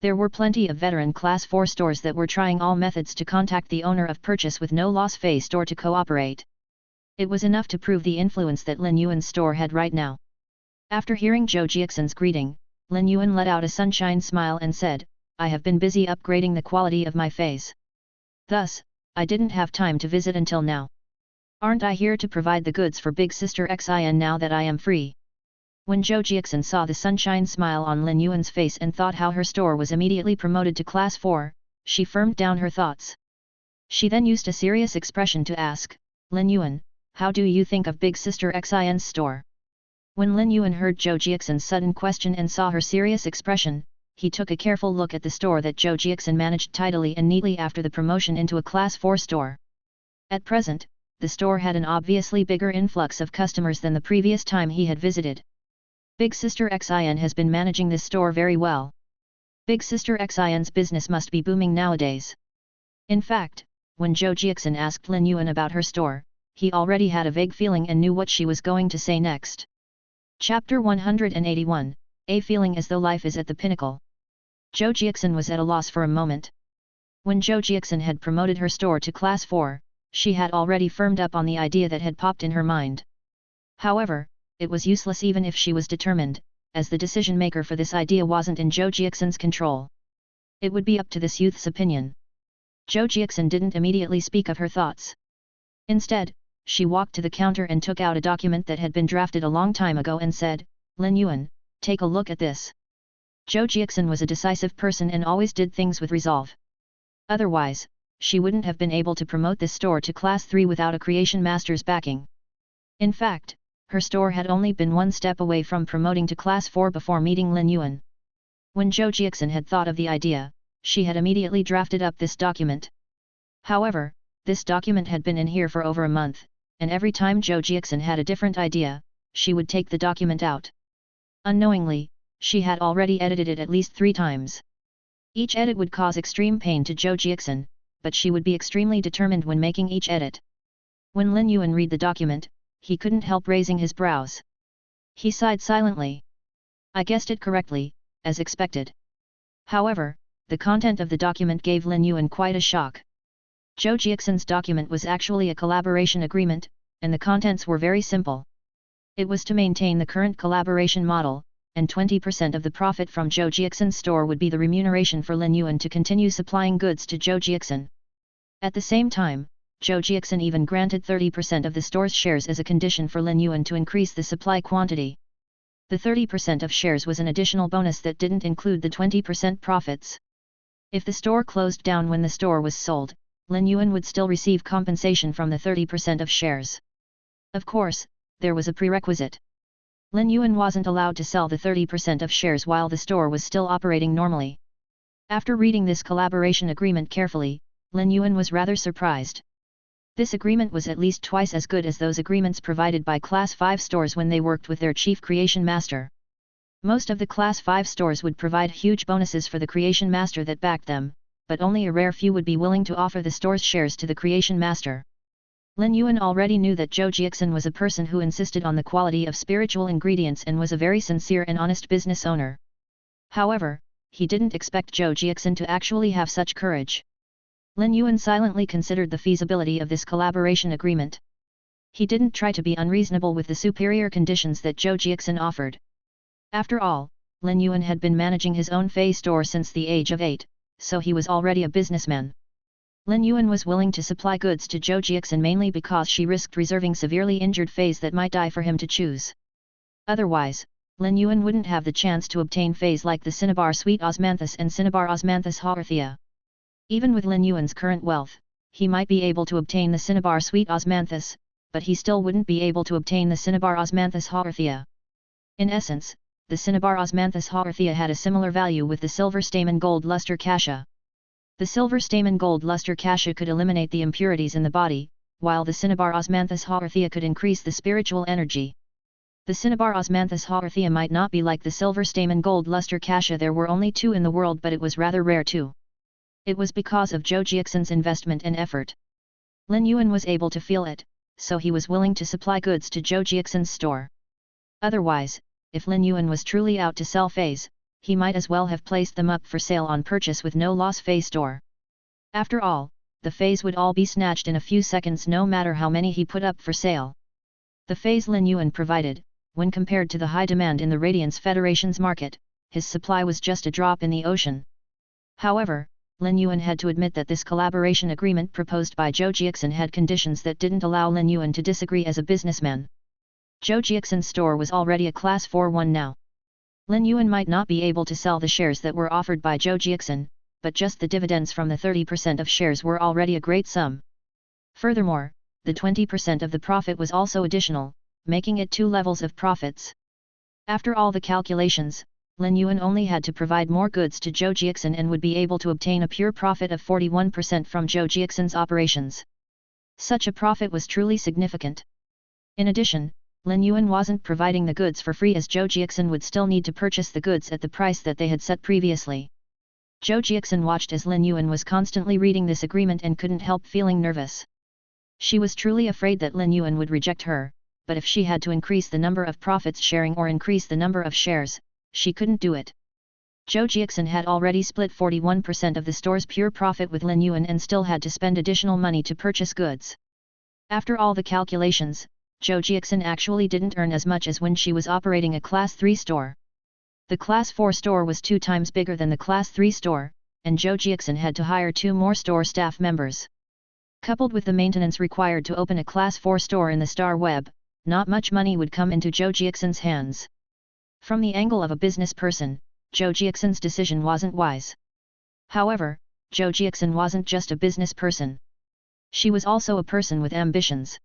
There were plenty of veteran Class 4 stores that were trying all methods to contact the owner of purchase with no loss fey store to cooperate. It was enough to prove the influence that Lin Yuan's store had right now. After hearing Zhou Jiaxin's greeting, Lin Yuan let out a sunshine smile and said, I have been busy upgrading the quality of my feys. Thus, I didn't have time to visit until now. Aren't I here to provide the goods for Big Sister Xin now that I am free? When Zhou Jiaxin saw the sunshine smile on Lin Yuan's face and thought how her store was immediately promoted to Class 4, she firmed down her thoughts. She then used a serious expression to ask, Lin Yuan, how do you think of Big Sister Xin's store? When Lin Yuan heard Zhou Jiaxin's sudden question and saw her serious expression, he took a careful look at the store that Zhou Jiaxin managed tidily and neatly after the promotion into a Class 4 store. At present, the store had an obviously bigger influx of customers than the previous time he had visited. Big Sister Xin has been managing this store very well. Big Sister Xin's business must be booming nowadays. In fact, when Zhou Jiaxin asked Lin Yuan about her store, he already had a vague feeling and knew what she was going to say next. Chapter 181, A Feeling as Though Life is at the Pinnacle. Zhou Jiaxin was at a loss for a moment. When Zhou Jiaxin had promoted her store to Class 4, she had already firmed up on the idea that had popped in her mind. However, it was useless even if she was determined, as the decision-maker for this idea wasn't in Zhou Jiaxin's control. It would be up to this youth's opinion. Zhou Jiaxin didn't immediately speak of her thoughts. Instead, she walked to the counter and took out a document that had been drafted a long time ago and said, Lin Yuan, take a look at this. Zhou Jiaxin was a decisive person and always did things with resolve. Otherwise, she wouldn't have been able to promote this store to Class 3 without a creation master's backing. In fact, her store had only been one step away from promoting to Class 4 before meeting Lin Yuan. When Zhou Jiaxin had thought of the idea, she had immediately drafted up this document. However, this document had been in here for over a month, and every time Zhou Jiaxin had a different idea, she would take the document out. Unknowingly, she had already edited it at least 3 times. Each edit would cause extreme pain to Zhou Jiaxin, but she would be extremely determined when making each edit. When Lin Yuan read the document, he couldn't help raising his brows. He sighed silently. I guessed it correctly, as expected. However, the content of the document gave Lin Yuan quite a shock. Zhou Jiaxin's document was actually a collaboration agreement, and the contents were very simple. It was to maintain the current collaboration model, and 20% of the profit from Zhou Jiaxin's store would be the remuneration for Lin Yuan to continue supplying goods to Zhou Jiaxin. At the same time, Zhou Jiaxin even granted 30% of the store's shares as a condition for Lin Yuan to increase the supply quantity. The 30% of shares was an additional bonus that didn't include the 20% profits. If the store closed down when the store was sold, Lin Yuan would still receive compensation from the 30% of shares. Of course, there was a prerequisite. Lin Yuan wasn't allowed to sell the 30% of shares while the store was still operating normally. After reading this collaboration agreement carefully, Lin Yuan was rather surprised. This agreement was at least twice as good as those agreements provided by Class 5 stores when they worked with their chief creation master. Most of the Class 5 stores would provide huge bonuses for the creation master that backed them, but only a rare few would be willing to offer the store's shares to the creation master. Lin Yuan already knew that Zhou Jiaxin was a person who insisted on the quality of spiritual ingredients and was a very sincere and honest business owner. However, he didn't expect Zhou Jiaxin to actually have such courage. Lin Yuan silently considered the feasibility of this collaboration agreement. He didn't try to be unreasonable with the superior conditions that Zhou Jiaxin offered. After all, Lin Yuan had been managing his own fey store since the age of 8, so he was already a businessman. Lin Yuan was willing to supply goods to Zhou Jiaxin mainly because she risked reserving severely injured feys that might die for him to choose. Otherwise, Lin Yuan wouldn't have the chance to obtain feys like the Cinnabar Sweet Osmanthus and Cinnabar Osmanthus Haarthia. Even with Lin Yuan's current wealth, he might be able to obtain the Cinnabar Sweet Osmanthus, but he still wouldn't be able to obtain the Cinnabar Osmanthus Haarthia. In essence, the Cinnabar Osmanthus Haarthia had a similar value with the Silver Stamen Gold Luster Kasha. The Silver Stamen Gold Luster Kasha could eliminate the impurities in the body, while the Cinnabar Osmanthus Haarthia could increase the spiritual energy. The Cinnabar Osmanthus Haarthia might not be like the Silver Stamen Gold Luster Kasha. There were only 2 in the world, but it was rather rare too. It was because of Zhou Jiaxin's investment and effort. Lin Yuan was able to feel it, so he was willing to supply goods to Zhou Jiaxin's store. Otherwise, if Lin Yuan was truly out to sell feys, he might as well have placed them up for sale on purchase with no loss fey store. After all, the feys would all be snatched in a few seconds no matter how many he put up for sale. The feys Lin Yuan provided, when compared to the high demand in the Radiance Federation's market, his supply was just a drop in the ocean. However, Lin Yuan had to admit that this collaboration agreement proposed by Zhou Jiaxin had conditions that didn't allow Lin Yuan to disagree as a businessman. Zhou Jiaxin's store was already a Class 4 one now. Lin Yuan might not be able to sell the shares that were offered by Zhou Jiaxin, but just the dividends from the 30% of shares were already a great sum. Furthermore, the 20% of the profit was also additional, making it 2 levels of profits. After all the calculations, Lin Yuan only had to provide more goods to Zhou Jiaxin and would be able to obtain a pure profit of 41% from Zhou Jiaxin's operations. Such a profit was truly significant. In addition, Lin Yuan wasn't providing the goods for free, as Zhou Jiaxin would still need to purchase the goods at the price that they had set previously. Zhou Jiaxin watched as Lin Yuan was constantly reading this agreement and couldn't help feeling nervous. She was truly afraid that Lin Yuan would reject her, but if she had to increase the number of profits sharing or increase the number of shares, she couldn't do it. Zhou Jiaxin had already split 41% of the store's pure profit with Lin Yuan and still had to spend additional money to purchase goods. After all the calculations, Zhou Jiaxin actually didn't earn as much as when she was operating a Class 3 store. The Class 4 store was 2 times bigger than the Class 3 store, and Zhou Jiaxin had to hire 2 more store staff members. Coupled with the maintenance required to open a Class 4 store in the Star Web, not much money would come into Zhou Jiaxin's hands. From the angle of a business person, Zhou Jiaxin's decision wasn't wise. However, Zhou Jiaxin wasn't just a business person. She was also a person with ambitions.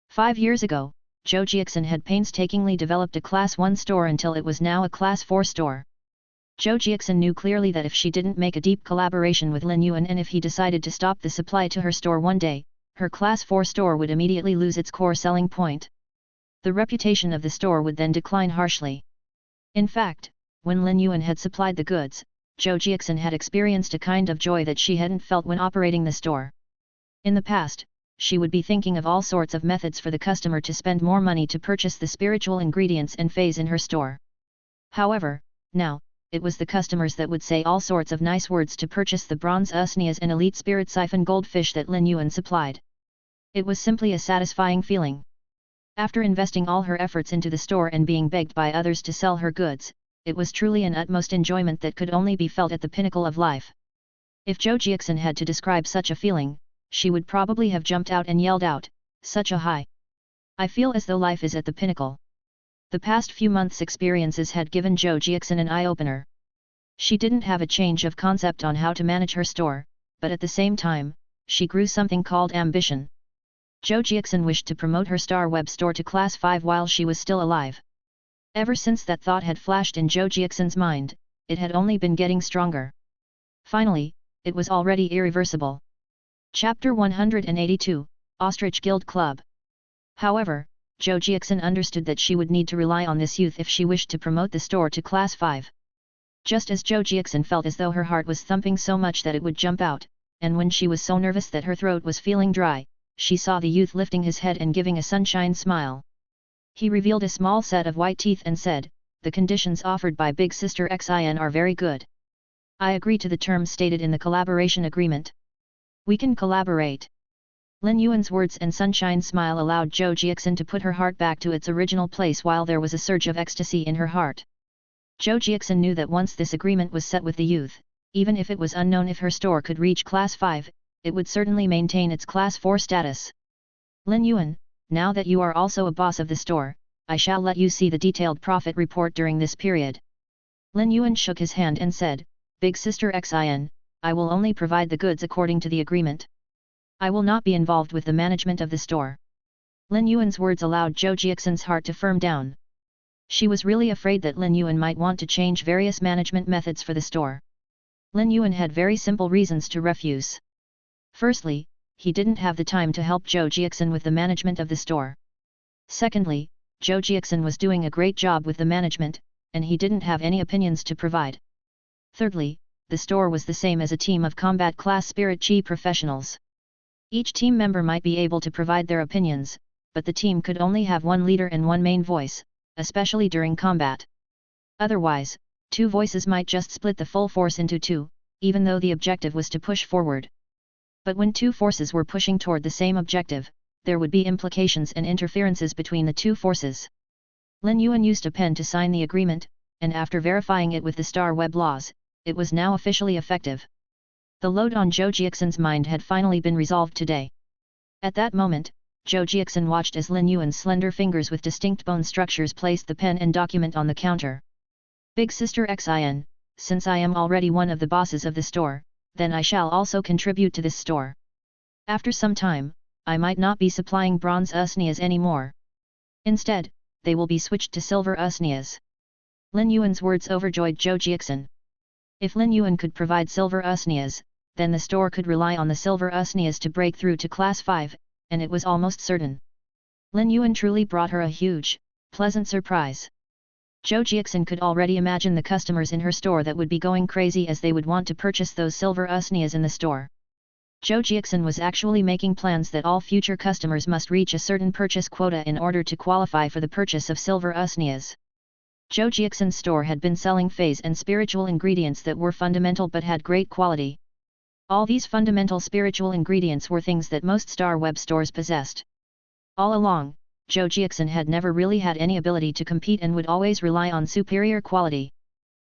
5 years ago, Zhou Jiaxin had painstakingly developed a Class 1 store until it was now a Class 4 store. Zhou Jiaxin knew clearly that if she didn't make a deep collaboration with Lin Yuan and if he decided to stop the supply to her store one day, her Class 4 store would immediately lose its core selling point. The reputation of the store would then decline harshly. In fact, when Lin Yuan had supplied the goods, Zhou Jiaxin had experienced a kind of joy that she hadn't felt when operating the store. In the past, she would be thinking of all sorts of methods for the customer to spend more money to purchase the spiritual ingredients and feys in her store. However, now, it was the customers that would say all sorts of nice words to purchase the bronze usnias and elite spirit siphon goldfish that Lin Yuan supplied. It was simply a satisfying feeling. After investing all her efforts into the store and being begged by others to sell her goods, it was truly an utmost enjoyment that could only be felt at the pinnacle of life. If Zhou Jiaxin had to describe such a feeling, she would probably have jumped out and yelled out, "Such a high! I feel as though life is at the pinnacle." The past few months' experiences had given Zhou Jiaxin an eye-opener. She didn't have a change of concept on how to manage her store, but at the same time, she grew something called ambition. Zhou Jiaxin wished to promote her Star Web store to Class 5 while she was still alive. Ever since that thought had flashed in Zhou Jiaxin's mind, it had only been getting stronger. Finally, it was already irreversible. Chapter 182, Ostrich Guild Club. However, Zhou Jiaxin understood that she would need to rely on this youth if she wished to promote the store to Class 5. Just as Zhou Jiaxin felt as though her heart was thumping so much that it would jump out, and when she was so nervous that her throat was feeling dry, she saw the youth lifting his head and giving a sunshine smile. He revealed a small set of white teeth and said, "The conditions offered by Big Sister Xin are very good. I agree to the terms stated in the collaboration agreement. We can collaborate." Lin Yuan's words and sunshine smile allowed Zhou Jiaxin to put her heart back to its original place while there was a surge of ecstasy in her heart. Zhou Jiaxin knew that once this agreement was set with the youth, even if it was unknown if her store could reach Class 5, it would certainly maintain its Class 4 status. "Lin Yuan, now that you are also a boss of the store, I shall let you see the detailed profit report during this period." Lin Yuan shook his hand and said, "Big Sister Xin, I will only provide the goods according to the agreement. I will not be involved with the management of the store." Lin Yuan's words allowed Zhou Jiaxin's heart to firm down. She was really afraid that Lin Yuan might want to change various management methods for the store. Lin Yuan had very simple reasons to refuse. Firstly, he didn't have the time to help Zhou Jiaxin with the management of the store. Secondly, Zhou Jiaxin was doing a great job with the management, and he didn't have any opinions to provide. Thirdly, the store was the same as a team of combat class spirit chi professionals. Each team member might be able to provide their opinions, but the team could only have one leader and one main voice, especially during combat. Otherwise, two voices might just split the full force into two, even though the objective was to push forward. But when two forces were pushing toward the same objective, there would be implications and interferences between the two forces. Lin Yuan used a pen to sign the agreement, and after verifying it with the Star Web laws, it was now officially effective. The load on Zhou Jiaxin's mind had finally been resolved today. At that moment, Zhou Jiaxin watched as Lin Yuan's slender fingers with distinct bone structures placed the pen and document on the counter. "Big Sister Xin, since I am already one of the bosses of the store, then I shall also contribute to this store. After some time, I might not be supplying bronze usnias anymore. Instead, they will be switched to silver usnias." Lin Yuan's words overjoyed Zhou Jiaxin. If Lin Yuan could provide silver usnias, then the store could rely on the silver usnias to break through to Class 5, and it was almost certain. Lin Yuan truly brought her a huge, pleasant surprise. Zhou Jiaxin could already imagine the customers in her store that would be going crazy as they would want to purchase those silver usnias in the store. Zhou Jiaxin was actually making plans that all future customers must reach a certain purchase quota in order to qualify for the purchase of silver usnias. Zhou Jiaxin's store had been selling feys and spiritual ingredients that were fundamental but had great quality. All these fundamental spiritual ingredients were things that most Star Web stores possessed. All along, Zhou Jiaxin had never really had any ability to compete and would always rely on superior quality.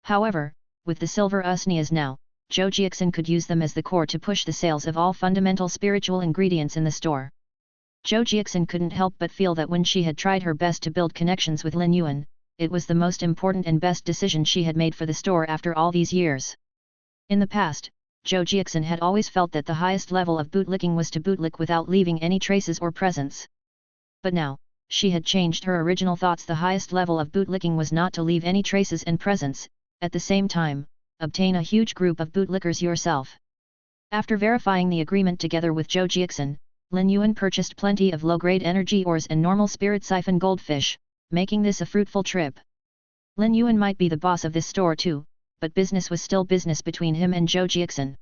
However, with the silver usnias now, Zhou Jiaxin could use them as the core to push the sales of all fundamental spiritual ingredients in the store. Zhou Jiaxin couldn't help but feel that when she had tried her best to build connections with Lin Yuan, it was the most important and best decision she had made for the store after all these years. In the past, Zhou Jiaxin had always felt that the highest level of bootlicking was to bootlick without leaving any traces or presence. But now, she had changed her original thoughts. The highest level of bootlicking was not to leave any traces and presence, at the same time, obtain a huge group of bootlickers yourself. After verifying the agreement together with Zhou Jiaxin, Lin Yuan purchased plenty of low-grade energy ores and normal spirit siphon goldfish, making this a fruitful trip. Lin Yuan might be the boss of this store too, but business was still business between him and Zhou Jiaxin.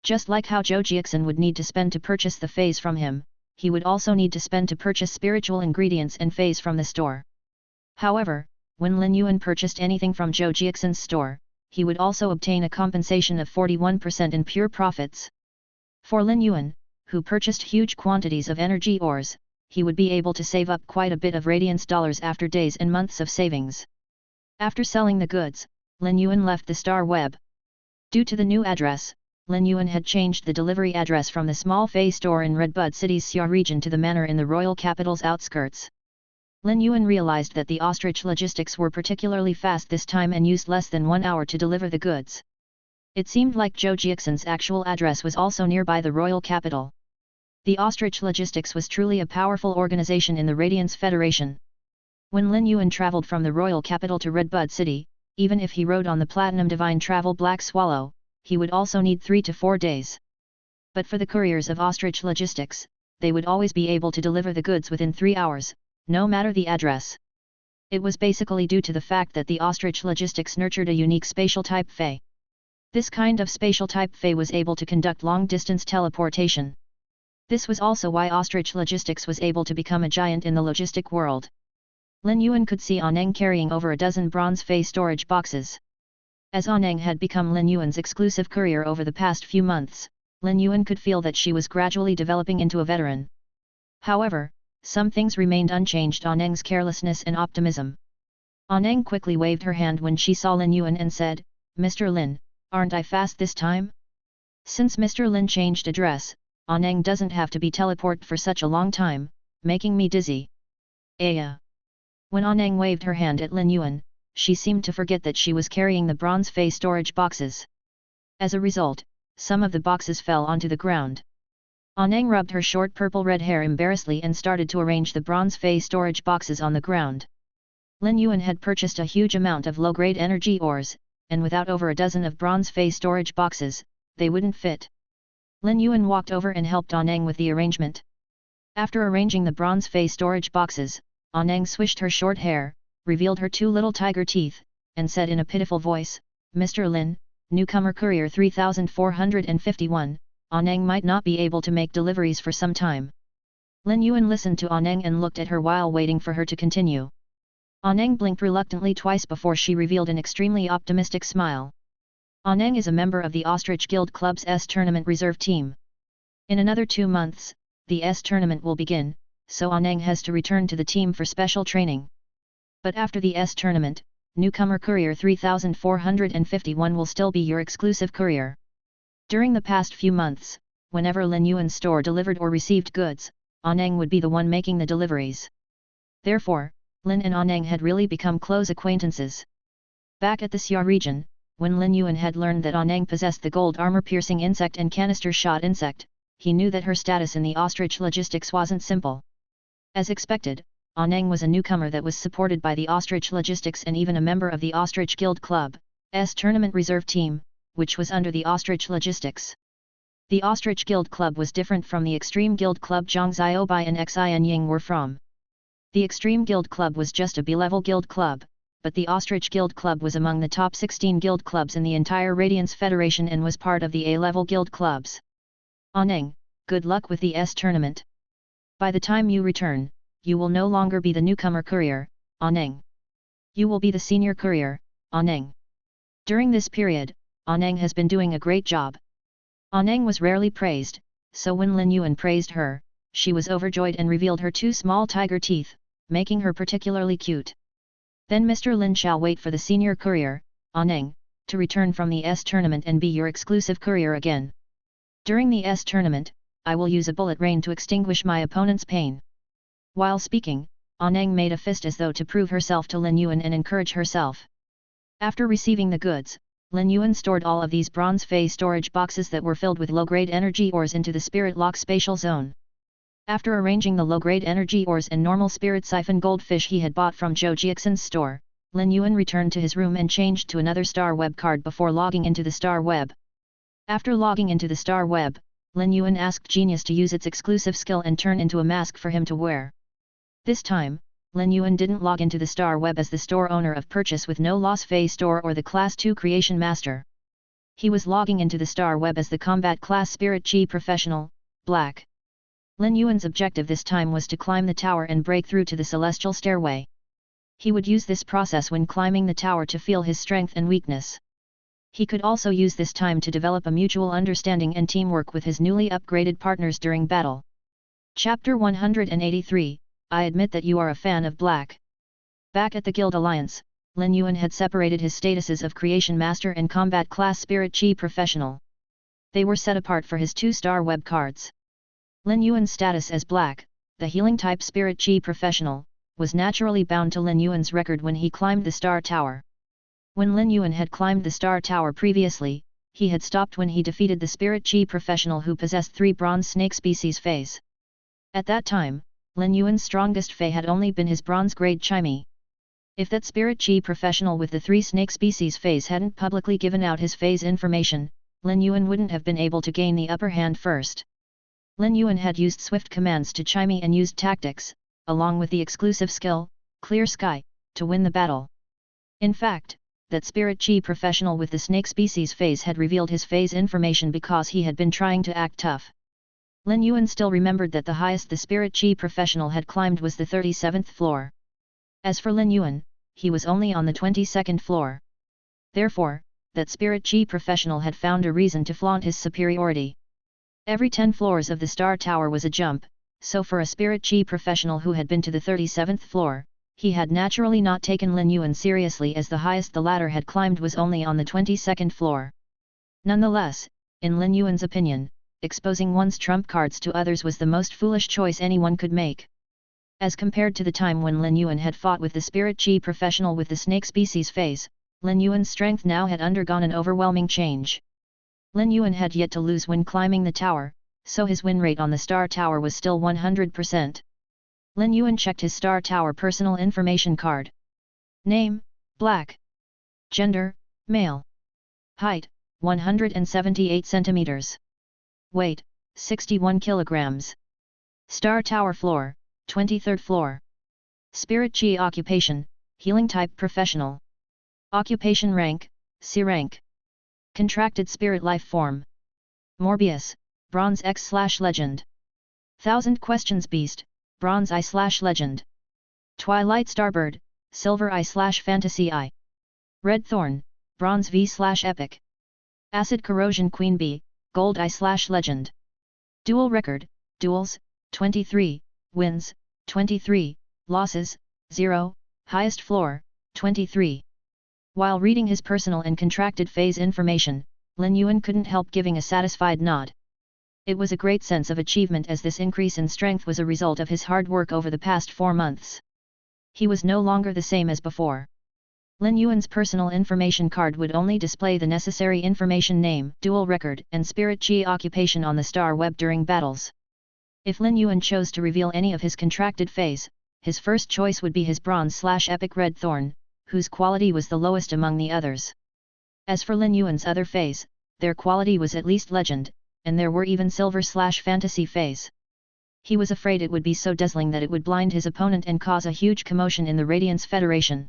Just like how Zhou Jiaxin would need to spend to purchase the feys from him, he would also need to spend to purchase spiritual ingredients and feys from the store. However, when Lin Yuan purchased anything from Zhou Jiaxin's store, he would also obtain a compensation of 41% in pure profits. For Lin Yuan, who purchased huge quantities of energy ores, he would be able to save up quite a bit of radiance dollars after days and months of savings. After selling the goods, Lin Yuan left the star web. Due to the new address, Lin Yuan had changed the delivery address from the small Fey store in Redbud City's Xia region to the manor in the royal capital's outskirts. Lin Yuan realized that the ostrich logistics were particularly fast this time and used less than 1 hour to deliver the goods. It seemed like Zhou Jiaxin's actual address was also nearby the royal capital. The ostrich logistics was truly a powerful organization in the Radiance Federation. When Lin Yuan traveled from the royal capital to Redbud City, even if he rode on the Platinum Divine Travel Black Swallow, he would also need 3 to 4 days. But for the couriers of ostrich logistics, they would always be able to deliver the goods within 3 hours, no matter the address. It was basically due to the fact that the ostrich logistics nurtured a unique spatial type Fey. This kind of spatial type Fey was able to conduct long-distance teleportation. This was also why ostrich logistics was able to become a giant in the logistic world. Lin Yuan could see Aneng carrying over a dozen bronze Fey storage boxes. As Aneng had become Lin Yuan's exclusive courier over the past few months, Lin Yuan could feel that she was gradually developing into a veteran. However, some things remained unchanged: Aneng's carelessness and optimism. Aneng quickly waved her hand when she saw Lin Yuan and said, "Mr. Lin, aren't I fast this time?" Since Mr. Lin changed address, Aneng doesn't have to be teleported for such a long time, making me dizzy. Aya. When Aneng waved her hand at Lin Yuan, she seemed to forget that she was carrying the bronze Fey storage boxes. As a result, some of the boxes fell onto the ground. Aneng rubbed her short purple-red hair embarrassedly and started to arrange the bronze Fey storage boxes on the ground. Lin Yuan had purchased a huge amount of low-grade energy ores, and without over a dozen of bronze Fey storage boxes, they wouldn't fit. Lin Yuan walked over and helped Aneng with the arrangement. After arranging the bronze Fey storage boxes, Aneng swished her short hair, revealed her 2 little tiger teeth, and said in a pitiful voice, "Mr. Lin, newcomer courier 3451, Aneng might not be able to make deliveries for some time." Lin Yuan listened to Aneng and looked at her while waiting for her to continue. Aneng blinked reluctantly twice before she revealed an extremely optimistic smile. Aneng is a member of the Ostrich Guild Club's S Tournament Reserve Team. In another 2 months, the S Tournament will begin, so Aneng has to return to the team for special training. But after the S Tournament, newcomer courier 3451 will still be your exclusive courier. During the past few months, whenever Lin Yuan's store delivered or received goods, Aneng would be the one making the deliveries. Therefore, Lin and Aneng had really become close acquaintances. Back at the Xia region, when Lin Yuan had learned that Aneng possessed the gold armor-piercing insect and canister-shot insect, he knew that her status in the ostrich logistics wasn't simple. As expected, Aneng was a newcomer that was supported by the ostrich logistics and even a member of the Ostrich Guild Club, S Tournament Reserve Team, which was under the Ostrich Logistics. The Ostrich Guild Club was different from the Extreme Guild Club Zhang Xiaobai and Xin Ying were from. The Extreme Guild Club was just a B-level guild club, but the Ostrich Guild Club was among the top 16 guild clubs in the entire Radiance Federation and was part of the A-level guild clubs. Aneng, good luck with the S Tournament. By the time you return, you will no longer be the newcomer courier, Aneng. You will be the senior courier, Aneng. During this period, Aneng has been doing a great job. Aneng was rarely praised, so when Lin Yuan praised her, she was overjoyed and revealed her 2 small tiger teeth, making her particularly cute. Then Mr. Lin shall wait for the senior courier, Aneng, to return from the S Tournament and be your exclusive courier again. During the S Tournament, I will use a bullet rain to extinguish my opponent's pain. While speaking, Aneng made a fist as though to prove herself to Lin Yuan and encourage herself. After receiving the goods, Lin Yuan stored all of these bronze Fey storage boxes that were filled with low-grade energy ores into the Spirit Lock spatial zone. After arranging the low-grade energy ores and normal spirit siphon goldfish he had bought from Zhou Jiaxin's store, Lin Yuan returned to his room and changed to another star web card before logging into the star web. After logging into the star web, Lin Yuan asked Genius to use its exclusive skill and turn into a mask for him to wear. This time, Lin Yuan didn't log into the star web as the store owner of Purchase with No Loss Fey store or the Class 2 Creation Master. He was logging into the star web as the Combat Class Spirit Chi Professional, Black. Lin Yuan's objective this time was to climb the tower and break through to the Celestial Stairway. He would use this process when climbing the tower to feel his strength and weakness. He could also use this time to develop a mutual understanding and teamwork with his newly upgraded partners during battle. Chapter 183, I admit that you are a fan of Black. Back at the Guild Alliance, Lin Yuan had separated his statuses of Creation Master and Combat Class Spirit Chi Professional. They were set apart for his 2-star web cards. Lin Yuan's status as Black, the healing type Spirit Chi Professional, was naturally bound to Lin Yuan's record when he climbed the Star Tower. When Lin Yuan had climbed the Star Tower previously, he had stopped when he defeated the Spirit Chi Professional who possessed 3 Bronze Snake Species Feys. At that time, Lin Yuan's strongest Fey had only been his Bronze Grade Chimey. If that Spirit Chi Professional with the 3 Snake Species Feys hadn't publicly given out his Feys information, Lin Yuan wouldn't have been able to gain the upper hand first. Lin Yuan had used swift commands to Chimey and used tactics, along with the exclusive skill, Clear Sky, to win the battle. In fact, that Spirit Chi Professional with the Snake Species Feys had revealed his Feys information because he had been trying to act tough. Lin Yuan still remembered that the highest the Spirit Chi Professional had climbed was the 37th floor. As for Lin Yuan, he was only on the 22nd floor. Therefore, that Spirit Chi Professional had found a reason to flaunt his superiority. Every 10 floors of the Star Tower was a jump, so for a Spirit Chi Professional who had been to the 37th floor, he had naturally not taken Lin Yuan seriously as the highest the latter had climbed was only on the 22nd floor. Nonetheless, in Lin Yuan's opinion, exposing one's trump cards to others was the most foolish choice anyone could make. As compared to the time when Lin Yuan had fought with the Spirit Chi Professional with the Snake Species Feys, Lin Yuan's strength now had undergone an overwhelming change. Lin Yuan had yet to lose when climbing the tower, so his win rate on the Star Tower was still 100%. Lin Yuan checked his Star Tower personal information card. Name, Black. Gender, male. Height, 178 centimeters. Weight, 61 kilograms. Star Tower floor, 23rd floor. Spirit Chi occupation, healing type professional. Occupation rank, C rank. Contracted spirit life form. Morbius, Bronze X/Legend. 1000 Questions Beast, Bronze I/Legend. Twilight Starbird, Silver I/Fantasy I. Red Thorn, Bronze V/Epic. Acid Corrosion Queen Bee, Gold I/Legend. Dual Record, Duels, 23, Wins, 23, Losses, 0, Highest Floor, 23. While reading his personal and contracted phase information, Lin Yuan couldn't help giving a satisfied nod. It was a great sense of achievement as this increase in strength was a result of his hard work over the past 4 months. He was no longer the same as before. Lin Yuan's personal information card would only display the necessary information: name, dual record, and Spirit Chi occupation on the star web during battles. If Lin Yuan chose to reveal any of his contracted phase, his first choice would be his Bronze/Epic Red Thorn, whose quality was the lowest among the others. As for Lin Yuan's other phase, their quality was at least Legend, and there were even Silver/Fantasy phase. He was afraid it would be so dazzling that it would blind his opponent and cause a huge commotion in the Radiance Federation.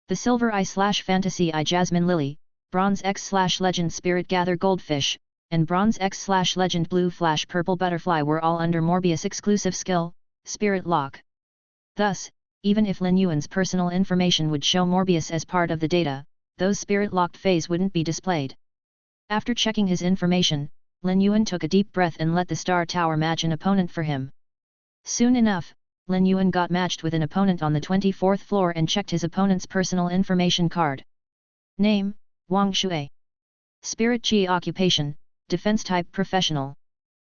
The Silver I/Fantasy I Jasmine Lily, Bronze X/Legend Spirit Gather Goldfish, and Bronze X/Legend Blue Flash Purple Butterfly were all under Morbius' exclusive skill, Spirit Lock. Thus, even if Lin Yuan's personal information would show Morbius as part of the data, those spirit-locked phase wouldn't be displayed. After checking his information, Lin Yuan took a deep breath and let the Star Tower match an opponent for him. Soon enough, Lin Yuan got matched with an opponent on the 24th floor and checked his opponent's personal information card. Name, Wang Shui. Spirit Chi occupation, Defense type professional.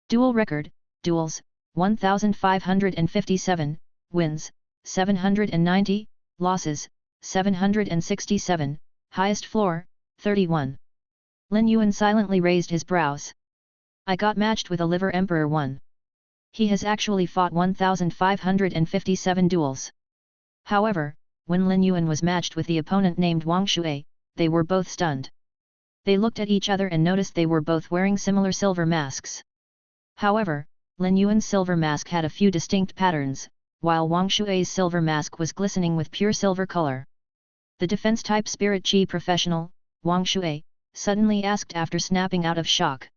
Dual record, duels, 1557, wins, 790, losses, 767, highest floor, 31. Lin Yuan silently raised his brows. I got matched with a Liver Emperor 1. He has actually fought 1557 duels. However, When Lin Yuan was matched with the opponent named Wang Shui, they were both stunned. They looked at each other and noticed they were both wearing similar silver masks. However, Lin Yuan's silver mask had a few distinct patterns, while Wang Shui's silver mask was glistening with pure silver color. The defense-type spirit chi professional, Wang Shui, suddenly asked after snapping out of shock.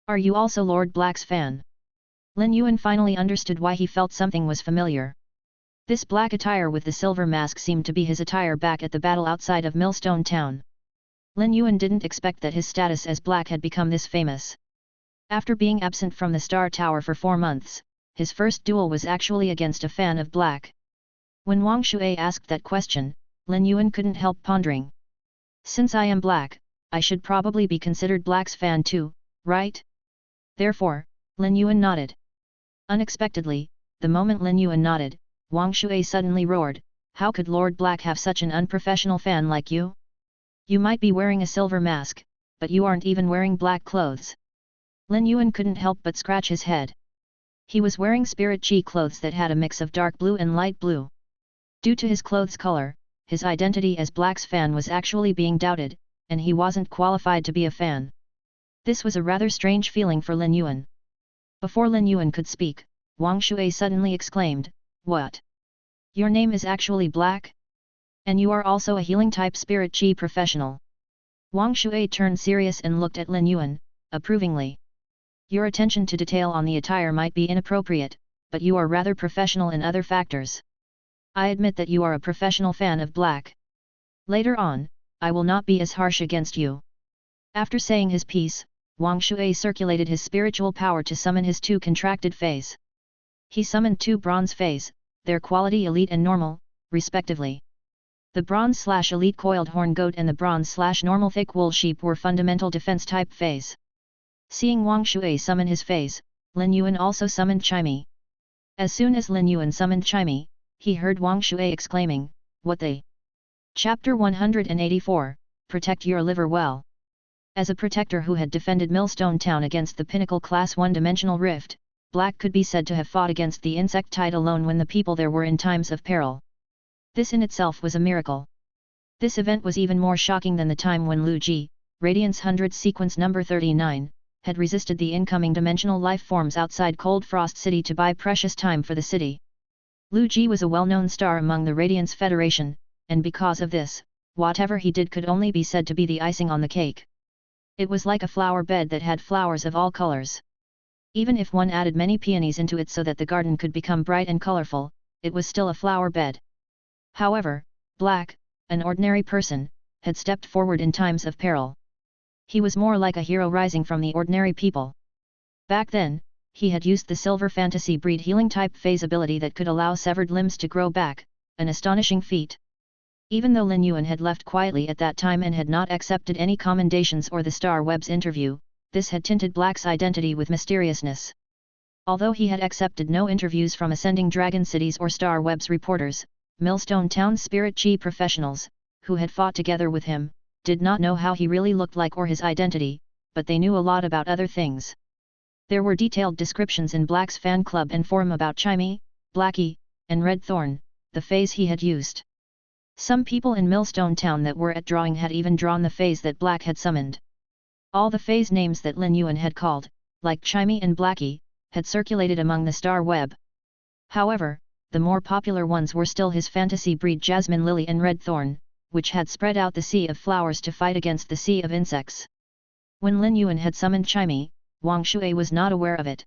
"Are you also Lord Black's fan?" Lin Yuan finally understood why he felt something was familiar. This black attire with the silver mask seemed to be his attire back at the battle outside of Millstone Town. Lin Yuan didn't expect that his status as Black had become this famous. After being absent from the Star Tower for 4 months, his first duel was actually against a fan of Black. When Wang Shui asked that question, Lin Yuan couldn't help pondering. "Since I am Black, I should probably be considered Black's fan too, right?" Therefore, Lin Yuan nodded. Unexpectedly, the moment Lin Yuan nodded, Wang Shui suddenly roared, "How could Lord Black have such an unprofessional fan like you? You might be wearing a silver mask, but you aren't even wearing black clothes." Lin Yuan couldn't help but scratch his head. He was wearing spirit chi clothes that had a mix of dark blue and light blue. Due to his clothes color, his identity as Black's fan was actually being doubted, and he wasn't qualified to be a fan. This was a rather strange feeling for Lin Yuan. Before Lin Yuan could speak, Wang Shui suddenly exclaimed, "What? Your name is actually Black? And you are also a healing-type spirit chi professional?" Wang Shui turned serious and looked at Lin Yuan, approvingly. "Your attention to detail on the attire might be inappropriate, but you are rather professional in other factors. I admit that you are a professional fan of Black. Later on, I will not be as harsh against you." After saying his piece, Wang Shui circulated his spiritual power to summon his 2 contracted feys. He summoned 2 bronze feys, their quality elite and normal, respectively. The bronze/elite coiled horn goat and the bronze/normal thick wool sheep were fundamental defense-type feys. Seeing Wang Shui summon his feys, Lin Yuan also summoned Chimey. As soon as Lin Yuan summoned Chimey, he heard Wang Shui exclaiming, "What the?" Chapter 184, Protect Your Liver Well. As a protector who had defended Millstone Town against the pinnacle Class 1-dimensional rift, Black could be said to have fought against the insect tide alone when the people there were in times of peril. This in itself was a miracle. This event was even more shocking than the time when Lu Ji, Radiance 100 Sequence number 39, had resisted the incoming dimensional life forms outside Cold Frost City to buy precious time for the city. Lu Ji was a well-known star among the Radiance Federation, and because of this, whatever he did could only be said to be the icing on the cake. It was like a flower bed that had flowers of all colors. Even if one added many peonies into it so that the garden could become bright and colorful, it was still a flower bed. However, Black, an ordinary person, had stepped forward in times of peril. He was more like a hero rising from the ordinary people. Back then, he had used the silver fantasy breed healing type phase ability that could allow severed limbs to grow back, an astonishing feat. Even though Lin Yuan had left quietly at that time and had not accepted any commendations or the Star Web's interview, this had tinted Black's identity with mysteriousness. Although he had accepted no interviews from Ascending Dragon Cities or Star Web's reporters, Millstone Town's spirit chi professionals, who had fought together with him, did not know how he really looked like or his identity, but they knew a lot about other things. There were detailed descriptions in Black's fan club and forum about Chimey, Blackie, and Red Thorn, the phase he had used. Some people in Millstone Town that were at drawing had even drawn the phase that Black had summoned. All the phase names that Lin Yuan had called, like Chimey and Blackie, had circulated among the Star Web. However, the more popular ones were still his fantasy breed Jasmine Lily and Red Thorn, which had spread out the sea of flowers to fight against the sea of insects. When Lin Yuan had summoned Chimey, Wang Shui was not aware of it.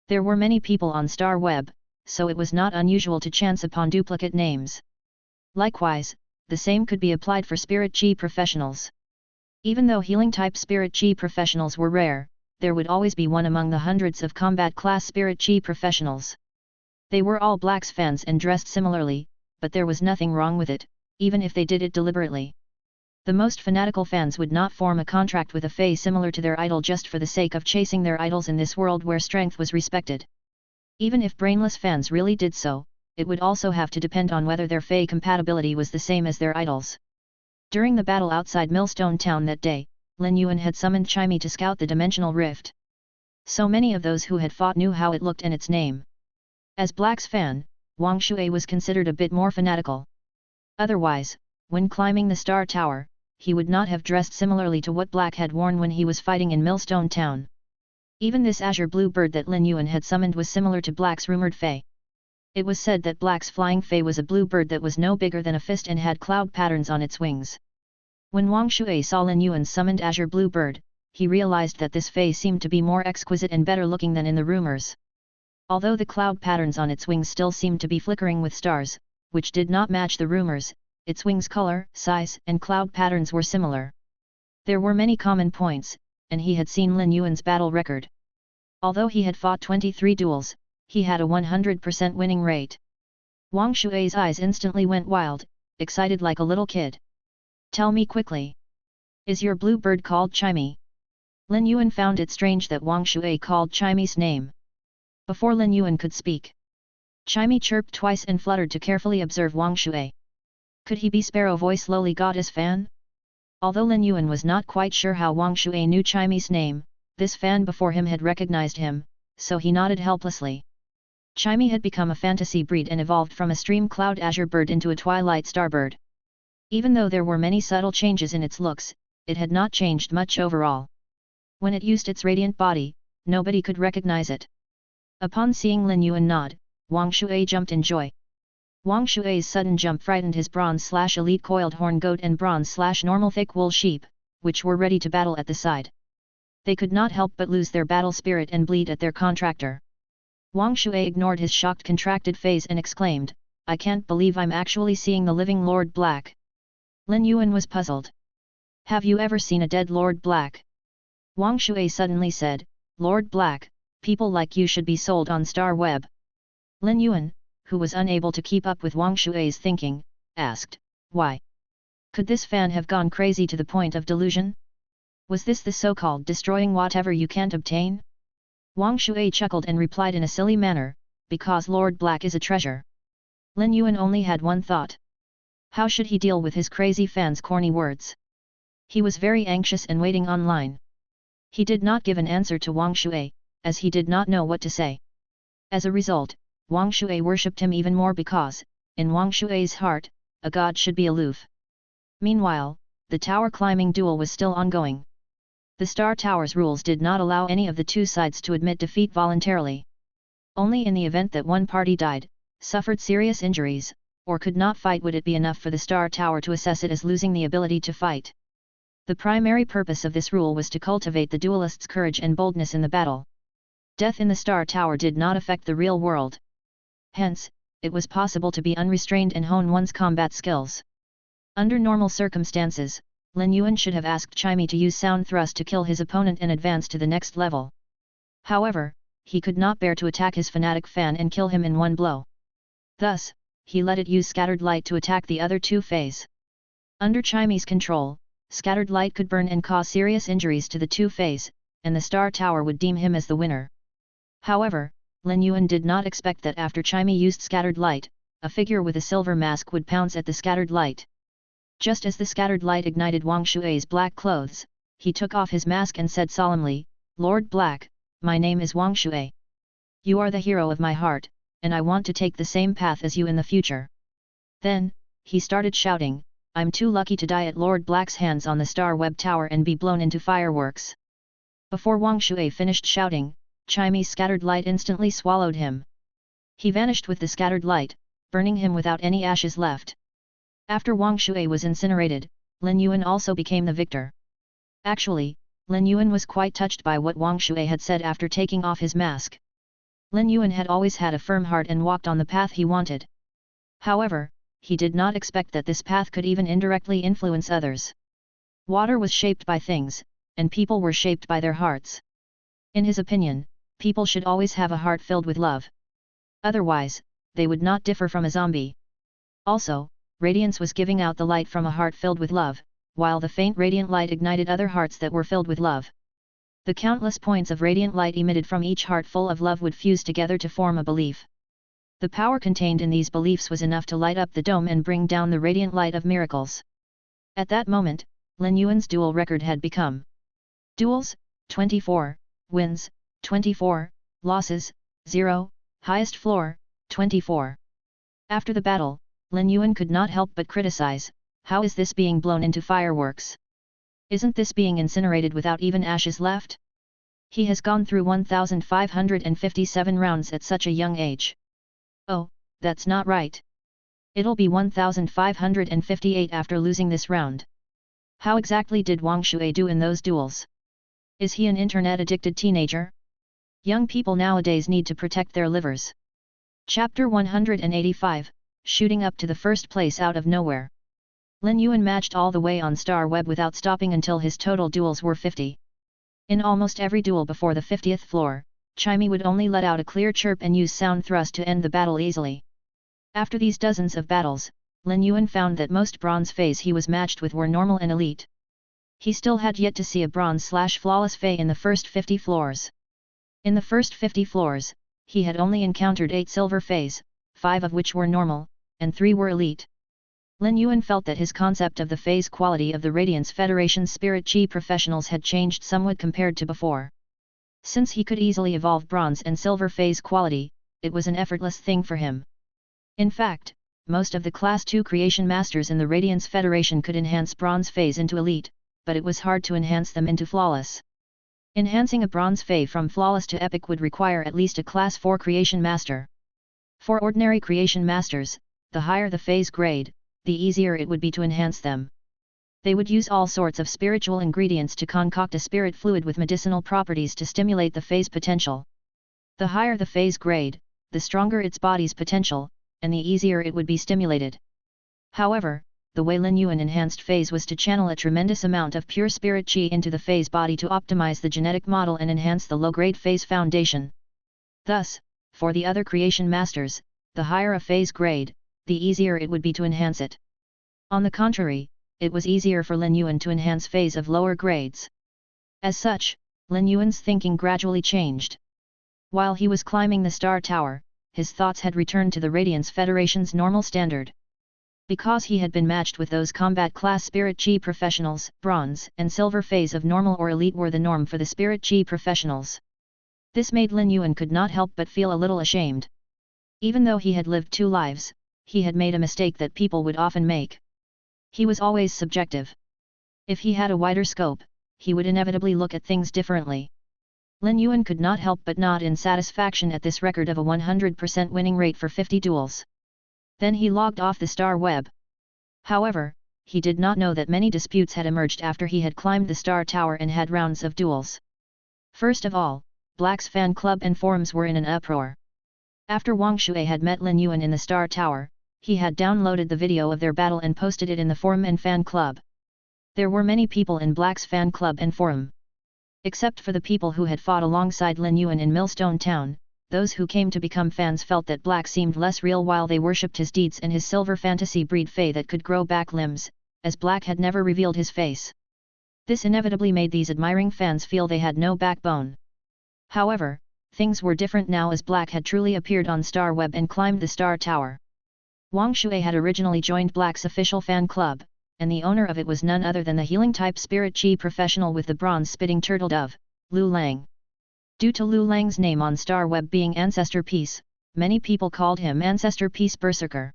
There were many people on Star Web, so it was not unusual to chance upon duplicate names. Likewise, the same could be applied for spirit chi professionals. Even though healing-type spirit chi professionals were rare, there would always be one among the hundreds of combat-class spirit chi professionals. They were all Black's fans and dressed similarly, but there was nothing wrong with it, even if they did it deliberately. The most fanatical fans would not form a contract with a fae similar to their idol just for the sake of chasing their idols in this world where strength was respected. Even if brainless fans really did so, it would also have to depend on whether their fae compatibility was the same as their idols. During the battle outside Millstone Town that day, Lin Yuan had summoned Chimey to scout the dimensional rift. So many of those who had fought knew how it looked and its name. As Black's fan, Wang Shui was considered a bit more fanatical. Otherwise, when climbing the Star Tower, he would not have dressed similarly to what Black had worn when he was fighting in Millstone Town. Even this azure blue bird that Lin Yuan had summoned was similar to Black's rumored fey. It was said that Black's flying fey was a blue bird that was no bigger than a fist and had cloud patterns on its wings. When Wang Shui saw Lin Yuan's summoned azure blue bird, he realized that this fey seemed to be more exquisite and better looking than in the rumors. Although the cloud patterns on its wings still seemed to be flickering with stars, which did not match the rumors, its wings' color, size, and cloud patterns were similar. There were many common points, and he had seen Lin Yuan's battle record. Although he had fought 23 duels, he had a 100% winning rate. Wang Shui's eyes instantly went wild, excited like a little kid. Tell me quickly. Is your blue bird called Chimey? Lin Yuan found it strange that Wang Shui called Chimey's name. Before Lin Yuan could speak, Chimey chirped twice and fluttered to carefully observe Wang Shui. Could he be Sparrow Voice Lowly Goddess Fan? Although Lin Yuan was not quite sure how Wang Shui knew Chimey's name, this fan before him had recognized him, so he nodded helplessly. Chimey had become a fantasy breed and evolved from a stream cloud azure bird into a twilight starbird. Even though there were many subtle changes in its looks, it had not changed much overall. When it used its radiant body, nobody could recognize it. Upon seeing Lin Yuan nod, Wang Shui jumped in joy. Wang Shui's sudden jump frightened his bronze/elite coiled horn goat and bronze/normal thick wool sheep, which were ready to battle at the side. They could not help but lose their battle spirit and bleed at their contractor. Wang Shui ignored his shocked contracted face and exclaimed, I can't believe I'm actually seeing the living Lord Black. Lin Yuan was puzzled. Have you ever seen a dead Lord Black? Wang Shui suddenly said, Lord Black, people like you should be sold on Star Web. Lin Yuan, who was unable to keep up with Wang Shui's thinking, asked, why? Could this fan have gone crazy to the point of delusion? Was this the so-called destroying whatever you can't obtain? Wang Shui chuckled and replied in a silly manner, because Lord Black is a treasure. Lin Yuan only had one thought. How should he deal with his crazy fan's corny words? He was very anxious and waiting online. He did not give an answer to Wang Shui, as he did not know what to say. As a result, Wang Shui worshipped him even more because, in Wang Shui's heart, a god should be aloof. Meanwhile, the tower climbing duel was still ongoing. The Star Tower's rules did not allow any of the two sides to admit defeat voluntarily. Only in the event that one party died, suffered serious injuries, or could not fight would it be enough for the Star Tower to assess it as losing the ability to fight. The primary purpose of this rule was to cultivate the duelist's courage and boldness in the battle. Death in the Star Tower did not affect the real world. Hence, it was possible to be unrestrained and hone one's combat skills. Under normal circumstances, Lin Yuan should have asked Chimey to use sound thrust to kill his opponent and advance to the next level. However, he could not bear to attack his fanatic fan and kill him in one blow. Thus, he let it use scattered light to attack the other two feys. Under Chimey's control, scattered light could burn and cause serious injuries to the two feys, and the Star Tower would deem him as the winner. However, Lin Yuan did not expect that after Chimey used scattered light, a figure with a silver mask would pounce at the scattered light. Just as the scattered light ignited Wang Shui's black clothes, he took off his mask and said solemnly, Lord Black, my name is Wang Shui. You are the hero of my heart, and I want to take the same path as you in the future. Then, he started shouting, I'm too lucky to die at Lord Black's hands on the Star Web Tower and be blown into fireworks. Before Wang Shui finished shouting, Chimey's scattered light instantly swallowed him. He vanished with the scattered light, burning him without any ashes left. After Wang Shui was incinerated, Lin Yuan also became the victor. Actually, Lin Yuan was quite touched by what Wang Shui had said after taking off his mask. Lin Yuan had always had a firm heart and walked on the path he wanted. However, he did not expect that this path could even indirectly influence others. Water was shaped by things, and people were shaped by their hearts. In his opinion, people should always have a heart filled with love. Otherwise, they would not differ from a zombie. Also, radiance was giving out the light from a heart filled with love, while the faint radiant light ignited other hearts that were filled with love. The countless points of radiant light emitted from each heart full of love would fuse together to form a belief. The power contained in these beliefs was enough to light up the dome and bring down the radiant light of miracles. At that moment, Lin Yuan's duel record had become duels, 24, wins, 24, losses, 0, highest floor, 24. After the battle, Lin Yuan could not help but criticize, how is this being blown into fireworks? Isn't this being incinerated without even ashes left? He has gone through 1,557 rounds at such a young age. Oh, that's not right. It'll be 1,558 after losing this round. How exactly did Wang Shui do in those duels? Is he an internet-addicted teenager? Young people nowadays need to protect their livers. Chapter 185, Shooting up to the first place out of nowhere. Lin Yuan matched all the way on Star Web without stopping until his total duels were 50. In almost every duel before the 50th floor, Chimey would only let out a clear chirp and use sound thrust to end the battle easily. After these dozens of battles, Lin Yuan found that most bronze feys he was matched with were normal and elite. He still had yet to see a bronze/flawless fey in the first 50 floors. In the first 50 floors, he had only encountered 8 silver feys, 5 of which were normal, and 3 were elite. Lin Yuan felt that his concept of the phase quality of the Radiance Federation's Spirit Chi professionals had changed somewhat compared to before. Since he could easily evolve bronze and silver phase quality, it was an effortless thing for him. In fact, most of the Class 2 creation masters in the Radiance Federation could enhance bronze phase into elite, but it was hard to enhance them into flawless. Enhancing a bronze fey from flawless to epic would require at least a Class 4 creation master. For ordinary creation masters, the higher the phase grade, the easier it would be to enhance them. They would use all sorts of spiritual ingredients to concoct a spirit fluid with medicinal properties to stimulate the phase potential. The higher the phase grade, the stronger its body's potential, and the easier it would be stimulated. However, the way Lin Yuan enhanced phase was to channel a tremendous amount of pure spirit chi into the phase body to optimize the genetic model and enhance the low-grade phase foundation. Thus, for the other creation masters, the higher a phase grade, the easier it would be to enhance it. On the contrary, it was easier for Lin Yuan to enhance phase of lower grades. As such, Lin Yuan's thinking gradually changed. While he was climbing the Star Tower, his thoughts had returned to the Radiance Federation's normal standard. Because he had been matched with those combat class Spirit Chi professionals, bronze and silver phase of normal or elite were the norm for the Spirit Chi professionals. This made Lin Yuan could not help but feel a little ashamed. Even though he had lived 2 lives, he had made a mistake that people would often make. He was always subjective. If he had a wider scope, he would inevitably look at things differently. Lin Yuan could not help but nod in satisfaction at this record of a 100% winning rate for 50 duels. Then he logged off the Star Web. However, he did not know that many disputes had emerged after he had climbed the Star Tower and had rounds of duels. First of all, Black's fan club and forums were in an uproar. After Wang Shui had met Lin Yuan in the Star Tower, he had downloaded the video of their battle and posted it in the forum and fan club. There were many people in Black's fan club and forum. Except for the people who had fought alongside Lin Yuan in Millstone Town, those who came to become fans felt that Black seemed less real while they worshipped his deeds and his silver fantasy breed fey that could grow back limbs, as Black had never revealed his face. This inevitably made these admiring fans feel they had no backbone. However, things were different now as Black had truly appeared on Star Web and climbed the Star Tower. Wang Shui had originally joined Black's official fan club, and the owner of it was none other than the healing-type Spirit Chi professional with the bronze-spitting turtle dove, Lu Lang. Due to Lu Lang's name on Star Web being Ancestor Peace, many people called him Ancestor Peace Berserker.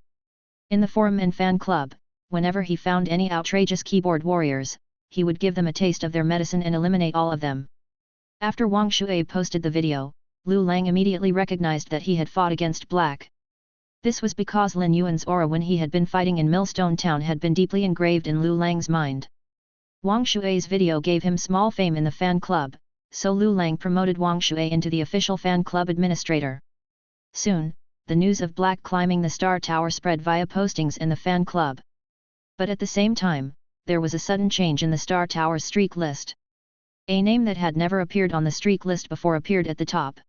In the forum and fan club, whenever he found any outrageous keyboard warriors, he would give them a taste of their medicine and eliminate all of them. After Wang Shui posted the video, Lu Lang immediately recognized that he had fought against Black. This was because Lin Yuan's aura when he had been fighting in Millstone Town had been deeply engraved in Lu Lang's mind. Wang Shui's video gave him small fame in the fan club, so Lu Lang promoted Wang Shui into the official fan club administrator. Soon, the news of Black climbing the Star Tower spread via postings in the fan club. But at the same time, there was a sudden change in the Star Tower's streak list. A name that had never appeared on the streak list before appeared at the top.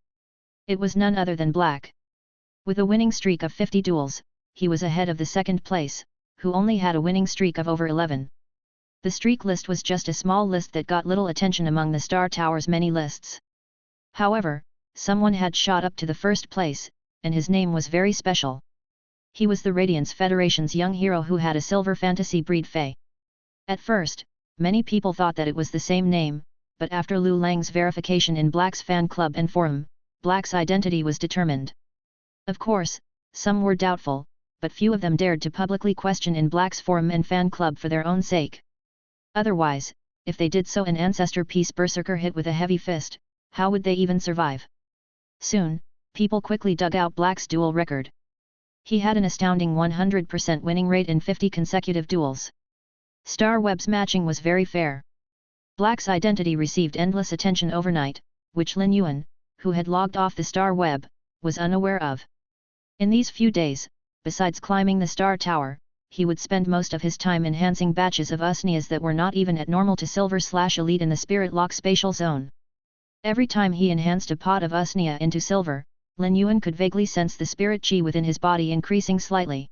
It was none other than Black. With a winning streak of 50 duels, he was ahead of the second place, who only had a winning streak of over 11. The streak list was just a small list that got little attention among the Star Tower's many lists. However, someone had shot up to the first place, and his name was very special. He was the Radiance Federation's young hero who had a silver fantasy breed fey. At first, many people thought that it was the same name, but after Lu Lang's verification in Black's fan club and forum, Black's identity was determined. Of course, some were doubtful, but few of them dared to publicly question in Black's forum and fan club for their own sake. Otherwise, if they did so, an ancestor piece berserker hit with a heavy fist, how would they even survive? Soon, people quickly dug out Black's duel record. He had an astounding 100% winning rate in 50 consecutive duels. Star Web's matching was very fair. Black's identity received endless attention overnight, which Lin Yuan, who had logged off the Star Web, was unaware of. In these few days, besides climbing the Star Tower, he would spend most of his time enhancing batches of usnias that were not even at normal to silver/elite in the Spirit Lock spatial zone. Every time he enhanced a pot of usnia into silver, Lin Yuan could vaguely sense the spirit chi within his body increasing slightly.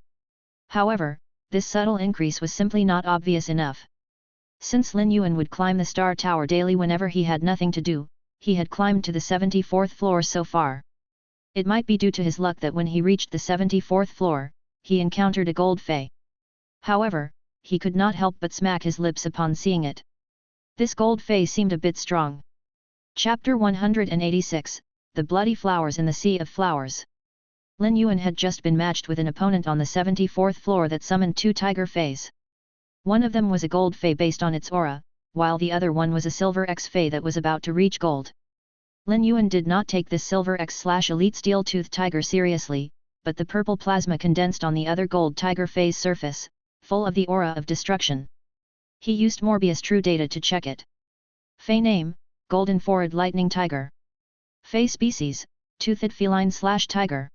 However, this subtle increase was simply not obvious enough. Since Lin Yuan would climb the Star Tower daily whenever he had nothing to do, he had climbed to the 74th floor so far. It might be due to his luck that when he reached the 74th floor, he encountered a gold fey. However, he could not help but smack his lips upon seeing it. This gold fey seemed a bit strong. Chapter 186, The Bloody Flowers in the Sea of Flowers. Lin Yuan had just been matched with an opponent on the 74th floor that summoned 2 tiger feys. One of them was a gold fey based on its aura, while the other one was a silver X fey that was about to reach gold. Lin Yuan did not take this silver X/elite steel-toothed tiger seriously, but the purple plasma condensed on the other gold tiger fey's surface, full of the aura of destruction. He used Morbius True Data to check it. Fey name, Golden Forward Lightning Tiger. Fey species, Toothed Feline/Tiger.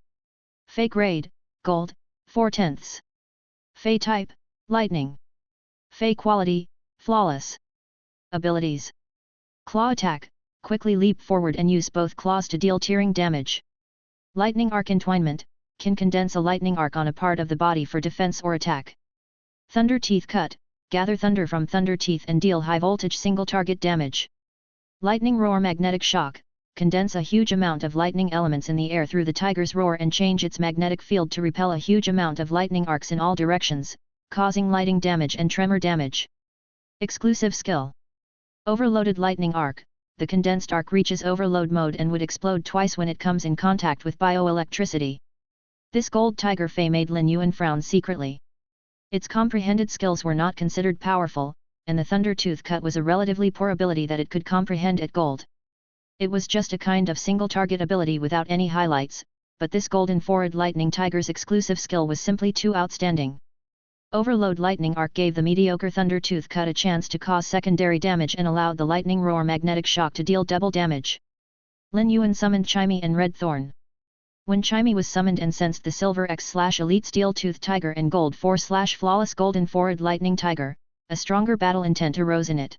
Fey grade, Gold, 4/10. Fey type, Lightning. Fey quality, Flawless. Abilities. Claw attack, quickly leap forward and use both claws to deal tearing damage. Lightning arc entwinement, can condense a lightning arc on a part of the body for defense or attack. Thunder teeth cut, gather thunder from thunder teeth and deal high voltage single target damage. Lightning roar magnetic shock, condense a huge amount of lightning elements in the air through the tiger's roar and change its magnetic field to repel a huge amount of lightning arcs in all directions, causing lightning damage and tremor damage. Exclusive skill. Overloaded lightning arc, the condensed arc reaches overload mode and would explode twice when it comes in contact with bioelectricity. This gold tiger fey made Lin Yuan frown secretly. Its comprehended skills were not considered powerful, and the thunder tooth cut was a relatively poor ability that it could comprehend at gold. It was just a kind of single target ability without any highlights, but this golden forward lightning tiger's exclusive skill was simply too outstanding. Overload lightning arc gave the mediocre thunder tooth cut a chance to cause secondary damage and allowed the lightning roar magnetic shock to deal double damage. Lin Yuan summoned Chimey and Red Thorn. When Chimey was summoned and sensed the silver X/elite steel tooth tiger and gold 4/flawless golden forward lightning tiger, a stronger battle intent arose in it.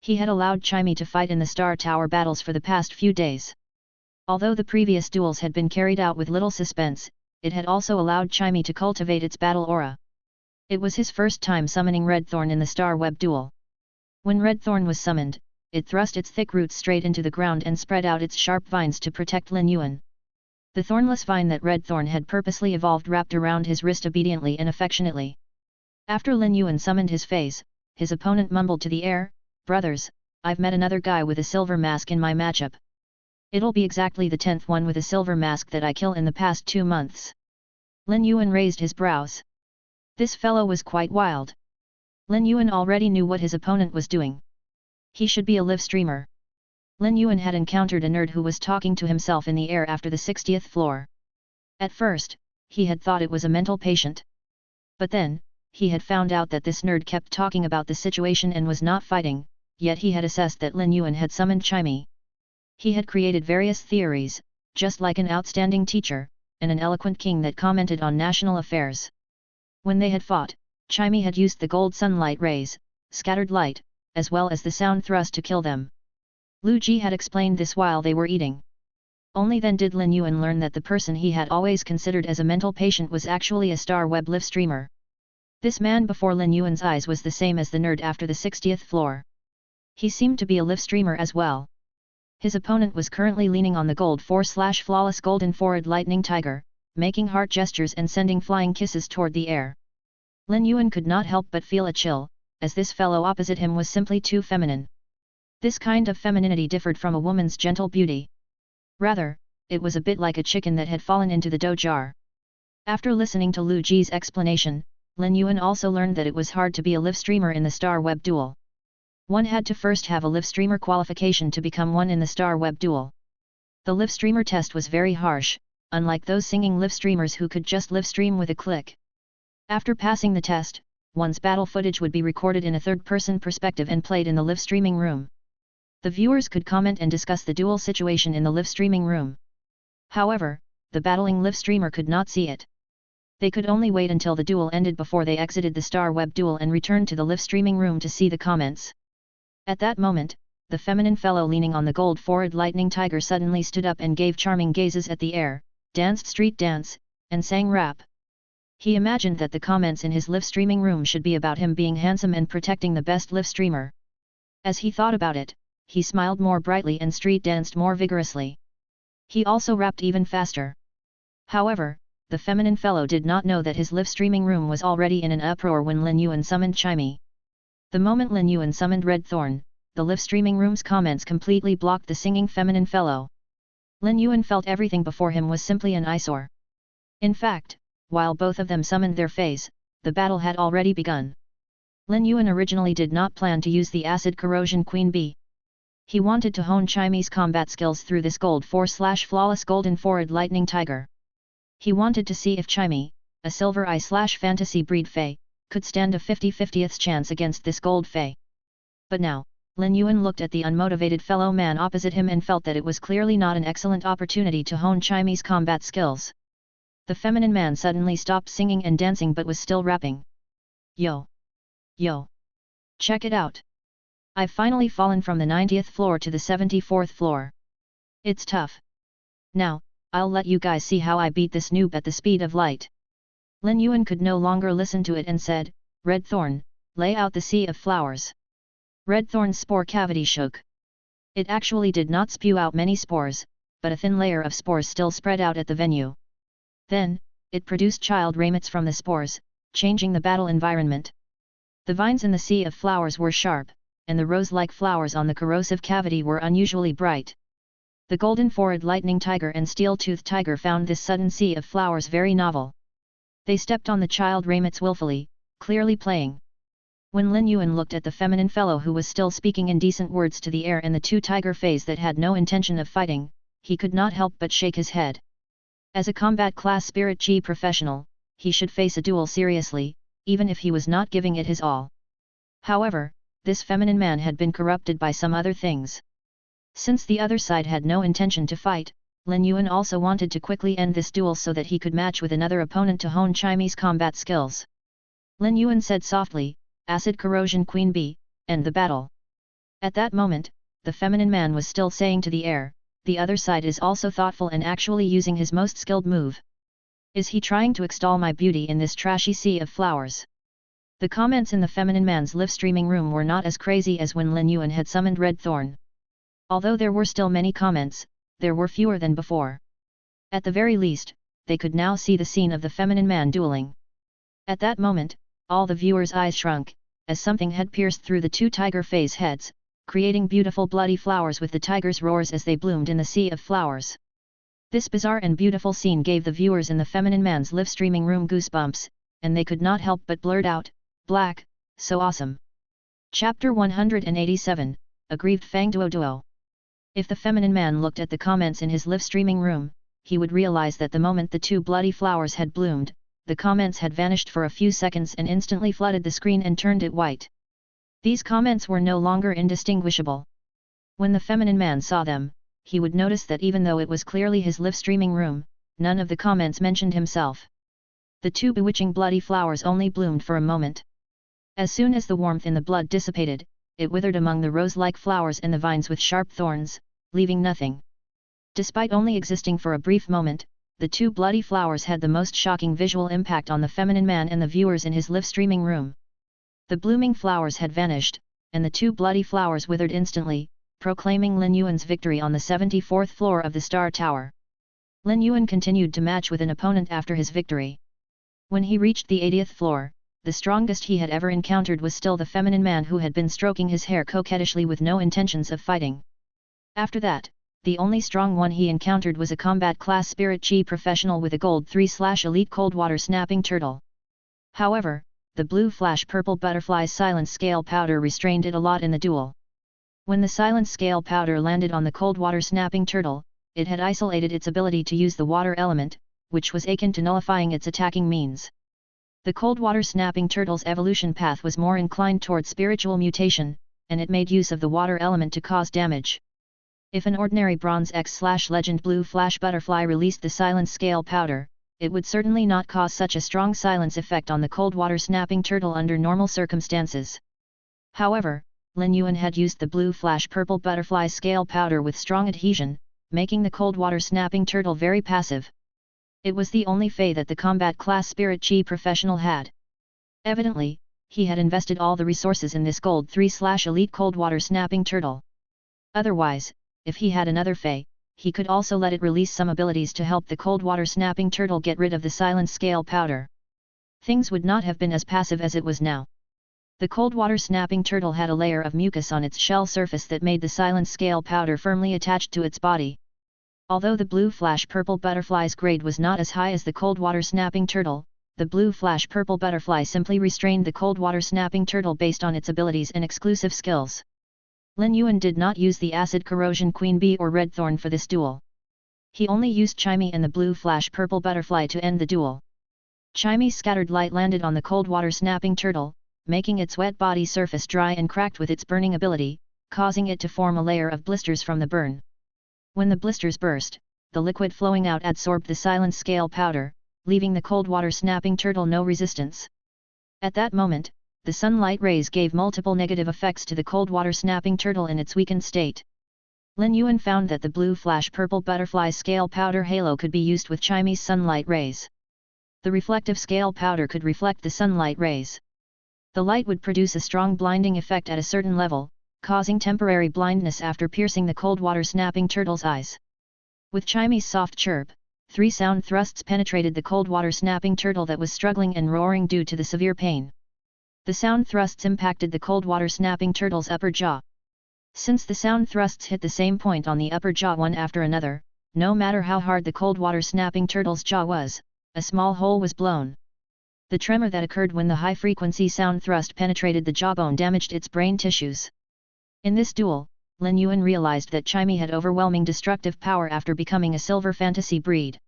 He had allowed Chimey to fight in the Star Tower battles for the past few days. Although the previous duels had been carried out with little suspense, it had also allowed Chimey to cultivate its battle aura. It was his first time summoning Red Thorn in the Star Web duel. When Red Thorn was summoned, it thrust its thick roots straight into the ground and spread out its sharp vines to protect Lin Yuan. The thornless vine that Red Thorn had purposely evolved wrapped around his wrist obediently and affectionately. After Lin Yuan summoned his feys, his opponent mumbled to the air, "Brothers, I've met another guy with a silver mask in my matchup. It'll be exactly the 10th one with a silver mask that I kill in the past 2 months." Lin Yuan raised his brows. This fellow was quite wild. Lin Yuan already knew what his opponent was doing. He should be a live streamer. Lin Yuan had encountered a nerd who was talking to himself in the air after the 60th floor. At first, he had thought it was a mental patient. But then, he had found out that this nerd kept talking about the situation and was not fighting, yet he had assessed that Lin Yuan had summoned Chimey. He had created various theories, just like an outstanding teacher, and an eloquent king that commented on national affairs. When they had fought, Chimey had used the gold sunlight rays, scattered light, as well as the sound thrust to kill them. Lu Ji had explained this while they were eating. Only then did Lin Yuan learn that the person he had always considered as a mental patient was actually a Star Web live streamer. This man before Lin Yuan's eyes was the same as the nerd after the 60th floor. He seemed to be a live streamer as well. His opponent was currently leaning on the gold 4/flawless golden forward lightning tiger, making heart gestures and sending flying kisses toward the air. Lin Yuan could not help but feel a chill, as this fellow opposite him was simply too feminine. This kind of femininity differed from a woman's gentle beauty. Rather, it was a bit like a chicken that had fallen into the dough jar. After listening to Lu Ji's explanation, Lin Yuan also learned that it was hard to be a live streamer in the Star Web Duel. One had to first have a live streamer qualification to become one in the Star Web Duel. The live streamer test was very harsh, unlike those singing live streamers who could just live stream with a click. After passing the test, one's battle footage would be recorded in a third-person perspective and played in the live streaming room. The viewers could comment and discuss the duel situation in the live streaming room. However, the battling live streamer could not see it. They could only wait until the duel ended before they exited the Star Web Duel and returned to the live streaming room to see the comments. At that moment, the feminine fellow leaning on the gold-forward lightning tiger suddenly stood up and gave charming gazes at the air, danced street dance, and sang rap. He imagined that the comments in his live streaming room should be about him being handsome and protecting the best live streamer. As he thought about it, he smiled more brightly and street danced more vigorously. He also rapped even faster. However, the feminine fellow did not know that his live streaming room was already in an uproar when Lin Yuan summoned Chimey. The moment Lin Yuan summoned Red Thorn, the live streaming room's comments completely blocked the singing feminine fellow. Lin Yuan felt everything before him was simply an eyesore. In fact, while both of them summoned their feys, the battle had already begun. Lin Yuan originally did not plan to use the acid corrosion queen bee. He wanted to hone Chimey's combat skills through this gold 4/flawless golden forward lightning tiger. He wanted to see if Chimey, a silver eye/fantasy breed fey, could stand a 50/50th chance against this gold fey. But now, Lin Yuan looked at the unmotivated fellow man opposite him and felt that it was clearly not an excellent opportunity to hone Chimey's combat skills. The feminine man suddenly stopped singing and dancing but was still rapping. Yo! Yo! Check it out! I've finally fallen from the 90th floor to the 74th floor. It's tough. Now, I'll let you guys see how I beat this noob at the speed of light. Lin Yuan could no longer listen to it and said, Red Thorn, lay out the sea of flowers. Red Thorn's spore cavity shook. It actually did not spew out many spores, but a thin layer of spores still spread out at the venue. Then, it produced child ramets from the spores, changing the battle environment. The vines in the sea of flowers were sharp, and the rose-like flowers on the corrosive cavity were unusually bright. The golden forward lightning tiger and steel-toothed tiger found this sudden sea of flowers very novel. They stepped on the child ramets willfully, clearly playing. When Lin Yuan looked at the feminine fellow who was still speaking indecent words to the air and the two tiger feys that had no intention of fighting, he could not help but shake his head. As a combat class spirit chi professional, he should face a duel seriously, even if he was not giving it his all. However, this feminine man had been corrupted by some other things. Since the other side had no intention to fight, Lin Yuan also wanted to quickly end this duel so that he could match with another opponent to hone Chimey's combat skills. Lin Yuan said softly, Acid corrosion queen bee, end the battle. At that moment, the feminine man was still saying to the air, the other side is also thoughtful and actually using his most skilled move. Is he trying to extol my beauty in this trashy sea of flowers? The comments in the feminine man's live streaming room were not as crazy as when Lin Yuan had summoned Red Thorn. Although there were still many comments, there were fewer than before. At the very least, they could now see the scene of the feminine man dueling. At that moment, all the viewers' eyes shrunk, as something had pierced through the two tiger feys' heads, creating beautiful bloody flowers with the tiger's roars as they bloomed in the sea of flowers. This bizarre and beautiful scene gave the viewers in the feminine man's live streaming room goosebumps, and they could not help but blurt out, Black, so awesome. Chapter 187, Aggrieved Fang Duo Duo. If the feminine man looked at the comments in his live streaming room, he would realize that the moment the two bloody flowers had bloomed, the comments had vanished for a few seconds and instantly flooded the screen and turned it white. These comments were no longer indistinguishable. When the feminine man saw them, he would notice that even though it was clearly his live streaming room, none of the comments mentioned himself. The two bewitching bloody flowers only bloomed for a moment. As soon as the warmth in the blood dissipated, it withered among the rose-like flowers and the vines with sharp thorns, leaving nothing. Despite only existing for a brief moment, the two bloody flowers had the most shocking visual impact on the feminine man and the viewers in his live streaming room. The blooming flowers had vanished, and the two bloody flowers withered instantly, proclaiming Lin Yuan's victory on the 74th floor of the Star Tower. Lin Yuan continued to match with an opponent after his victory. When he reached the 80th floor, the strongest he had ever encountered was still the feminine man who had been stroking his hair coquettishly with no intentions of fighting. After that, the only strong one he encountered was a combat class spirit chi professional with a gold 3/elite cold water snapping turtle. However, the blue flash purple butterfly's silent scale powder restrained it a lot in the duel. When the silent scale powder landed on the cold water snapping turtle, it had isolated its ability to use the water element, which was akin to nullifying its attacking means. The cold water snapping turtle's evolution path was more inclined toward spiritual mutation, and it made use of the water element to cause damage. If an ordinary Bronze X/Legend blue flash butterfly released the silent scale powder, it would certainly not cause such a strong silence effect on the cold water snapping turtle under normal circumstances. However, Lin Yuan had used the blue flash purple butterfly scale powder with strong adhesion, making the cold water snapping turtle very passive. It was the only fey that the combat class spirit chi professional had. Evidently, he had invested all the resources in this gold 3/elite cold water snapping turtle. Otherwise, if he had another fey, he could also let it release some abilities to help the cold water snapping turtle get rid of the silent scale powder. Things would not have been as passive as it was now. The cold water snapping turtle had a layer of mucus on its shell surface that made the silent scale powder firmly attached to its body. Although the blue flash purple butterfly's grade was not as high as the cold water snapping turtle, the blue flash purple butterfly simply restrained the cold water snapping turtle based on its abilities and exclusive skills. Lin Yuan did not use the acid corrosion queen bee or red thorn for this duel. He only used Chimey and the blue flash purple butterfly to end the duel. Chimey's scattered light landed on the cold water snapping turtle, making its wet body surface dry and cracked with its burning ability, causing it to form a layer of blisters from the burn. When the blisters burst, the liquid flowing out adsorbed the silent scale powder, leaving the cold water snapping turtle no resistance. At that moment, the sunlight rays gave multiple negative effects to the cold water snapping turtle in its weakened state. Lin Yuan found that the blue flash purple butterfly scale powder halo could be used with Chimey's sunlight rays. The reflective scale powder could reflect the sunlight rays. The light would produce a strong blinding effect at a certain level, causing temporary blindness after piercing the cold water snapping turtle's eyes. With Chimey's soft chirp, 3 sound thrusts penetrated the cold water snapping turtle that was struggling and roaring due to the severe pain. The sound thrusts impacted the cold water snapping turtle's upper jaw. Since the sound thrusts hit the same point on the upper jaw one after another, no matter how hard the cold water snapping turtle's jaw was, a small hole was blown. The tremor that occurred when the high-frequency sound thrust penetrated the jawbone damaged its brain tissues. In this duel, Lin Yuan realized that Chimey had overwhelming destructive power after becoming a silver fantasy breed.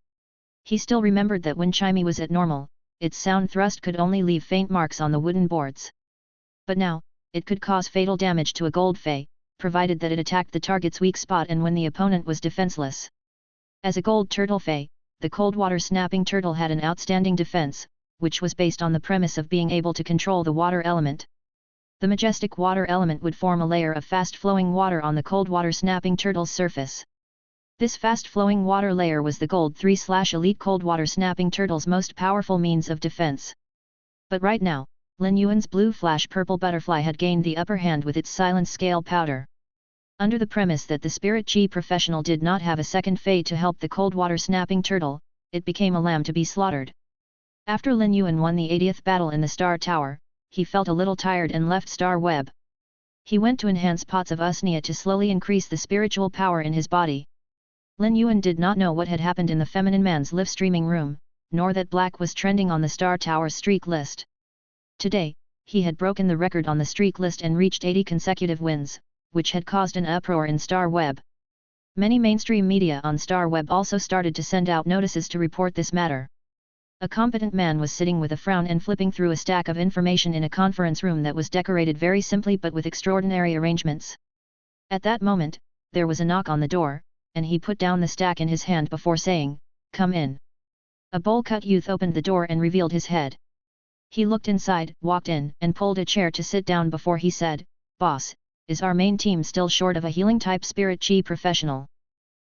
He still remembered that when Chimey was at normal, its sound thrust could only leave faint marks on the wooden boards. But now, it could cause fatal damage to a gold fey, provided that it attacked the target's weak spot and when the opponent was defenseless. As a gold turtle fey, the cold water snapping turtle had an outstanding defense, which was based on the premise of being able to control the water element. The majestic water element would form a layer of fast-flowing water on the cold water snapping turtle's surface. This fast-flowing water layer was the gold 3/elite cold water snapping turtle's most powerful means of defense. But right now, Lin Yuan's blue flash purple butterfly had gained the upper hand with its silent scale powder. Under the premise that the spirit chi professional did not have a second fey to help the cold water snapping turtle, it became a lamb to be slaughtered. After Lin Yuan won the 80th battle in the Star Tower, he felt a little tired and left Star Web. He went to enhance pots of usnia to slowly increase the spiritual power in his body. Lin Yuan did not know what had happened in the feminine man's live streaming room, nor that black was trending on the Star Tower's streak list. Today, he had broken the record on the streak list and reached 80 consecutive wins, which had caused an uproar in Star Web. Many mainstream media on Star Web also started to send out notices to report this matter. A competent man was sitting with a frown and flipping through a stack of information in a conference room that was decorated very simply but with extraordinary arrangements. At that moment, there was a knock on the door, and he put down the stack in his hand before saying, "Come in." A bowl-cut youth opened the door and revealed his head. He looked inside, walked in, and pulled a chair to sit down before he said, "Boss, is our main team still short of a healing-type spirit chi professional?"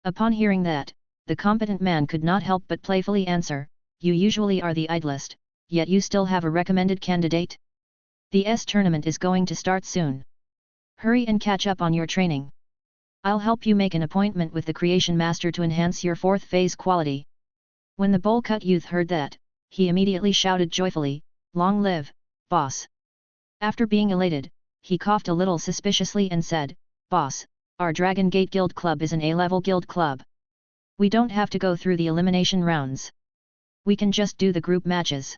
Upon hearing that, the competent man could not help but playfully answer, "You usually are the idlest, yet you still have a recommended candidate? The tournament is going to start soon. Hurry and catch up on your training. I'll help you make an appointment with the Creation Master to enhance your 4th phase quality." When the bowl-cut youth heard that, he immediately shouted joyfully, "Long live, boss!" After being elated, he coughed a little suspiciously and said, "Boss, Our Dragon Gate Guild Club is an A-level guild club. We don't have to go through the elimination rounds. We can just do the group matches.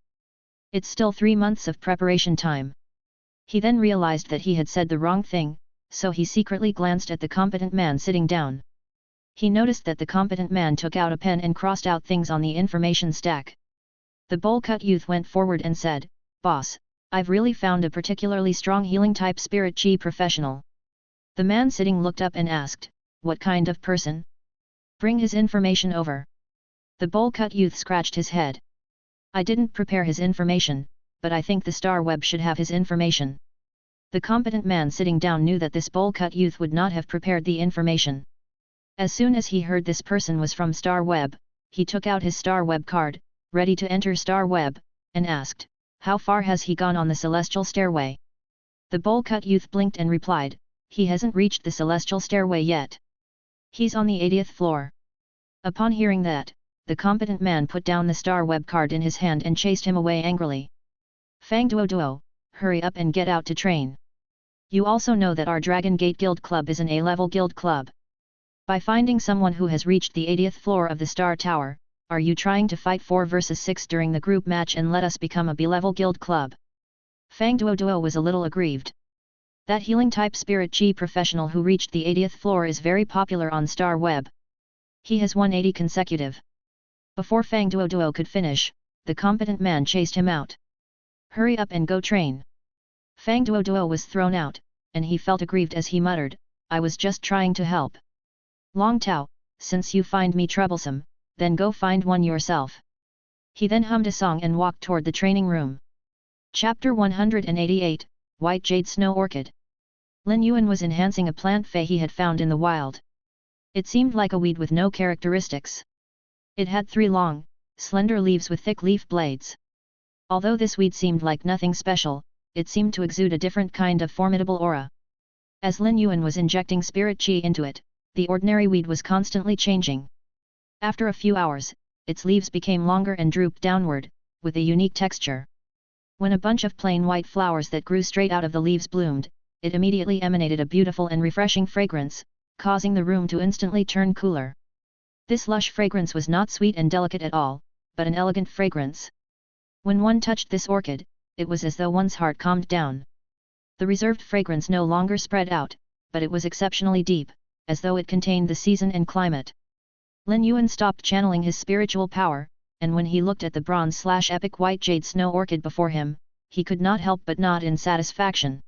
It's still 3 months of preparation time. He then realized that he had said the wrong thing, so he secretly glanced at the competent man sitting down. He noticed that the competent man took out a pen and crossed out things on the information stack. The bowl-cut youth went forward and said, "Boss, I've really found a particularly strong healing type spirit chi professional." The man sitting looked up and asked, "What kind of person? Bring his information over." The bowl-cut youth scratched his head. "I didn't prepare his information, but I think the Star Web should have his information." The competent man sitting down knew that this bowl-cut youth would not have prepared the information. As soon as he heard this person was from Star Web, he took out his Star Web card, ready to enter Star Web, and asked, "How far has he gone on the celestial stairway?" The bowl-cut youth blinked and replied, "He hasn't reached the celestial stairway yet. He's on the 80th floor." Upon hearing that, the competent man put down the Star Web card in his hand and chased him away angrily. "Fang Duo Duo, hurry up and get out to train. You also know that our Dragon Gate Guild Club is an A-level guild club. By finding someone who has reached the 80th floor of the Star Tower, are you trying to fight 4 versus 6 during the group match and let us become a B-level guild club?" Fang Duo Duo was a little aggrieved. That healing type spirit chi professional who reached the 80th floor is very popular on Star Web. He has won 80 consecutive. Before Fang Duo Duo could finish, the competent man chased him out. "Hurry up and go train." Fang Duo Duo was thrown out, and he felt aggrieved as he muttered, "I was just trying to help. Long Tao, since you find me troublesome, then go find one yourself." He then hummed a song and walked toward the training room. Chapter 188, White Jade Snow Orchid. Lin Yuan was enhancing a plant fey he had found in the wild. It seemed like a weed with no characteristics. It had 3 long, slender leaves with thick leaf blades. Although this weed seemed like nothing special, it seemed to exude a different kind of formidable aura. As Lin Yuan was injecting spirit chi into it, the ordinary weed was constantly changing. After a few hours, its leaves became longer and drooped downward, with a unique texture. When a bunch of plain white flowers that grew straight out of the leaves bloomed, it immediately emanated a beautiful and refreshing fragrance, causing the room to instantly turn cooler. This lush fragrance was not sweet and delicate at all, but an elegant fragrance. When one touched this orchid, it was as though one's heart calmed down. The reserved fragrance no longer spread out, but it was exceptionally deep, as though it contained the season and climate. Lin Yuan stopped channeling his spiritual power, and when he looked at the bronze/epic white jade snow orchid before him, he could not help but nod in satisfaction.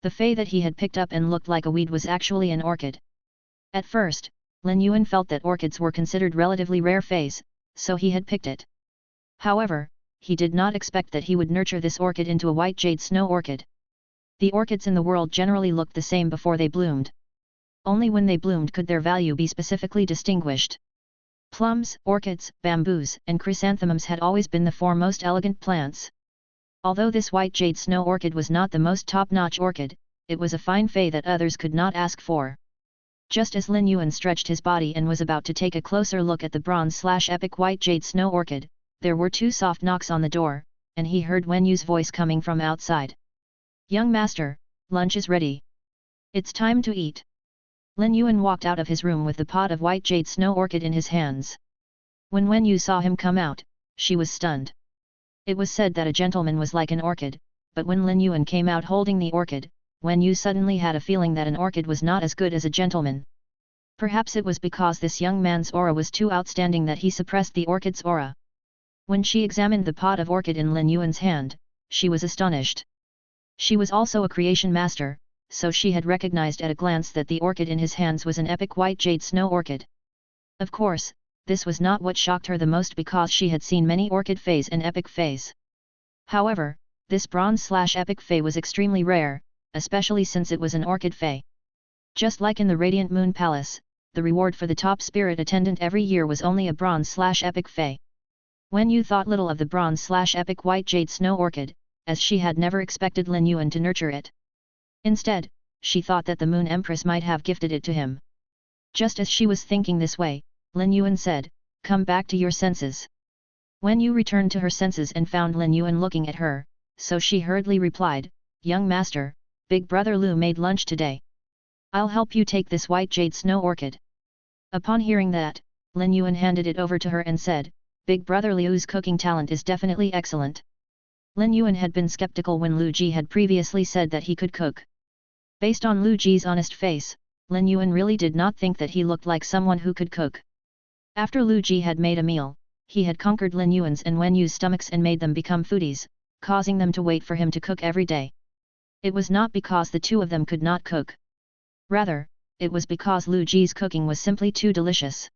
The fey that he had picked up and looked like a weed was actually an orchid. At first, Lin Yuan felt that orchids were considered relatively rare feys, so he had picked it. However, he did not expect that he would nurture this orchid into a white jade snow orchid. The orchids in the world generally looked the same before they bloomed. Only when they bloomed could their value be specifically distinguished. Plums, orchids, bamboos, and chrysanthemums had always been the 4 most elegant plants. Although this white jade snow orchid was not the most top-notch orchid, it was a fine fey that others could not ask for. Just as Lin Yuan stretched his body and was about to take a closer look at the bronze/epic white jade snow orchid, there were 2 soft knocks on the door, and he heard Wen Yu's voice coming from outside. "Young master, lunch is ready. It's time to eat." Lin Yuan walked out of his room with the pot of white jade snow orchid in his hands. When Wen Yu saw him come out, she was stunned. It was said that a gentleman was like an orchid, but when Lin Yuan came out holding the orchid, Wen Yu suddenly had a feeling that an orchid was not as good as a gentleman. Perhaps it was because this young man's aura was too outstanding that he suppressed the orchid's aura. When she examined the pot of orchid in Lin Yuan's hand, she was astonished. She was also a creation master, so she had recognized at a glance that the orchid in his hands was an epic white jade snow orchid. Of course, this was not what shocked her the most because she had seen many orchid feys and epic feys. However, this bronze/epic fey was extremely rare, especially since it was an orchid fey. Just like in the Radiant Moon Palace, the reward for the top spirit attendant every year was only a bronze/epic fey. Wen Yu thought little of the bronze/epic white jade snow orchid, as she had never expected Lin Yuan to nurture it. Instead, she thought that the Moon Empress might have gifted it to him. Just as she was thinking this way, Lin Yuan said, "Come back to your senses." Wen Yu returned to her senses and found Lin Yuan looking at her, so she hurriedly replied, "Young master, Big Brother Lu made lunch today. I'll help you take this white jade snow orchid. Upon hearing that, Lin Yuan handed it over to her and said, Big brother Liu's cooking talent is definitely excellent. Lin Yuan had been skeptical when Lu Ji had previously said that he could cook. Based on Lu Ji's honest face, Lin Yuan really did not think that he looked like someone who could cook. After Lu Ji had made a meal, he had conquered Lin Yuan's and Wen Yu's stomachs and made them become foodies, causing them to wait for him to cook every day. It was not because the two of them could not cook. Rather, it was because Lu Ji's cooking was simply too delicious.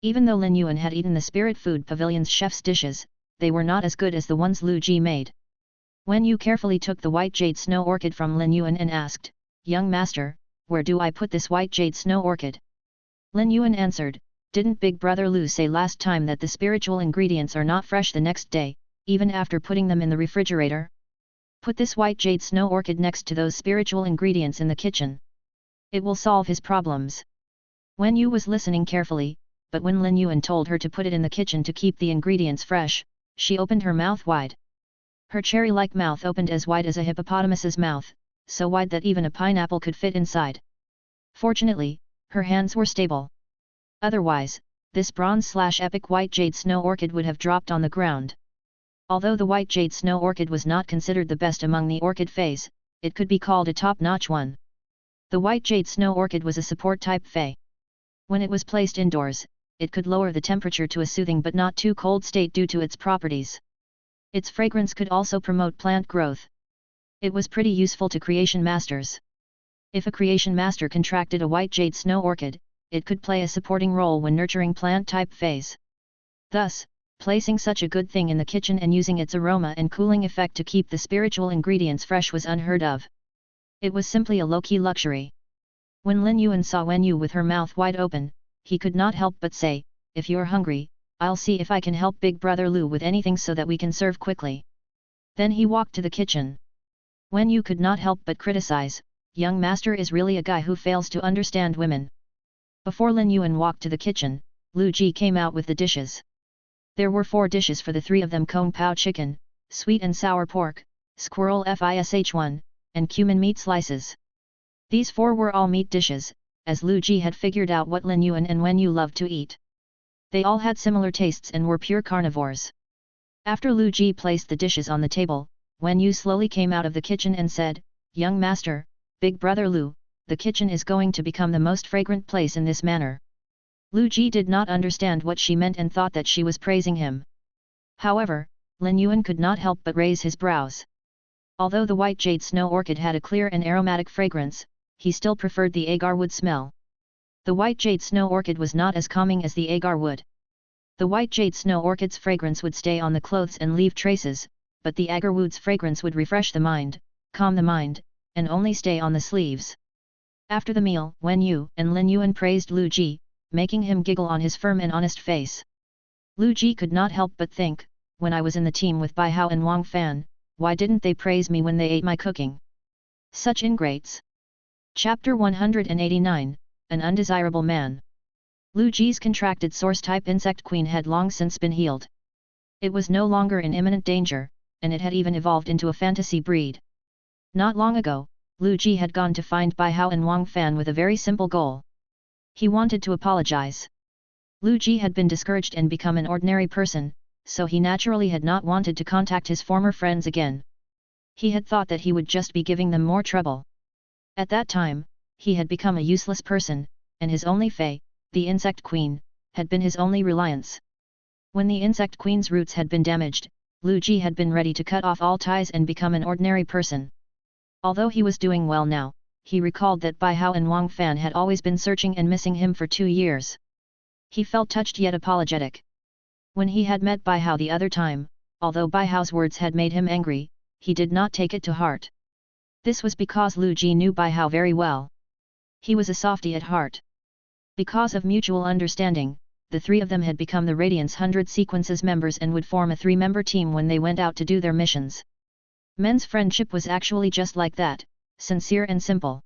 Even though Lin Yuan had eaten the Spirit Food Pavilion's chef's dishes, they were not as good as the ones Lu Ji made. Wen Yu carefully took the white jade snow orchid from Lin Yuan and asked, Young master, where do I put this white jade snow orchid? Lin Yuan answered, Didn't Big Brother Lu say last time that the spiritual ingredients are not fresh the next day, even after putting them in the refrigerator? Put this white jade snow orchid next to those spiritual ingredients in the kitchen. It will solve his problems. Wen Yu was listening carefully, but when Lin Yuan told her to put it in the kitchen to keep the ingredients fresh, she opened her mouth wide. Her cherry-like mouth opened as wide as a hippopotamus's mouth, so wide that even a pineapple could fit inside. Fortunately, her hands were stable. Otherwise, this bronze/epic white jade snow orchid would have dropped on the ground. Although the white jade snow orchid was not considered the best among the orchid feys, it could be called a top-notch one. The white jade snow orchid was a support-type fey. When it was placed indoors, it could lower the temperature to a soothing but not too cold state due to its properties. Its fragrance could also promote plant growth. It was pretty useful to creation masters. If a creation master contracted a white jade snow orchid, it could play a supporting role when nurturing plant-type feys. Thus, placing such a good thing in the kitchen and using its aroma and cooling effect to keep the spiritual ingredients fresh was unheard of. It was simply a low-key luxury. When Lin Yuan saw Wen Yu with her mouth wide open, he could not help but say, If you're hungry, I'll see if I can help Big Brother Lu with anything so that we can serve quickly. Then he walked to the kitchen. Wen Yu could not help but criticize, Young master is really a guy who fails to understand women. Before Lin Yuan walked to the kitchen, Lu Ji came out with the dishes. There were 4 dishes for the 3 of them: Kung Pao chicken, sweet and sour pork, squirrel fish1, and cumin meat slices. These 4 were all meat dishes, as Lu Ji had figured out what Lin Yuan and Wen Yu loved to eat. They all had similar tastes and were pure carnivores. After Lu Ji placed the dishes on the table, Wen Yu slowly came out of the kitchen and said, Young master, Big Brother Lu, the kitchen is going to become the most fragrant place in this manner. Lu Ji did not understand what she meant and thought that she was praising him. However, Lin Yuan could not help but raise his brows. Although the white jade snow orchid had a clear and aromatic fragrance, he still preferred the agar wood smell. The white jade snow orchid was not as calming as the agar wood. The white jade snow orchid's fragrance would stay on the clothes and leave traces, but the agar wood's fragrance would refresh the mind, calm the mind, and only stay on the sleeves. After the meal, Wen Yu and Lin Yuan praised Lu Ji, making him giggle on his firm and honest face. Lu Ji could not help but think, when I was in the team with Bai Hao and Wang Fan, why didn't they praise me when they ate my cooking? Such ingrates. Chapter 189, An Undesirable Man. Lu Ji's contracted source-type insect queen had long since been healed. It was no longer in imminent danger, and it had even evolved into a fantasy breed. Not long ago, Lu Ji had gone to find Bai Hao and Wang Fan with a very simple goal. He wanted to apologize. Lu Ji had been discouraged and become an ordinary person, so he naturally had not wanted to contact his former friends again. He had thought that he would just be giving them more trouble. At that time, he had become a useless person, and his only fey, the insect queen, had been his only reliance. When the insect queen's roots had been damaged, Lu Ji had been ready to cut off all ties and become an ordinary person. Although he was doing well now, he recalled that Bai Hao and Wang Fan had always been searching and missing him for 2 years. He felt touched yet apologetic. When he had met Bai Hao the other time, although Bai Hao's words had made him angry, he did not take it to heart. This was because Lu Ji knew Bai Hao very well. He was a softy at heart. Because of mutual understanding, the 3 of them had become the Radiance 100 Sequences members and would form a 3-member team when they went out to do their missions. Men's friendship was actually just like that, sincere and simple.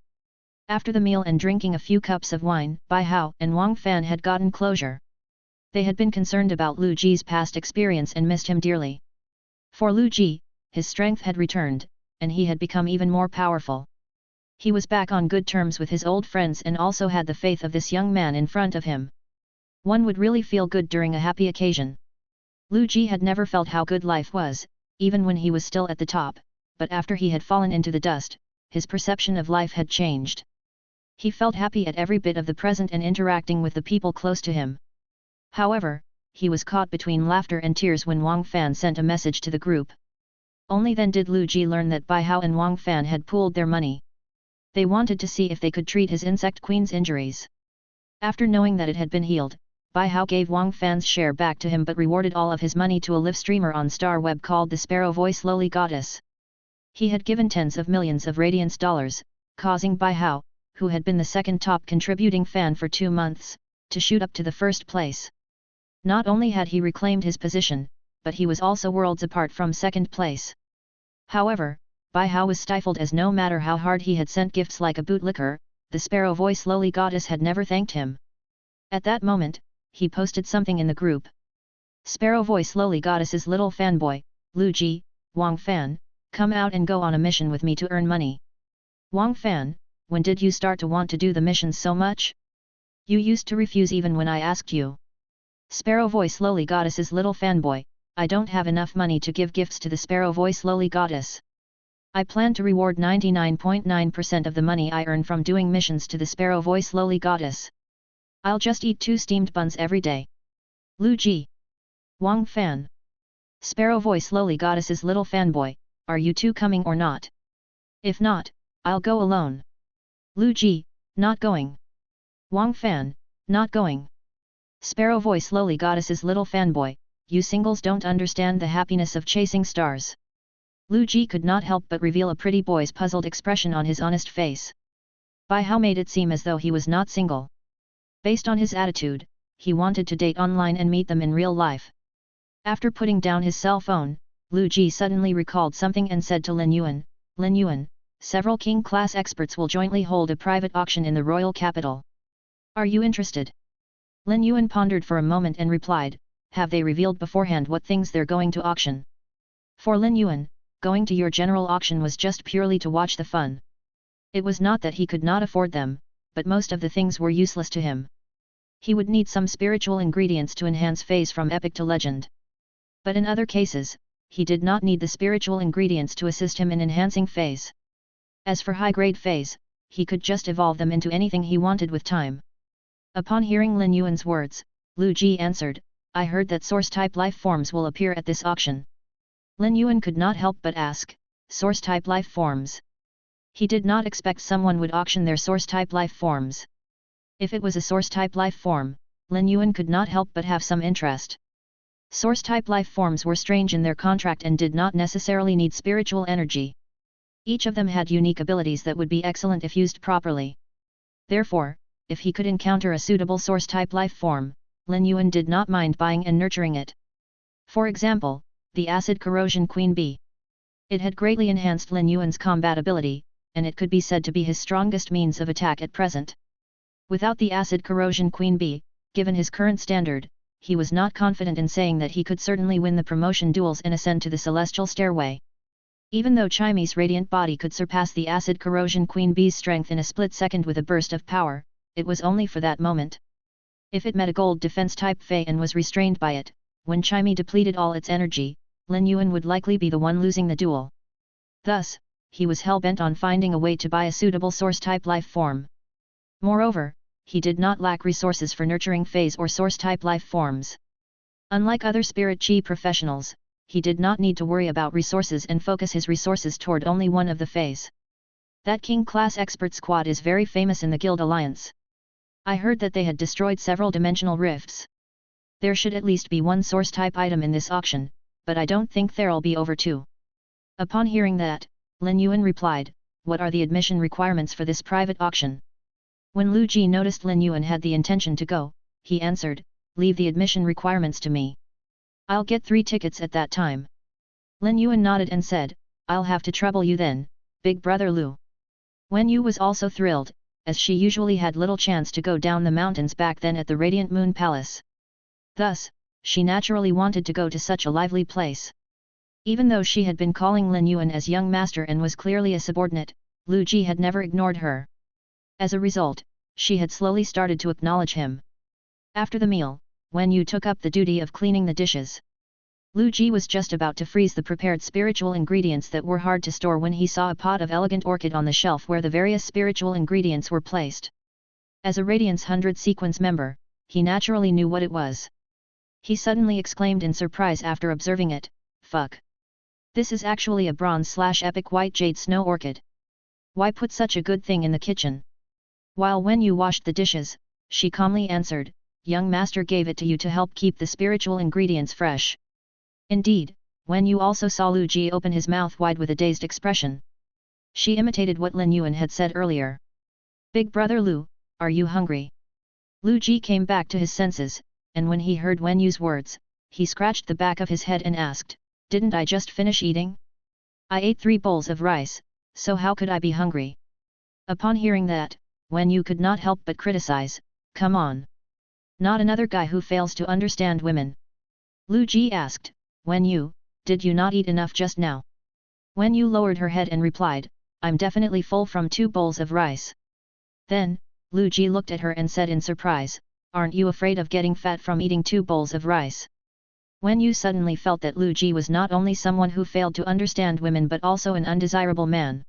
After the meal and drinking a few cups of wine, Bai Hao and Wang Fan had gotten closure. They had been concerned about Lu Ji's past experience and missed him dearly. For Lu Ji, his strength had returned, and he had become even more powerful. He was back on good terms with his old friends and also had the faith of this young man in front of him. One would really feel good during a happy occasion. Lu Ji had never felt how good life was, even when he was still at the top, but after he had fallen into the dust, his perception of life had changed. He felt happy at every bit of the present and interacting with the people close to him. However, he was caught between laughter and tears when Wang Fan sent a message to the group. Only then did Lu Ji learn that Bai Hao and Wang Fan had pooled their money. They wanted to see if they could treat his insect queen's injuries. After knowing that it had been healed, Bai Hao gave Wang Fan's share back to him but rewarded all of his money to a live streamer on Star Web called the Sparrow Voice Lowly Goddess. He had given tens of millions of radiance dollars, causing Bai Hao, who had been the second top contributing fan for 2 months, to shoot up to the first place. Not only had he reclaimed his position, but he was also worlds apart from second place. However, Bai Hao was stifled as no matter how hard he had sent gifts like a bootlicker, the Sparrow Voice Lowly Goddess had never thanked him. At that moment, he posted something in the group. Sparrow Voice Lowly Goddess's little fanboy, Lu Ji, Wang Fan, come out and go on a mission with me to earn money. Wang Fan, when did you start to want to do the missions so much? You used to refuse even when I asked you. Sparrow Voice Lowly Goddess's little fanboy, I don't have enough money to give gifts to the Sparrow Voice Lowly Goddess. I plan to reward 99.9% of the money I earn from doing missions to the Sparrow Voice Lowly Goddess. I'll just eat 2 steamed buns every day. Lu Ji. Wang Fan. Sparrow Voice Lowly Goddess's little fanboy, are you two coming or not? If not, I'll go alone. Lu Ji, not going. Wang Fan, not going. Sparrow Voice Lowly Goddess's little fanboy, you singles don't understand the happiness of chasing stars. Lu Ji could not help but reveal a pretty boy's puzzled expression on his honest face. Bai Hao made it seem as though he was not single. Based on his attitude, he wanted to date online and meet them in real life. After putting down his cell phone, Lu Ji suddenly recalled something and said to Lin Yuan, several king-class experts will jointly hold a private auction in the royal capital. Are you interested? Lin Yuan pondered for a moment and replied, have they revealed beforehand what things they're going to auction? For Lin Yuan, going to your general auction was just purely to watch the fun. It was not that he could not afford them, but most of the things were useless to him. He would need some spiritual ingredients to enhance feys from epic to legend. But in other cases, he did not need the spiritual ingredients to assist him in enhancing feys. As for high-grade feys, he could just evolve them into anything he wanted with time. Upon hearing Lin Yuan's words, Lu Ji answered, I heard that source-type life forms will appear at this auction. Lin Yuan could not help but ask, source-type life forms? He did not expect someone would auction their source-type life forms. If it was a source-type life form, Lin Yuan could not help but have some interest. Source-type life forms were strange in their contract and did not necessarily need spiritual energy. Each of them had unique abilities that would be excellent if used properly. Therefore, if he could encounter a suitable source-type life form, Lin Yuan did not mind buying and nurturing it. For example, the acid corrosion queen bee. It had greatly enhanced Lin Yuan's combat ability, and it could be said to be his strongest means of attack at present. Without the acid corrosion queen bee, given his current standard, he was not confident in saying that he could certainly win the promotion duels and ascend to the celestial stairway. Even though Chime's radiant body could surpass the acid corrosion queen bee's strength in a split second with a burst of power, it was only for that moment. If it met a gold defense type fey and was restrained by it, when Chime depleted all its energy, Lin Yuan would likely be the one losing the duel. Thus, he was hell-bent on finding a way to buy a suitable source-type life form. Moreover, he did not lack resources for nurturing feys or source-type life forms. Unlike other spirit chi professionals, he did not need to worry about resources and focus his resources toward only one of the feys. That king-class expert squad is very famous in the Guild Alliance. I heard that they had destroyed several dimensional rifts. There should at least be one source-type item in this auction, but I don't think there'll be over 2. Upon hearing that, Lin Yuan replied, what are the admission requirements for this private auction? When Lu Ji noticed Lin Yuan had the intention to go, he answered, leave the admission requirements to me. I'll get 3 tickets at that time. Lin Yuan nodded and said, I'll have to trouble you then, big brother Lu. Wen Yu was also thrilled, as she usually had little chance to go down the mountains back then at the Radiant Moon Palace. Thus, she naturally wanted to go to such a lively place. Even though she had been calling Lin Yuan as young master and was clearly a subordinate, Lu Ji had never ignored her. As a result, she had slowly started to acknowledge him. After the meal, Wen Yu took up the duty of cleaning the dishes. Lu Ji was just about to freeze the prepared spiritual ingredients that were hard to store when he saw a pot of elegant orchid on the shelf where the various spiritual ingredients were placed. As a Radiance 100 sequence member, he naturally knew what it was. He suddenly exclaimed in surprise after observing it, "Fuck! This is actually a bronze/epic white jade snow orchid. Why put such a good thing in the kitchen?" While Wen Yu washed the dishes, she calmly answered, "Young master gave it to you to help keep the spiritual ingredients fresh." Indeed, Wen Yu also saw Lu Ji open his mouth wide with a dazed expression. She imitated what Lin Yuan had said earlier. "Big brother Lu, are you hungry?" Lu Ji came back to his senses, and when he heard Wen Yu's words, he scratched the back of his head and asked, "Didn't I just finish eating? I ate 3 bowls of rice, so how could I be hungry?" Upon hearing that, Wen Yu could not help but criticize, "Come on! Not another guy who fails to understand women." Lu Ji asked, "Wen Yu, did you not eat enough just now?" Wen Yu lowered her head and replied, "I'm definitely full from 2 bowls of rice." Then, Lu Ji looked at her and said in surprise, "Aren't you afraid of getting fat from eating 2 bowls of rice?" Wen Yu suddenly felt that Lu Ji was not only someone who failed to understand women but also an undesirable man.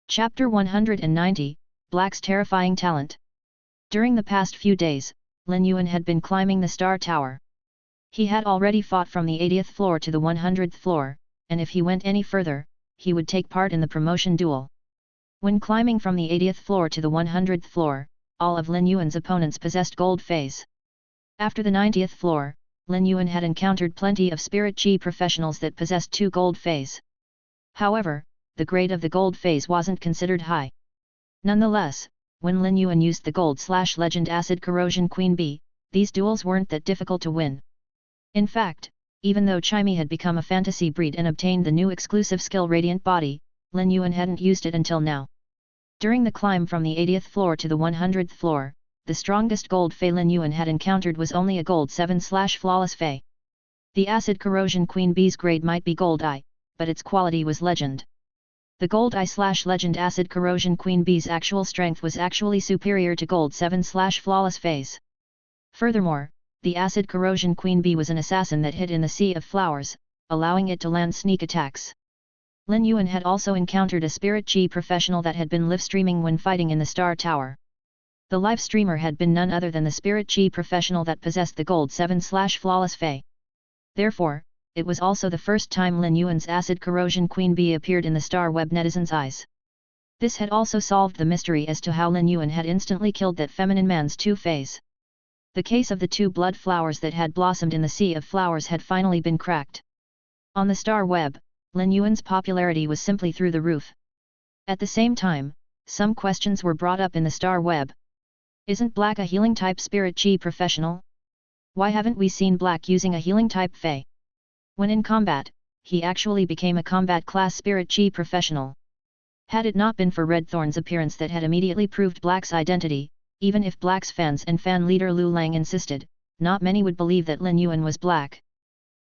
Chapter 190, Black's Terrifying Talent. During the past few days, Lin Yuan had been climbing the Star Tower. He had already fought from the 80th floor to the 100th floor, and if he went any further, he would take part in the promotion duel. When climbing from the 80th floor to the 100th floor, all of Lin Yuan's opponents possessed gold feys. After the 90th floor, Lin Yuan had encountered plenty of spirit chi professionals that possessed 2 gold feys. However, the grade of the gold feys wasn't considered high. Nonetheless, when Lin Yuan used the gold/legend acid corrosion queen bee, these duels weren't that difficult to win. In fact, even though Chimey had become a fantasy breed and obtained the new exclusive skill Radiant Body, Lin Yuan hadn't used it until now. During the climb from the 80th floor to the 100th floor, the strongest gold fey Lin Yuan had encountered was only a gold 7/flawless fey. The acid corrosion queen bee's grade might be gold I, but its quality was legend. The gold I/legend acid corrosion queen bee's actual strength was actually superior to gold 7/flawless feys. Furthermore, the acid corrosion queen bee was an assassin that hid in the sea of flowers, allowing it to land sneak attacks. Lin Yuan had also encountered a spirit chi professional that had been live streaming when fighting in the Star Tower. The live streamer had been none other than the spirit chi professional that possessed the gold 7/flawless fey. Therefore, it was also the first time Lin Yuan's acid corrosion queen bee appeared in the star web netizens' eyes. This had also solved the mystery as to how Lin Yuan had instantly killed that feminine man's 2 feys. The case of the 2 blood flowers that had blossomed in the sea of flowers had finally been cracked. On the star web, Lin Yuan's popularity was simply through the roof. At the same time, some questions were brought up in the star web. Isn't Black a healing type spirit chi professional? Why haven't we seen Black using a healing type fey? When in combat, he actually became a combat class spirit chi professional. Had it not been for Red Thorn's appearance that had immediately proved Black's identity, even if Black's fans and fan leader Lu Lang insisted, not many would believe that Lin Yuan was Black.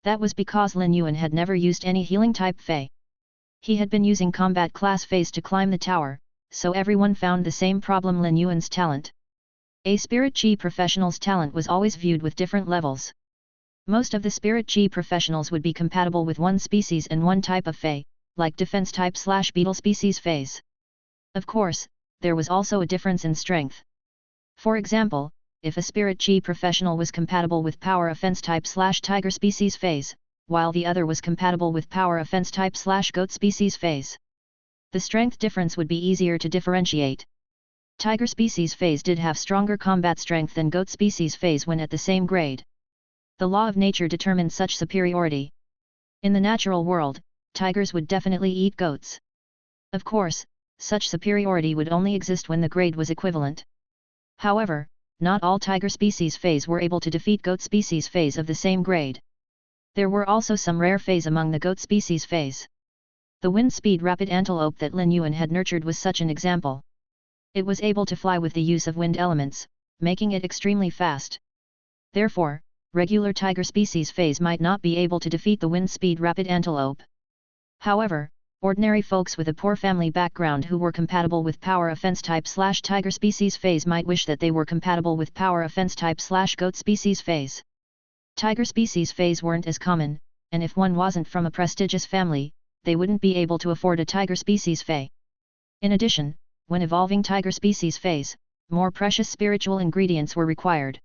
That was because Lin Yuan had never used any healing type fey. He had been using combat class feys to climb the tower, so everyone found the same problem: Lin Yuan's talent. A spirit chi professional's talent was always viewed with different levels. Most of the spirit chi professionals would be compatible with one species and one type of fey, like defense type/beetle species feys. Of course, there was also a difference in strength. For example, if a spirit chi professional was compatible with power offense type/tiger species feys, while the other was compatible with power offense type/goat species feys, the strength difference would be easier to differentiate. Tiger species feys did have stronger combat strength than goat species feys when at the same grade. The law of nature determined such superiority. In the natural world, tigers would definitely eat goats. Of course, such superiority would only exist when the grade was equivalent. However, not all tiger species feys were able to defeat goat species feys of the same grade. There were also some rare feys among the goat species feys. The wind speed rapid antelope that Lin Yuan had nurtured was such an example. It was able to fly with the use of wind elements, making it extremely fast. Therefore, regular tiger species feys might not be able to defeat the wind speed rapid antelope. However, Ordinary folks with a poor family background who were compatible with power offense type / tiger species phase might wish that they were compatible with power offense type / goat species phase. Tiger species phase weren't as common, and if one wasn't from a prestigious family, they wouldn't be able to afford a tiger species phase. In addition, when evolving tiger species phase, more precious spiritual ingredients were required.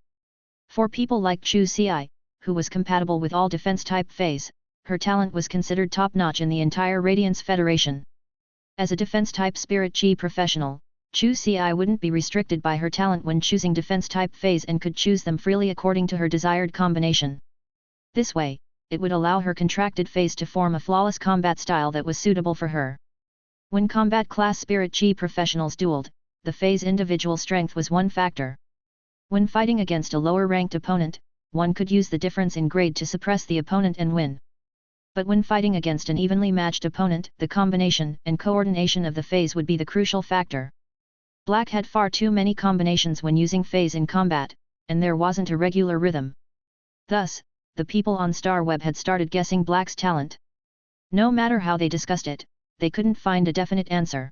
For people like Chu Ci, who was compatible with all defense type phase, her talent was considered top-notch in the entire Radiance Federation. As a defense-type spirit chi professional, Chu Ci wouldn't be restricted by her talent when choosing defense-type phase and could choose them freely according to her desired combination. This way, it would allow her contracted phase to form a flawless combat style that was suitable for her. When combat class spirit chi professionals dueled, the phase individual strength was one factor. When fighting against a lower-ranked opponent, one could use the difference in grade to suppress the opponent and win. But when fighting against an evenly matched opponent, the combination and coordination of the phase would be the crucial factor. Black had far too many combinations when using phase in combat, and there wasn't a regular rhythm. Thus, the people on StarWeb had started guessing Black's talent. No matter how they discussed it, they couldn't find a definite answer.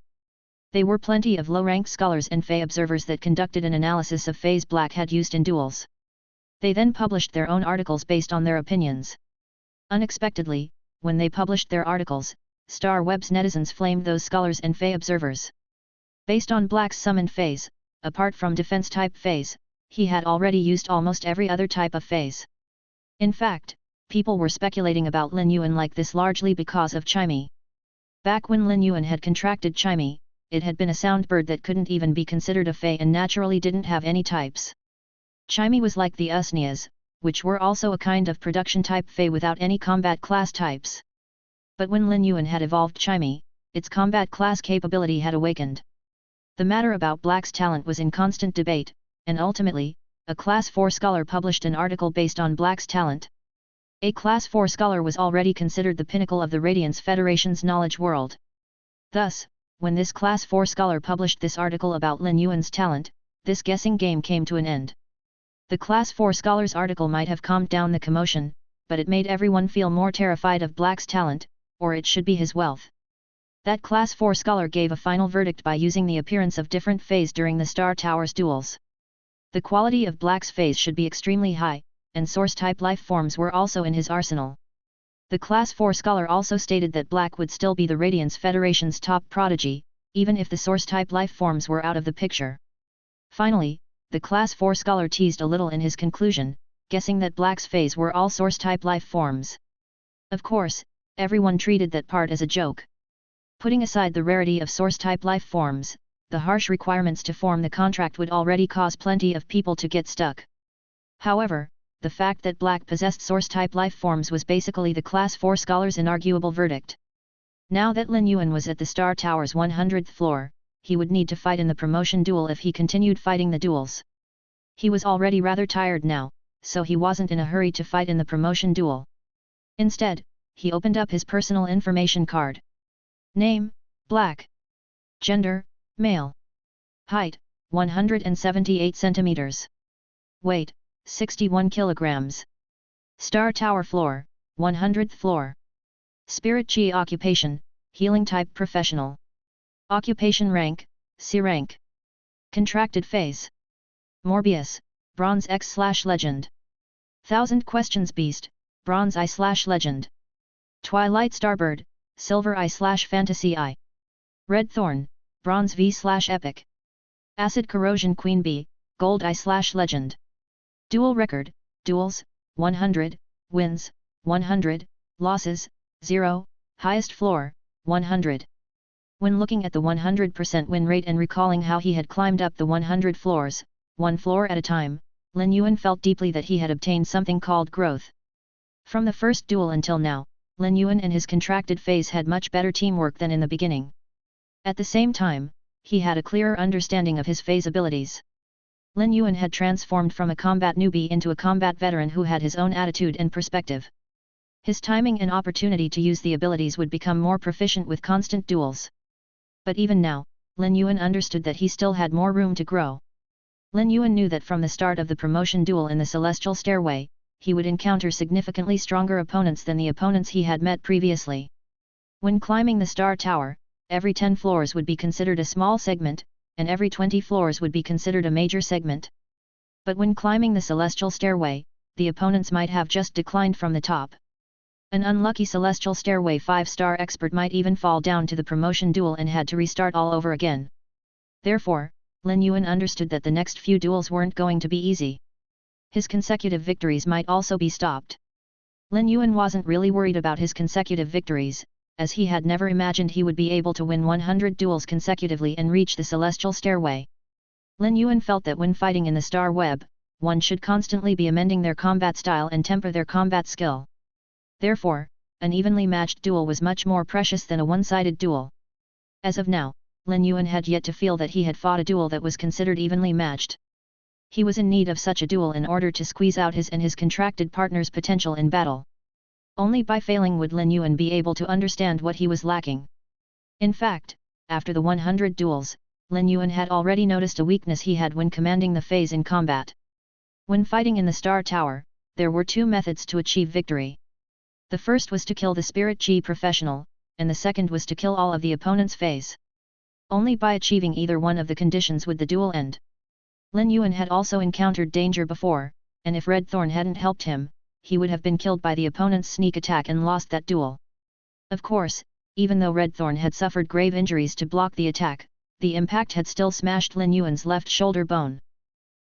There were plenty of low-ranked scholars and Fey observers that conducted an analysis of phase Black had used in duels. They then published their own articles based on their opinions. Unexpectedly, when they published their articles, StarWeb's netizens flamed those scholars and Fey observers. Based on Black's summoned phase, apart from defense-type phase, he had already used almost every other type of phase. In fact, people were speculating about Lin Yuan like this largely because of Chimey. Back when Lin Yuan had contracted Chimey, it had been a sound bird that couldn't even be considered a Fey and naturally didn't have any types. Chimey was like the Usnias, which were also a kind of production-type Fey without any combat class types. But when Lin Yuan had evolved Chimey, its combat class capability had awakened. The matter about Black's talent was in constant debate, and ultimately, a Class 4 scholar published an article based on Black's talent. A Class 4 scholar was already considered the pinnacle of the Radiance Federation's knowledge world. Thus, when this Class 4 scholar published this article about Lin Yuan's talent, this guessing game came to an end. The Class 4 scholar's article might have calmed down the commotion, but it made everyone feel more terrified of Black's talent, or it should be his wealth. That Class 4 scholar gave a final verdict by using the appearance of different phase during the Star Towers duels. The quality of Black's phase should be extremely high, and source-type life forms were also in his arsenal. The Class 4 scholar also stated that Black would still be the Radiance Federation's top prodigy, even if the source-type life forms were out of the picture. Finally, the Class 4 scholar teased a little in his conclusion, guessing that Black's phase were all source-type life forms. Of course, everyone treated that part as a joke. Putting aside the rarity of source-type life forms, the harsh requirements to form the contract would already cause plenty of people to get stuck. However, the fact that Black possessed source-type life forms was basically the Class 4 scholar's inarguable verdict. Now that Lin Yuan was at the Star Tower's 100th floor, he would need to fight in the promotion duel if he continued fighting the duels. He was already rather tired now, so he wasn't in a hurry to fight in the promotion duel. Instead, he opened up his personal information card. Name, Black. Gender, male. Height, 178 centimeters. Weight, 61 kilograms. Star Tower floor, 100th floor. Spirit Chi occupation, healing type professional. Occupation rank, C rank. Contracted phase. Morbius, Bronze X/Legend. 1000 Questions Beast, Bronze I/Legend. Twilight Starbird, Silver I/Fantasy I. Red Thorn, Bronze V/Epic. Acid Corrosion Queen Bee, Gold I/Legend. Dual Record, Duels, 100, Wins, 100, Losses, 0, Highest Floor, 100. When looking at the 100% win rate and recalling how he had climbed up the 100 floors, one floor at a time, Lin Yuan felt deeply that he had obtained something called growth. From the first duel until now, Lin Yuan and his contracted phase had much better teamwork than in the beginning. At the same time, he had a clearer understanding of his phase abilities. Lin Yuan had transformed from a combat newbie into a combat veteran who had his own attitude and perspective. His timing and opportunity to use the abilities would become more proficient with constant duels. But even now, Lin Yuan understood that he still had more room to grow. Lin Yuan knew that from the start of the promotion duel in the Celestial Stairway, he would encounter significantly stronger opponents than the opponents he had met previously. When climbing the star tower, every 10 floors would be considered a small segment, and every 20 floors would be considered a major segment. But when climbing the celestial stairway, the opponents might have just declined from the top. An unlucky celestial stairway 5-star expert might even fall down to the promotion duel and had to restart all over again. Therefore, Lin Yuan understood that the next few duels weren't going to be easy. His consecutive victories might also be stopped. Lin Yuan wasn't really worried about his consecutive victories, as he had never imagined he would be able to win 100 duels consecutively and reach the celestial stairway. Lin Yuan felt that when fighting in the star web, one should constantly be amending their combat style and temper their combat skill. Therefore, an evenly matched duel was much more precious than a one-sided duel. As of now, Lin Yuan had yet to feel that he had fought a duel that was considered evenly matched. He was in need of such a duel in order to squeeze out his and his contracted partner's potential in battle. Only by failing would Lin Yuan be able to understand what he was lacking. In fact, after the 100 duels, Lin Yuan had already noticed a weakness he had when commanding the feys in combat. When fighting in the Star Tower, there were two methods to achieve victory. The first was to kill the Spirit Chi professional, and the second was to kill all of the opponent's feys. Only by achieving either one of the conditions would the duel end. Lin Yuan had also encountered danger before, and if Red Thorn hadn't helped him, he would have been killed by the opponent's sneak attack and lost that duel. Of course, even though Red Thorn had suffered grave injuries to block the attack, the impact had still smashed Lin Yuan's left shoulder bone.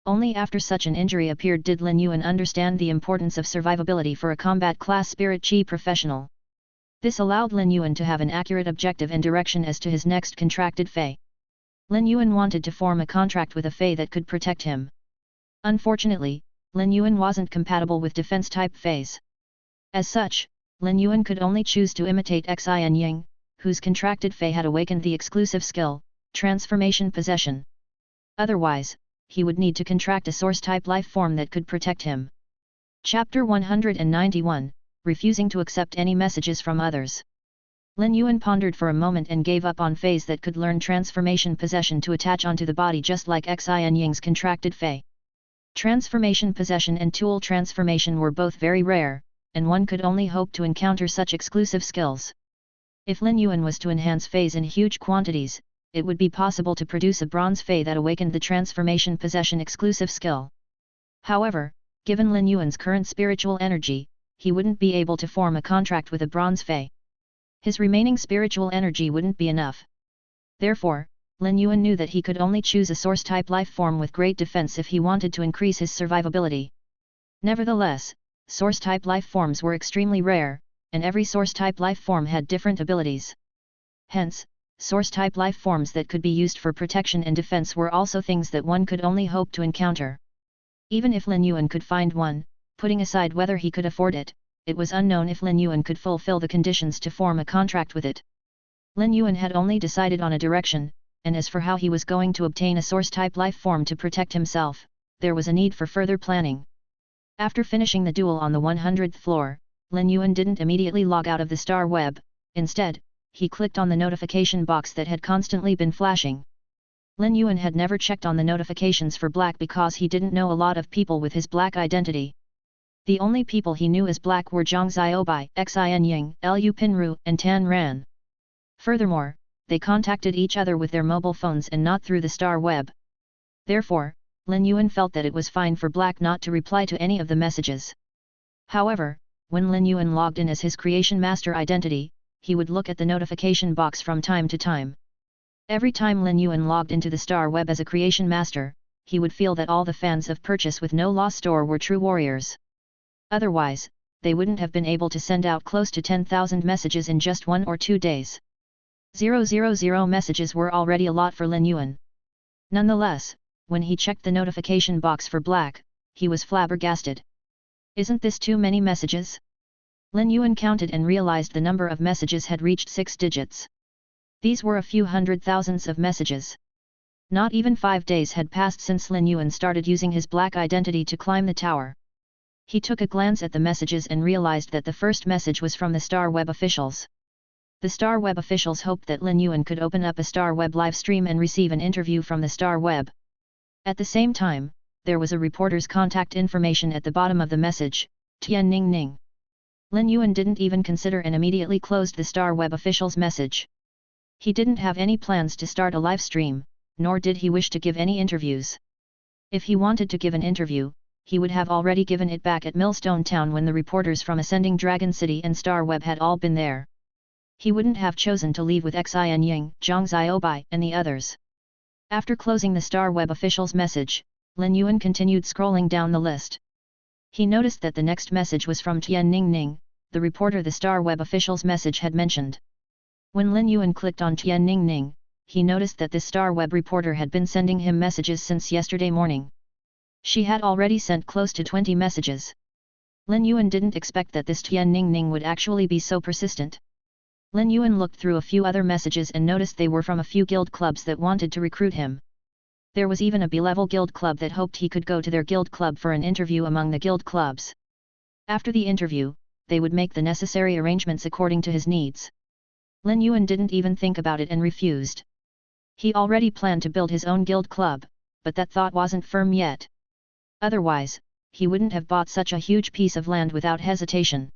Only after such an injury appeared did Lin Yuan understand the importance of survivability for a combat class Spirit Chi professional. This allowed Lin Yuan to have an accurate objective and direction as to his next contracted fey. Lin Yuan wanted to form a contract with a fey that could protect him. Unfortunately, Lin Yuan wasn't compatible with defense-type feys. As such, Lin Yuan could only choose to imitate Xin Ying, whose contracted fey had awakened the exclusive skill, Transformation Possession. Otherwise, he would need to contract a source-type life form that could protect him. Chapter 191, Refusing to accept any messages from others. Lin Yuan pondered for a moment and gave up on feys that could learn Transformation Possession to attach onto the body just like Xin Ying's contracted fey. Transformation Possession and Tool Transformation were both very rare, and one could only hope to encounter such exclusive skills. If Lin Yuan was to enhance feys in huge quantities, it would be possible to produce a bronze fey that awakened the Transformation Possession exclusive skill. However, given Lin Yuan's current spiritual energy, he wouldn't be able to form a contract with a bronze fey. His remaining spiritual energy wouldn't be enough. Therefore, Lin Yuan knew that he could only choose a source-type life form with great defense if he wanted to increase his survivability. Nevertheless, source-type life forms were extremely rare, and every source-type life form had different abilities. Hence, source-type life forms that could be used for protection and defense were also things that one could only hope to encounter. Even if Lin Yuan could find one, putting aside whether he could afford it, it was unknown if Lin Yuan could fulfill the conditions to form a contract with it. Lin Yuan had only decided on a direction, and as for how he was going to obtain a source-type life form to protect himself, there was a need for further planning. After finishing the duel on the 100th floor, Lin Yuan didn't immediately log out of the star web. Instead, he clicked on the notification box that had constantly been flashing. Lin Yuan had never checked on the notifications for Black because he didn't know a lot of people with his Black identity. The only people he knew as Black were Zhang Xiaobai, Xin Ying, Lu Pinru, and Tan Ran. Furthermore, they contacted each other with their mobile phones and not through the star web. Therefore, Lin Yuan felt that it was fine for Black not to reply to any of the messages. However, when Lin Yuan logged in as his Creation Master identity, he would look at the notification box from time to time. Every time Lin Yuan logged into the star web as a Creation Master, he would feel that all the fans of Purchase with No Loss store were true warriors. Otherwise, they wouldn't have been able to send out close to 10,000 messages in just 1 or 2 days. 000 messages were already a lot for Lin Yuan. Nonetheless, when he checked the notification box for Black, he was flabbergasted. Isn't this too many messages? Lin Yuan counted and realized the number of messages had reached 6 digits. These were a few hundred thousands of messages. Not even 5 days had passed since Lin Yuan started using his Black identity to climb the tower. He took a glance at the messages and realized that the first message was from the Star Web officials. The Star Web officials hoped that Lin Yuan could open up a Star Web live stream and receive an interview from the Star Web. At the same time, there was a reporter's contact information at the bottom of the message, Tian Ning Ning. Lin Yuan didn't even consider and immediately closed the Star Web official's message. He didn't have any plans to start a live stream, nor did he wish to give any interviews. If he wanted to give an interview, he would have already given it back at Millstone Town when the reporters from Ascending Dragon City and Star Web had all been there. He wouldn't have chosen to leave with Xin Ying, Zhang Xiaobai and the others. After closing the Star Web official's message, Lin Yuan continued scrolling down the list. He noticed that the next message was from Tian Ningning, the reporter the Star Web official's message had mentioned. When Lin Yuan clicked on Tian Ningning, he noticed that this Star Web reporter had been sending him messages since yesterday morning. She had already sent close to 20 messages. Lin Yuan didn't expect that this Tian Ningning would actually be so persistent. Lin Yuan looked through a few other messages and noticed they were from a few guild clubs that wanted to recruit him. There was even a B-level guild club that hoped he could go to their guild club for an interview among the guild clubs. After the interview, they would make the necessary arrangements according to his needs. Lin Yuan didn't even think about it and refused. He already planned to build his own guild club, but that thought wasn't firm yet. Otherwise, he wouldn't have bought such a huge piece of land without hesitation.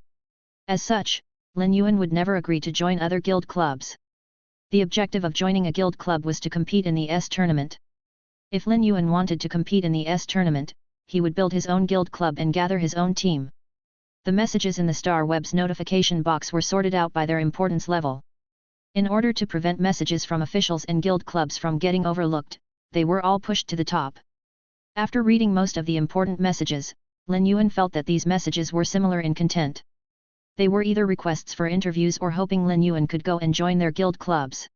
As such, Lin Yuan would never agree to join other guild clubs. The objective of joining a guild club was to compete in the S tournament. If Lin Yuan wanted to compete in the S tournament, he would build his own guild club and gather his own team. The messages in the Star Web's notification box were sorted out by their importance level. In order to prevent messages from officials and guild clubs from getting overlooked, they were all pushed to the top. After reading most of the important messages, Lin Yuan felt that these messages were similar in content. They were either requests for interviews or hoping Lin Yuan could go and join their guild clubs.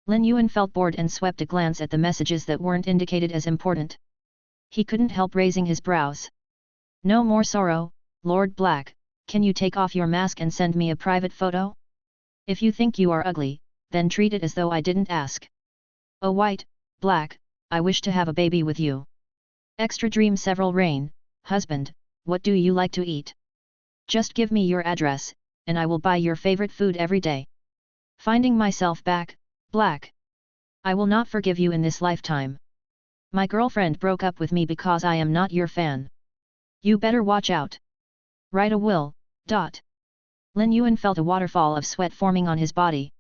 Lin Yuan felt bored and swept a glance at the messages that weren't indicated as important. He couldn't help raising his brows. No more sorrow, Lord Black, can you take off your mask and send me a private photo? If you think you are ugly, then treat it as though I didn't ask. Oh White, Black, I wish to have a baby with you. Extra dream several rain, husband, what do you like to eat? Just give me your address, and I will buy your favorite food every day. Finding myself back, Black. I will not forgive you in this lifetime. My girlfriend broke up with me because I am not your fan. You better watch out. Write a will, ... Lin Yuan felt a waterfall of sweat forming on his body.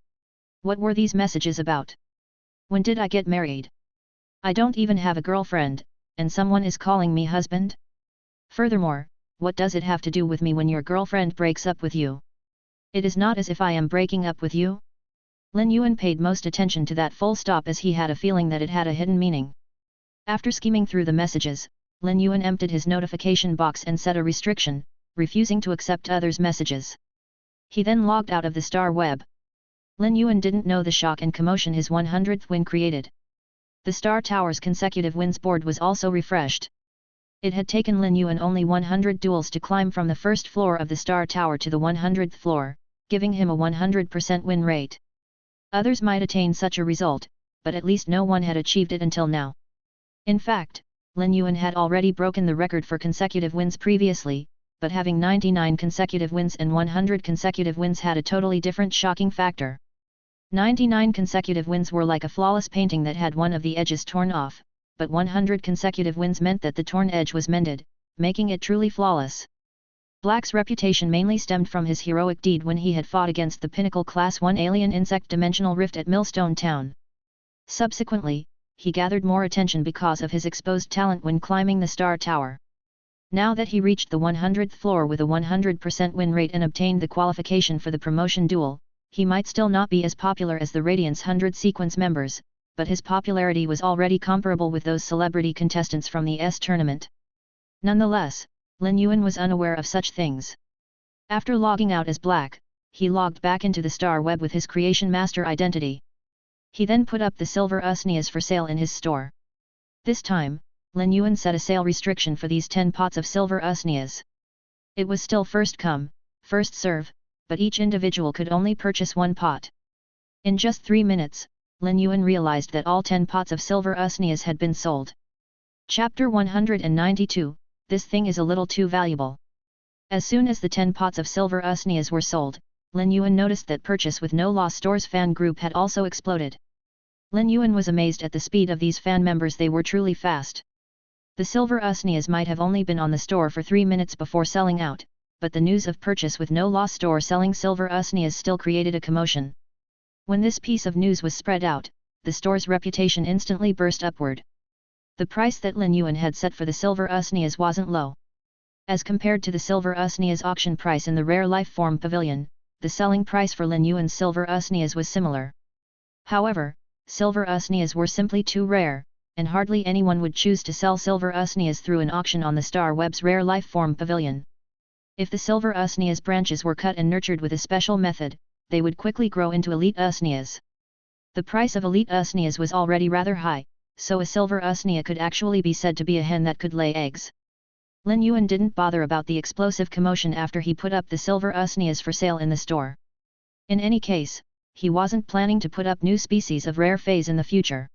What were these messages about? When did I get married? I don't even have a girlfriend, and someone is calling me husband? Furthermore, what does it have to do with me when your girlfriend breaks up with you? It is not as if I am breaking up with you. Lin Yuan paid most attention to that full stop as he had a feeling that it had a hidden meaning. After skimming through the messages, Lin Yuan emptied his notification box and set a restriction, refusing to accept others' messages. He then logged out of the Star Web. Lin Yuan didn't know the shock and commotion his 100th win created. The Star Tower's consecutive wins board was also refreshed. It had taken Lin Yuan only 100 duels to climb from the first floor of the Star Tower to the 100th floor, giving him a 100% win rate. Others might attain such a result, but at least no one had achieved it until now. In fact, Lin Yuan had already broken the record for consecutive wins previously, but having 99 consecutive wins and 100 consecutive wins had a totally different shocking factor. 99 consecutive wins were like a flawless painting that had one of the edges torn off, but 100 consecutive wins meant that the torn edge was mended, making it truly flawless. Black's reputation mainly stemmed from his heroic deed when he had fought against the Pinnacle Class 1 alien insect Dimensional Rift at Millstone Town. Subsequently, he gathered more attention because of his exposed talent when climbing the Star Tower. Now that he reached the 100th floor with a 100% win rate and obtained the qualification for the promotion duel, he might still not be as popular as the Radiance 100 sequence members, but his popularity was already comparable with those celebrity contestants from the S tournament. Nonetheless, Lin Yuan was unaware of such things. After logging out as Black, he logged back into the Star Web with his Creation Master identity. He then put up the silver usnias for sale in his store. This time, Lin Yuan set a sale restriction for these 10 pots of silver usnias. It was still first come, first serve, but each individual could only purchase one pot. In just 3 minutes, Lin Yuan realized that all 10 pots of silver usnias had been sold. Chapter 192, This thing is a little too valuable. As soon as the 10 pots of silver usnias were sold, Lin Yuan noticed that Purchase with No Loss Stores fan group had also exploded. Lin Yuan was amazed at the speed of these fan members. They were truly fast. The silver usnias might have only been on the store for 3 minutes before selling out, but the news of purchase with no loss store selling silver usnias still created a commotion. When this piece of news was spread out, the store's reputation instantly burst upward. The price that Lin Yuan had set for the silver usnias wasn't low. As compared to the silver usnias auction price in the rare life form pavilion, the selling price for Lin Yuan's silver usnias was similar. However, silver usnias were simply too rare, and hardly anyone would choose to sell silver usnias through an auction on the Star Web's rare life form pavilion. If the silver usnias branches were cut and nurtured with a special method, they would quickly grow into elite usnias. The price of elite usnias was already rather high, so a silver usnia could actually be said to be a hen that could lay eggs. Lin Yuan didn't bother about the explosive commotion after he put up the silver usnias for sale in the store. In any case, he wasn't planning to put up new species of rare feys in the future.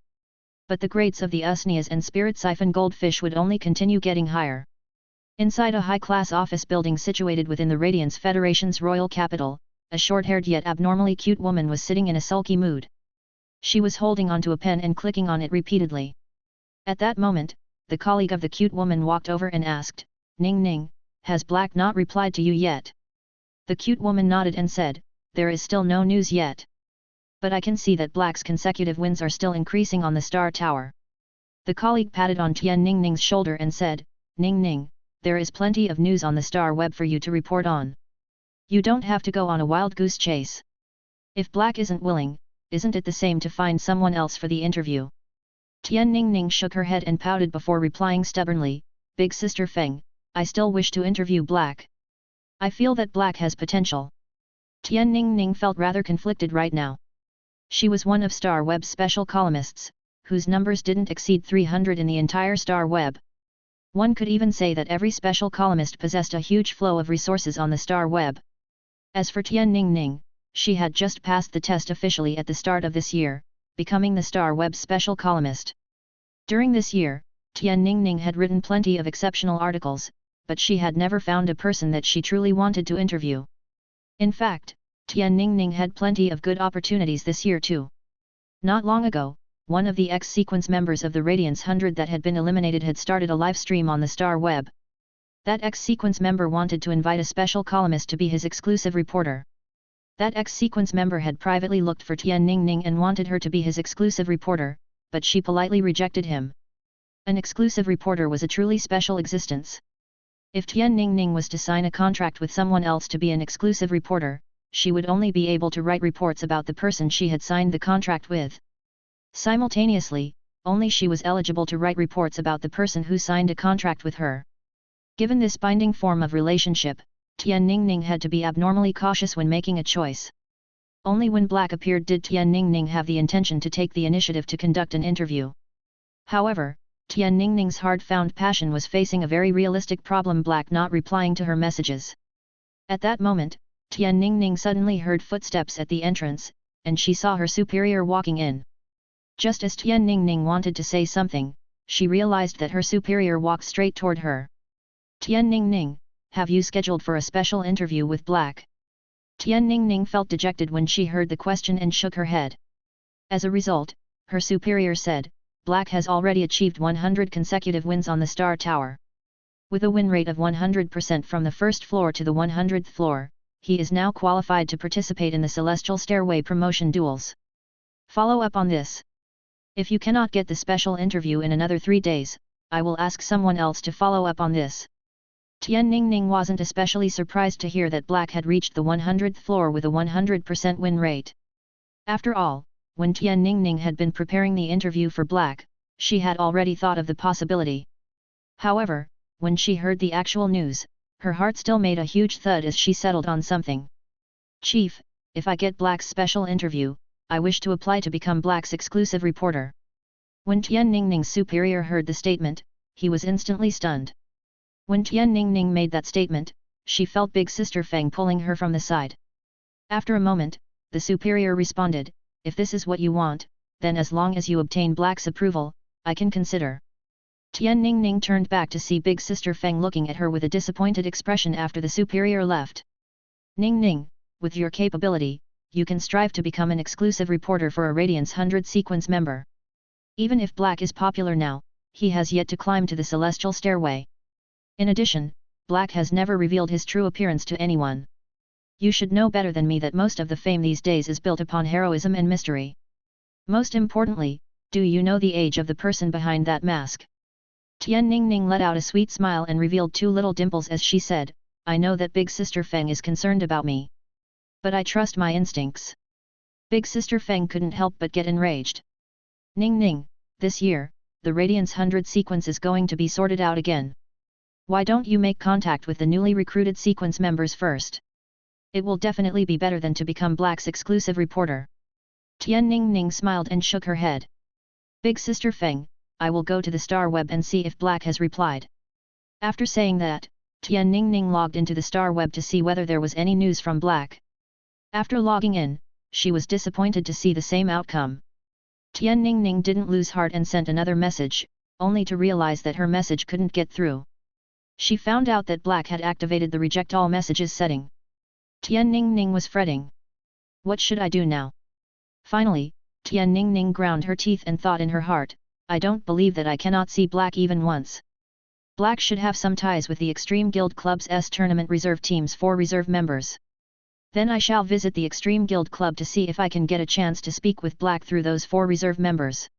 But the grades of the usnias and spirit siphon goldfish would only continue getting higher. Inside a high-class office building situated within the Radiance Federation's royal capital, a short-haired yet abnormally cute woman was sitting in a sulky mood. She was holding onto a pen and clicking on it repeatedly. At that moment, the colleague of the cute woman walked over and asked, "Ning Ning, has Black not replied to you yet?" The cute woman nodded and said, "There is still no news yet. But I can see that Black's consecutive wins are still increasing on the Star Tower." The colleague patted on Tian Ning Ning's shoulder and said, "Ning Ning, there is plenty of news on the Star Web for you to report on. You don't have to go on a wild goose chase. If Black isn't willing, isn't it the same to find someone else for the interview?" Tian Ning Ning shook her head and pouted before replying stubbornly, "Big Sister Feng, I still wish to interview Black. I feel that Black has potential." Tian Ning Ning felt rather conflicted right now. She was one of Star Web's special columnists, whose numbers didn't exceed 300 in the entire Star Web. One could even say that every special columnist possessed a huge flow of resources on the Star Web. As for Tian Ning Ning, she had just passed the test officially at the start of this year, becoming the Star Web's special columnist. During this year, Tian Ning Ning had written plenty of exceptional articles, but she had never found a person that she truly wanted to interview. In fact, Tian Ning Ning had plenty of good opportunities this year too. Not long ago, one of the X-Sequence members of the Radiance 100 that had been eliminated had started a live stream on the Star Web. That X-Sequence member wanted to invite a special columnist to be his exclusive reporter. That X-Sequence member had privately looked for Tian Ning Ning and wanted her to be his exclusive reporter, but she politely rejected him. An exclusive reporter was a truly special existence. If Tian Ning Ning was to sign a contract with someone else to be an exclusive reporter, she would only be able to write reports about the person she had signed the contract with. Simultaneously, only she was eligible to write reports about the person who signed a contract with her. Given this binding form of relationship, Tian Ning Ning had to be abnormally cautious when making a choice. Only when Black appeared did Tian Ning Ning have the intention to take the initiative to conduct an interview. However, Tian Ning Ning's hard-found passion was facing a very realistic problem: Black not replying to her messages. At that moment, Tian Ning Ning suddenly heard footsteps at the entrance, and she saw her superior walking in. Just as Tian Ning Ning wanted to say something, she realized that her superior walked straight toward her. "Tian Ning Ning, have you scheduled for a special interview with Black?" Tian Ning Ning felt dejected when she heard the question and shook her head. As a result, her superior said, "Black has already achieved 100 consecutive wins on the Star Tower. With a win rate of 100% from the first floor to the 100th floor, he is now qualified to participate in the Celestial Stairway promotion duels. Follow up on this. If you cannot get the special interview in another 3 days, I will ask someone else to follow up on this." Tian Ning Ning wasn't especially surprised to hear that Black had reached the 100th floor with a 100% win rate. After all, when Tian Ning Ning had been preparing the interview for Black, she had already thought of the possibility. However, when she heard the actual news, her heart still made a huge thud as she settled on something. "Chief, if I get Black's special interview, I wish to apply to become Black's exclusive reporter." When Tian Ning Ning's superior heard the statement, he was instantly stunned. When Tian Ning Ning made that statement, she felt Big Sister Feng pulling her from the side. After a moment, the superior responded, "If this is what you want, then as long as you obtain Black's approval, I can consider." Tian Ning Ning turned back to see Big Sister Feng looking at her with a disappointed expression after the superior left. "Ning Ning, with your capability, you can strive to become an exclusive reporter for a Radiance 100 sequence member. Even if Black is popular now, he has yet to climb to the Celestial Stairway. In addition, Black has never revealed his true appearance to anyone. You should know better than me that most of the fame these days is built upon heroism and mystery. Most importantly, do you know the age of the person behind that mask? Tian Ningning let out a sweet smile and revealed 2 little dimples as she said, I know that Big Sister Feng is concerned about me. But I trust my instincts. Big Sister Feng couldn't help but get enraged. Ning, this year, the Radiance 100 sequence is going to be sorted out again. Why don't you make contact with the newly recruited sequence members first? It will definitely be better than to become Black's exclusive reporter. Tian Ningning smiled and shook her head. Big Sister Feng, I will go to the Star Web and see if Black has replied. After saying that, Tian Ningning logged into the Star Web to see whether there was any news from Black. After logging in, she was disappointed to see the same outcome. Tian Ningning didn't lose heart and sent another message, only to realize that her message couldn't get through. She found out that Black had activated the reject all messages setting. Tian Ningning was fretting. What should I do now? Finally, Tian Ningning ground her teeth and thought in her heart, I don't believe that I cannot see Black even once. Black should have some ties with the Extreme Guild Club's tournament reserve teams for reserve members. Then I shall visit the Extreme Guild Club to see if I can get a chance to speak with Black through those 4 reserve members.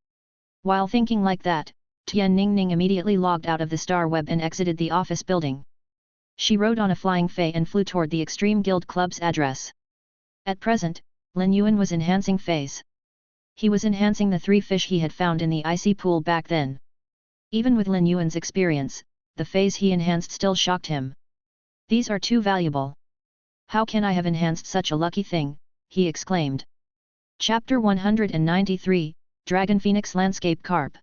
While thinking like that, Tian Ningning immediately logged out of the Star Web and exited the office building. She rode on a flying fei and flew toward the Extreme Guild Club's address. At present, Lin Yuan was enhancing feys. He was enhancing the 3 fish he had found in the icy pool back then. Even with Lin Yuan's experience, the feys he enhanced still shocked him. These are too valuable. How can I have enhanced such a lucky thing, he exclaimed. Chapter 193, Dragon Phoenix Landscape Carp.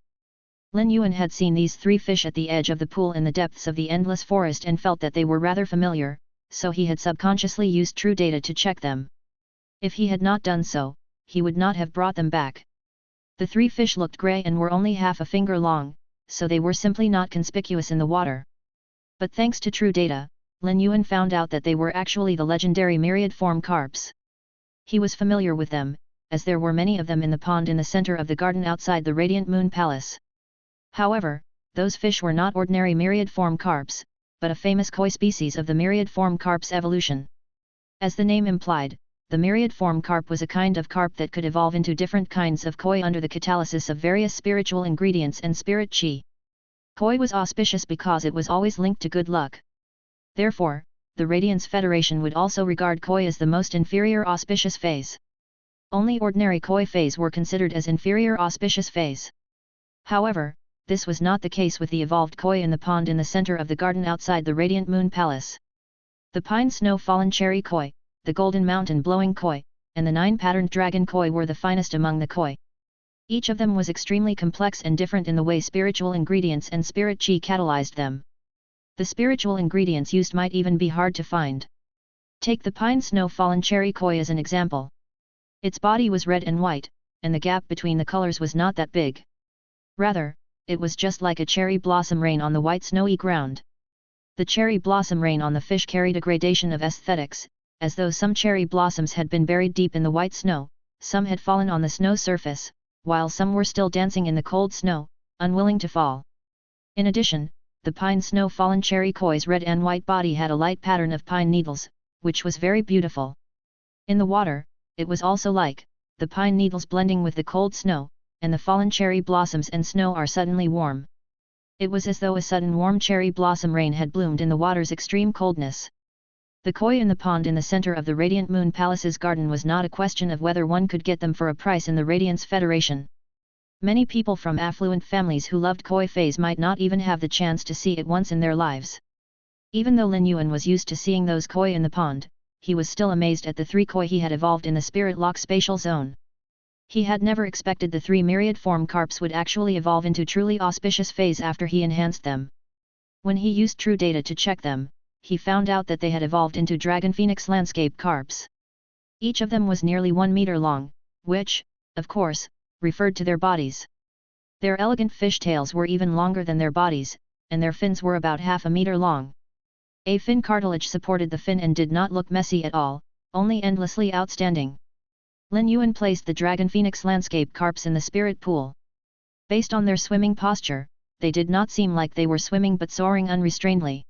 Lin Yuan had seen these 3 fish at the edge of the pool in the depths of the endless forest and felt that they were rather familiar, so he had subconsciously used true data to check them. If he had not done so, he would not have brought them back. The 3 fish looked grey and were only half a finger long, so they were simply not conspicuous in the water. But thanks to true data, Lin Yuan found out that they were actually the legendary myriad form carps. He was familiar with them, as there were many of them in the pond in the center of the garden outside the Radiant Moon Palace. However, those fish were not ordinary myriad form carps, but a famous koi species of the myriad form carp's evolution. As the name implied, the myriad form carp was a kind of carp that could evolve into different kinds of koi under the catalysis of various spiritual ingredients and spirit chi. Koi was auspicious because it was always linked to good luck. Therefore, the Radiance Federation would also regard koi as the most inferior auspicious phase. Only ordinary koi phase were considered as inferior auspicious phase. However, this was not the case with the evolved koi in the pond in the center of the garden outside the Radiant Moon Palace. The pine snow fallen cherry koi, the golden mountain blowing koi, and the 9-patterned dragon koi were the finest among the koi. Each of them was extremely complex and different in the way spiritual ingredients and spirit chi catalyzed them. The spiritual ingredients used might even be hard to find. Take the pine snow fallen cherry koi as an example. Its body was red and white, and the gap between the colors was not that big. Rather, it was just like a cherry blossom rain on the white snowy ground. The cherry blossom rain on the fish carried a gradation of aesthetics, as though some cherry blossoms had been buried deep in the white snow, some had fallen on the snow surface, while some were still dancing in the cold snow, unwilling to fall. In addition, the pine snow fallen cherry koi's red and white body had a light pattern of pine needles, which was very beautiful. In the water, it was also like, the pine needles blending with the cold snow, and the fallen cherry blossoms and snow are suddenly warm. It was as though a sudden warm cherry blossom rain had bloomed in the water's extreme coldness. The koi in the pond in the center of the Radiant Moon Palace's garden was not a question of whether one could get them for a price in the Radiance Federation. Many people from affluent families who loved koi phase might not even have the chance to see it once in their lives. Even though Lin Yuan was used to seeing those koi in the pond, he was still amazed at the 3 koi he had evolved in the Spirit Lock spatial zone. He had never expected the 3 myriad form carps would actually evolve into truly auspicious phase after he enhanced them. When he used true data to check them, he found out that they had evolved into Dragon Phoenix landscape carps. Each of them was nearly 1 meter long, which, of course, referred to their bodies. Their elegant fish tails were even longer than their bodies, and their fins were about half a meter long. A fin cartilage supported the fin and did not look messy at all, only endlessly outstanding. Lin Yuan placed the Dragon Phoenix landscape carps in the spirit pool. Based on their swimming posture, they did not seem like they were swimming but soaring unrestrainedly.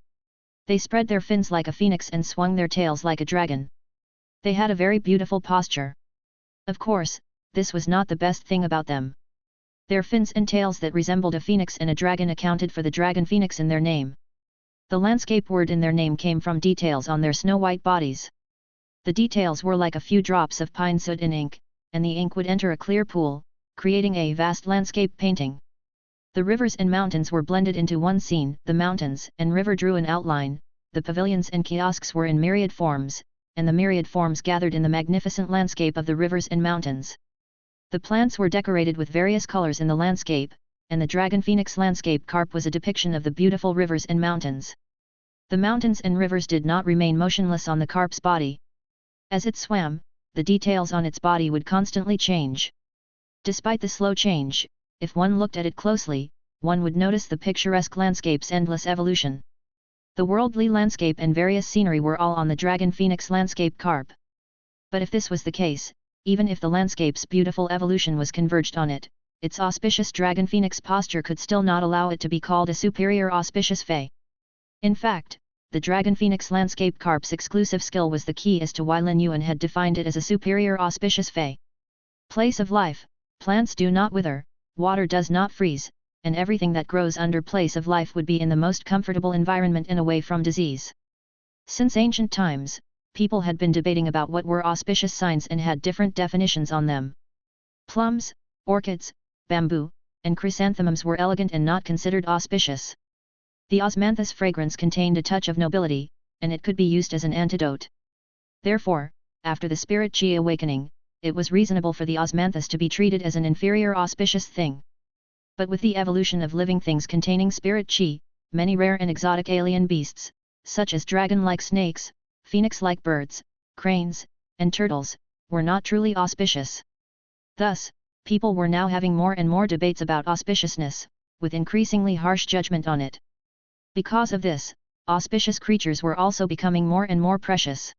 They spread their fins like a phoenix and swung their tails like a dragon. They had a very beautiful posture. Of course, this was not the best thing about them. Their fins and tails that resembled a phoenix and a dragon accounted for the dragon phoenix in their name. The landscape word in their name came from details on their snow-white bodies. The details were like a few drops of pine soot in ink, and the ink would enter a clear pool, creating a vast landscape painting. The rivers and mountains were blended into one scene. The mountains and river drew an outline, the pavilions and kiosks were in myriad forms, and the myriad forms gathered in the magnificent landscape of the rivers and mountains. The plants were decorated with various colors in the landscape, and the dragon phoenix landscape carp was a depiction of the beautiful rivers and mountains. The mountains and rivers did not remain motionless on the carp's body. As it swam, the details on its body would constantly change. Despite the slow change, if one looked at it closely, one would notice the picturesque landscape's endless evolution. The worldly landscape and various scenery were all on the dragon phoenix landscape carp. But if this was the case, even if the landscape's beautiful evolution was converged on it, its auspicious dragon phoenix posture could still not allow it to be called a superior auspicious fey. In fact, the dragon phoenix landscape carp's exclusive skill was the key as to why Lin Yuan had defined it as a superior auspicious fey. Place of life, plants do not wither, water does not freeze, and everything that grows under place of life would be in the most comfortable environment and away from disease. Since ancient times, people had been debating about what were auspicious signs and had different definitions on them. Plums, orchids, bamboo, and chrysanthemums were elegant and not considered auspicious. The osmanthus fragrance contained a touch of nobility, and it could be used as an antidote. Therefore, after the spirit chi awakening, it was reasonable for the osmanthus to be treated as an inferior auspicious thing. But with the evolution of living things containing spirit chi, many rare and exotic alien beasts, such as dragon-like snakes, phoenix-like birds, cranes, and turtles, were not truly auspicious. Thus, people were now having more and more debates about auspiciousness, with increasingly harsh judgment on it. Because of this, auspicious creatures were also becoming more and more precious.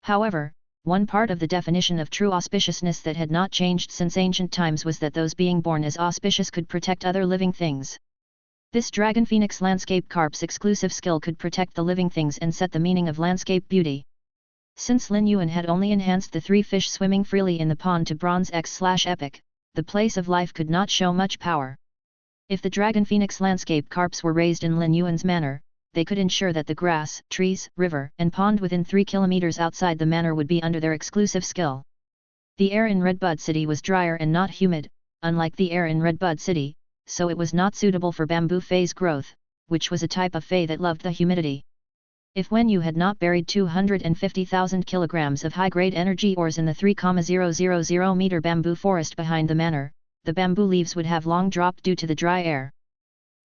However, one part of the definition of true auspiciousness that had not changed since ancient times was that those being born as auspicious could protect other living things. This dragon phoenix landscape carp's exclusive skill could protect the living things and set the meaning of landscape beauty. Since Lin Yuan had only enhanced the three fish swimming freely in the pond to bronze X/epic, the place of life could not show much power. If the dragon phoenix landscape carps were raised in Lin Yuan's manor, they could ensure that the grass, trees, river, and pond within 3 kilometers outside the manor would be under their exclusive skill. The air in Redbud City was drier and not humid, unlike the air in Redbud City, so it was not suitable for bamboo feys growth, which was a type of fey that loved the humidity. If when you had not buried 250,000 kilograms of high-grade energy ores in the 3,000 meter bamboo forest behind the manor, the bamboo leaves would have long dropped due to the dry air.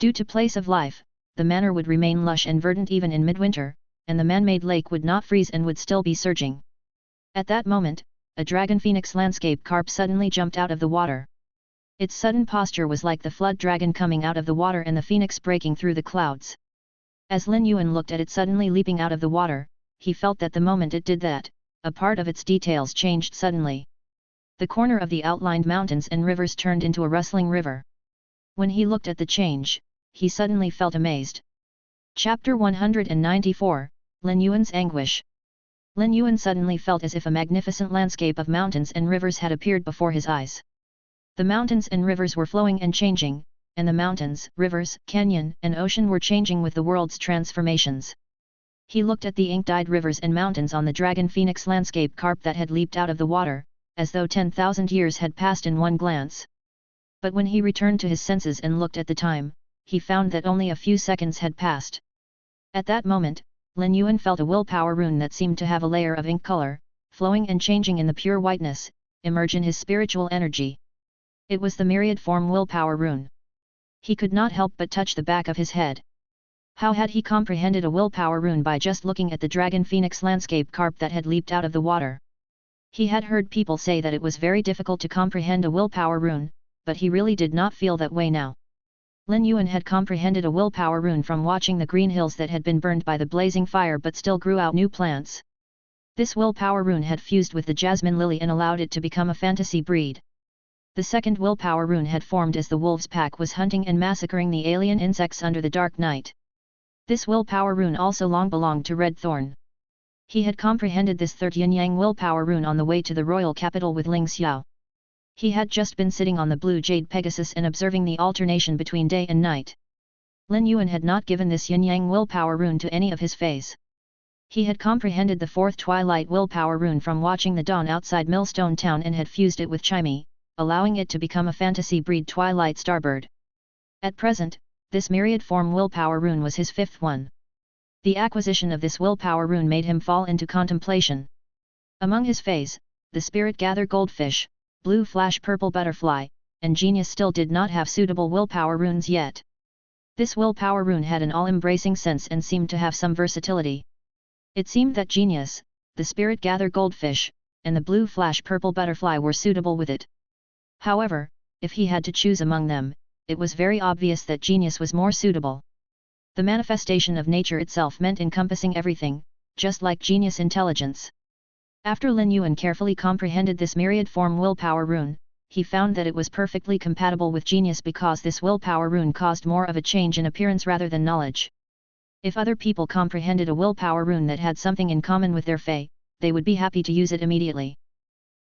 Due to place of life, the manor would remain lush and verdant even in midwinter, and the man-made lake would not freeze and would still be surging. At that moment, a dragon phoenix landscape carp suddenly jumped out of the water. Its sudden posture was like the flood dragon coming out of the water and the phoenix breaking through the clouds. As Lin Yuan looked at it suddenly leaping out of the water, he felt that the moment it did that, a part of its details changed suddenly. The corner of the outlined mountains and rivers turned into a rustling river. When he looked at the change, he suddenly felt amazed. Chapter 194, Lin Yuan's Anguish. Lin Yuan suddenly felt as if a magnificent landscape of mountains and rivers had appeared before his eyes. The mountains and rivers were flowing and changing, and the mountains, rivers, canyon, and ocean were changing with the world's transformations. He looked at the ink-dyed rivers and mountains on the dragon phoenix landscape carp that had leaped out of the water, as though 10,000 years had passed in one glance. But when he returned to his senses and looked at the time, he found that only a few seconds had passed. At that moment, Lin Yuan felt a willpower rune that seemed to have a layer of ink color, flowing and changing in the pure whiteness, emerge in his spiritual energy. It was the myriad form willpower rune. He could not help but touch the back of his head. How had he comprehended a willpower rune by just looking at the dragon phoenix landscape carp that had leaped out of the water? He had heard people say that it was very difficult to comprehend a willpower rune, but he really did not feel that way now. Lin Yuan had comprehended a willpower rune from watching the green hills that had been burned by the blazing fire but still grew out new plants. This willpower rune had fused with the jasmine lily and allowed it to become a fantasy breed. The second willpower rune had formed as the wolves' pack was hunting and massacring the alien insects under the dark night. This willpower rune also long belonged to Red Thorn. He had comprehended this third yin-yang willpower rune on the way to the royal capital with Ling Xiao. He had just been sitting on the blue jade Pegasus and observing the alternation between day and night. Lin Yuan had not given this yin-yang willpower rune to any of his feys. He had comprehended the fourth twilight willpower rune from watching the dawn outside Millstone Town and had fused it with Chimey, allowing it to become a fantasy breed twilight starbird. At present, this myriad form willpower rune was his fifth one. The acquisition of this willpower rune made him fall into contemplation. Among his feys, the spirit gather goldfish, blue flash purple butterfly, and genius still did not have suitable willpower runes yet. This willpower rune had an all-embracing sense and seemed to have some versatility. It seemed that genius, the spirit gather goldfish, and the blue flash purple butterfly were suitable with it. However, if he had to choose among them, it was very obvious that genius was more suitable. The manifestation of nature itself meant encompassing everything, just like genius intelligence. After Lin Yuan carefully comprehended this myriad form willpower rune, he found that it was perfectly compatible with genius because this willpower rune caused more of a change in appearance rather than knowledge. If other people comprehended a willpower rune that had something in common with their fey, they would be happy to use it immediately.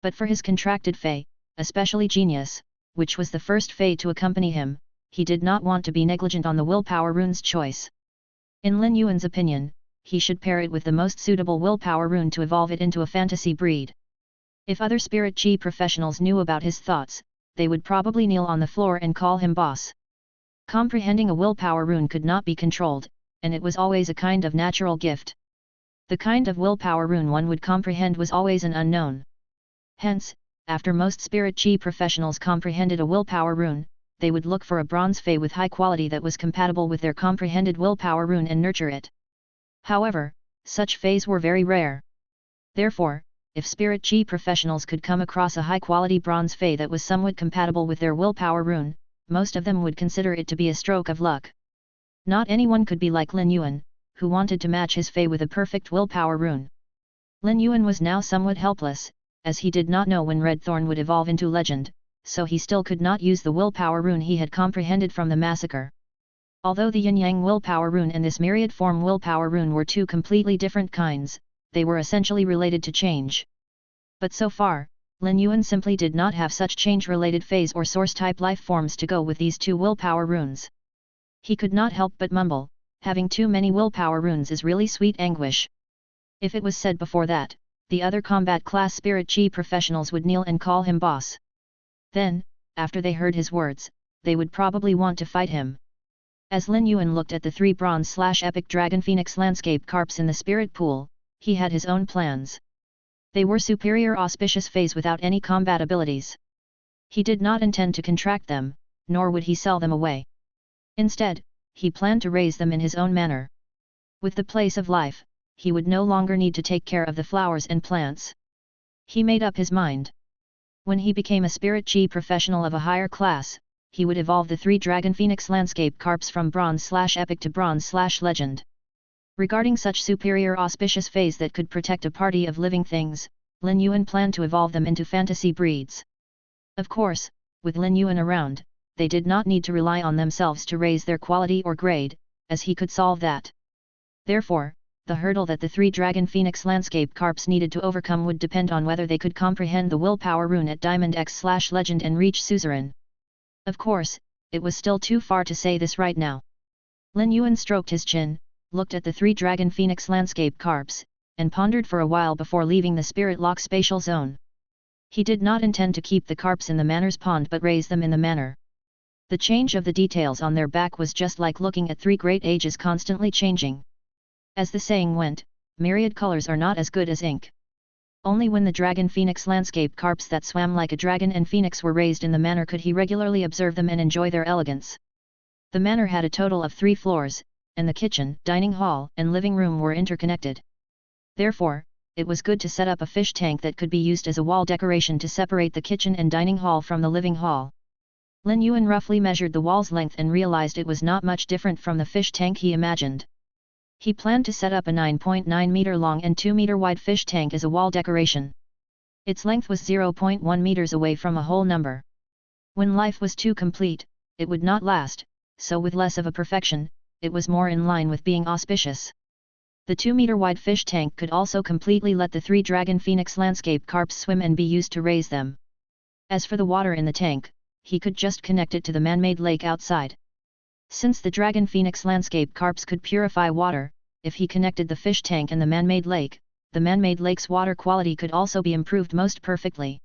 But for his contracted fey, especially genius, which was the first fey to accompany him, he did not want to be negligent on the willpower rune's choice. In Lin Yuan's opinion, he should pair it with the most suitable willpower rune to evolve it into a fantasy breed. If other spirit chi professionals knew about his thoughts, they would probably kneel on the floor and call him boss. Comprehending a willpower rune could not be controlled, and it was always a kind of natural gift. The kind of willpower rune one would comprehend was always an unknown. Hence, after most spirit chi professionals comprehended a willpower rune, they would look for a bronze fey with high quality that was compatible with their comprehended willpower rune and nurture it. However, such feys were very rare. Therefore, if spirit chi professionals could come across a high-quality bronze fey that was somewhat compatible with their willpower rune, most of them would consider it to be a stroke of luck. Not anyone could be like Lin Yuan, who wanted to match his fey with a perfect willpower rune. Lin Yuan was now somewhat helpless, as he did not know when Red Thorn would evolve into legend, so he still could not use the willpower rune he had comprehended from the massacre. Although the yin-yang willpower rune and this myriad form willpower rune were two completely different kinds, they were essentially related to change. But so far, Lin Yuan simply did not have such change-related phase or source-type life forms to go with these two willpower runes. He could not help but mumble, having too many willpower runes is really sweet anguish. If it was said before that, the other combat class spirit chi professionals would kneel and call him boss. Then, after they heard his words, they would probably want to fight him. As Lin Yuan looked at the three bronze/epic dragon phoenix landscape carps in the spirit pool, he had his own plans. They were superior auspicious phase without any combat abilities. He did not intend to contract them, nor would he sell them away. Instead, he planned to raise them in his own manner. With the place of life, he would no longer need to take care of the flowers and plants. He made up his mind. When he became a spirit chi professional of a higher class, he would evolve the three dragon phoenix landscape carps from bronze/epic to bronze/legend. Regarding such superior auspicious phase that could protect a party of living things, Lin Yuan planned to evolve them into fantasy breeds. Of course, with Lin Yuan around, they did not need to rely on themselves to raise their quality or grade, as he could solve that. Therefore, the hurdle that the three dragon phoenix landscape carps needed to overcome would depend on whether they could comprehend the willpower rune at Diamond X/legend and reach suzerain. Of course, it was still too far to say this right now. Lin Yuan stroked his chin, looked at the three dragon phoenix landscape carps, and pondered for a while before leaving the spirit lock spatial zone. He did not intend to keep the carps in the manor's pond but raise them in the manor. The change of the details on their back was just like looking at three great ages constantly changing. As the saying went, myriad colors are not as good as ink. Only when the dragon phoenix landscape carps that swam like a dragon and phoenix were raised in the manor could he regularly observe them and enjoy their elegance. The manor had a total of 3 floors, and the kitchen, dining hall, and living room were interconnected. Therefore, it was good to set up a fish tank that could be used as a wall decoration to separate the kitchen and dining hall from the living hall. Lin Yuan roughly measured the wall's length and realized it was not much different from the fish tank he imagined. He planned to set up a 9.9 meter long and 2 meter wide fish tank as a wall decoration. Its length was 0.1 meters away from a whole number. When life was too complete, it would not last, so with less of a perfection, it was more in line with being auspicious. The 2-meter-wide fish tank could also completely let the 3 dragon phoenix landscape carps swim and be used to raise them. As for the water in the tank, he could just connect it to the man-made lake outside. Since the dragon phoenix landscape carps could purify water, if he connected the fish tank and the man-made lake, the man-made lake's water quality could also be improved most perfectly.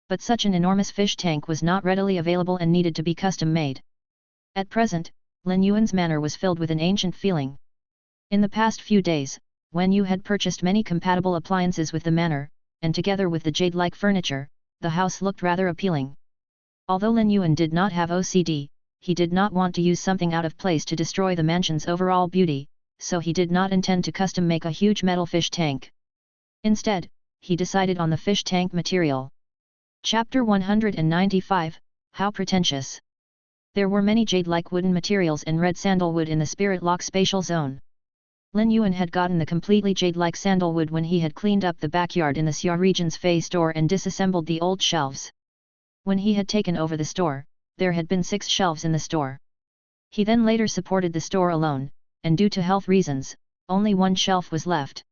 But such an enormous fish tank was not readily available and needed to be custom-made. At present, Lin Yuan's manor was filled with an ancient feeling. In the past few days, Wen Yu had purchased many compatible appliances with the manor, and together with the jade-like furniture, the house looked rather appealing. Although Lin Yuan did not have OCD, he did not want to use something out of place to destroy the mansion's overall beauty, so he did not intend to custom-make a huge metal fish tank. Instead, he decided on the fish tank material. Chapter 195, How Pretentious. There were many jade-like wooden materials and red sandalwood in the Spirit Lock spatial zone. Lin Yuan had gotten the completely jade-like sandalwood when he had cleaned up the backyard in the Xia region's Fei store and disassembled the old shelves. When he had taken over the store, there had been 6 shelves in the store. He then later supported the store alone, and due to health reasons, only 1 shelf was left.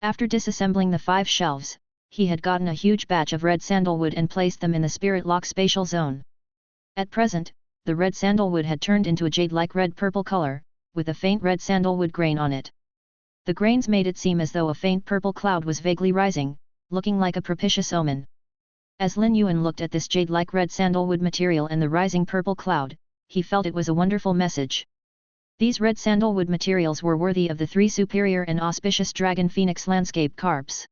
After disassembling the 5 shelves, he had gotten a huge batch of red sandalwood and placed them in the Spirit Lock spatial zone. At present, the red sandalwood had turned into a jade-like red-purple color, with a faint red sandalwood grain on it. The grains made it seem as though a faint purple cloud was vaguely rising, looking like a propitious omen. As Lin Yuan looked at this jade-like red sandalwood material and the rising purple cloud, he felt it was a wonderful message. These red sandalwood materials were worthy of the 3 superior and auspicious dragon phoenix landscape carps.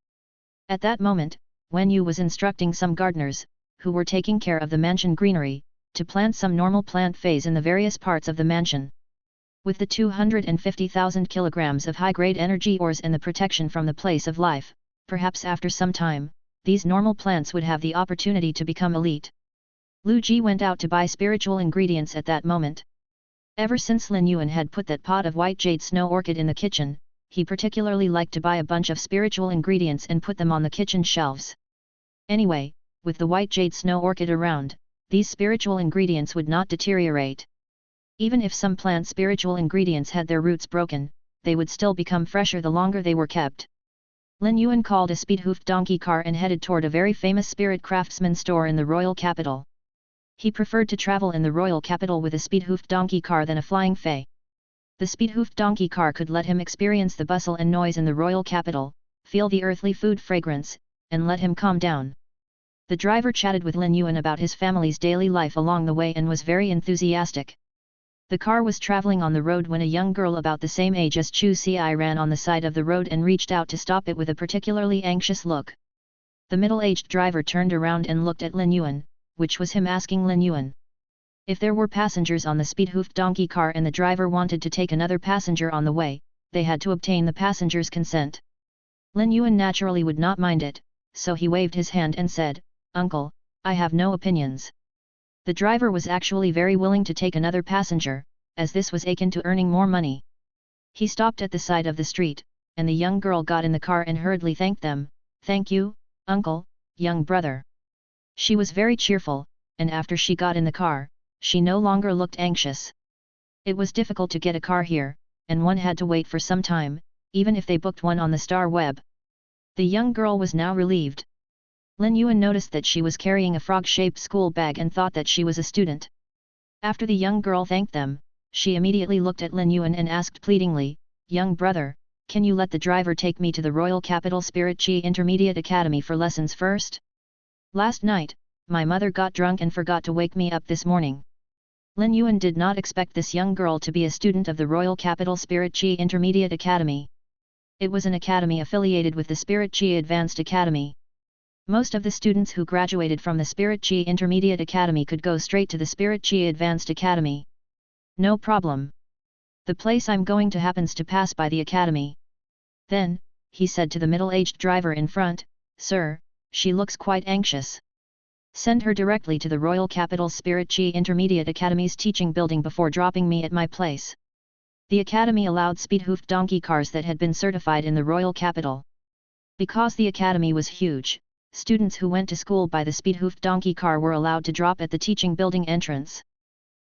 At that moment, Wen Yu was instructing some gardeners, who were taking care of the mansion greenery, to plant some normal plant feys in the various parts of the mansion. With the 250,000 kilograms of high-grade energy ores and the protection from the place of life, perhaps after some time, these normal plants would have the opportunity to become elite. Lu Ji went out to buy spiritual ingredients at that moment. Ever since Lin Yuan had put that pot of white jade snow orchid in the kitchen, he particularly liked to buy a bunch of spiritual ingredients and put them on the kitchen shelves. Anyway, with the white jade snow orchid around, these spiritual ingredients would not deteriorate. Even if some plant spiritual ingredients had their roots broken, they would still become fresher the longer they were kept. Lin Yuan called a speed-hoofed donkey car and headed toward a very famous spirit craftsman store in the royal capital. He preferred to travel in the royal capital with a speed-hoofed donkey car than a flying fei. The speed-hoofed donkey car could let him experience the bustle and noise in the royal capital, feel the earthly food fragrance, and let him calm down. The driver chatted with Lin Yuan about his family's daily life along the way and was very enthusiastic. The car was traveling on the road when a young girl about the same age as Chu Ci ran on the side of the road and reached out to stop it with a particularly anxious look. The middle-aged driver turned around and looked at Lin Yuan, which was him asking Lin Yuan. If there were passengers on the speed-hoofed donkey car and the driver wanted to take another passenger on the way, they had to obtain the passenger's consent. Lin Yuan naturally would not mind it, so he waved his hand and said, "Uncle, I have no opinions." The driver was actually very willing to take another passenger, as this was akin to earning more money. He stopped at the side of the street, and the young girl got in the car and hurriedly thanked them, "Thank you, uncle, young brother." She was very cheerful, and after she got in the car, she no longer looked anxious. It was difficult to get a car here, and one had to wait for some time, even if they booked one on the star web. The young girl was now relieved. Lin Yuan noticed that she was carrying a frog-shaped school bag and thought that she was a student. After the young girl thanked them, she immediately looked at Lin Yuan and asked pleadingly, "Young brother, can you let the driver take me to the Royal Capital Spirit Chi Intermediate Academy for lessons first? Last night, my mother got drunk and forgot to wake me up this morning." Lin Yuan did not expect this young girl to be a student of the Royal Capital Spirit Chi Intermediate Academy. It was an academy affiliated with the Spirit Chi Advanced Academy. Most of the students who graduated from the Spirit Chi Intermediate Academy could go straight to the Spirit Chi Advanced Academy. "No problem. The place I'm going to happens to pass by the academy." Then, he said to the middle-aged driver in front, "Sir, she looks quite anxious. Send her directly to the Royal Capital Spirit Chi Intermediate Academy's teaching building before dropping me at my place." The academy allowed speed-hoofed donkey cars that had been certified in the Royal Capital. Because the academy was huge, students who went to school by the speed-hoofed donkey car were allowed to drop at the teaching building entrance.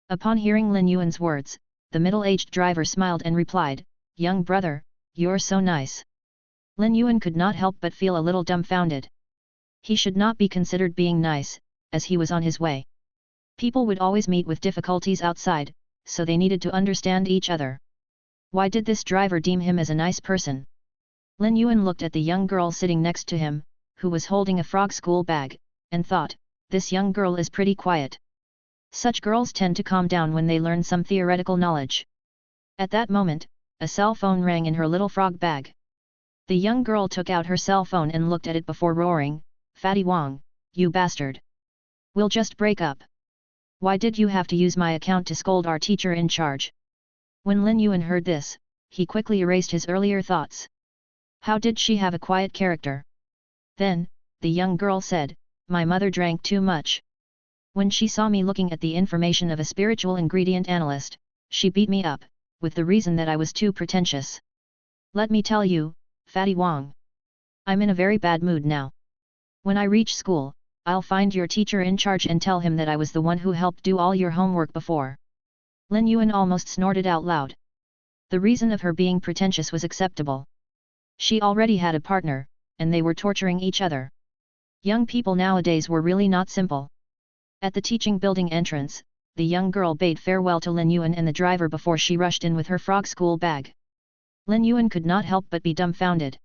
Upon hearing Lin Yuan's words, the middle-aged driver smiled and replied, "Young brother, you're so nice." Lin Yuan could not help but feel a little dumbfounded. He should not be considered being nice, as he was on his way. People would always meet with difficulties outside, so they needed to understand each other. Why did this driver deem him as a nice person? Lin Yuan looked at the young girl sitting next to him, who was holding a frog school bag, and thought, this young girl is pretty quiet. Such girls tend to calm down when they learn some theoretical knowledge. At that moment, a cell phone rang in her little frog bag. The young girl took out her cell phone and looked at it before roaring, "Fatty Wang, you bastard! We'll just break up. Why did you have to use my account to scold our teacher in charge?" When Lin Yuan heard this, he quickly erased his earlier thoughts. How did she have a quiet character? Then, the young girl said, "My mother drank too much. When she saw me looking at the information of a spiritual ingredient analyst, she beat me up, with the reason that I was too pretentious. Let me tell you, Fatty Wang. I'm in a very bad mood now. When I reach school, I'll find your teacher in charge and tell him that I was the one who helped do all your homework before." Lin Yuan almost snorted out loud. The reason of her being pretentious was acceptable. She already had a partner, and they were torturing each other. Young people nowadays were really not simple. At the teaching building entrance, the young girl bade farewell to Lin Yuan and the driver before she rushed in with her frog school bag. Lin Yuan could not help but be dumbfounded.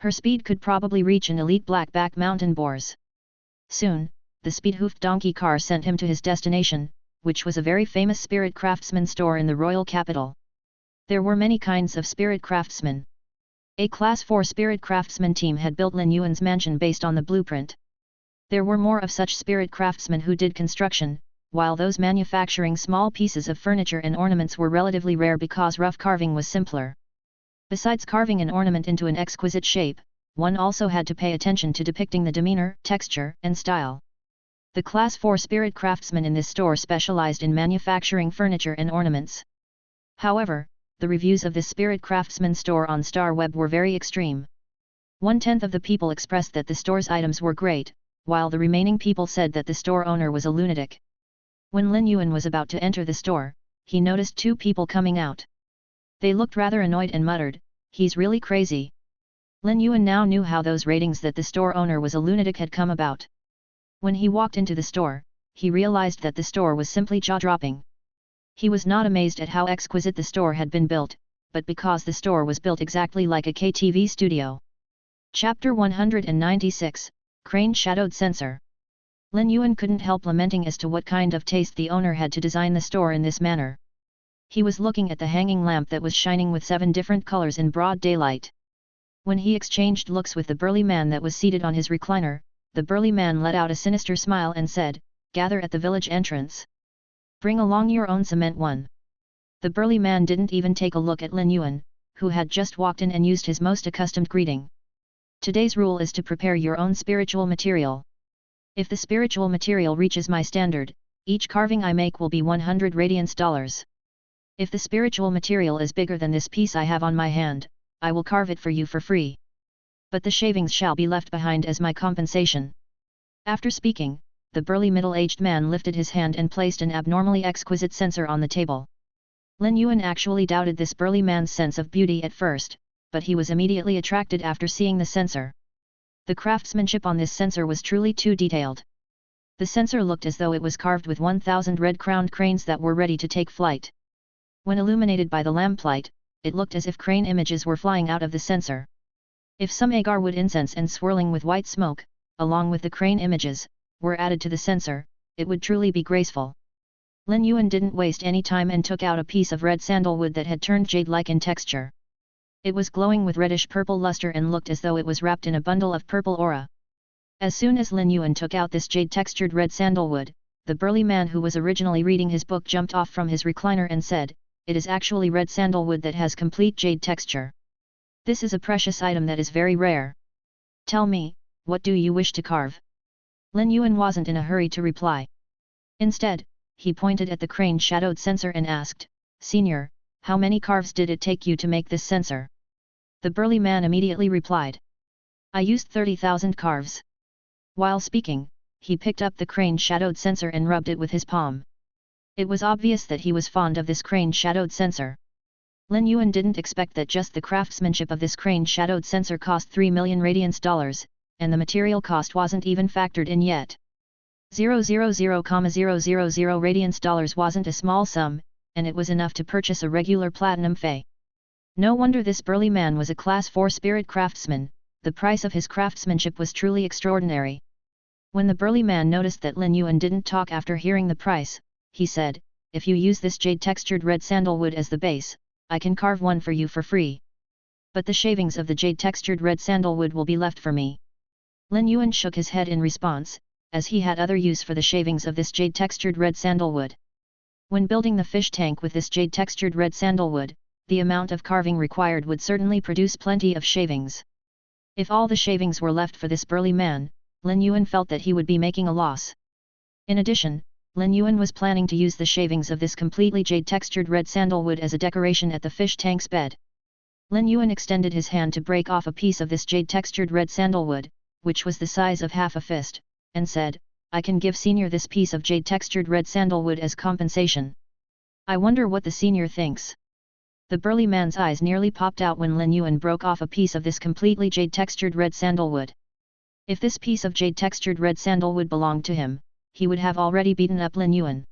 Her speed could probably reach an elite black-back mountain boars. Soon, the speed-hoofed donkey car sent him to his destination, which was a very famous spirit craftsman store in the royal capital. There were many kinds of spirit craftsmen. A Class 4 spirit craftsman team had built Lin Yuan's mansion based on the blueprint. There were more of such spirit craftsmen who did construction, while those manufacturing small pieces of furniture and ornaments were relatively rare because rough carving was simpler. Besides carving an ornament into an exquisite shape, one also had to pay attention to depicting the demeanor, texture, and style. The Class 4 spirit craftsmen in this store specialized in manufacturing furniture and ornaments. However, the reviews of this spirit craftsman store on Star Web were very extreme. 1/10 of the people expressed that the store's items were great, while the remaining people said that the store owner was a lunatic. When Lin Yuan was about to enter the store, he noticed two people coming out. They looked rather annoyed and muttered, "He's really crazy." Lin Yuan now knew how those ratings that the store owner was a lunatic had come about. When he walked into the store, he realized that the store was simply jaw-dropping. He was not amazed at how exquisite the store had been built, but because the store was built exactly like a KTV studio. Chapter 196, Crane-Shadowed Sensor. Lin Yuan couldn't help lamenting as to what kind of taste the owner had to design the store in this manner. He was looking at the hanging lamp that was shining with 7 different colors in broad daylight. When he exchanged looks with the burly man that was seated on his recliner, the burly man let out a sinister smile and said, "Gather at the village entrance. Bring along your own cement one." The burly man didn't even take a look at Lin Yuan, who had just walked in and used his most accustomed greeting. "Today's rule is to prepare your own spiritual material. If the spiritual material reaches my standard, each carving I make will be 100 radiance dollars. If the spiritual material is bigger than this piece I have on my hand, I will carve it for you for free. But the shavings shall be left behind as my compensation." After speaking, the burly middle-aged man lifted his hand and placed an abnormally exquisite censer on the table. Lin Yuan actually doubted this burly man's sense of beauty at first, but he was immediately attracted after seeing the censer. The craftsmanship on this censer was truly too detailed. The censer looked as though it was carved with 1,000 red-crowned cranes that were ready to take flight. When illuminated by the lamplight, it looked as if crane images were flying out of the censer. If some agar wood incense and swirling with white smoke, along with the crane images, were added to the censer, it would truly be graceful. Lin Yuan didn't waste any time and took out a piece of red sandalwood that had turned jade-like in texture. It was glowing with reddish-purple luster and looked as though it was wrapped in a bundle of purple aura. As soon as Lin Yuan took out this jade-textured red sandalwood, the burly man who was originally reading his book jumped off from his recliner and said, "It is actually red sandalwood that has complete jade texture. This is a precious item that is very rare. Tell me, what do you wish to carve?" Lin Yuan wasn't in a hurry to reply. Instead, he pointed at the crane-shadowed censer and asked, "Senior, how many carves did it take you to make this censer?" The burly man immediately replied, "I used 30,000 carves." While speaking, he picked up the crane-shadowed censer and rubbed it with his palm. It was obvious that he was fond of this crane-shadowed censer. Lin Yuan didn't expect that just the craftsmanship of this crane-shadowed censer cost 3 million radiance dollars, and the material cost wasn't even factored in yet. 0.000 radiance dollars wasn't a small sum, and it was enough to purchase a regular platinum fey. No wonder this burly man was a class 4 spirit craftsman. The price of his craftsmanship was truly extraordinary. When the burly man noticed that Lin Yuan didn't talk after hearing the price, he said, "If you use this jade-textured red sandalwood as the base, I can carve one for you for free. But the shavings of the jade-textured red sandalwood will be left for me." Lin Yuan shook his head in response, as he had other use for the shavings of this jade-textured red sandalwood. When building the fish tank with this jade-textured red sandalwood, the amount of carving required would certainly produce plenty of shavings. If all the shavings were left for this burly man, Lin Yuan felt that he would be making a loss. In addition, Lin Yuan was planning to use the shavings of this completely jade-textured red sandalwood as a decoration at the fish tank's bed. Lin Yuan extended his hand to break off a piece of this jade-textured red sandalwood, which was the size of half a fist, and said, "I can give senior this piece of jade-textured red sandalwood as compensation. I wonder what the senior thinks." The burly man's eyes nearly popped out when Lin Yuan broke off a piece of this completely jade-textured red sandalwood. If this piece of jade-textured red sandalwood belonged to him, he would have already beaten up Lin Yuan.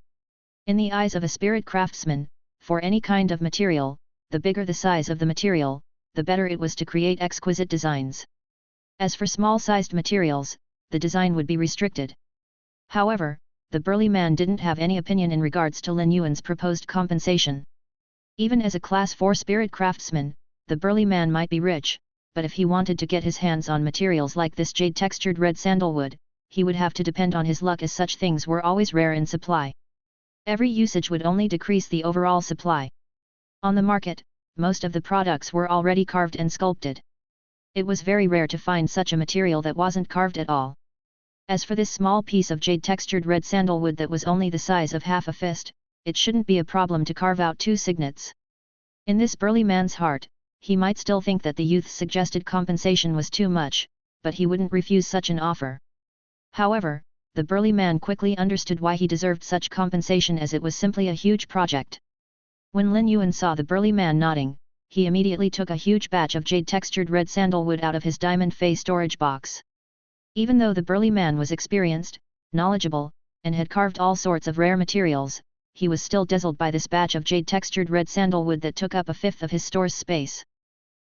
In the eyes of a spirit craftsman, for any kind of material, the bigger the size of the material, the better it was to create exquisite designs. As for small-sized materials, the design would be restricted. However, the burly man didn't have any opinion in regards to Lin Yuan's proposed compensation. Even as a class 4 spirit craftsman, the burly man might be rich, but if he wanted to get his hands on materials like this jade-textured red sandalwood, he would have to depend on his luck, as such things were always rare in supply. Every usage would only decrease the overall supply. On the market, most of the products were already carved and sculpted. It was very rare to find such a material that wasn't carved at all. As for this small piece of jade-textured red sandalwood that was only the size of half a fist, it shouldn't be a problem to carve out 2 signets. In this burly man's heart, he might still think that the youth's suggested compensation was too much, but he wouldn't refuse such an offer. However, the burly man quickly understood why he deserved such compensation, as it was simply a huge project. When Lin Yuan saw the burly man nodding, he immediately took a huge batch of jade-textured red sandalwood out of his diamond fey storage box. Even though the burly man was experienced, knowledgeable, and had carved all sorts of rare materials, he was still dazzled by this batch of jade-textured red sandalwood that took up a fifth of his store's space.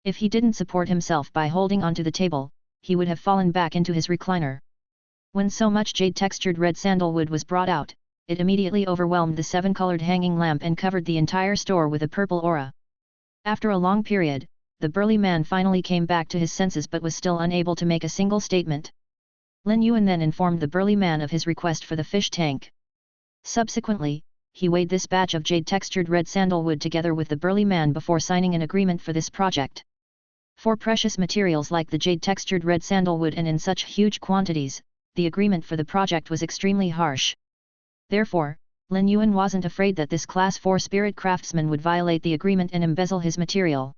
If he didn't support himself by holding onto the table, he would have fallen back into his recliner. When so much jade-textured red sandalwood was brought out, it immediately overwhelmed the 7-colored hanging lamp and covered the entire store with a purple aura. After a long period, the burly man finally came back to his senses but was still unable to make a single statement. Lin Yuan then informed the burly man of his request for the fish tank. Subsequently, he weighed this batch of jade-textured red sandalwood together with the burly man before signing an agreement for this project. For precious materials like the jade-textured red sandalwood and in such huge quantities, the agreement for the project was extremely harsh. Therefore, Lin Yuan wasn't afraid that this Class 4 spirit craftsman would violate the agreement and embezzle his material.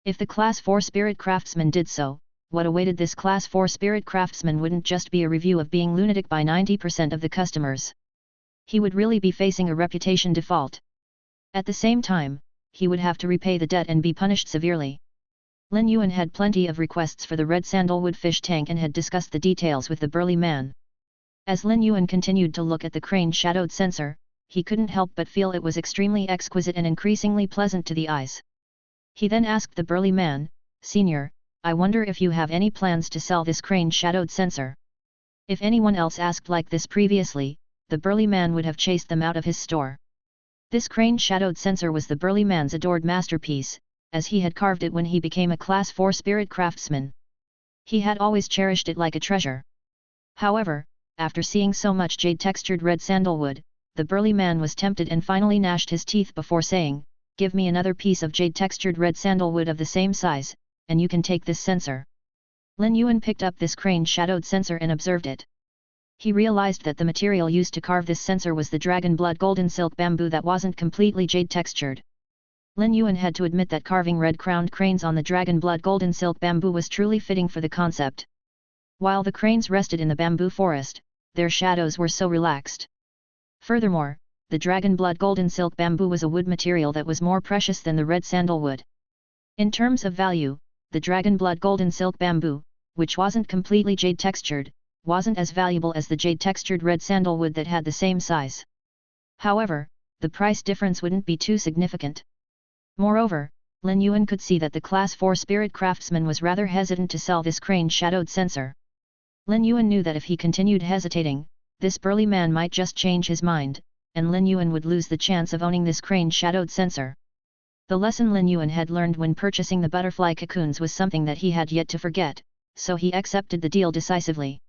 If the Class 4 spirit craftsman did so, what awaited this Class 4 spirit craftsman wouldn't just be a review of being lunatic by 90% of the customers. He would really be facing a reputation default. At the same time, he would have to repay the debt and be punished severely. Lin Yuan had plenty of requests for the red sandalwood fish tank and had discussed the details with the burly man. As Lin Yuan continued to look at the crane-shadowed censer, he couldn't help but feel it was extremely exquisite and increasingly pleasant to the eyes. He then asked the burly man, "Senior, I wonder if you have any plans to sell this crane-shadowed censer?" If anyone else asked like this previously, the burly man would have chased them out of his store. This crane-shadowed censer was the burly man's adored masterpiece, as he had carved it when he became a Class 4 spirit craftsman. He had always cherished it like a treasure. However, after seeing so much jade-textured red sandalwood, the burly man was tempted and finally gnashed his teeth before saying, "Give me another piece of jade-textured red sandalwood of the same size, and you can take this censer." Lin Yuan picked up this crane-shadowed censer and observed it. He realized that the material used to carve this censer was the dragon blood golden silk bamboo that wasn't completely jade-textured. Lin Yuan had to admit that carving red-crowned cranes on the dragon blood golden silk bamboo was truly fitting for the concept. While the cranes rested in the bamboo forest, their shadows were so relaxed. Furthermore, the dragon blood golden silk bamboo was a wood material that was more precious than the red sandalwood. In terms of value, the dragon blood golden silk bamboo, which wasn't completely jade textured, wasn't as valuable as the jade textured red sandalwood that had the same size. However, the price difference wouldn't be too significant. Moreover, Lin Yuan could see that the Class 4 spirit craftsman was rather hesitant to sell this crane-shadowed censer. Lin Yuan knew that if he continued hesitating, this burly man might just change his mind, and Lin Yuan would lose the chance of owning this crane-shadowed censer. The lesson Lin Yuan had learned when purchasing the butterfly cocoons was something that he had yet to forget, so he accepted the deal decisively.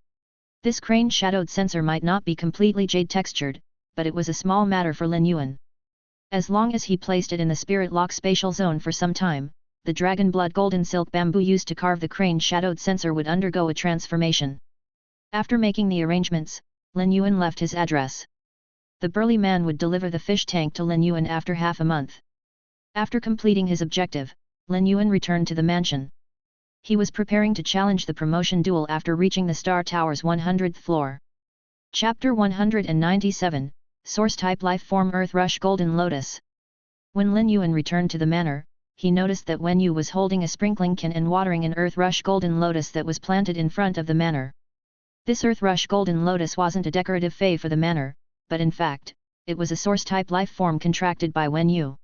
This crane-shadowed censer might not be completely jade-textured, but it was a small matter for Lin Yuan. As long as he placed it in the spirit lock spatial zone for some time, the dragon blood golden silk bamboo used to carve the crane-shadowed censer would undergo a transformation. After making the arrangements, Lin Yuan left his address. The burly man would deliver the fish tank to Lin Yuan after half a month. After completing his objective, Lin Yuan returned to the mansion. He was preparing to challenge the promotion duel after reaching the Star Tower's 100th floor. Chapter 197, Source Type Life Form Earth Rush Golden Lotus. When Lin Yuan returned to the manor, he noticed that Wen Yu was holding a sprinkling can and watering an Earth Rush Golden Lotus that was planted in front of the manor. This Earth Rush Golden Lotus wasn't a decorative fey for the manor, but in fact, it was a source type life form contracted by Wen Yu.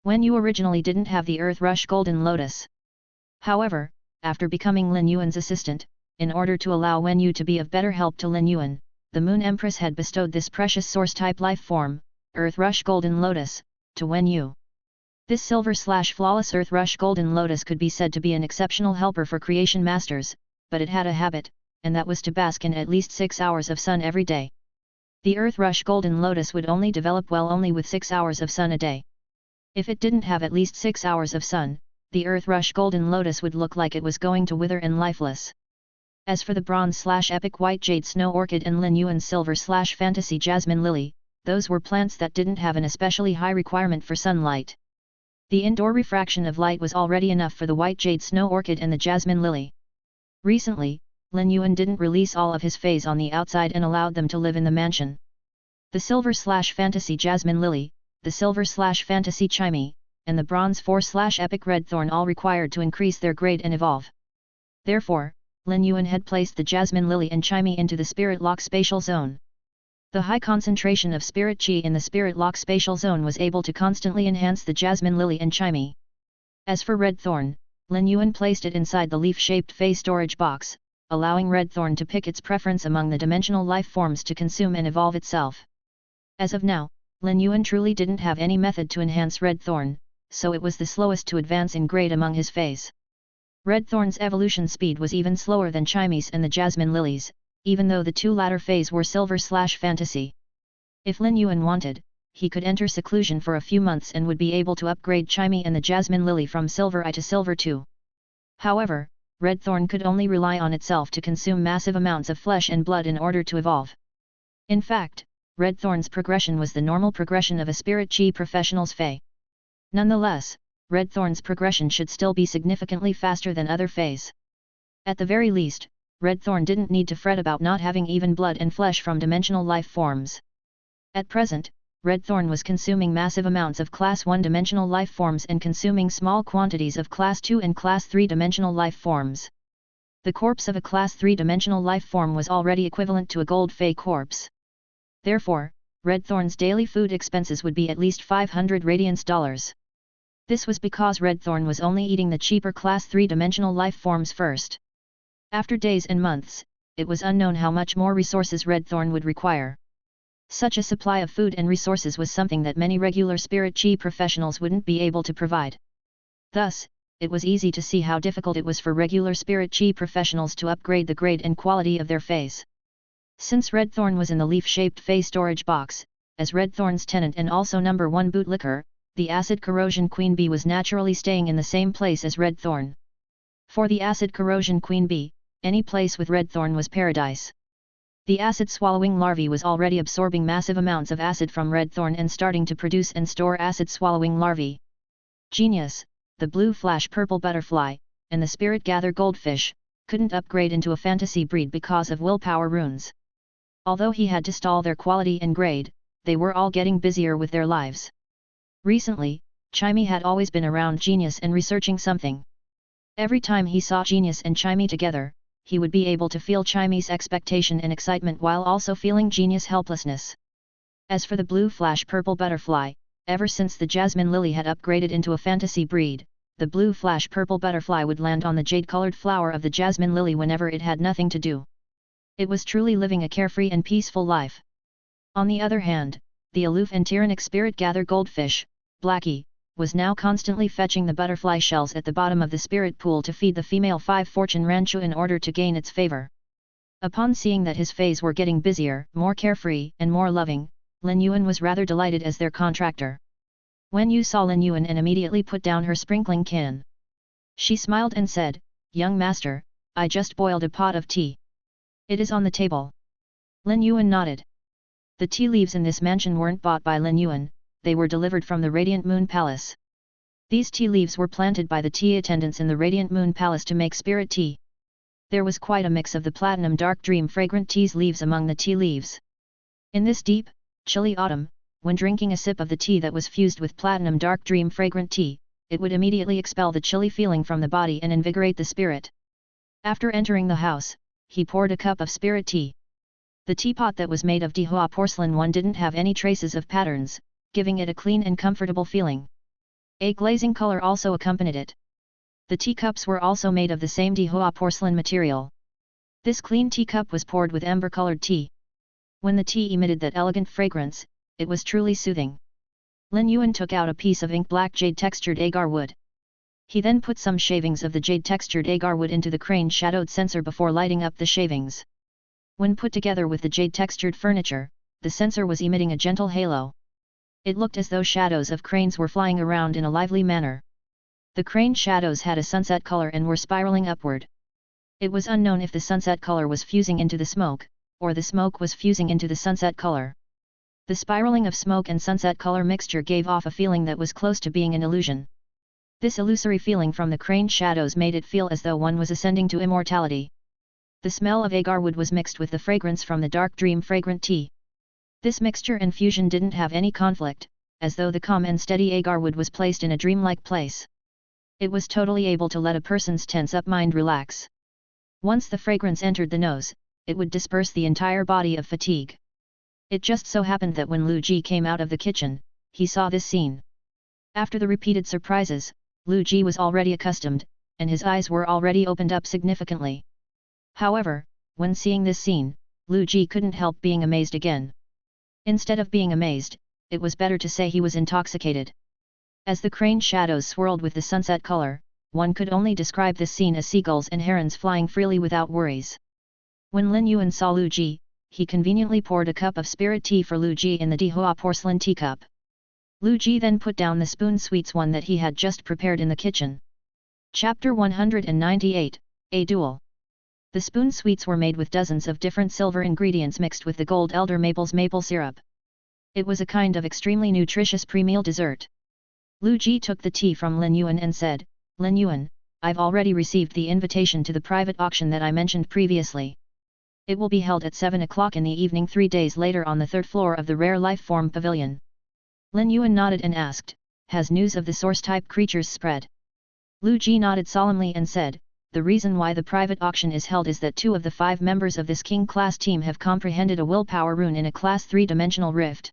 Wen Yu originally didn't have the Earth Rush Golden Lotus. However, after becoming Lin Yuan's assistant, in order to allow Wen Yu to be of better help to Lin Yuan, the Moon Empress had bestowed this precious source type life form, Earth Rush Golden Lotus, to Wen Yu. This silver/flawless Earth Rush Golden Lotus could be said to be an exceptional helper for creation masters, but it had a habit, and that was to bask in at least 6 hours of sun every day. The Earth Rush Golden Lotus would only develop well only with 6 hours of sun a day. If it didn't have at least 6 hours of sun, the Earth Rush Golden Lotus would look like it was going to wither and lifeless. As for the bronze/epic white jade snow orchid and Lin Yuan's silver/fantasy jasmine lily, those were plants that didn't have an especially high requirement for sunlight. The indoor refraction of light was already enough for the white jade snow orchid and the jasmine lily. Recently, Lin Yuan didn't release all of his feys on the outside and allowed them to live in the mansion. The silver/fantasy jasmine lily, the silver/fantasy chimey, and the bronze 4/epic red thorn all required to increase their grade and evolve. Therefore, Lin Yuan had placed the jasmine lily and chimey into the spirit lock spatial zone. The high concentration of spirit chi in the spirit lock spatial zone was able to constantly enhance the jasmine lily and chimey. As for red thorn, Lin Yuan placed it inside the leaf-shaped fey storage box, allowing red thorn to pick its preference among the dimensional life forms to consume and evolve itself. As of now, Lin Yuan truly didn't have any method to enhance red thorn, so it was the slowest to advance in grade among his feys. Red thorn's evolution speed was even slower than chimey's and the jasmine lilies, even though the two latter feys were silver/fantasy. If Lin Yuan wanted, he could enter seclusion for a few months and would be able to upgrade chimey and the jasmine lily from silver I to silver II. However, red thorn could only rely on itself to consume massive amounts of flesh and blood in order to evolve. In fact, red thorn's progression was the normal progression of a spirit chi professional's fey. Nonetheless, red thorn's progression should still be significantly faster than other feys. At the very least, red thorn didn't need to fret about not having even blood and flesh from dimensional life forms. At present, red thorn was consuming massive amounts of class 1 dimensional life forms and consuming small quantities of class 2 and class 3 dimensional life forms. The corpse of a class 3 dimensional life form was already equivalent to a gold fey corpse. Therefore, red thorn's daily food expenses would be at least 500 radiance dollars. This was because red thorn was only eating the cheaper class 3 dimensional life forms first. After days and months, it was unknown how much more resources red thorn would require. Such a supply of food and resources was something that many regular spirit chi professionals wouldn't be able to provide. Thus, it was easy to see how difficult it was for regular spirit chi professionals to upgrade the grade and quality of their feys. Since red thorn was in the leaf-shaped fey storage box, as red thorn's tenant and also number 1 bootlicker, the acid corrosion queen bee was naturally staying in the same place as red thorn. For the acid corrosion queen bee, any place with red thorn was paradise. The acid-swallowing larvae was already absorbing massive amounts of acid from red thorn and starting to produce and store acid-swallowing larvae. Genius, the blue flash purple butterfly, and the spirit gather goldfish, couldn't upgrade into a fantasy breed because of willpower runes. Although he had to stall their quality and grade, they were all getting busier with their lives. Recently, Chimey had always been around Genius and researching something. Every time he saw Genius and Chimey together, he would be able to feel Chimey's expectation and excitement while also feeling Genius' helplessness. As for the blue flash purple butterfly, ever since the jasmine lily had upgraded into a fantasy breed, the blue flash purple butterfly would land on the jade-colored flower of the jasmine lily whenever it had nothing to do. It was truly living a carefree and peaceful life. On the other hand, the aloof and tyrannic spirit gather goldfish, Blackie, was now constantly fetching the butterfly shells at the bottom of the spirit pool to feed the female 5 fortune ranchu in order to gain its favor. Upon seeing that his feys were getting busier, more carefree, and more loving, Lin Yuan was rather delighted as their contractor. Wen Yu saw Lin Yuan and immediately put down her sprinkling can. She smiled and said, "Young master, I just boiled a pot of tea. It is on the table." Lin Yuan nodded. The tea leaves in this mansion weren't bought by Lin Yuan, they were delivered from the Radiant Moon Palace. These tea leaves were planted by the tea attendants in the Radiant Moon Palace to make spirit tea. There was quite a mix of the platinum dark dream fragrant tea's leaves among the tea leaves. In this deep, chilly autumn, when drinking a sip of the tea that was fused with platinum dark dream fragrant tea, it would immediately expel the chilly feeling from the body and invigorate the spirit. After entering the house, he poured a cup of spirit tea. The teapot that was made of Dihua porcelain one didn't have any traces of patterns, giving it a clean and comfortable feeling. A glazing color also accompanied it. The teacups were also made of the same Dihua porcelain material. This clean teacup was poured with amber-colored tea. When the tea emitted that elegant fragrance, it was truly soothing. Lin Yuan took out a piece of ink-black jade-textured agar wood. He then put some shavings of the jade-textured agar wood into the crane-shadowed censer before lighting up the shavings. When put together with the jade-textured furniture, the censer was emitting a gentle halo. It looked as though shadows of cranes were flying around in a lively manner. The crane shadows had a sunset color and were spiraling upward. It was unknown if the sunset color was fusing into the smoke, or the smoke was fusing into the sunset color. The spiraling of smoke and sunset color mixture gave off a feeling that was close to being an illusion. This illusory feeling from the crane shadows made it feel as though one was ascending to immortality. The smell of agar wood was mixed with the fragrance from the dark dream fragrant tea. This mixture and fusion didn't have any conflict, as though the calm and steady agar wood was placed in a dreamlike place. It was totally able to let a person's tense-up mind relax. Once the fragrance entered the nose, it would disperse the entire body of fatigue. It just so happened that when Lu Ji came out of the kitchen, he saw this scene. After the repeated surprises, Lu Ji was already accustomed, and his eyes were already opened up significantly. However, when seeing this scene, Lu Ji couldn't help being amazed again. Instead of being amazed, it was better to say he was intoxicated. As the crane shadows swirled with the sunset color, one could only describe this scene as seagulls and herons flying freely without worries. When Lin Yuan saw Lu Ji, he conveniently poured a cup of spirit tea for Lu Ji in the Dihua porcelain teacup. Lu Ji then put down the spoon sweets one that he had just prepared in the kitchen. Chapter 198, A Duel. The spoon sweets were made with dozens of different silver ingredients mixed with the gold elder maple's maple syrup. It was a kind of extremely nutritious pre-meal dessert. Lu Ji took the tea from Lin Yuan and said, "Lin Yuan, I've already received the invitation to the private auction that I mentioned previously. It will be held at 7 o'clock in the evening 3 days later on the 3rd floor of the Rare Life Form Pavilion." Lin Yuan nodded and asked, "Has news of the source-type creatures spread?" Lu Ji nodded solemnly and said, "The reason why the private auction is held is that 2 of the 5 members of this King class team have comprehended a willpower rune in a class 3-dimensional rift.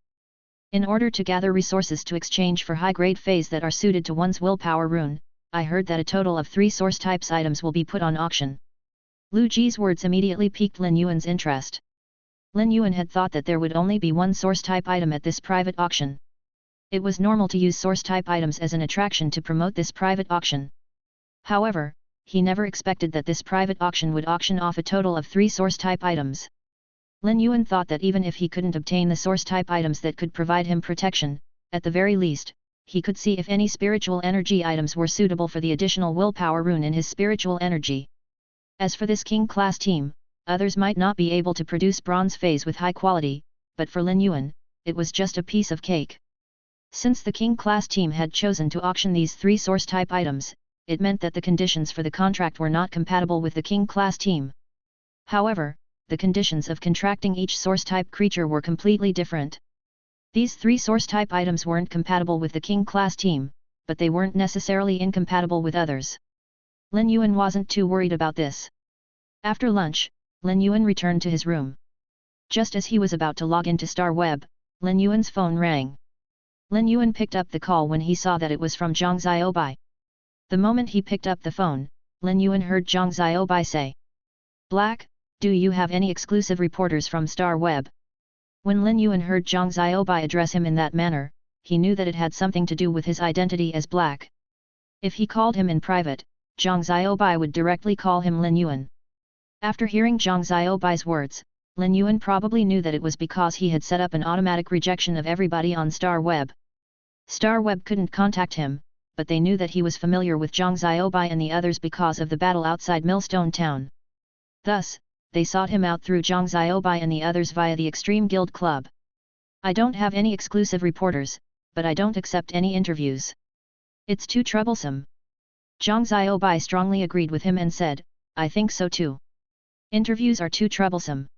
In order to gather resources to exchange for high-grade feys that are suited to one's willpower rune, I heard that a total of 3 source types items will be put on auction." Lu Ji's words immediately piqued Lin Yuan's interest. Lin Yuan had thought that there would only be 1 source type item at this private auction. It was normal to use source type items as an attraction to promote this private auction. However, he never expected that this private auction would auction off a total of 3 source type items. Lin Yuan thought that even if he couldn't obtain the source type items that could provide him protection, at the very least, he could see if any spiritual energy items were suitable for the additional willpower rune in his spiritual energy. As for this King class team, others might not be able to produce bronze feys with high quality, but for Lin Yuan, it was just a piece of cake. Since the King class team had chosen to auction these 3 source type items, it meant that the conditions for the contract were not compatible with the King class team. However, the conditions of contracting each source type creature were completely different. These 3 source-type items weren't compatible with the King class team, but they weren't necessarily incompatible with others. Lin Yuan wasn't too worried about this. After lunch, Lin Yuan returned to his room. Just as he was about to log into Star Web, Lin Yuan's phone rang. Lin Yuan picked up the call when he saw that it was from Zhang Xiaobai. The moment he picked up the phone, Lin Yuan heard Zhang Xiaobai say, "Black, do you have any exclusive reporters from Star Web?" When Lin Yuan heard Zhang Xiaobai address him in that manner, he knew that it had something to do with his identity as Black. If he called him in private, Zhang Xiaobai would directly call him Lin Yuan. After hearing Zhang Xiaobai's words, Lin Yuan probably knew that it was because he had set up an automatic rejection of everybody on Star Web. Star Web couldn't contact him, but they knew that he was familiar with Zhang Xiaobai and the others because of the battle outside Millstone Town. Thus, they sought him out through Zhang Xiaobai and the others via the Extreme Guild Club. "I don't have any exclusive reporters, but I don't accept any interviews. It's too troublesome." Zhang Xiaobai strongly agreed with him and said, "I think so too. Interviews are too troublesome."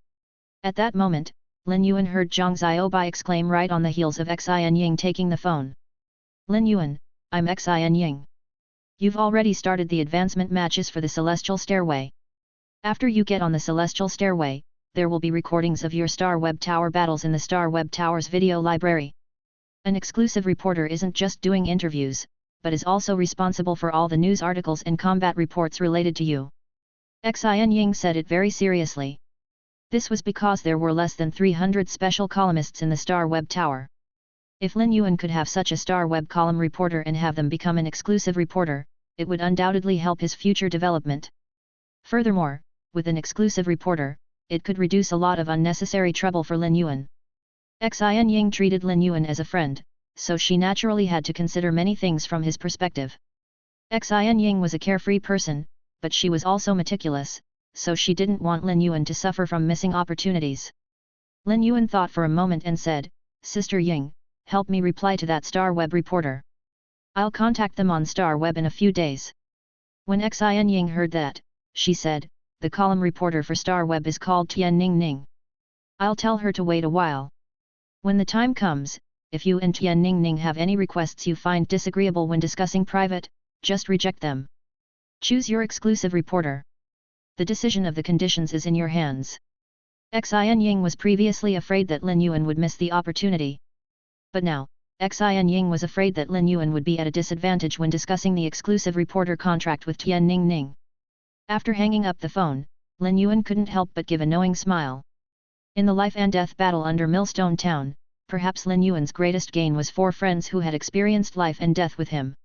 At that moment, Lin Yuan heard Zhang Xiaobai exclaim right on the heels of Xin Ying taking the phone. "Lin Yuan, I'm Xin Ying. You've already started the advancement matches for the Celestial Stairway. After you get on the Celestial Stairway, there will be recordings of your Star Web Tower battles in the Star Web Tower's video library. An exclusive reporter isn't just doing interviews, but is also responsible for all the news articles and combat reports related to you." Xin Ying said it very seriously. This was because there were less than 300 special columnists in the Star Web Tower. If Lin Yuan could have such a Star Web column reporter and have them become an exclusive reporter, it would undoubtedly help his future development. Furthermore, with an exclusive reporter, it could reduce a lot of unnecessary trouble for Lin Yuan. Xin Ying treated Lin Yuan as a friend, so she naturally had to consider many things from his perspective. Xin Ying was a carefree person, but she was also meticulous, so she didn't want Lin Yuan to suffer from missing opportunities. Lin Yuan thought for a moment and said, "Sister Ying, help me reply to that Star Web reporter. I'll contact them on Star Web in a few days." When Xin Ying heard that, she said, "The column reporter for Star Web is called Tian Ning Ning. I'll tell her to wait a while. When the time comes, if you and Tian Ning Ning have any requests you find disagreeable when discussing private, just reject them. Choose your exclusive reporter. The decision of the conditions is in your hands." Xin Ying was previously afraid that Lin Yuan would miss the opportunity. But now, Xin Ying was afraid that Lin Yuan would be at a disadvantage when discussing the exclusive reporter contract with Tian Ning Ning. After hanging up the phone, Lin Yuan couldn't help but give a knowing smile. In the life and death battle under Millstone Town, perhaps Lin Yuan's greatest gain was 4 friends who had experienced life and death with him.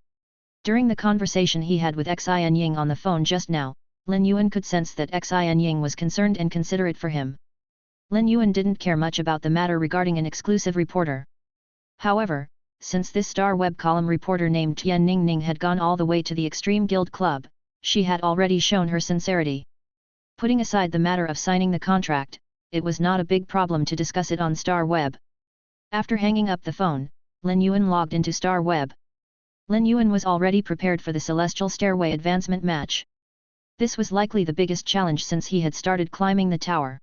During the conversation he had with Xin Ying on the phone just now, Lin Yuan could sense that Xin Ying was concerned and considerate for him. Lin Yuan didn't care much about the matter regarding an exclusive reporter. However, since this Star Web column reporter named Tian Ning Ning had gone all the way to the Extreme Guild Club, she had already shown her sincerity. Putting aside the matter of signing the contract, it was not a big problem to discuss it on Star Web. After hanging up the phone, Lin Yuan logged into Star Web. Lin Yuan was already prepared for the Celestial Stairway advancement match. This was likely the biggest challenge since he had started climbing the tower.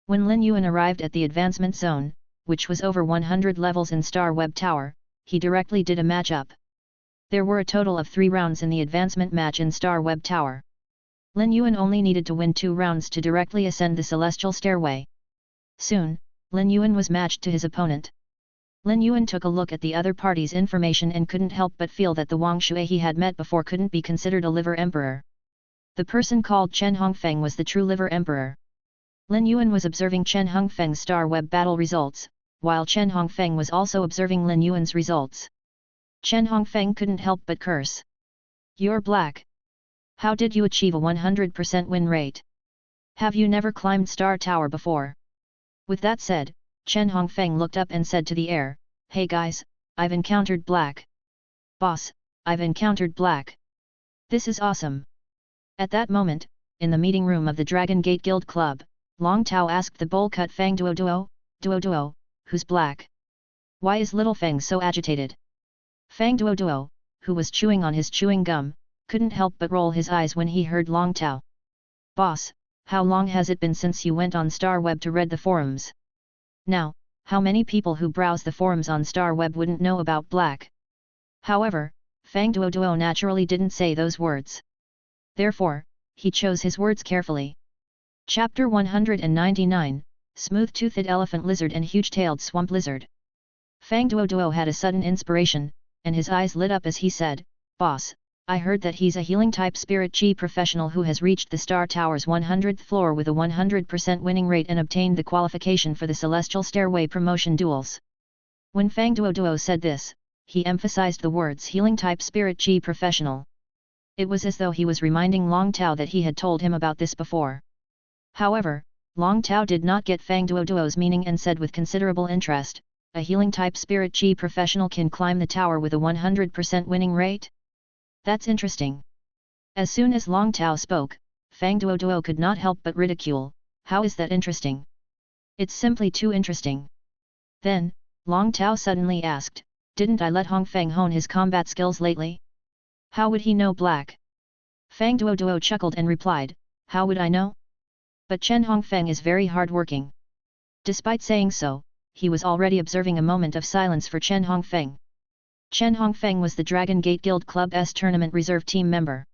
When Lin Yuan arrived at the advancement zone, which was over 100 levels in Star Web Tower, he directly did a match-up. There were a total of 3 rounds in the advancement match in Star Web Tower. Lin Yuan only needed to win 2 rounds to directly ascend the Celestial Stairway. Soon, Lin Yuan was matched to his opponent. Lin Yuan took a look at the other party's information and couldn't help but feel that the Wang Shui he had met before couldn't be considered a liver emperor. The person called Chen Hongfeng was the true liver emperor. Lin Yuan was observing Chen Hongfeng's Star Web battle results, while Chen Hongfeng was also observing Lin Yuan's results. Chen Hongfeng couldn't help but curse. "You're Black. How did you achieve a 100% win rate? Have you never climbed Star Tower before?" With that said, Chen Hongfeng looked up and said to the air, "Hey guys, I've encountered Black. Boss, I've encountered Black. This is awesome." At that moment, in the meeting room of the Dragon Gate Guild Club, Long Tao asked the bowl-cut Fang Duo, who's Black? Why is little Fang so agitated? Fang Duo, who was chewing on his chewing gum, couldn't help but roll his eyes when he heard Long Tao. "Boss, how long has it been since you went on Star Web to read the forums? Now, how many people who browse the forums on Star Web wouldn't know about black? However, Fang Duoduo naturally didn't say those words. Therefore, he chose his words carefully. Chapter 199, Smooth-Toothed Elephant Lizard and Huge-Tailed Swamp Lizard. Fang Duoduo had a sudden inspiration, and his eyes lit up as he said, "Boss, I heard that he's a healing-type spirit chi professional who has reached the Star Tower's 100th floor with a 100% winning rate and obtained the qualification for the Celestial Stairway promotion duels." When Fang Duoduo said this, he emphasized the words healing-type spirit chi professional. It was as though he was reminding Long Tao that he had told him about this before. However, Long Tao did not get Fang Duoduo's meaning and said with considerable interest, "A healing-type spirit chi professional can climb the tower with a 100% winning rate? That's interesting." As soon as Long Tao spoke, Fang Duoduo could not help but ridicule, "How is that interesting? It's simply too interesting." Then, Long Tao suddenly asked, "Didn't I let Hong Feng hone his combat skills lately? How would he know black?" Fang Duoduo chuckled and replied, "How would I know? But Chen Hongfeng is very hard-working." Despite saying so, he was already observing a moment of silence for Chen Hongfeng. Chen Hongfeng was the Dragon Gate Guild Club's tournament reserve team member.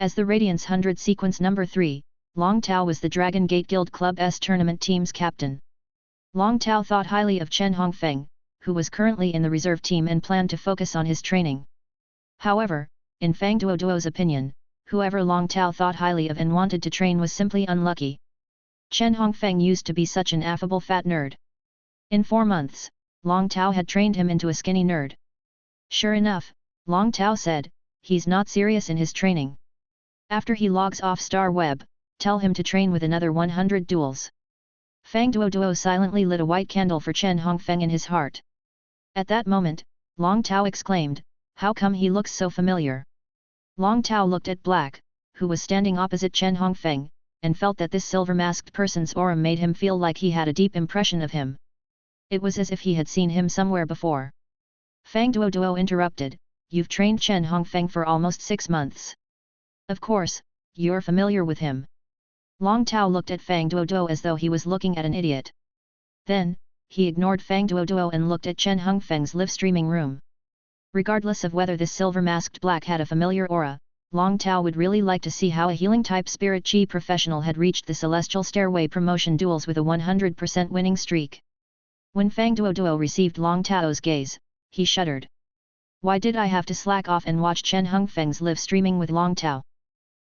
As the Radiance 100 sequence number 3, Long Tao was the Dragon Gate Guild Club's tournament team's captain. Long Tao thought highly of Chen Hongfeng, who was currently in the reserve team and planned to focus on his training. However, in Fang Duoduo's opinion, whoever Long Tao thought highly of and wanted to train was simply unlucky. Chen Hongfeng used to be such an affable fat nerd. In 4 months, Long Tao had trained him into a skinny nerd. Sure enough, Long Tao said, "He's not serious in his training. After he logs off Star Web, tell him to train with another 100 duels." Fang Duoduo silently lit a white candle for Chen Hongfeng in his heart. At that moment, Long Tao exclaimed, "How come he looks so familiar?" Long Tao looked at Black, who was standing opposite Chen Hongfeng, and felt that this silver-masked person's aura made him feel like he had a deep impression of him. It was as if he had seen him somewhere before. Fang Duoduo interrupted, "You've trained Chen Hongfeng for almost 6 months. Of course, you're familiar with him." Long Tao looked at Fang Duoduo as though he was looking at an idiot. Then, he ignored Fang Duoduo and looked at Chen Hongfeng's live-streaming room. Regardless of whether this silver-masked Black had a familiar aura, Long Tao would really like to see how a healing-type spirit chi professional had reached the Celestial Stairway promotion duels with a 100% winning streak. When Fang Duoduo received Long Tao's gaze, he shuddered. Why did I have to slack off and watch Chen Hongfeng's live streaming with Long Tao?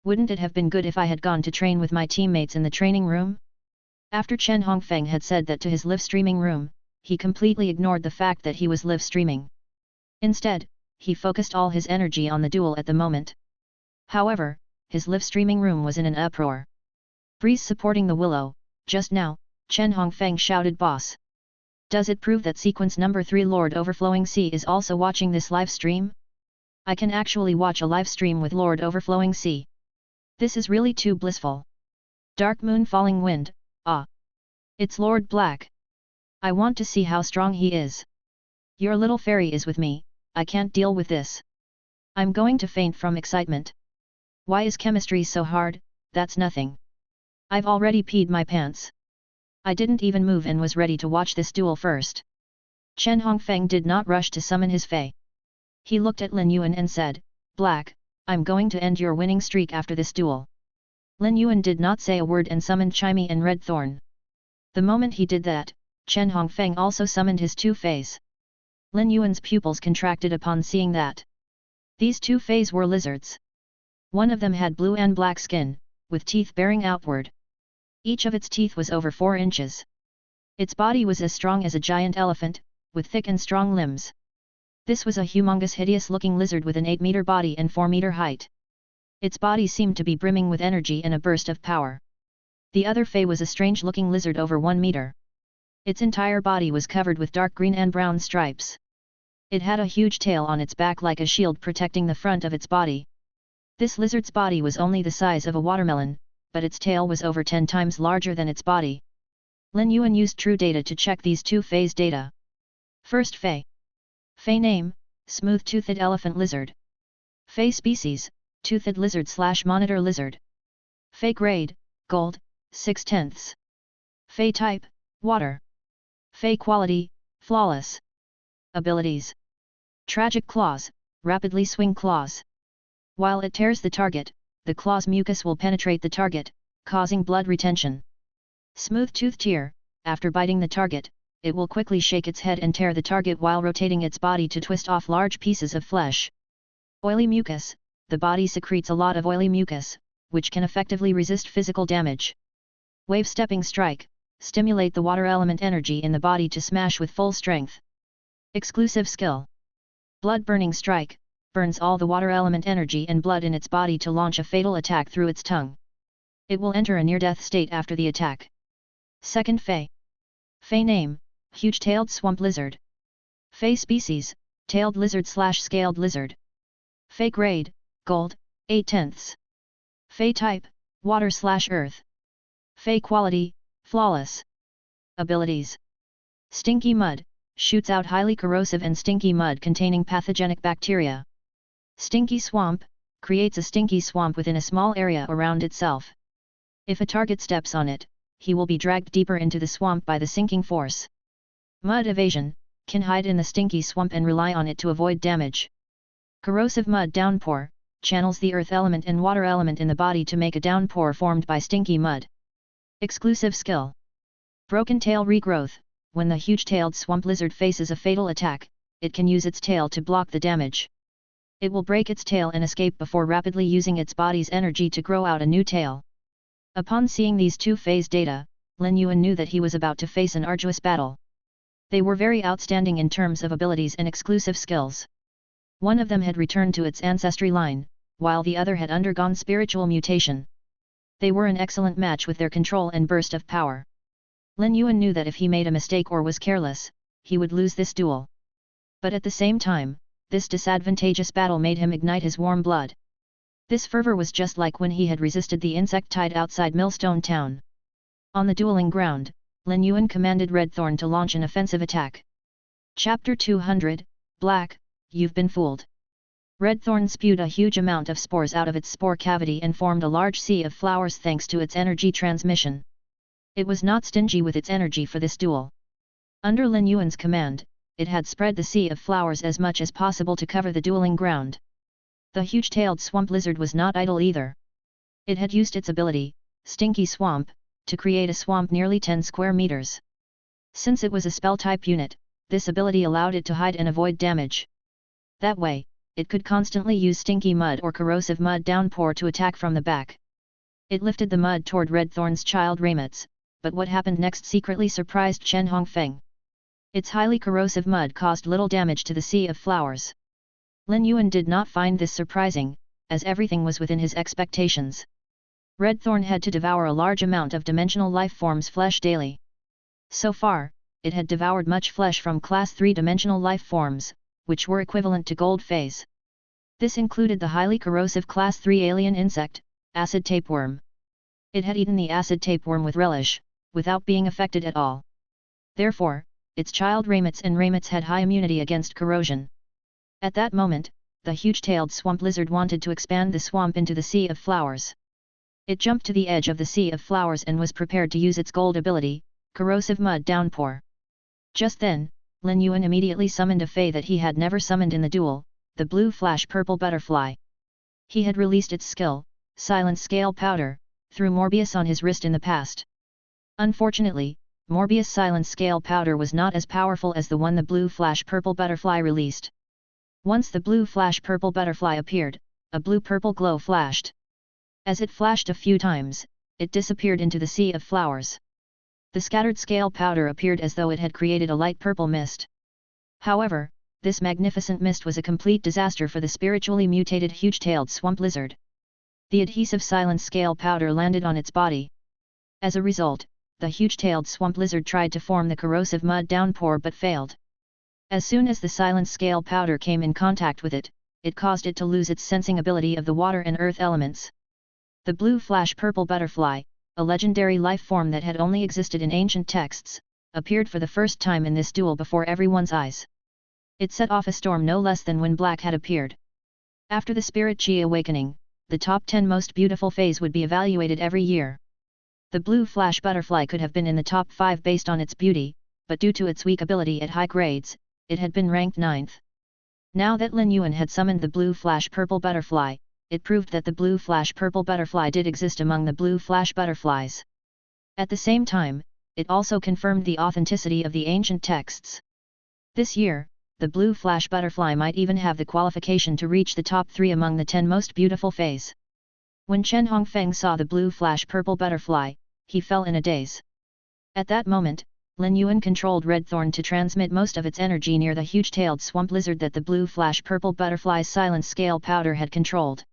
Wouldn't it have been good if I had gone to train with my teammates in the training room? After Chen Hongfeng had said that to his live streaming room, he completely ignored the fact that he was live streaming. Instead, he focused all his energy on the duel at the moment. However, his live streaming room was in an uproar. "Breeze supporting the willow." Just now, Chen Hongfeng shouted, "Boss! Does it prove that sequence number 3 Lord Overflowing Sea is also watching this live stream? I can actually watch a live stream with Lord Overflowing Sea. This is really too blissful. Dark Moon Falling Wind, ah! It's Lord Black. I want to see how strong he is. Your little fairy is with me, I can't deal with this. I'm going to faint from excitement. Why is chemistry so hard? That's nothing. I've already peed my pants. I didn't even move and was ready to watch this duel first." Chen Hongfeng did not rush to summon his fei. He looked at Lin Yuan and said, "Black, I'm going to end your winning streak after this duel." Lin Yuan did not say a word and summoned Chimey and Red Thorn. The moment he did that, Chen Hongfeng also summoned his 2 feys. Lin Yuan's pupils contracted upon seeing that. These 2 feys were lizards. One of them had blue and black skin, with teeth bearing outward. Each of its teeth was over 4 inches. Its body was as strong as a giant elephant, with thick and strong limbs. This was a humongous hideous-looking lizard with an 8-meter body and 4-meter height. Its body seemed to be brimming with energy and a burst of power. The other fey was a strange-looking lizard over 1 meter. Its entire body was covered with dark green and brown stripes. It had a huge tail on its back like a shield protecting the front of its body. This lizard's body was only the size of a watermelon, but its tail was over 10 times larger than its body. Lin Yuan used true data to check these 2 feys' data. First fey. Fey name, Smooth-Toothed Elephant Lizard. Fey species, Toothed Lizard/Monitor Lizard. Fey grade, Gold, 6/10. Fey type, Water. Fey quality, flawless. Abilities. Tragic claws, rapidly swing claws. While it tears the target, the claw's mucus will penetrate the target, causing blood retention. Smooth tooth tear, after biting the target, it will quickly shake its head and tear the target while rotating its body to twist off large pieces of flesh. Oily mucus, the body secretes a lot of oily mucus, which can effectively resist physical damage. Wave stepping strike, stimulate the water element energy in the body to smash with full strength. Exclusive skill. Blood burning strike, burns all the water element energy and blood in its body to launch a fatal attack through its tongue. It will enter a near-death state after the attack. Second Fey. Fey name, huge-tailed swamp lizard. Fey species, tailed lizard/scaled lizard. Fey grade, gold, 8/10. Fey type, water/earth. Fey quality, flawless. Abilities. Stinky mud, shoots out highly corrosive and stinky mud containing pathogenic bacteria. Stinky swamp, creates a stinky swamp within a small area around itself. If a target steps on it, he will be dragged deeper into the swamp by the sinking force. Mud evasion, can hide in the stinky swamp and rely on it to avoid damage. Corrosive mud downpour, channels the earth element and water element in the body to make a downpour formed by stinky mud. Exclusive skill. Broken tail regrowth, when the huge-tailed swamp lizard faces a fatal attack, it can use its tail to block the damage. It will break its tail and escape before rapidly using its body's energy to grow out a new tail. Upon seeing these two phase data, Lin Yuan knew that he was about to face an arduous battle. They were very outstanding in terms of abilities and exclusive skills. One of them had returned to its ancestry line, while the other had undergone spiritual mutation. They were an excellent match with their control and burst of power. Lin Yuan knew that if he made a mistake or was careless, he would lose this duel. But at the same time, this disadvantageous battle made him ignite his warm blood. This fervor was just like when he had resisted the insect tide outside Millstone Town. On the dueling ground, Lin Yuan commanded Redthorn to launch an offensive attack. Chapter 200, Black, You've Been Fooled. Redthorn spewed a huge amount of spores out of its spore cavity and formed a large sea of flowers thanks to its energy transmission. It was not stingy with its energy for this duel. Under Lin Yuan's command, it had spread the sea of flowers as much as possible to cover the dueling ground. The huge-tailed swamp lizard was not idle either. It had used its ability, Stinky Swamp, to create a swamp nearly 10 square meters. Since it was a spell-type unit, this ability allowed it to hide and avoid damage. That way, it could constantly use stinky mud or corrosive mud downpour to attack from the back. It lifted the mud toward Redthorn's child Raymets, but what happened next secretly surprised Chen Hongfeng. Its highly corrosive mud caused little damage to the sea of flowers. Lin Yuan did not find this surprising, as everything was within his expectations. Redthorn had to devour a large amount of dimensional life forms' flesh daily. So far, it had devoured much flesh from Class 3 dimensional life forms, which were equivalent to gold phase. This included the highly corrosive Class 3 alien insect, acid tapeworm. It had eaten the acid tapeworm with relish, without being affected at all. Therefore, its child Raymets and Raymets had high immunity against corrosion. At that moment, the huge-tailed swamp lizard wanted to expand the swamp into the sea of flowers. It jumped to the edge of the sea of flowers and was prepared to use its gold ability, corrosive mud downpour. Just then, Lin Yuan immediately summoned a fey that he had never summoned in the duel, the blue flash purple butterfly. He had released its skill, Silent Scale Powder, through Morbius on his wrist in the past. Unfortunately, Morbius' Silent Scale Powder was not as powerful as the one the blue flash purple butterfly released. Once the blue flash purple butterfly appeared, a blue-purple glow flashed. As it flashed a few times, it disappeared into the sea of flowers. The scattered scale powder appeared as though it had created a light purple mist. However, this magnificent mist was a complete disaster for the spiritually mutated huge-tailed swamp lizard. The adhesive silent scale powder landed on its body. As a result, the huge-tailed swamp lizard tried to form the corrosive mud downpour but failed. As soon as the silent scale powder came in contact with it, it caused it to lose its sensing ability of the water and earth elements. The blue flash purple butterfly, a legendary life form that had only existed in ancient texts, appeared for the first time in this duel before everyone's eyes. It set off a storm no less than when Black had appeared. After the Spirit Chi awakening, the top 10 most beautiful fays would be evaluated every year. The blue flash butterfly could have been in the top 5 based on its beauty, but due to its weak ability at high grades, it had been ranked 9th. Now that Lin Yuan had summoned the blue flash purple butterfly, it proved that the blue flash purple butterfly did exist among the blue flash butterflies. At the same time, it also confirmed the authenticity of the ancient texts. This year, the blue flash butterfly might even have the qualification to reach the top 3 among the 10 most beautiful feys. When Chen Hongfeng saw the blue flash purple butterfly, he fell in a daze. At that moment, Lin Yuan controlled Red Thorn to transmit most of its energy near the huge-tailed swamp lizard that the blue flash purple butterfly's silent scale powder had controlled.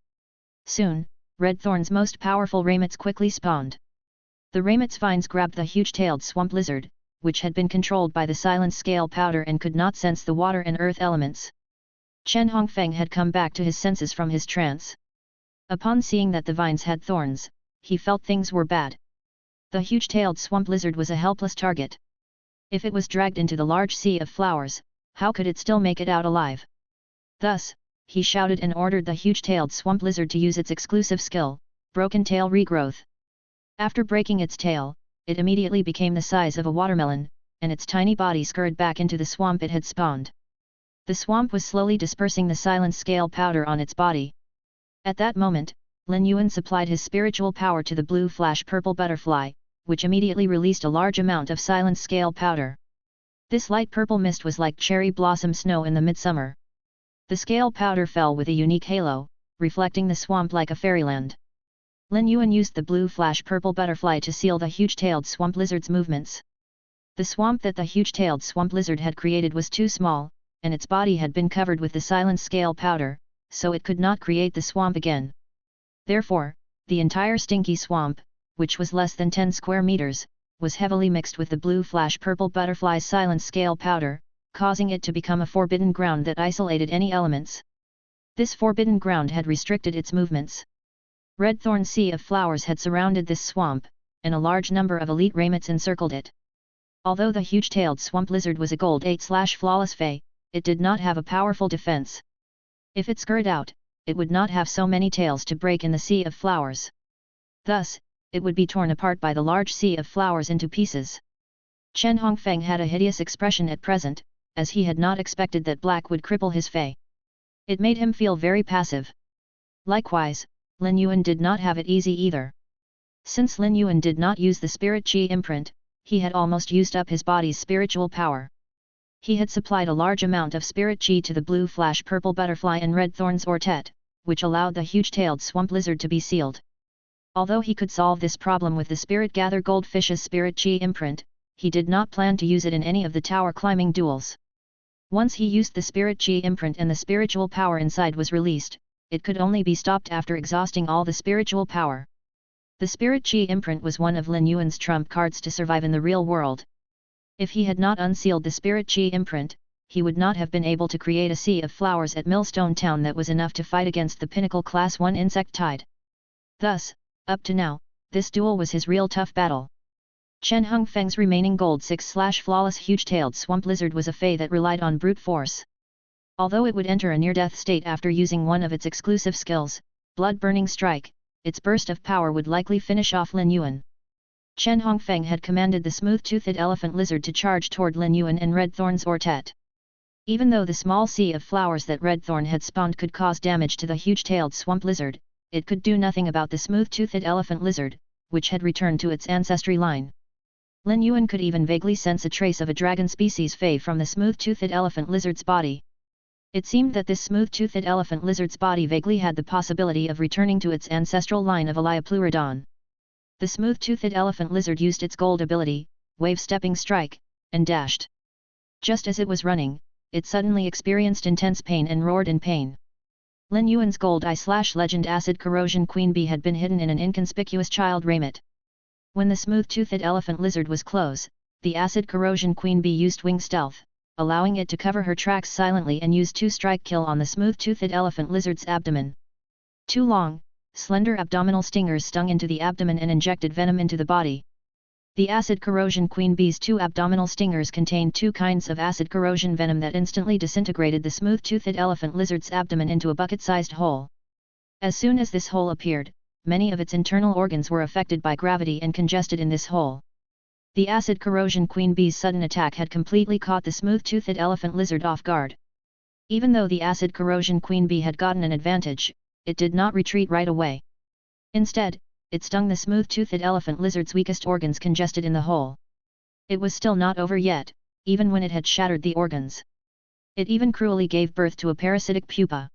Soon, Red Thorn's most powerful raymits quickly spawned. The raymits vines grabbed the huge-tailed swamp lizard, which had been controlled by the silent scale powder and could not sense the water and earth elements. Chen Hongfeng had come back to his senses from his trance. Upon seeing that the vines had thorns, he felt things were bad. The huge-tailed swamp lizard was a helpless target. If it was dragged into the large sea of flowers, how could it still make it out alive? Thus, he shouted and ordered the huge-tailed swamp lizard to use its exclusive skill, broken tail regrowth. After breaking its tail, it immediately became the size of a watermelon, and its tiny body scurried back into the swamp it had spawned. The swamp was slowly dispersing the silent scale powder on its body. At that moment, Lin Yuan supplied his spiritual power to the blue flash purple butterfly, which immediately released a large amount of silent scale powder. This light purple mist was like cherry blossom snow in the midsummer. The scale powder fell with a unique halo, reflecting the swamp like a fairyland. Lin Yuan used the blue flash purple butterfly to seal the huge-tailed swamp lizard's movements. The swamp that the huge-tailed swamp lizard had created was too small, and its body had been covered with the silent scale powder, so it could not create the swamp again. Therefore, the entire stinky swamp, which was less than 10 square meters, was heavily mixed with the blue flash purple butterfly's silent scale powder, causing it to become a forbidden ground that isolated any elements. This forbidden ground had restricted its movements. Red thorn sea of flowers had surrounded this swamp, and a large number of elite raymits encircled it. Although the huge-tailed swamp lizard was a gold 8/flawless fey, it did not have a powerful defense. If it scurried out, it would not have so many tails to break in the sea of flowers. Thus, it would be torn apart by the large sea of flowers into pieces. Chen Hongfeng had a hideous expression at present, as he had not expected that black would cripple his fey. It made him feel very passive. Likewise, Lin Yuan did not have it easy either. Since Lin Yuan did not use the spirit chi imprint, he had almost used up his body's spiritual power. He had supplied a large amount of spirit chi to the blue flash purple butterfly and red thorn's ortet, which allowed the huge-tailed swamp lizard to be sealed. Although he could solve this problem with the spirit gather goldfish's spirit chi imprint, he did not plan to use it in any of the tower climbing duels. Once he used the spirit chi imprint and the spiritual power inside was released, it could only be stopped after exhausting all the spiritual power. The spirit chi imprint was one of Lin Yuan's trump cards to survive in the real world. If he had not unsealed the spirit chi imprint, he would not have been able to create a sea of flowers at Millstone Town that was enough to fight against the pinnacle class 1 insect tide. Thus, up to now, this duel was his real tough battle. Chen Hongfeng's remaining gold 6/flawless huge-tailed swamp lizard was a fey that relied on brute force. Although it would enter a near-death state after using one of its exclusive skills, Blood-Burning Strike, its burst of power would likely finish off Lin Yuan. Chen Hongfeng had commanded the smooth-toothed elephant lizard to charge toward Lin Yuan and Red Thorn's ortet. Even though the small sea of flowers that Red Thorn had spawned could cause damage to the huge-tailed swamp lizard, it could do nothing about the smooth-toothed elephant lizard, which had returned to its ancestry line. Lin Yuan could even vaguely sense a trace of a dragon species fey from the smooth-toothed elephant lizard's body. It seemed that this smooth-toothed elephant lizard's body vaguely had the possibility of returning to its ancestral line of Elaiopleurodon. The smooth-toothed elephant lizard used its gold ability, Wave-Stepping Strike, and dashed. Just as it was running, it suddenly experienced intense pain and roared in pain. Lin Yuan's gold eye/legend Acid Corrosion Queen Bee had been hidden in an inconspicuous child raymit. When the smooth-toothed elephant lizard was close, the Acid Corrosion Queen Bee used wing stealth, allowing it to cover her tracks silently and use 2-strike kill on the smooth-toothed elephant lizard's abdomen. 2 long, slender abdominal stingers stung into the abdomen and injected venom into the body. The Acid Corrosion Queen Bee's 2 abdominal stingers contained 2 kinds of acid corrosion venom that instantly disintegrated the smooth-toothed elephant lizard's abdomen into a bucket-sized hole. As soon as this hole appeared, many of its internal organs were affected by gravity and congested in this hole. The acid corrosion queen bee's sudden attack had completely caught the smooth-toothed elephant lizard off guard. Even though the acid corrosion queen bee had gotten an advantage, it did not retreat right away. Instead, it stung the smooth-toothed elephant lizard's weakest organs congested in the hole. It was still not over yet, even when it had shattered the organs. It even cruelly gave birth to a parasitic pupa.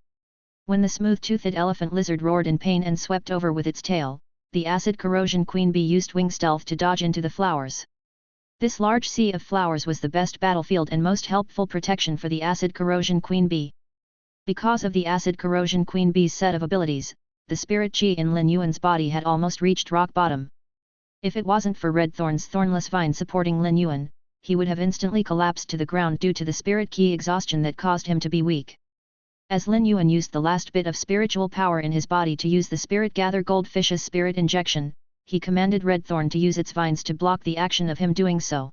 When the smooth-toothed elephant lizard roared in pain and swept over with its tail, the acid corrosion queen bee used wing stealth to dodge into the flowers. This large sea of flowers was the best battlefield and most helpful protection for the acid corrosion queen bee. Because of the acid corrosion queen bee's set of abilities, the spirit chi in Lin Yuan's body had almost reached rock bottom. If it wasn't for Red Thorn's thornless vine supporting Lin Yuan, he would have instantly collapsed to the ground due to the spirit ki exhaustion that caused him to be weak. As Lin Yuan used the last bit of spiritual power in his body to use the spirit gather goldfish's spirit injection, he commanded Red Thorn to use its vines to block the action of him doing so.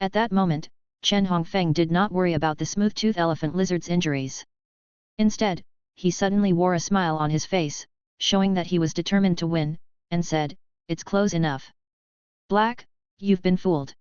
At that moment, Chen Hongfeng did not worry about the smooth-tooth elephant lizard's injuries. Instead, he suddenly wore a smile on his face, showing that he was determined to win, and said, "It's close enough. Black, you've been fooled."